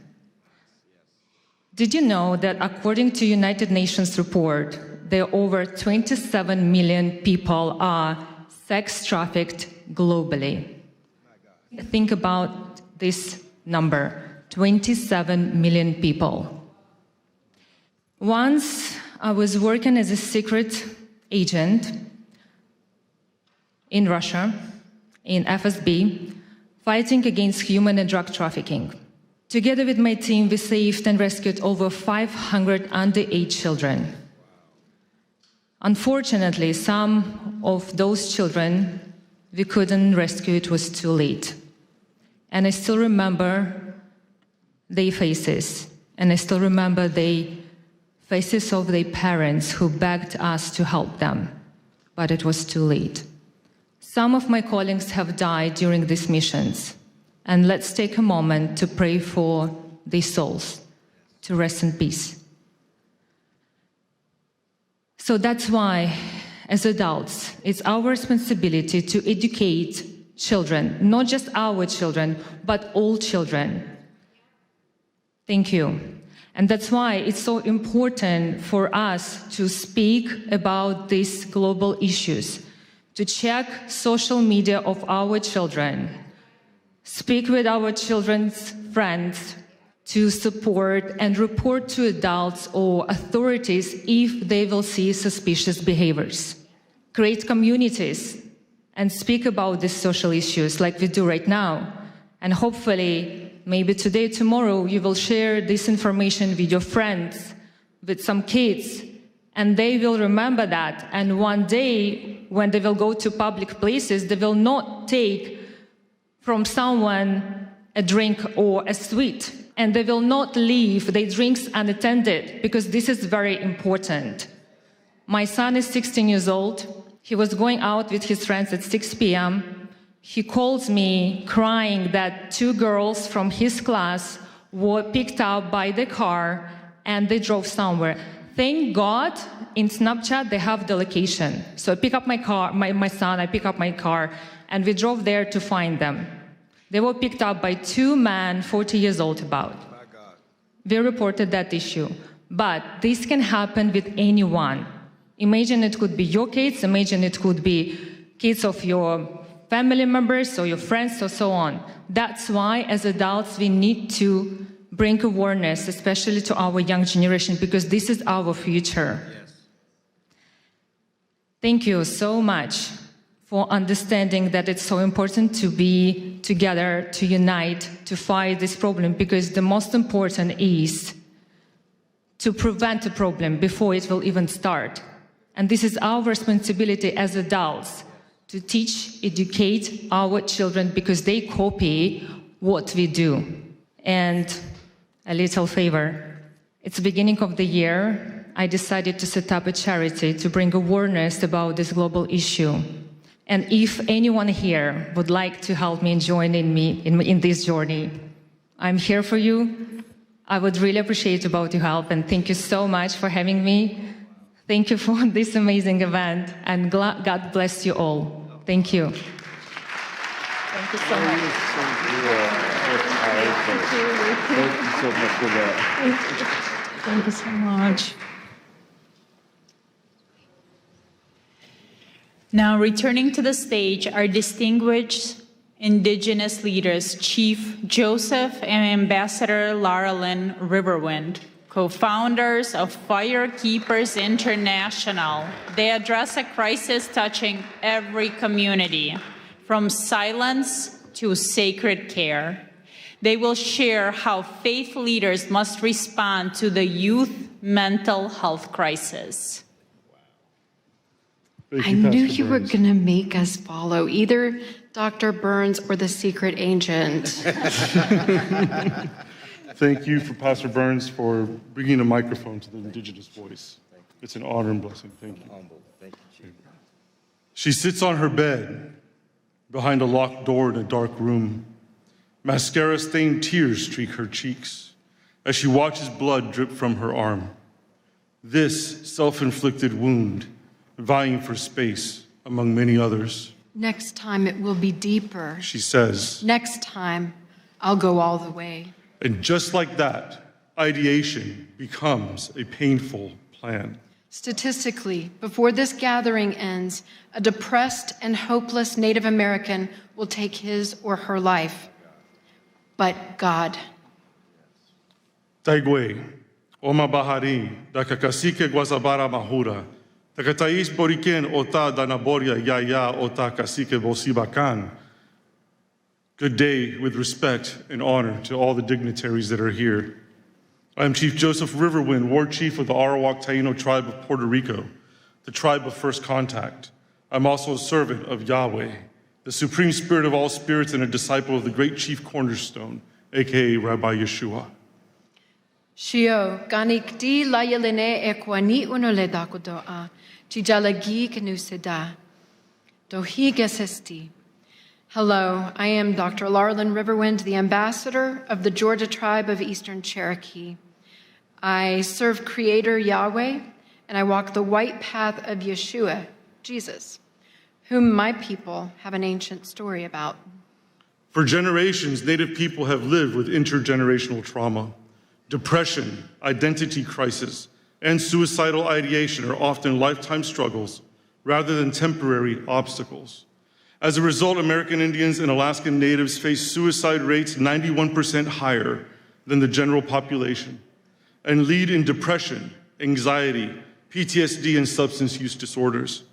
Did you know that according to United Nations report, there are over 27 million people are sex trafficked globally? Think about this number, 27 million people. Once I was working as a secret agent in Russia, in FSB, fighting against human and drug trafficking. Together with my team, we saved and rescued over 500 underage children. Unfortunately, some of those children we couldn't rescue, it was too late. And I still remember their faces, and I still remember the faces of their parents who begged us to help them, but it was too late. Some of my colleagues have died during these missions, and let's take a moment to pray for their souls to rest in peace. So that's why, as adults, it's our responsibility to educate children, not just our children, but all children. Thank you. And that's why it's so important for us to speak about these global issues, to check social media of our children, speak with our children's friends, to support and report to adults or authorities if they will see suspicious behaviors. Create communities and speak about these social issues like we do right now. And hopefully, maybe today, tomorrow, you will share this information with your friends, with some kids, and they will remember that. And one day, when they will go to public places, they will not take from someone a drink or a sweet, and they will not leave their drinks unattended, because this is very important. My son is 16 years old. He was going out with his friends at 6 p.m. He calls me crying that 2 girls from his class were picked up by the car and they drove somewhere. Thank God, in Snapchat, they have the location. So I pick up my car, my son, I pick up my car, and we drove there to find them. They were picked up by 2 men, 40 years old about. We reported that issue. But this can happen with anyone. Imagine it could be your kids, imagine it could be kids of your family members or your friends or so on. That's why, as adults, we need to bring awareness, especially to our young generation, because this is our future. Yes. Thank you so much for understanding that it's so important to be together, to unite, to fight this problem, because the most important is to prevent a problem before it will even start. And this is our responsibility as adults, to teach, educate our children, because they copy what we do. And a little favor. It's the beginning of the year. I decided to set up a charity to bring awareness about this global issue. And if anyone here would like to help me and join me in this journey, I'm here for you. I would really appreciate about your help, and thank you so much for having me. Thank you for this amazing event, and God bless you all. Thank you. Thank you so much. Thank you so much for that. Thank you so much. Now, returning to the stage, our distinguished Indigenous leaders, Chief Joseph and Ambassador Lara Lynn Riverwind, co-founders of Firekeepers International. They address a crisis touching every community, from silence to sacred care. They will share how faith leaders must respond to the youth mental health crisis. I knew you were going to make us follow either Dr. Burns or the secret agent. Thank you for Pastor Burns for bringing a microphone to the Indigenous voice. It's an honor and blessing. Thank you. She sits on her bed behind a locked door in a dark room. Mascara-stained tears streak her cheeks as she watches blood drip from her arm. This self-inflicted wound, vying for space among many others. Next time it will be deeper. She says. Next time, I'll go all the way. And just like that, ideation becomes a painful plan. Statistically, before this gathering ends, a depressed and hopeless Native American will take his or her life. But God. Taigwe, Oma Bahari, da Kakasike Guasabara Mahura, da Katais Boriken Ota Danaboria Yaya Ota Kasike Bosibakan. Good day with respect and honor to all the dignitaries that are here. I am Chief Joseph Riverwind, Ward Chief of the Arawak Taino tribe of Puerto Rico, the tribe of first contact. I'm also a servant of Yahweh, the supreme spirit of all spirits and a disciple of the great chief cornerstone, aka Rabbi Yeshua. Shio, ganik di layeline ekwani unole dakudoa, tijalagi kenuseda, dohigesesti. Hello, I am Dr. Larlin Riverwind, the ambassador of the Georgia tribe of Eastern Cherokee. I serve Creator Yahweh, and I walk the white path of Yeshua, Jesus, whom my people have an ancient story about. For generations, Native people have lived with intergenerational trauma. Depression, identity crisis, and suicidal ideation are often lifetime struggles rather than temporary obstacles. As a result, American Indians and Alaskan Natives face suicide rates 91% higher than the general population and lead in depression, anxiety, PTSD, and substance use disorders.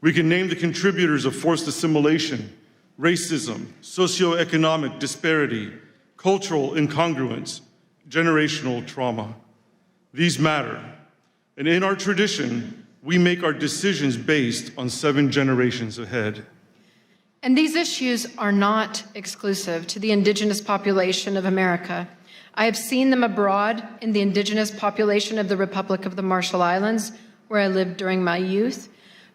We can name the contributors of forced assimilation, racism, socioeconomic disparity, cultural incongruence, generational trauma. These matter. And in our tradition, we make our decisions based on 7 generations ahead. And these issues are not exclusive to the indigenous population of America. I have seen them abroad in the indigenous population of the Republic of the Marshall Islands, where I lived during my youth.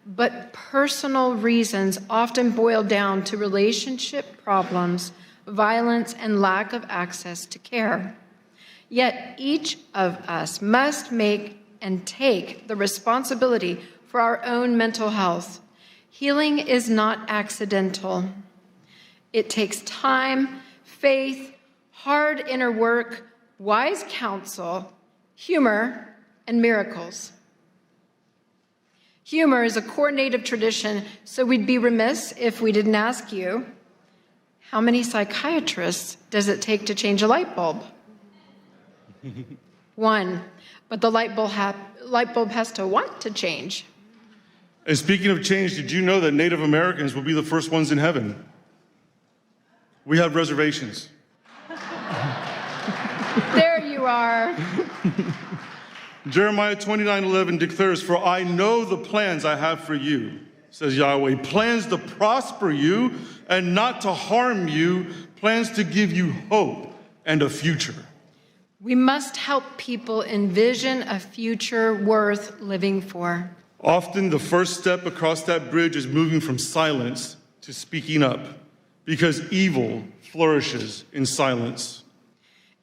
But personal reasons often boil down to relationship problems, violence, and lack of access to care. Yet each of us must make and take the responsibility for our own mental health. Healing is not accidental. It takes time, faith, hard inner work, wise counsel, humor, and miracles. Humor is a core Native tradition, so we'd be remiss if we didn't ask you, how many psychiatrists does it take to change a light bulb? 1, but the light bulb has to want to change. And speaking of change, did you know that Native Americans will be the first ones in heaven? We have reservations. There you are. Jeremiah 29:11 declares, "For I know the plans I have for you," says Yahweh, "plans to prosper you and not to harm you, plans to give you hope and a future." We must help people envision a future worth living for. Often the first step across that bridge is moving from silence to speaking up, because evil flourishes in silence.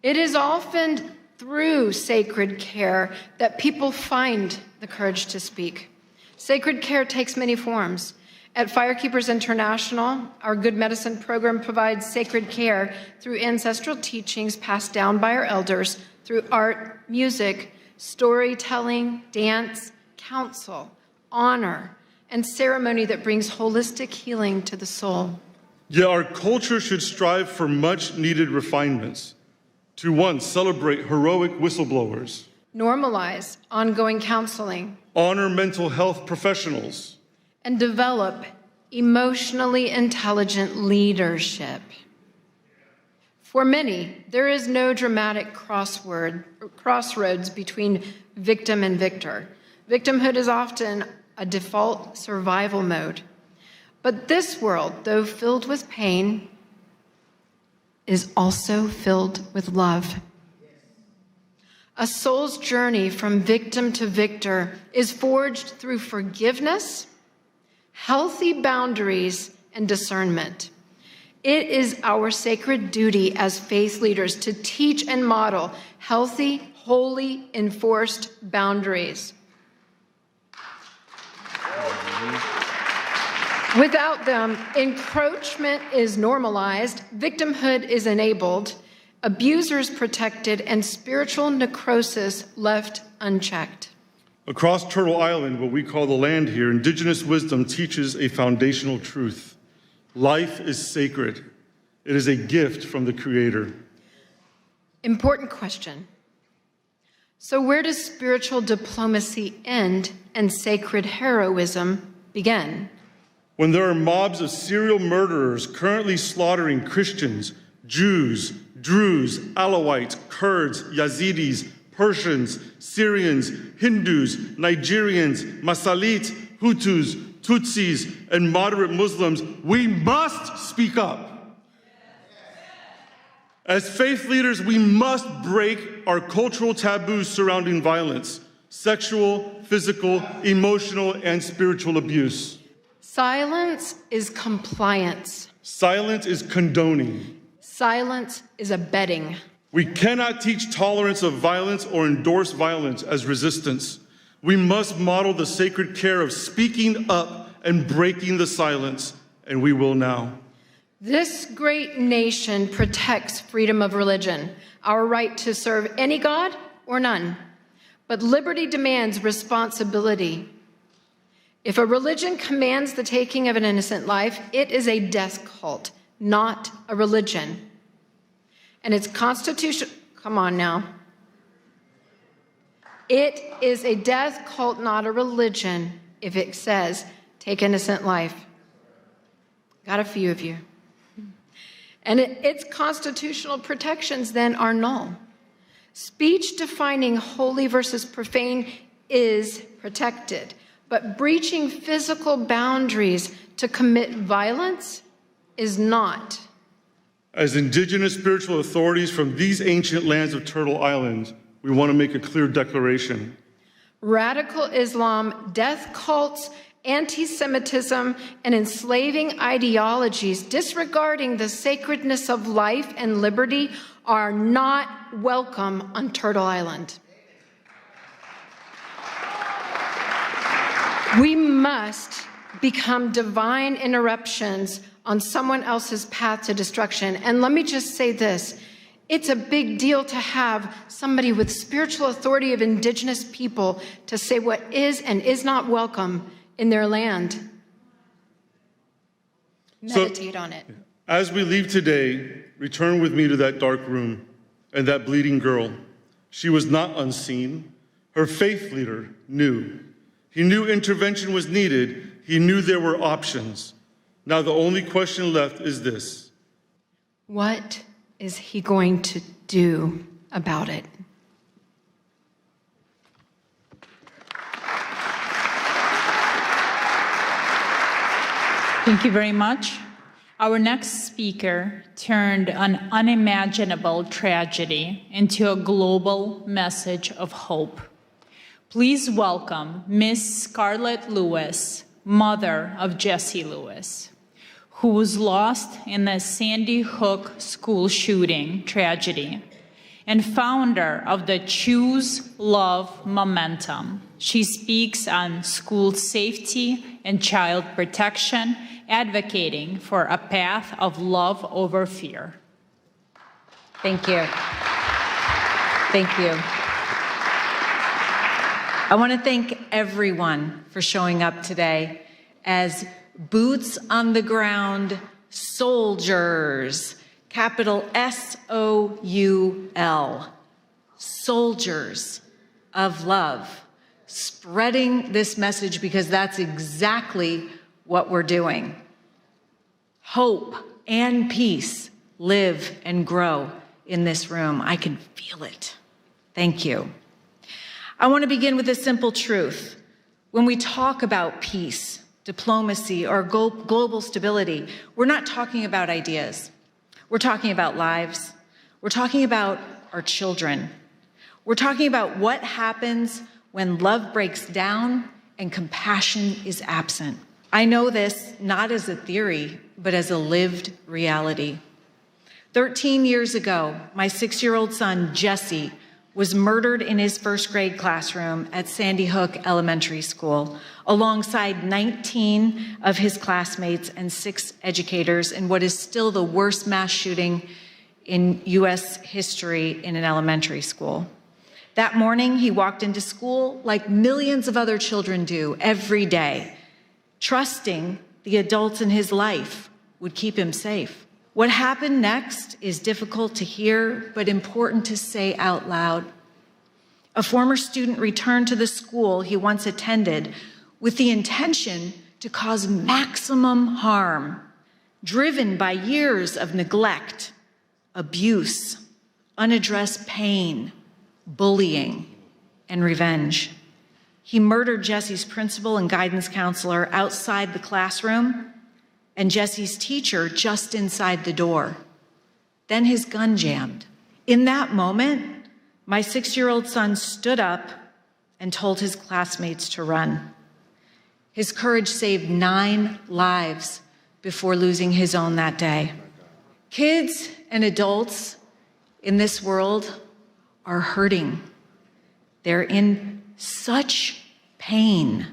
It is often through sacred care that people find the courage to speak. Sacred care takes many forms. At Firekeepers International, our Good Medicine program provides sacred care through ancestral teachings passed down by our elders, through art, music, storytelling, dance, counsel, honor, and ceremony that brings holistic healing to the soul. Yet our culture should strive for much needed refinements. To 1, celebrate heroic whistleblowers. Normalize ongoing counseling. Honor mental health professionals. And develop emotionally intelligent leadership. For many, there is no dramatic crossroads between victim and victor. Victimhood is often a default survival mode. But this world, though filled with pain, is also filled with love. A soul's journey from victim to victor is forged through forgiveness, healthy boundaries, and discernment. It is our sacred duty as faith leaders to teach and model healthy, holy, enforced boundaries. Without them, encroachment is normalized, victimhood is enabled, abusers protected, and spiritual necrosis left unchecked. Across Turtle Island, what we call the land here, indigenous wisdom teaches a foundational truth. Life is sacred. It is a gift from the Creator. Important question. So where does spiritual diplomacy end and sacred heroism begin? When there are mobs of serial murderers currently slaughtering Christians, Jews, Druze, Alawites, Kurds, Yazidis, Persians, Syrians, Hindus, Nigerians, Masalit, Hutus, Tutsis, and moderate Muslims, we must speak up. As faith leaders, we must break our cultural taboos surrounding violence, sexual, physical, emotional, and spiritual abuse. Silence is compliance. Silence is condoning. Silence is abetting. We cannot teach tolerance of violence or endorse violence as resistance. We must model the sacred care of speaking up and breaking the silence, and we will now. This great nation protects freedom of religion, our right to serve any God or none. But liberty demands responsibility. If a religion commands the taking of an innocent life, it is a death cult, not a religion. And its constitution, come on now. It is a death cult, not a religion, if it says, take innocent life. Got a few of you. And its constitutional protections then are null. Speech defining holy versus profane is protected, but breaching physical boundaries to commit violence is not. As indigenous spiritual authorities from these ancient lands of Turtle Island, we want to make a clear declaration. Radical Islam, death cults, anti-Semitism, and enslaving ideologies disregarding the sacredness of life and liberty are not welcome on Turtle Island. We must become divine interruptions on someone else's path to destruction. And let me just say this. It's a big deal to have somebody with spiritual authority of indigenous people to say what is and is not welcome in their land. Meditate on it. As we leave today, return with me to that dark room and that bleeding girl. She was not unseen. Her faith leader knew. He knew intervention was needed. He knew there were options. Now the only question left is this. What is he going to do about it? Thank you very much. Our next speaker turned an unimaginable tragedy into a global message of hope. Please welcome Miss Scarlett Lewis, mother of Jesse Lewis, who was lost in the Sandy Hook school shooting tragedy, and founder of the Choose Love Momentum. She speaks on school safety and child protection, advocating for a path of love over fear. Thank you. Thank you. I want to thank everyone for showing up today as boots on the ground soldiers, capital S-O-U-L, soldiers of love, spreading this message because that's exactly what we're doing. Hope and peace live and grow in this room. I can feel it. Thank you. I want to begin with a simple truth. When we talk about peace, diplomacy, or global stability, we're not talking about ideas. We're talking about lives. We're talking about our children. We're talking about what happens when love breaks down and compassion is absent. I know this not as a theory, but as a lived reality. 13 years ago, my 6-year-old son, Jesse, was murdered in his first grade classroom at Sandy Hook Elementary School, alongside 19 of his classmates and 6 educators in what is still the worst mass shooting in U.S. history in an elementary school. That morning, he walked into school like millions of other children do every day, trusting the adults in his life would keep him safe. What happened next is difficult to hear, but important to say out loud. A former student returned to the school he once attended with the intention to cause maximum harm, driven by years of neglect, abuse, unaddressed pain, bullying, and revenge. He murdered Jesse's principal and guidance counselor outside the classroom and Jesse's teacher just inside the door. Then his gun jammed. In that moment, my 6-year-old son stood up and told his classmates to run. His courage saved 9 lives before losing his own that day. Kids and adults in this world are hurting. They're in such pain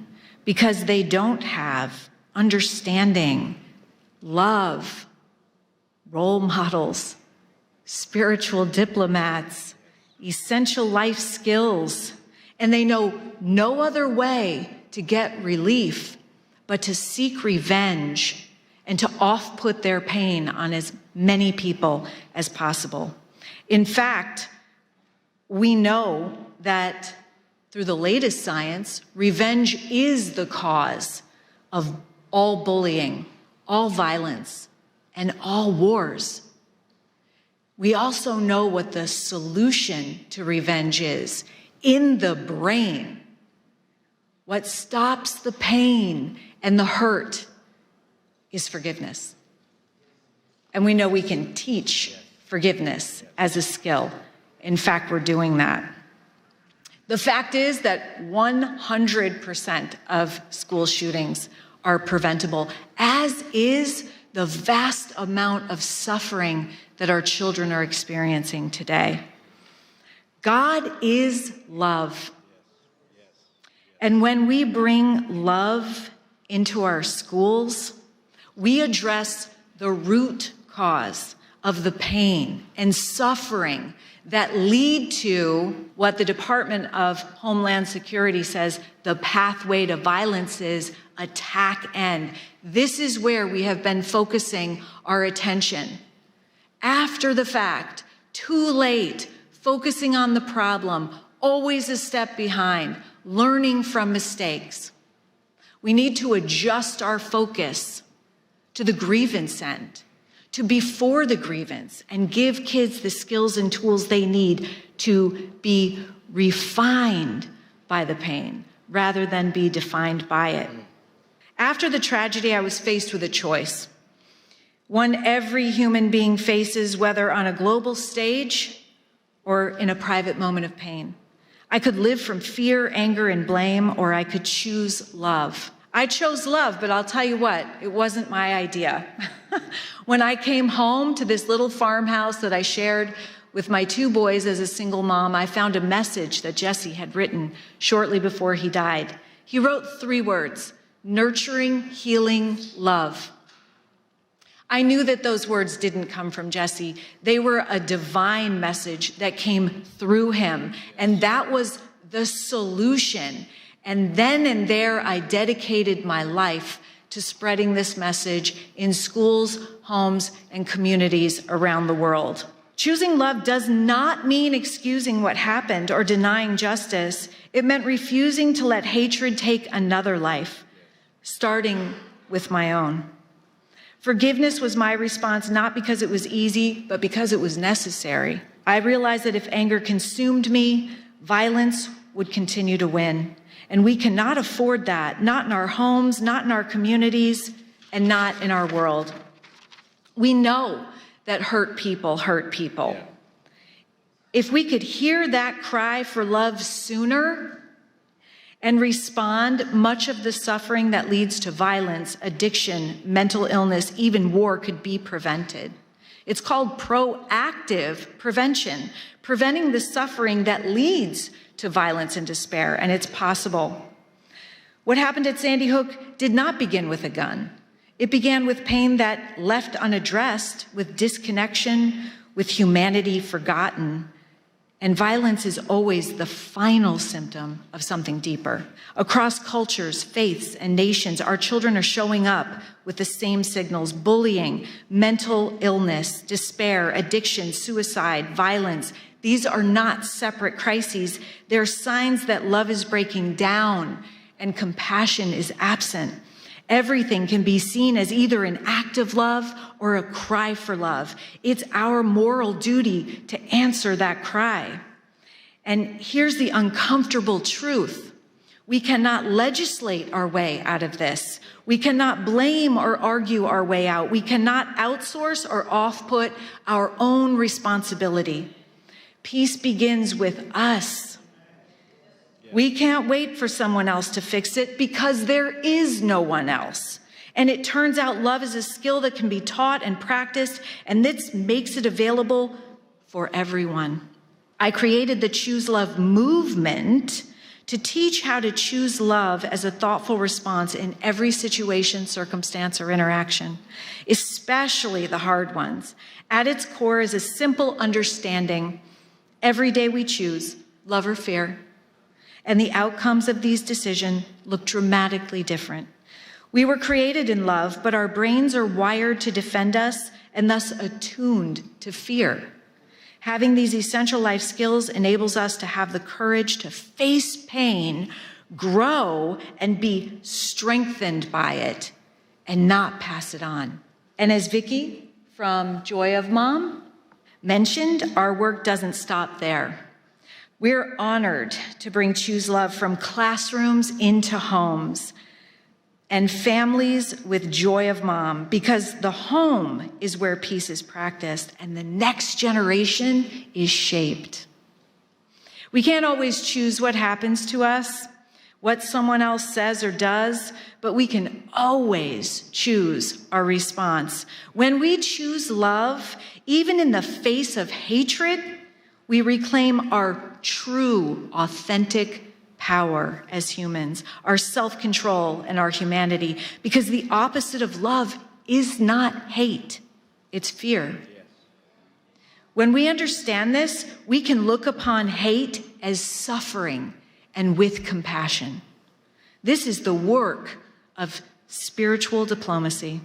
because they don't have understanding, love, role models, spiritual diplomats, essential life skills, and they know no other way to get relief but to seek revenge and to off-put their pain on as many people as possible. In fact, we know that through the latest science, revenge is the cause of all bullying, all violence, and all wars. We also know what the solution to revenge is in the brain. What stops the pain and the hurt is forgiveness. And we know we can teach forgiveness as a skill. In fact, we're doing that. The fact is that 100% of school shootings are preventable, as is the vast amount of suffering that our children are experiencing today. God is love. And when we bring love into our schools, we address the root cause of the pain and suffering that lead to what the Department of Homeland Security says the pathway to violence is: attack end. This is where we have been focusing our attention. After the fact, too late, focusing on the problem, always a step behind, learning from mistakes. We need to adjust our focus to the grievance end, to before the grievance, and give kids the skills and tools they need to be refined by the pain rather than be defined by it. After the tragedy, I was faced with a choice, one every human being faces, whether on a global stage or in a private moment of pain. I could live from fear, anger, and blame, or I could choose love. I chose love, but I'll tell you what, it wasn't my idea. When I came home to this little farmhouse that I shared with my 2 boys as a single mom, I found a message that Jesse had written shortly before he died. He wrote 3 words: nurturing, healing, love. I knew that those words didn't come from Jesse. They were a divine message that came through him, and that was the solution. And then and there, I dedicated my life to spreading this message in schools, homes, and communities around the world. Choosing love does not mean excusing what happened or denying justice. It meant refusing to let hatred take another life, starting with my own. Forgiveness was my response, not because it was easy, but because it was necessary. I realized that if anger consumed me, violence would continue to win. And we cannot afford that, not in our homes, not in our communities, and not in our world. We know that hurt people hurt people. Yeah. If we could hear that cry for love sooner and respond, much of the suffering that leads to violence, addiction, mental illness, even war could be prevented. It's called proactive prevention, preventing the suffering that leads to violence and despair, and it's possible. What happened at Sandy Hook did not begin with a gun. It began with pain that left unaddressed, with disconnection, with humanity forgotten. And violence is always the final symptom of something deeper. Across cultures, faiths, and nations, our children are showing up with the same signals: bullying, mental illness, despair, addiction, suicide, violence. These are not separate crises. They're signs that love is breaking down and compassion is absent. Everything can be seen as either an act of love or a cry for love. It's our moral duty to answer that cry. And here's the uncomfortable truth. We cannot legislate our way out of this. We cannot blame or argue our way out. We cannot outsource or off-put our own responsibility. Peace begins with us. We can't wait for someone else to fix it because there is no one else. And it turns out love is a skill that can be taught and practiced, and this makes it available for everyone. I created the Choose Love movement to teach how to choose love as a thoughtful response in every situation, circumstance, or interaction, especially the hard ones. At its core is a simple understanding. Every day we choose love or fear, and the outcomes of these decisions look dramatically different. We were created in love, but our brains are wired to defend us and thus attuned to fear. Having these essential life skills enables us to have the courage to face pain, grow, and be strengthened by it, and not pass it on. And as Vicki from Joy of Mom mentioned, our work doesn't stop there. We're honored to bring Choose Love from classrooms into homes and families with Joy of Mom, because the home is where peace is practiced and the next generation is shaped. We can't always choose what happens to us, what someone else says or does, but we can always choose our response. When we choose love, even in the face of hatred, we reclaim our true, authentic power as humans, our self-control and our humanity, because the opposite of love is not hate, it's fear. When we understand this, we can look upon hate as suffering and with compassion. This is the work of spiritual diplomacy.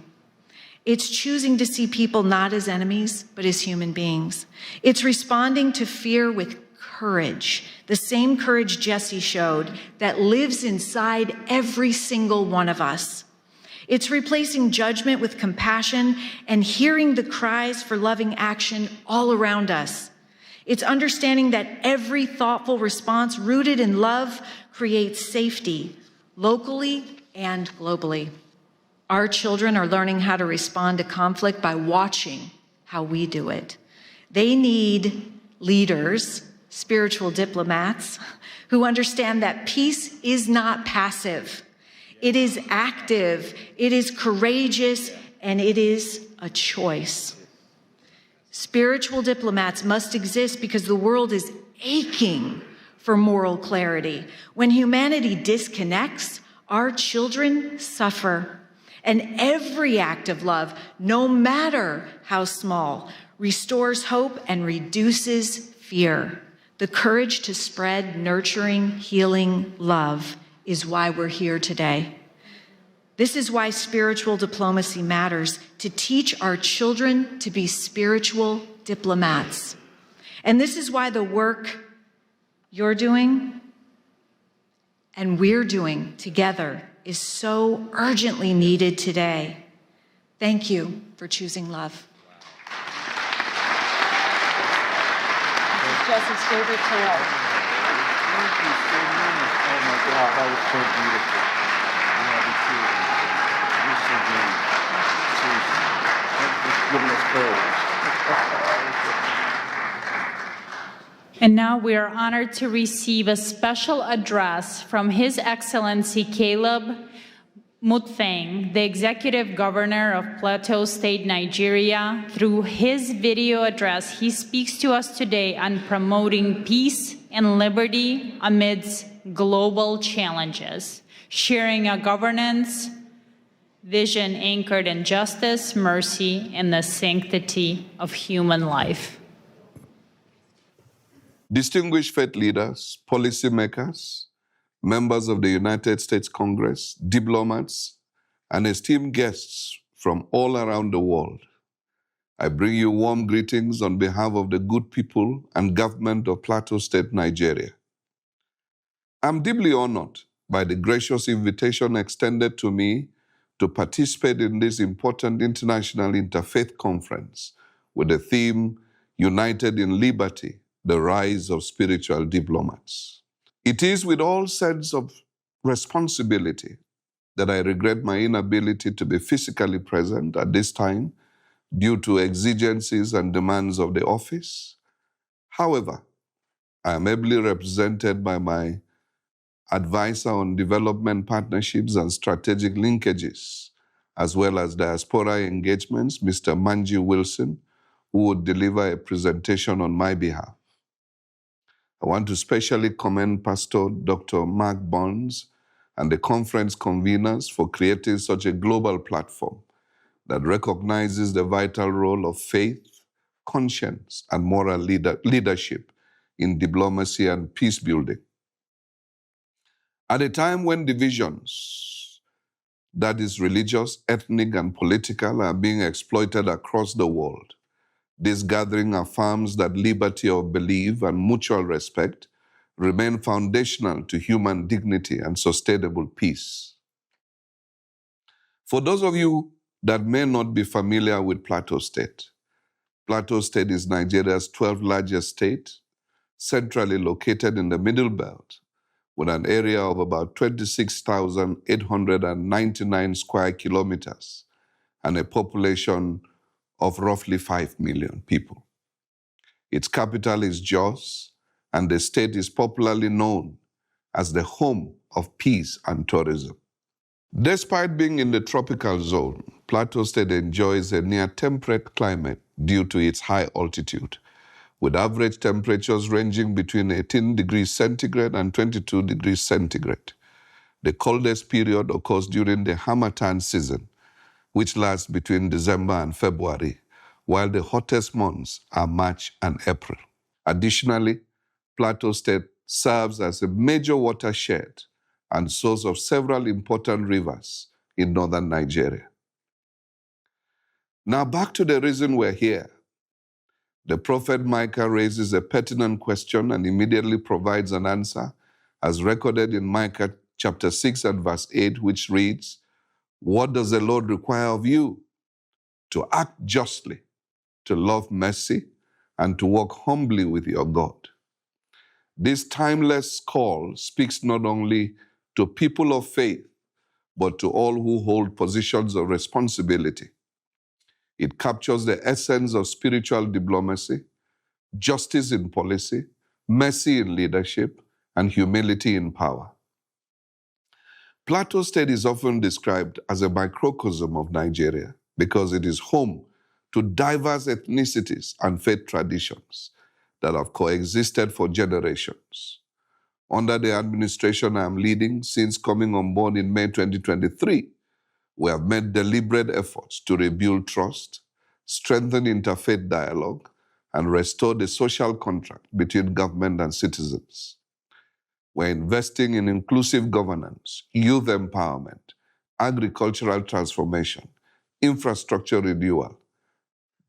It's choosing to see people not as enemies, but as human beings. It's responding to fear with courage, the same courage Jesse showed that lives inside every single one of us. It's replacing judgment with compassion and hearing the cries for loving action all around us. It's understanding that every thoughtful response rooted in love creates safety, locally and globally. Our children are learning how to respond to conflict by watching how we do it. They need leaders, spiritual diplomats, who understand that peace is not passive. It is active, it is courageous, and it is a choice. Spiritual diplomats must exist because the world is aching for moral clarity. When humanity disconnects, our children suffer. And every act of love, no matter how small, restores hope and reduces fear. The courage to spread nurturing, healing love is why we're here today. This is why spiritual diplomacy matters, to teach our children to be spiritual diplomats. And this is why the work you're doing and we're doing together is so urgently needed today. Thank you for choosing love. This is Jesse's favorite tale. Thank you so much. Oh my God, that was so beautiful. You have to see it. You're so good. Thank you for giving us courage. And now we are honored to receive a special address from His Excellency Caleb Mutfeng, the Executive Governor of Plateau State, Nigeria. Through his video address, he speaks to us today on promoting peace and liberty amidst global challenges, sharing a governance vision anchored in justice, mercy, and the sanctity of human life. Distinguished faith leaders, policymakers, members of the United States Congress, diplomats, and esteemed guests from all around the world, I bring you warm greetings on behalf of the good people and government of Plateau State, Nigeria. I'm deeply honored by the gracious invitation extended to me to participate in this important international interfaith conference with the theme, United in Liberty, the Rise of Spiritual Diplomats. It is with all sense of responsibility that I regret my inability to be physically present at this time due to exigencies and demands of the office. However, I am ably represented by my advisor on development partnerships and strategic linkages, as well as diaspora engagements, Mr. Manji Wilson, who would deliver a presentation on my behalf. I want to specially commend Pastor Dr. Mark Burns and the conference conveners for creating such a global platform that recognizes the vital role of faith, conscience, and moral leadership in diplomacy and peace building. At a time when divisions, that is religious, ethnic, and political, are being exploited across the world, this gathering affirms that liberty of belief and mutual respect remain foundational to human dignity and sustainable peace. For those of you that may not be familiar with Plateau State is Nigeria's 12th largest state, centrally located in the Middle Belt, with an area of about 26,899 square kilometers and a population of roughly 5 million people. Its capital is Jos, and the state is popularly known as the home of peace and tourism. Despite being in the tropical zone, Plateau State enjoys a near-temperate climate due to its high altitude, with average temperatures ranging between 18 degrees centigrade and 22 degrees centigrade. The coldest period occurs during the Harmattan season, which lasts between December and February, while the hottest months are March and April. Additionally, Plateau State serves as a major watershed and source of several important rivers in northern Nigeria. Now back to the reason we're here. The prophet Micah raises a pertinent question and immediately provides an answer, as recorded in Micah chapter 6 and verse 8, which reads, "What does the Lord require of you? To act justly, to love mercy, and to walk humbly with your God." This timeless call speaks not only to people of faith, but to all who hold positions of responsibility. It captures the essence of spiritual diplomacy, justice in policy, mercy in leadership, and humility in power. Plateau State is often described as a microcosm of Nigeria because it is home to diverse ethnicities and faith traditions that have coexisted for generations. Under the administration I am leading since coming on board in May 2023, we have made deliberate efforts to rebuild trust, strengthen interfaith dialogue, and restore the social contract between government and citizens. We're investing in inclusive governance, youth empowerment, agricultural transformation, infrastructure renewal,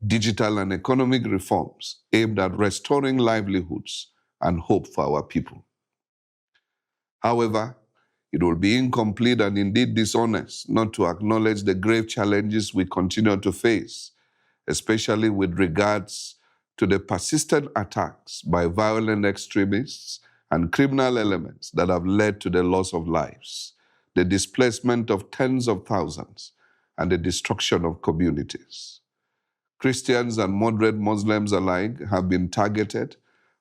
digital and economic reforms aimed at restoring livelihoods and hope for our people. However, it will be incomplete and indeed dishonest not to acknowledge the grave challenges we continue to face, especially with regards to the persistent attacks by violent extremists and criminal elements that have led to the loss of lives, the displacement of tens of thousands, and the destruction of communities. Christians and moderate Muslims alike have been targeted,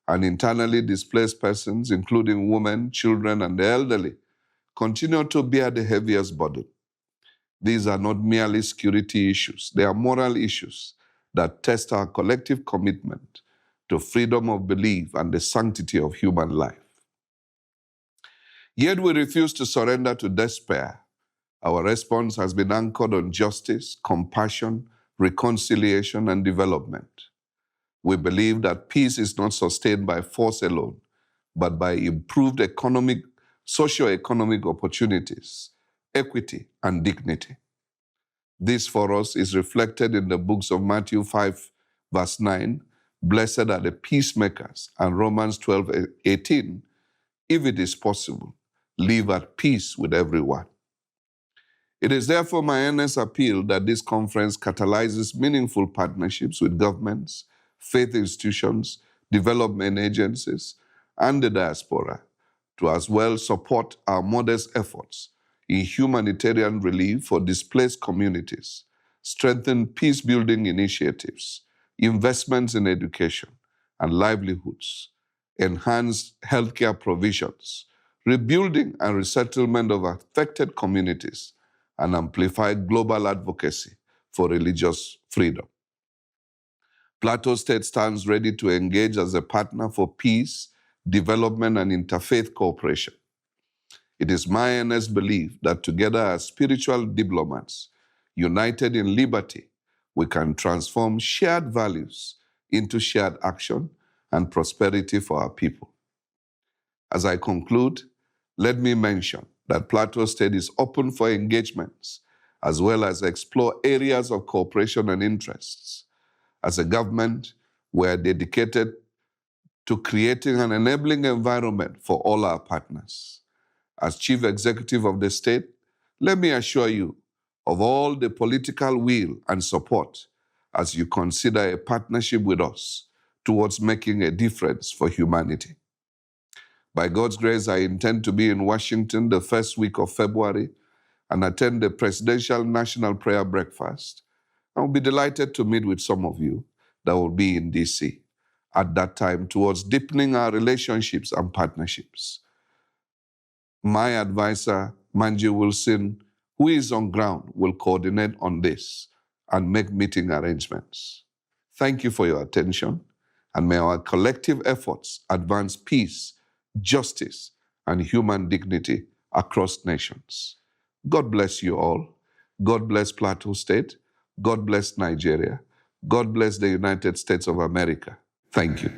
and internally displaced persons, including women, children, and the elderly, continue to bear the heaviest burden. These are not merely security issues, they are moral issues that test our collective commitment to freedom of belief and the sanctity of human life. Yet we refuse to surrender to despair Our response has been anchored on justice, compassion, reconciliation, and development. We believe that peace is not sustained by force alone, but by improved socio-economic opportunities, equity, and dignity. This for us is reflected in the books of Matthew 5, verse 9, "Blessed are the peacemakers," and Romans 12:18, "If it is possible, live at peace with everyone." It is therefore my earnest appeal that this conference catalyzes meaningful partnerships with governments, faith institutions, development agencies, and the diaspora to as well support our modest efforts in humanitarian relief for displaced communities, strengthen peace-building initiatives, investments in education and livelihoods, enhance healthcare provisions, rebuilding and resettlement of affected communities, and amplify global advocacy for religious freedom. Plateau State stands ready to engage as a partner for peace, development, and interfaith cooperation. It is my earnest belief that together as spiritual diplomats, united in liberty, we can transform shared values into shared action and prosperity for our people. As I conclude, let me mention that Plateau State is open for engagements, as well as explore areas of cooperation and interests. As a government, we are dedicated to creating an enabling environment for all our partners. As Chief Executive of the state, let me assure you of all the political will and support as you consider a partnership with us towards making a difference for humanity. By God's grace, I intend to be in Washington the first week of February and attend the Presidential National Prayer Breakfast. I will be delighted to meet with some of you that will be in DC at that time towards deepening our relationships and partnerships. My advisor, Manji Wilson, who is on ground, will coordinate on this and make meeting arrangements. Thank you for your attention, and may our collective efforts advance peace, justice, and human dignity across nations. God bless you all. God bless Plateau State. God bless Nigeria. God bless the United States of America. Thank you.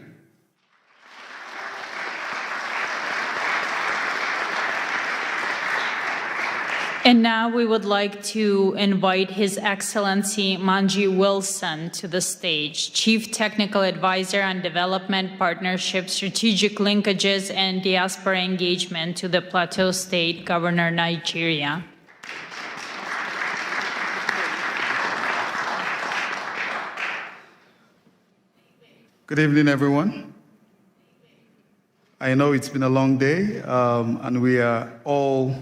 And now we would like to invite His Excellency Manji Wilson to the stage, Chief Technical Advisor on Development Partnership, Strategic Linkages, and Diaspora Engagement to the Plateau State Governor, Nigeria. Good evening, everyone. I know it's been a long day, and we are all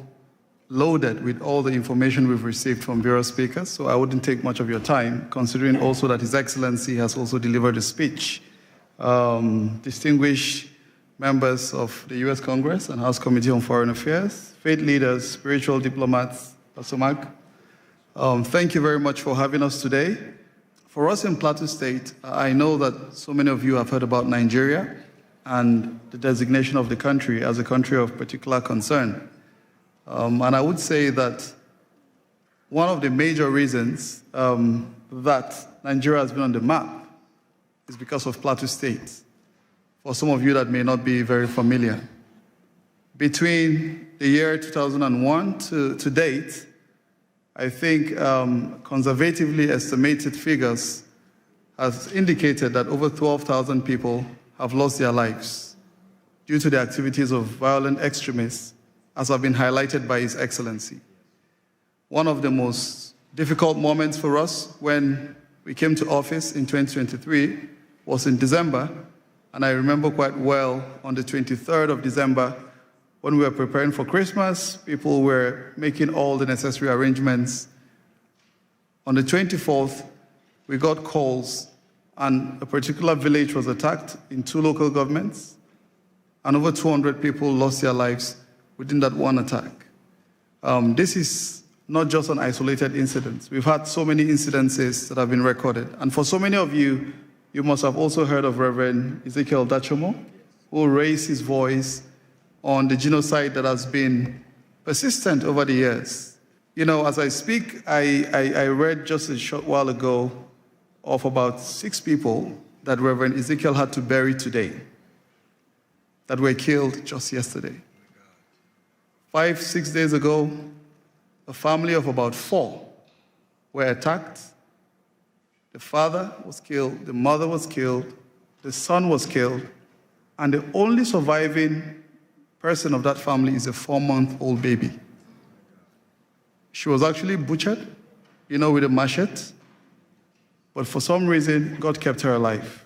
loaded with all the information we've received from various speakers, so I wouldn't take much of your time, considering also that His Excellency has also delivered a speech. Distinguished members of the U.S. Congress and House Committee on Foreign Affairs, faith leaders, spiritual diplomats, Pastoor Mark, thank you very much for having us today. For us in Plateau State, I know that so many of you have heard about Nigeria and the designation of the country as a country of particular concern. And I would say that one of the major reasons that Nigeria has been on the map is because of Plateau State. For some of you that may not be very familiar, between the year 2001 to date, I think conservatively estimated figures has indicated that over 12,000 people have lost their lives due to the activities of violent extremists, as have been highlighted by His Excellency. One of the most difficult moments for us when we came to office in 2023 was in December, and I remember quite well on the 23rd of December, when we were preparing for Christmas, people were making all the necessary arrangements. On the 24th, we got calls, and a particular village was attacked in 2 local governments, and over 200 people lost their lives within that one attack. This is not just an isolated incident. We've had so many incidences that have been recorded. And for so many of you, you must have also heard of Reverend Ezekiel Dachomo, who raised his voice on the genocide that has been persistent over the years. You know, as I speak, I read just a short while ago of about 6 people that Reverend Ezekiel had to bury today that were killed just yesterday. 5, 6 days ago, a family of about 4 were attacked. The father was killed, the mother was killed, the son was killed, and the only surviving person of that family is a 4-month-old baby. She was actually butchered, you know, with a machete, but for some reason, God kept her alive.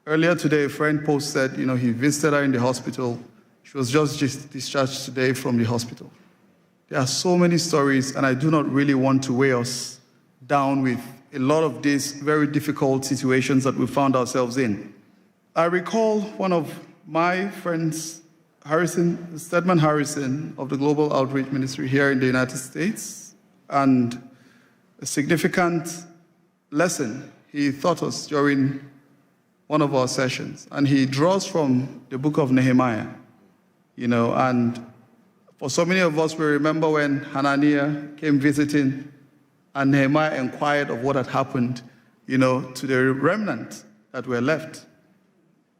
Earlier today, a friend posted, you know, he visited her in the hospital. She was just discharged today from the hospital. There are so many stories, and I do not really want to weigh us down with a lot of these very difficult situations that we found ourselves in. I recall one of my friends, Stedman Harrison of the Global Outreach Ministry here in the United States, and a significant lesson he taught us during one of our sessions. And he draws from the book of Nehemiah, you know, and for so many of us, we remember when Hananiah came visiting and Nehemiah inquired of what had happened, you know, to the remnant that were left.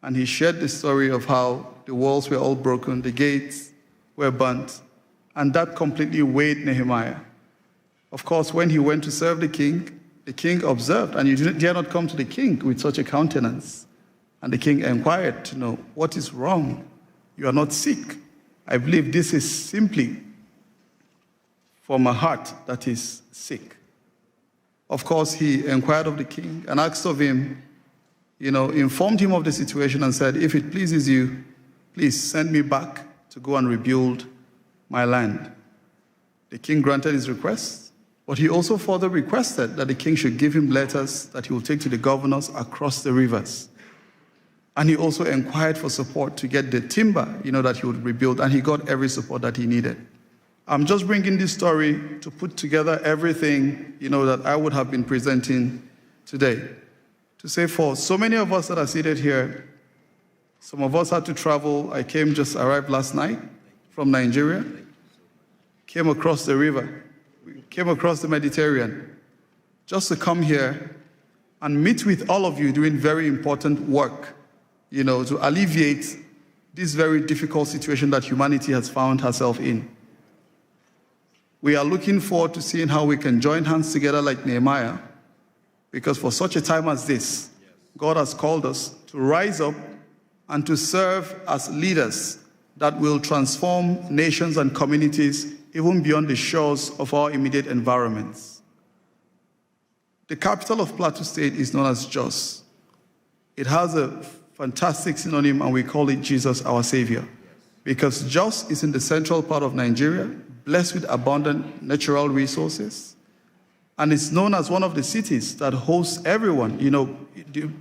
And he shared the story of how the walls were all broken, the gates were burnt, and that completely weighed Nehemiah. Of course, when he went to serve the king observed, and you dare not come to the king with such a countenance. And the king inquired to know, what is wrong? You are not sick. I believe this is simply from a heart that is sick. Of course, he inquired of the king and asked of him, you know, informed him of the situation and said, if it pleases you, please send me back to go and rebuild my land. The king granted his request, but he also further requested that the king should give him letters that he will take to the governors across the rivers. And he also inquired for support to get the timber, you know, that he would rebuild, and he got every support that he needed. I'm just bringing this story to put together everything, you know, that I would have been presenting today. To say for so many of us that are seated here, some of us had to travel. I just arrived last night from Nigeria, came across the river, came across the Mediterranean, just to come here and meet with all of you doing very important work, you know, to alleviate this very difficult situation that humanity has found herself in. We are looking forward to seeing how we can join hands together like Nehemiah, because for such a time as this, God has called us to rise up and to serve as leaders that will transform nations and communities even beyond the shores of our immediate environments. The capital of Plateau State is known as Jos. It has a fantastic synonym, and we call it Jesus, our Savior, because Jos is in the central part of Nigeria, blessed with abundant natural resources, and it's known as one of the cities that hosts everyone, you know,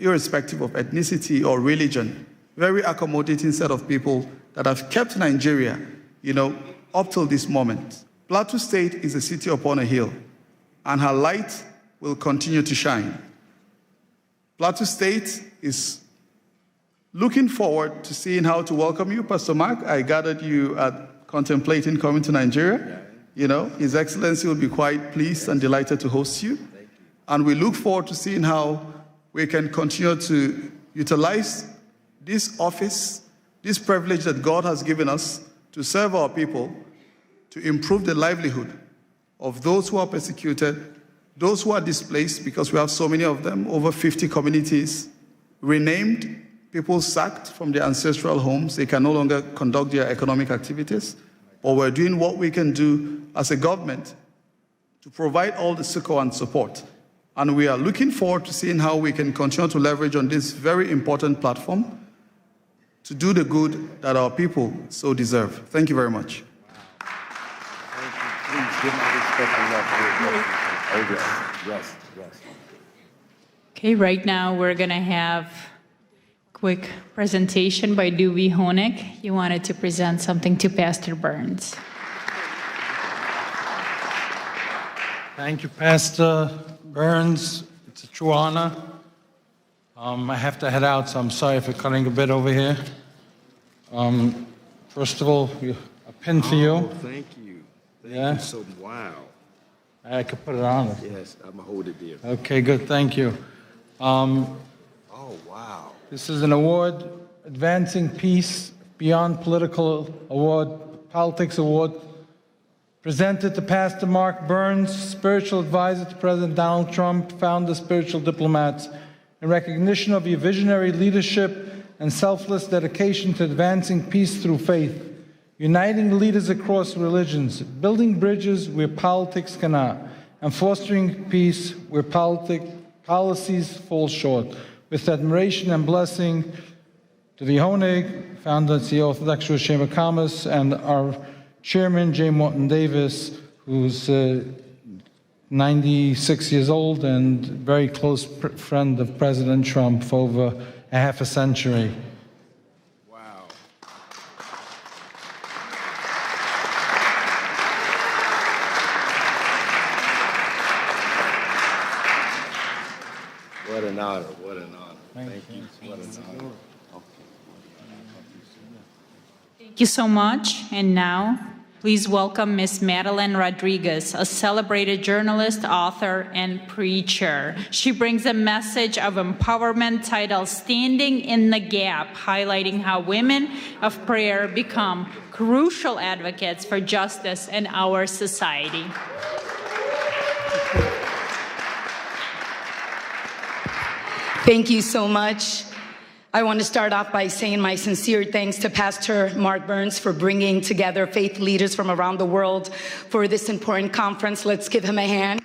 irrespective of ethnicity or religion. Very accommodating set of people that have kept Nigeria, you know, up till this moment. Plateau State is a city upon a hill, and her light will continue to shine. Plateau State is looking forward to seeing how to welcome you. Pastor Mark, I gathered you at contemplating coming to Nigeria. You know, His Excellency will be quite pleased and delighted to host you. And we look forward to seeing how we can continue to utilize this office, this privilege that God has given us to serve our people, to improve the livelihood of those who are persecuted, those who are displaced, because we have so many of them, over 50 communities renamed, people sacked from their ancestral homes. They can no longer conduct their economic activities. But we're doing what we can do as a government to provide all the succor and support. And we are looking forward to seeing how we can continue to leverage on this very important platform to do the good that our people so deserve. Thank you very much. Thank you. Please give my respect and love for your yes. Okay, right now we're going to have quick presentation by Dewey Honig. He wanted to present something to Pastor Burns. Thank you, Pastor Burns. It's a true honor. I have to head out, so I'm sorry for cutting a bit over here. First of all, a pin for you. Thank you. Yeah. So, wow. I could put it on. Yes, I'm going to hold it there. Okay, good, thank you. Oh, wow. This is an award, Advancing Peace Beyond Political Politics Award, presented to Pastor Mark Burns, spiritual advisor to President Donald Trump, founder of Spiritual Diplomats, in recognition of your visionary leadership and selfless dedication to advancing peace through faith, uniting leaders across religions, building bridges where politics cannot, and fostering peace where policies fall short. With admiration and blessing to the Honig, founder and CEO of the Orthodox Jewish Chamber of Commerce, and our chairman, J. Morton Davis, who's 96 years old and very close friend of President Trump for over a half a century. Wow. What an honor, what an honor. Thank you. What an honor. Thank you so much. And now, please welcome Ms. Madeline Rodriguez, a celebrated journalist, author, and preacher. She brings a message of empowerment titled Standing in the Gap, highlighting how women of prayer become crucial advocates for justice in our society. Thank you so much. I want to start off by saying my sincere thanks to Pastor Mark Burns for bringing together faith leaders from around the world for this important conference. Let's give him a hand.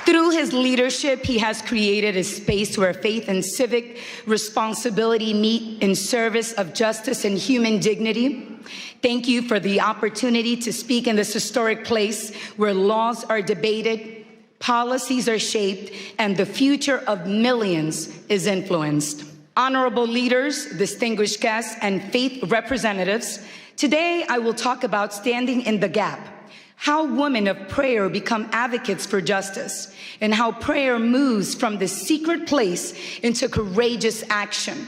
Through his leadership, he has created a space where faith and civic responsibility meet in service of justice and human dignity. Thank you for the opportunity to speak in this historic place where laws are debated, policies are shaped, and the future of millions is influenced. Honorable leaders, distinguished guests, and faith representatives, today I will talk about standing in the gap, how women of prayer become advocates for justice, and how prayer moves from the secret place into courageous action.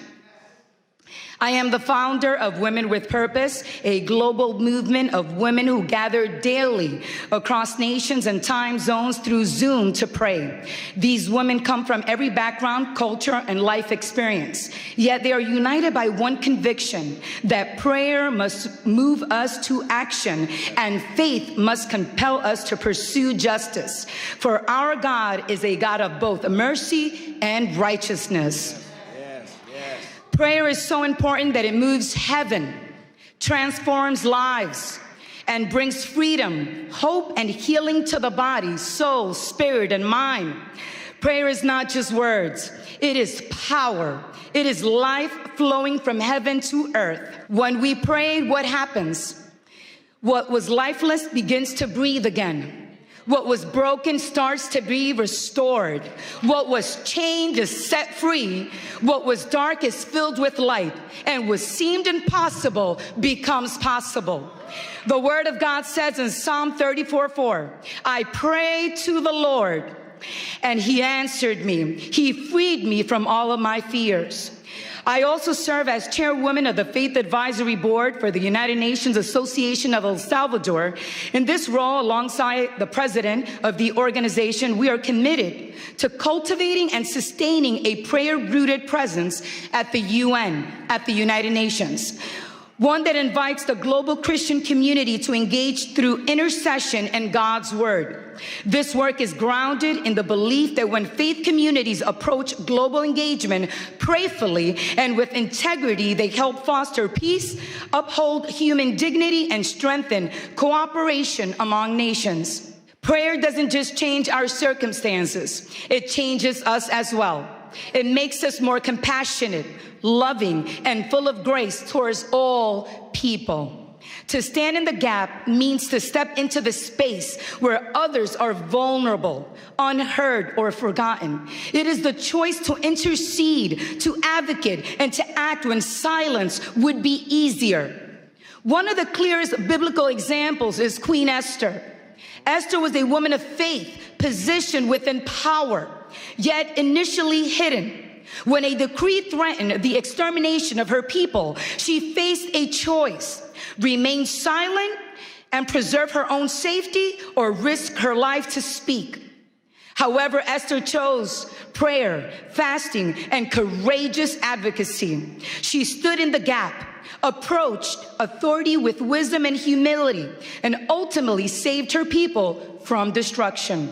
I am the founder of Women with Purpose, a global movement of women who gather daily across nations and time zones through Zoom to pray. These women come from every background, culture, and life experience, yet they are united by one conviction, that prayer must move us to action and faith must compel us to pursue justice. For our God is a God of both mercy and righteousness. Prayer is so important that it moves heaven, transforms lives, and brings freedom, hope, and healing to the body, soul, spirit, and mind. Prayer is not just words. It is power. It is life flowing from heaven to earth. When we pray, what happens? What was lifeless begins to breathe again. What was broken starts to be restored. What was chained is set free. What was dark is filled with light. And what seemed impossible becomes possible. The word of God says in Psalm 34:4, I prayed to the Lord, and he answered me. He freed me from all of my fears. I also serve as chairwoman of the Faith Advisory Board for the United Nations Association of El Salvador. In this role, alongside the president of the organization, we are committed to cultivating and sustaining a prayer-rooted presence at the UN, at the United Nations. One that invites the global Christian community to engage through intercession and God's word. This work is grounded in the belief that when faith communities approach global engagement prayerfully and with integrity, they help foster peace, uphold human dignity, and strengthen cooperation among nations. Prayer doesn't just change our circumstances, it changes us as well. It makes us more compassionate, loving, and full of grace towards all people. To stand in the gap means to step into the space where others are vulnerable, unheard, or forgotten. It is the choice to intercede, to advocate, and to act when silence would be easier. One of the clearest biblical examples is Queen Esther. Esther was a woman of faith, positioned within power, yet initially hidden. When a decree threatened the extermination of her people, she faced a choice: remain silent and preserve her own safety or risk her life to speak. However, Esther chose prayer, fasting, and courageous advocacy. She stood in the gap, approached authority with wisdom and humility, and ultimately saved her people from destruction.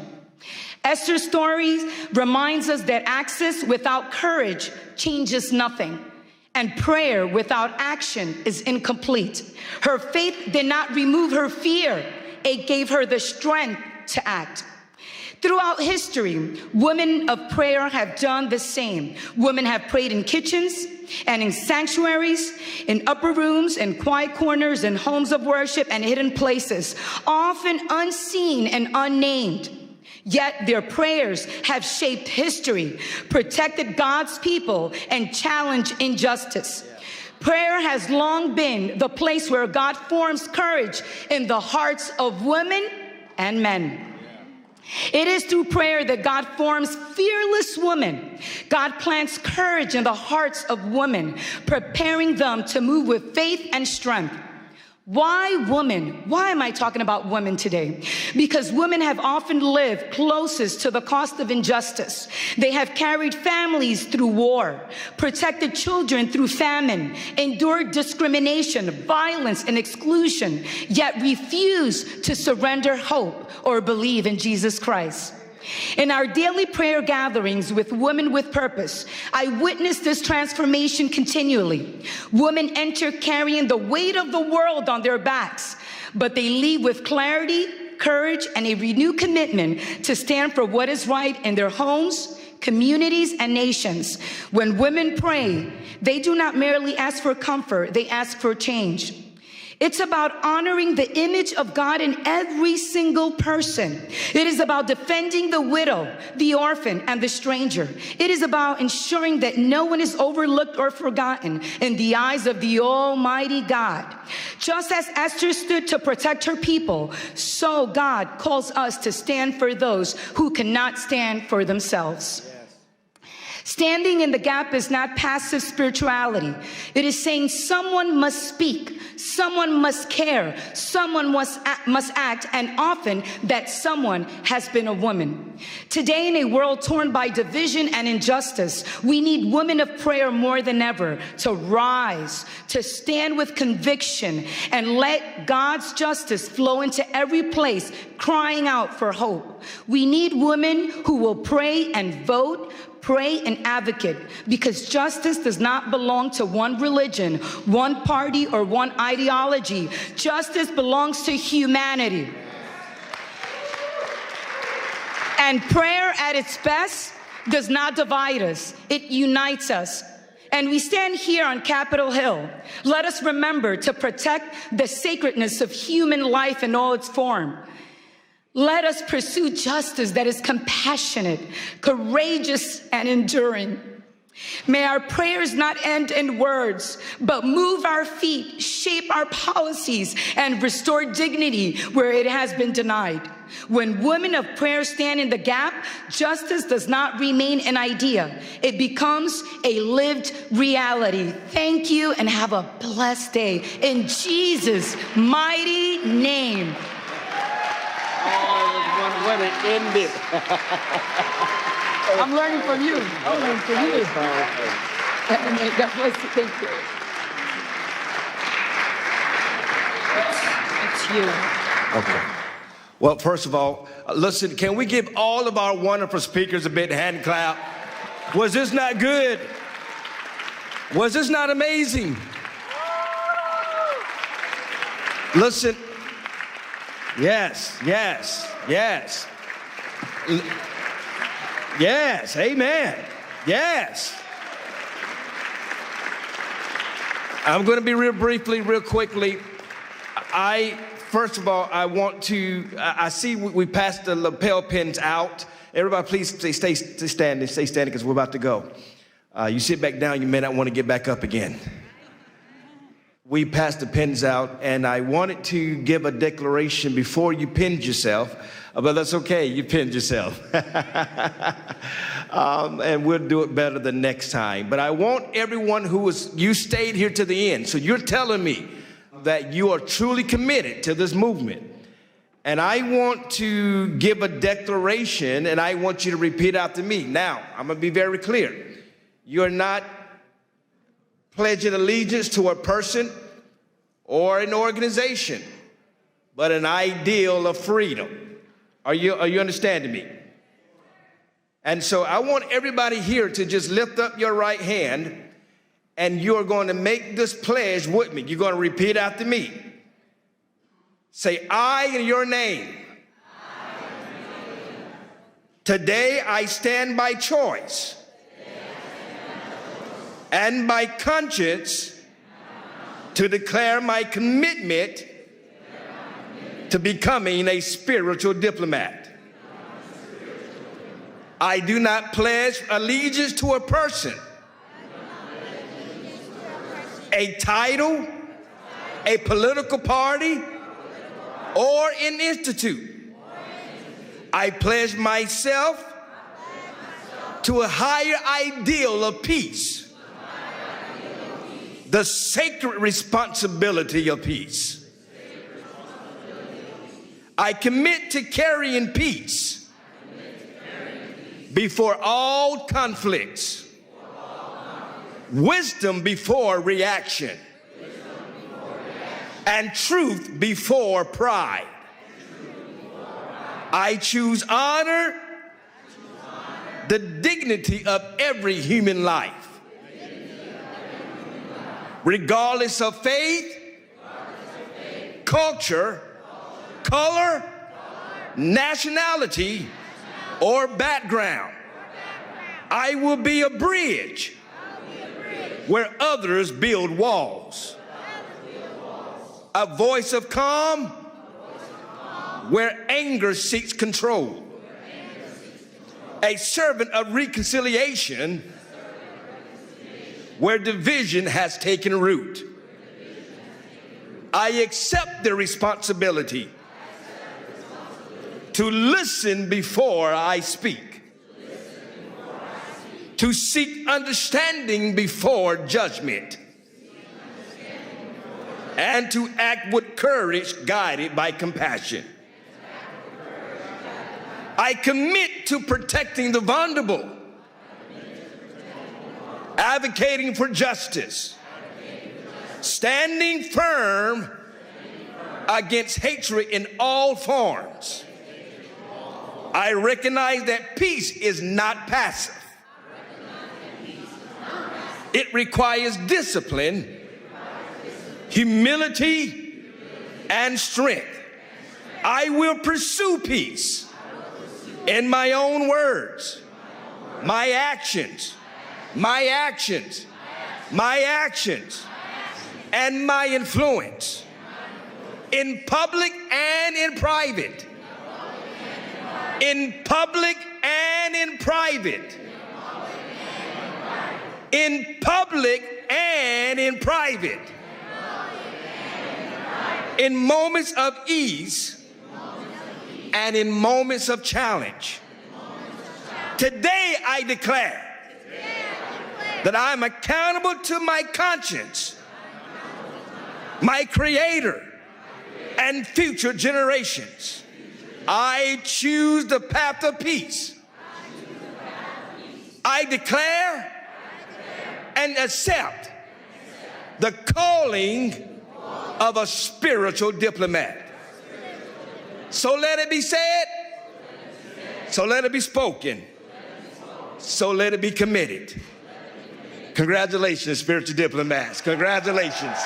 Esther's story reminds us that access without courage changes nothing, and prayer without action is incomplete. Her faith did not remove her fear. It gave her the strength to act. Throughout history, women of prayer have done the same. Women have prayed in kitchens and in sanctuaries, in upper rooms, in quiet corners, in homes of worship and hidden places, often unseen and unnamed. Yet their prayers have shaped history, protected God's people, and challenged injustice. Prayer has long been the place where God forms courage in the hearts of women and men. It is through prayer that God forms fearless women. God plants courage in the hearts of women, preparing them to move with faith and strength. Why women? Why am I talking about women today? Because women have often lived closest to the cost of injustice. They have carried families through war, protected children through famine, endured discrimination, violence, and exclusion, yet refuse to surrender hope or believe in Jesus Christ. In our daily prayer gatherings with Women with Purpose, I witness this transformation continually. Women enter carrying the weight of the world on their backs, but they leave with clarity, courage, and a renewed commitment to stand for what is right in their homes, communities, and nations. When women pray, they do not merely ask for comfort, they ask for change. It's about honoring the image of God in every single person. It is about defending the widow, the orphan, and the stranger. It is about ensuring that no one is overlooked or forgotten in the eyes of the Almighty God. Just as Esther stood to protect her people, so God calls us to stand for those who cannot stand for themselves. Standing in the gap is not passive spirituality. It is saying someone must speak, someone must care, someone must act, and often that someone has been a woman. Today, in a world torn by division and injustice, we need women of prayer more than ever to rise, to stand with conviction, and let God's justice flow into every place, crying out for hope. We need women who will pray and vote, pray and advocate, because justice does not belong to one religion, one party, or one ideology. Justice belongs to humanity. And prayer at its best does not divide us, it unites us. And we stand here on Capitol Hill. Let us remember to protect the sacredness of human life in all its form. Let us pursue justice that is compassionate, courageous, and enduring. May our prayers not end in words, but move our feet, shape our policies, and restore dignity where it has been denied. When women of prayer stand in the gap, justice does not remain an idea. It becomes a lived reality. Thank you and have a blessed day. In Jesus' mighty name. When it ended. I'm learning from you. I'm learning from you. God bless you. Thank you. It's you. Okay. Well, first of all, listen, can we give all of our wonderful speakers a big hand clap? Was this not good? Was this not amazing? Listen. Yes, yes, yes. Yes, amen. Yes. I'm going to be real quickly. First of all, I want to, I see we passed the lapel pins out. Everybody, please stay standing because we're about to go. You sit back down, you may not want to get back up again. We passed the pins out, and I wanted to give a declaration before you pinned yourself, but that's okay, you pinned yourself. And we'll do it better the next time. But I want everyone you stayed here to the end, so you're telling me that you are truly committed to this movement. And I want to give a declaration, and I want you to repeat after me. Now, I'm going to be very clear. You're not pledging allegiance to a person or an organization, but an ideal of freedom. Are you understanding me? And so I want everybody here to just lift up your right hand, and you're going to make this pledge with me. You're going to repeat after me. Say, I in your name. Today I stand by choice and by conscience to declare my commitment to becoming a spiritual diplomat. I do not pledge allegiance to a person, a title, a political party, or an institute. I pledge myself to a higher ideal of peace, the sacred responsibility of peace. I commit to carrying peace before all conflicts, wisdom before reaction, and truth before pride. I choose honor, the dignity of every human life, regardless of faith, culture, color, nationality, or background. I will be a bridge where others build walls. A voice of calm where anger seeks control. A servant of reconciliation where division has taken root. I accept the responsibility to listen before I speak, to seek understanding before judgment, and to act with courage guided by compassion. I commit to protecting the vulnerable, advocating for justice, standing firm against hatred in all forms. I recognize that peace is not passive. It requires discipline, humility, and strength. I will pursue peace in my own words, my actions, and my influence, in public and in private. In public and in private. In public and in private. In moments of ease and in moments of challenge. Today I declare that I'm accountable to my conscience, my Creator, and future generations. I choose the path of peace. I declare and accept the calling of a spiritual diplomat. So let it be said, so let it be spoken, so let it be committed. Congratulations, spiritual diplomats. Congratulations.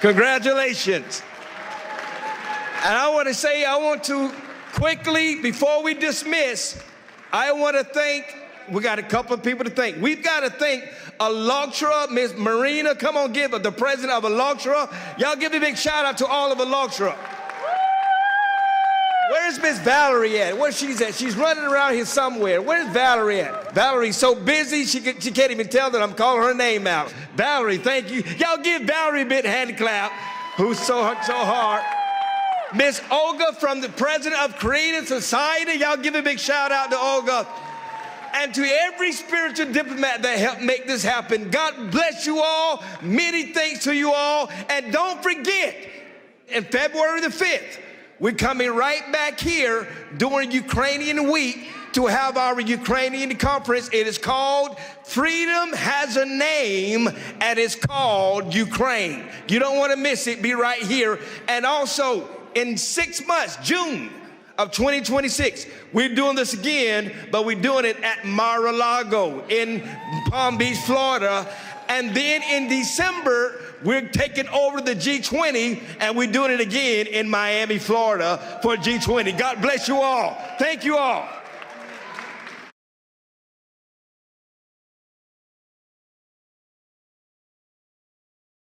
Congratulations. And I want to quickly, before we dismiss, I want to thank, we got a couple of people to thank. We've got to thank ALLATRA, Miss Marina. Come on, give the president of ALLATRA. Y'all give a big shout out to all of ALLATRA. Where's Miss Valerie at? Where's she's at? She's running around here somewhere. Where's Valerie at? Valerie's so busy, she can't even tell that I'm calling her name out. Valerie, thank you. Y'all give Valerie a big hand clap, who's so hard. Miss Olga from the president of Creative Society. Y'all give a big shout out to Olga. and to every spiritual diplomat that helped make this happen. God bless you all. Many thanks to you all. And don't forget, in February the 5th, we're coming right back here during Ukrainian Week to have our Ukrainian conference. It is called Freedom Has a Name, and it's called Ukraine. You don't want to miss it. Be right here. And also, in 6 months, June of 2026, we're doing this again, but we're doing it at Mar-a-Lago in Palm Beach, Florida. And then in December, we're taking over the G20, and we're doing it again in Miami, Florida for G20. God bless you all. Thank you all.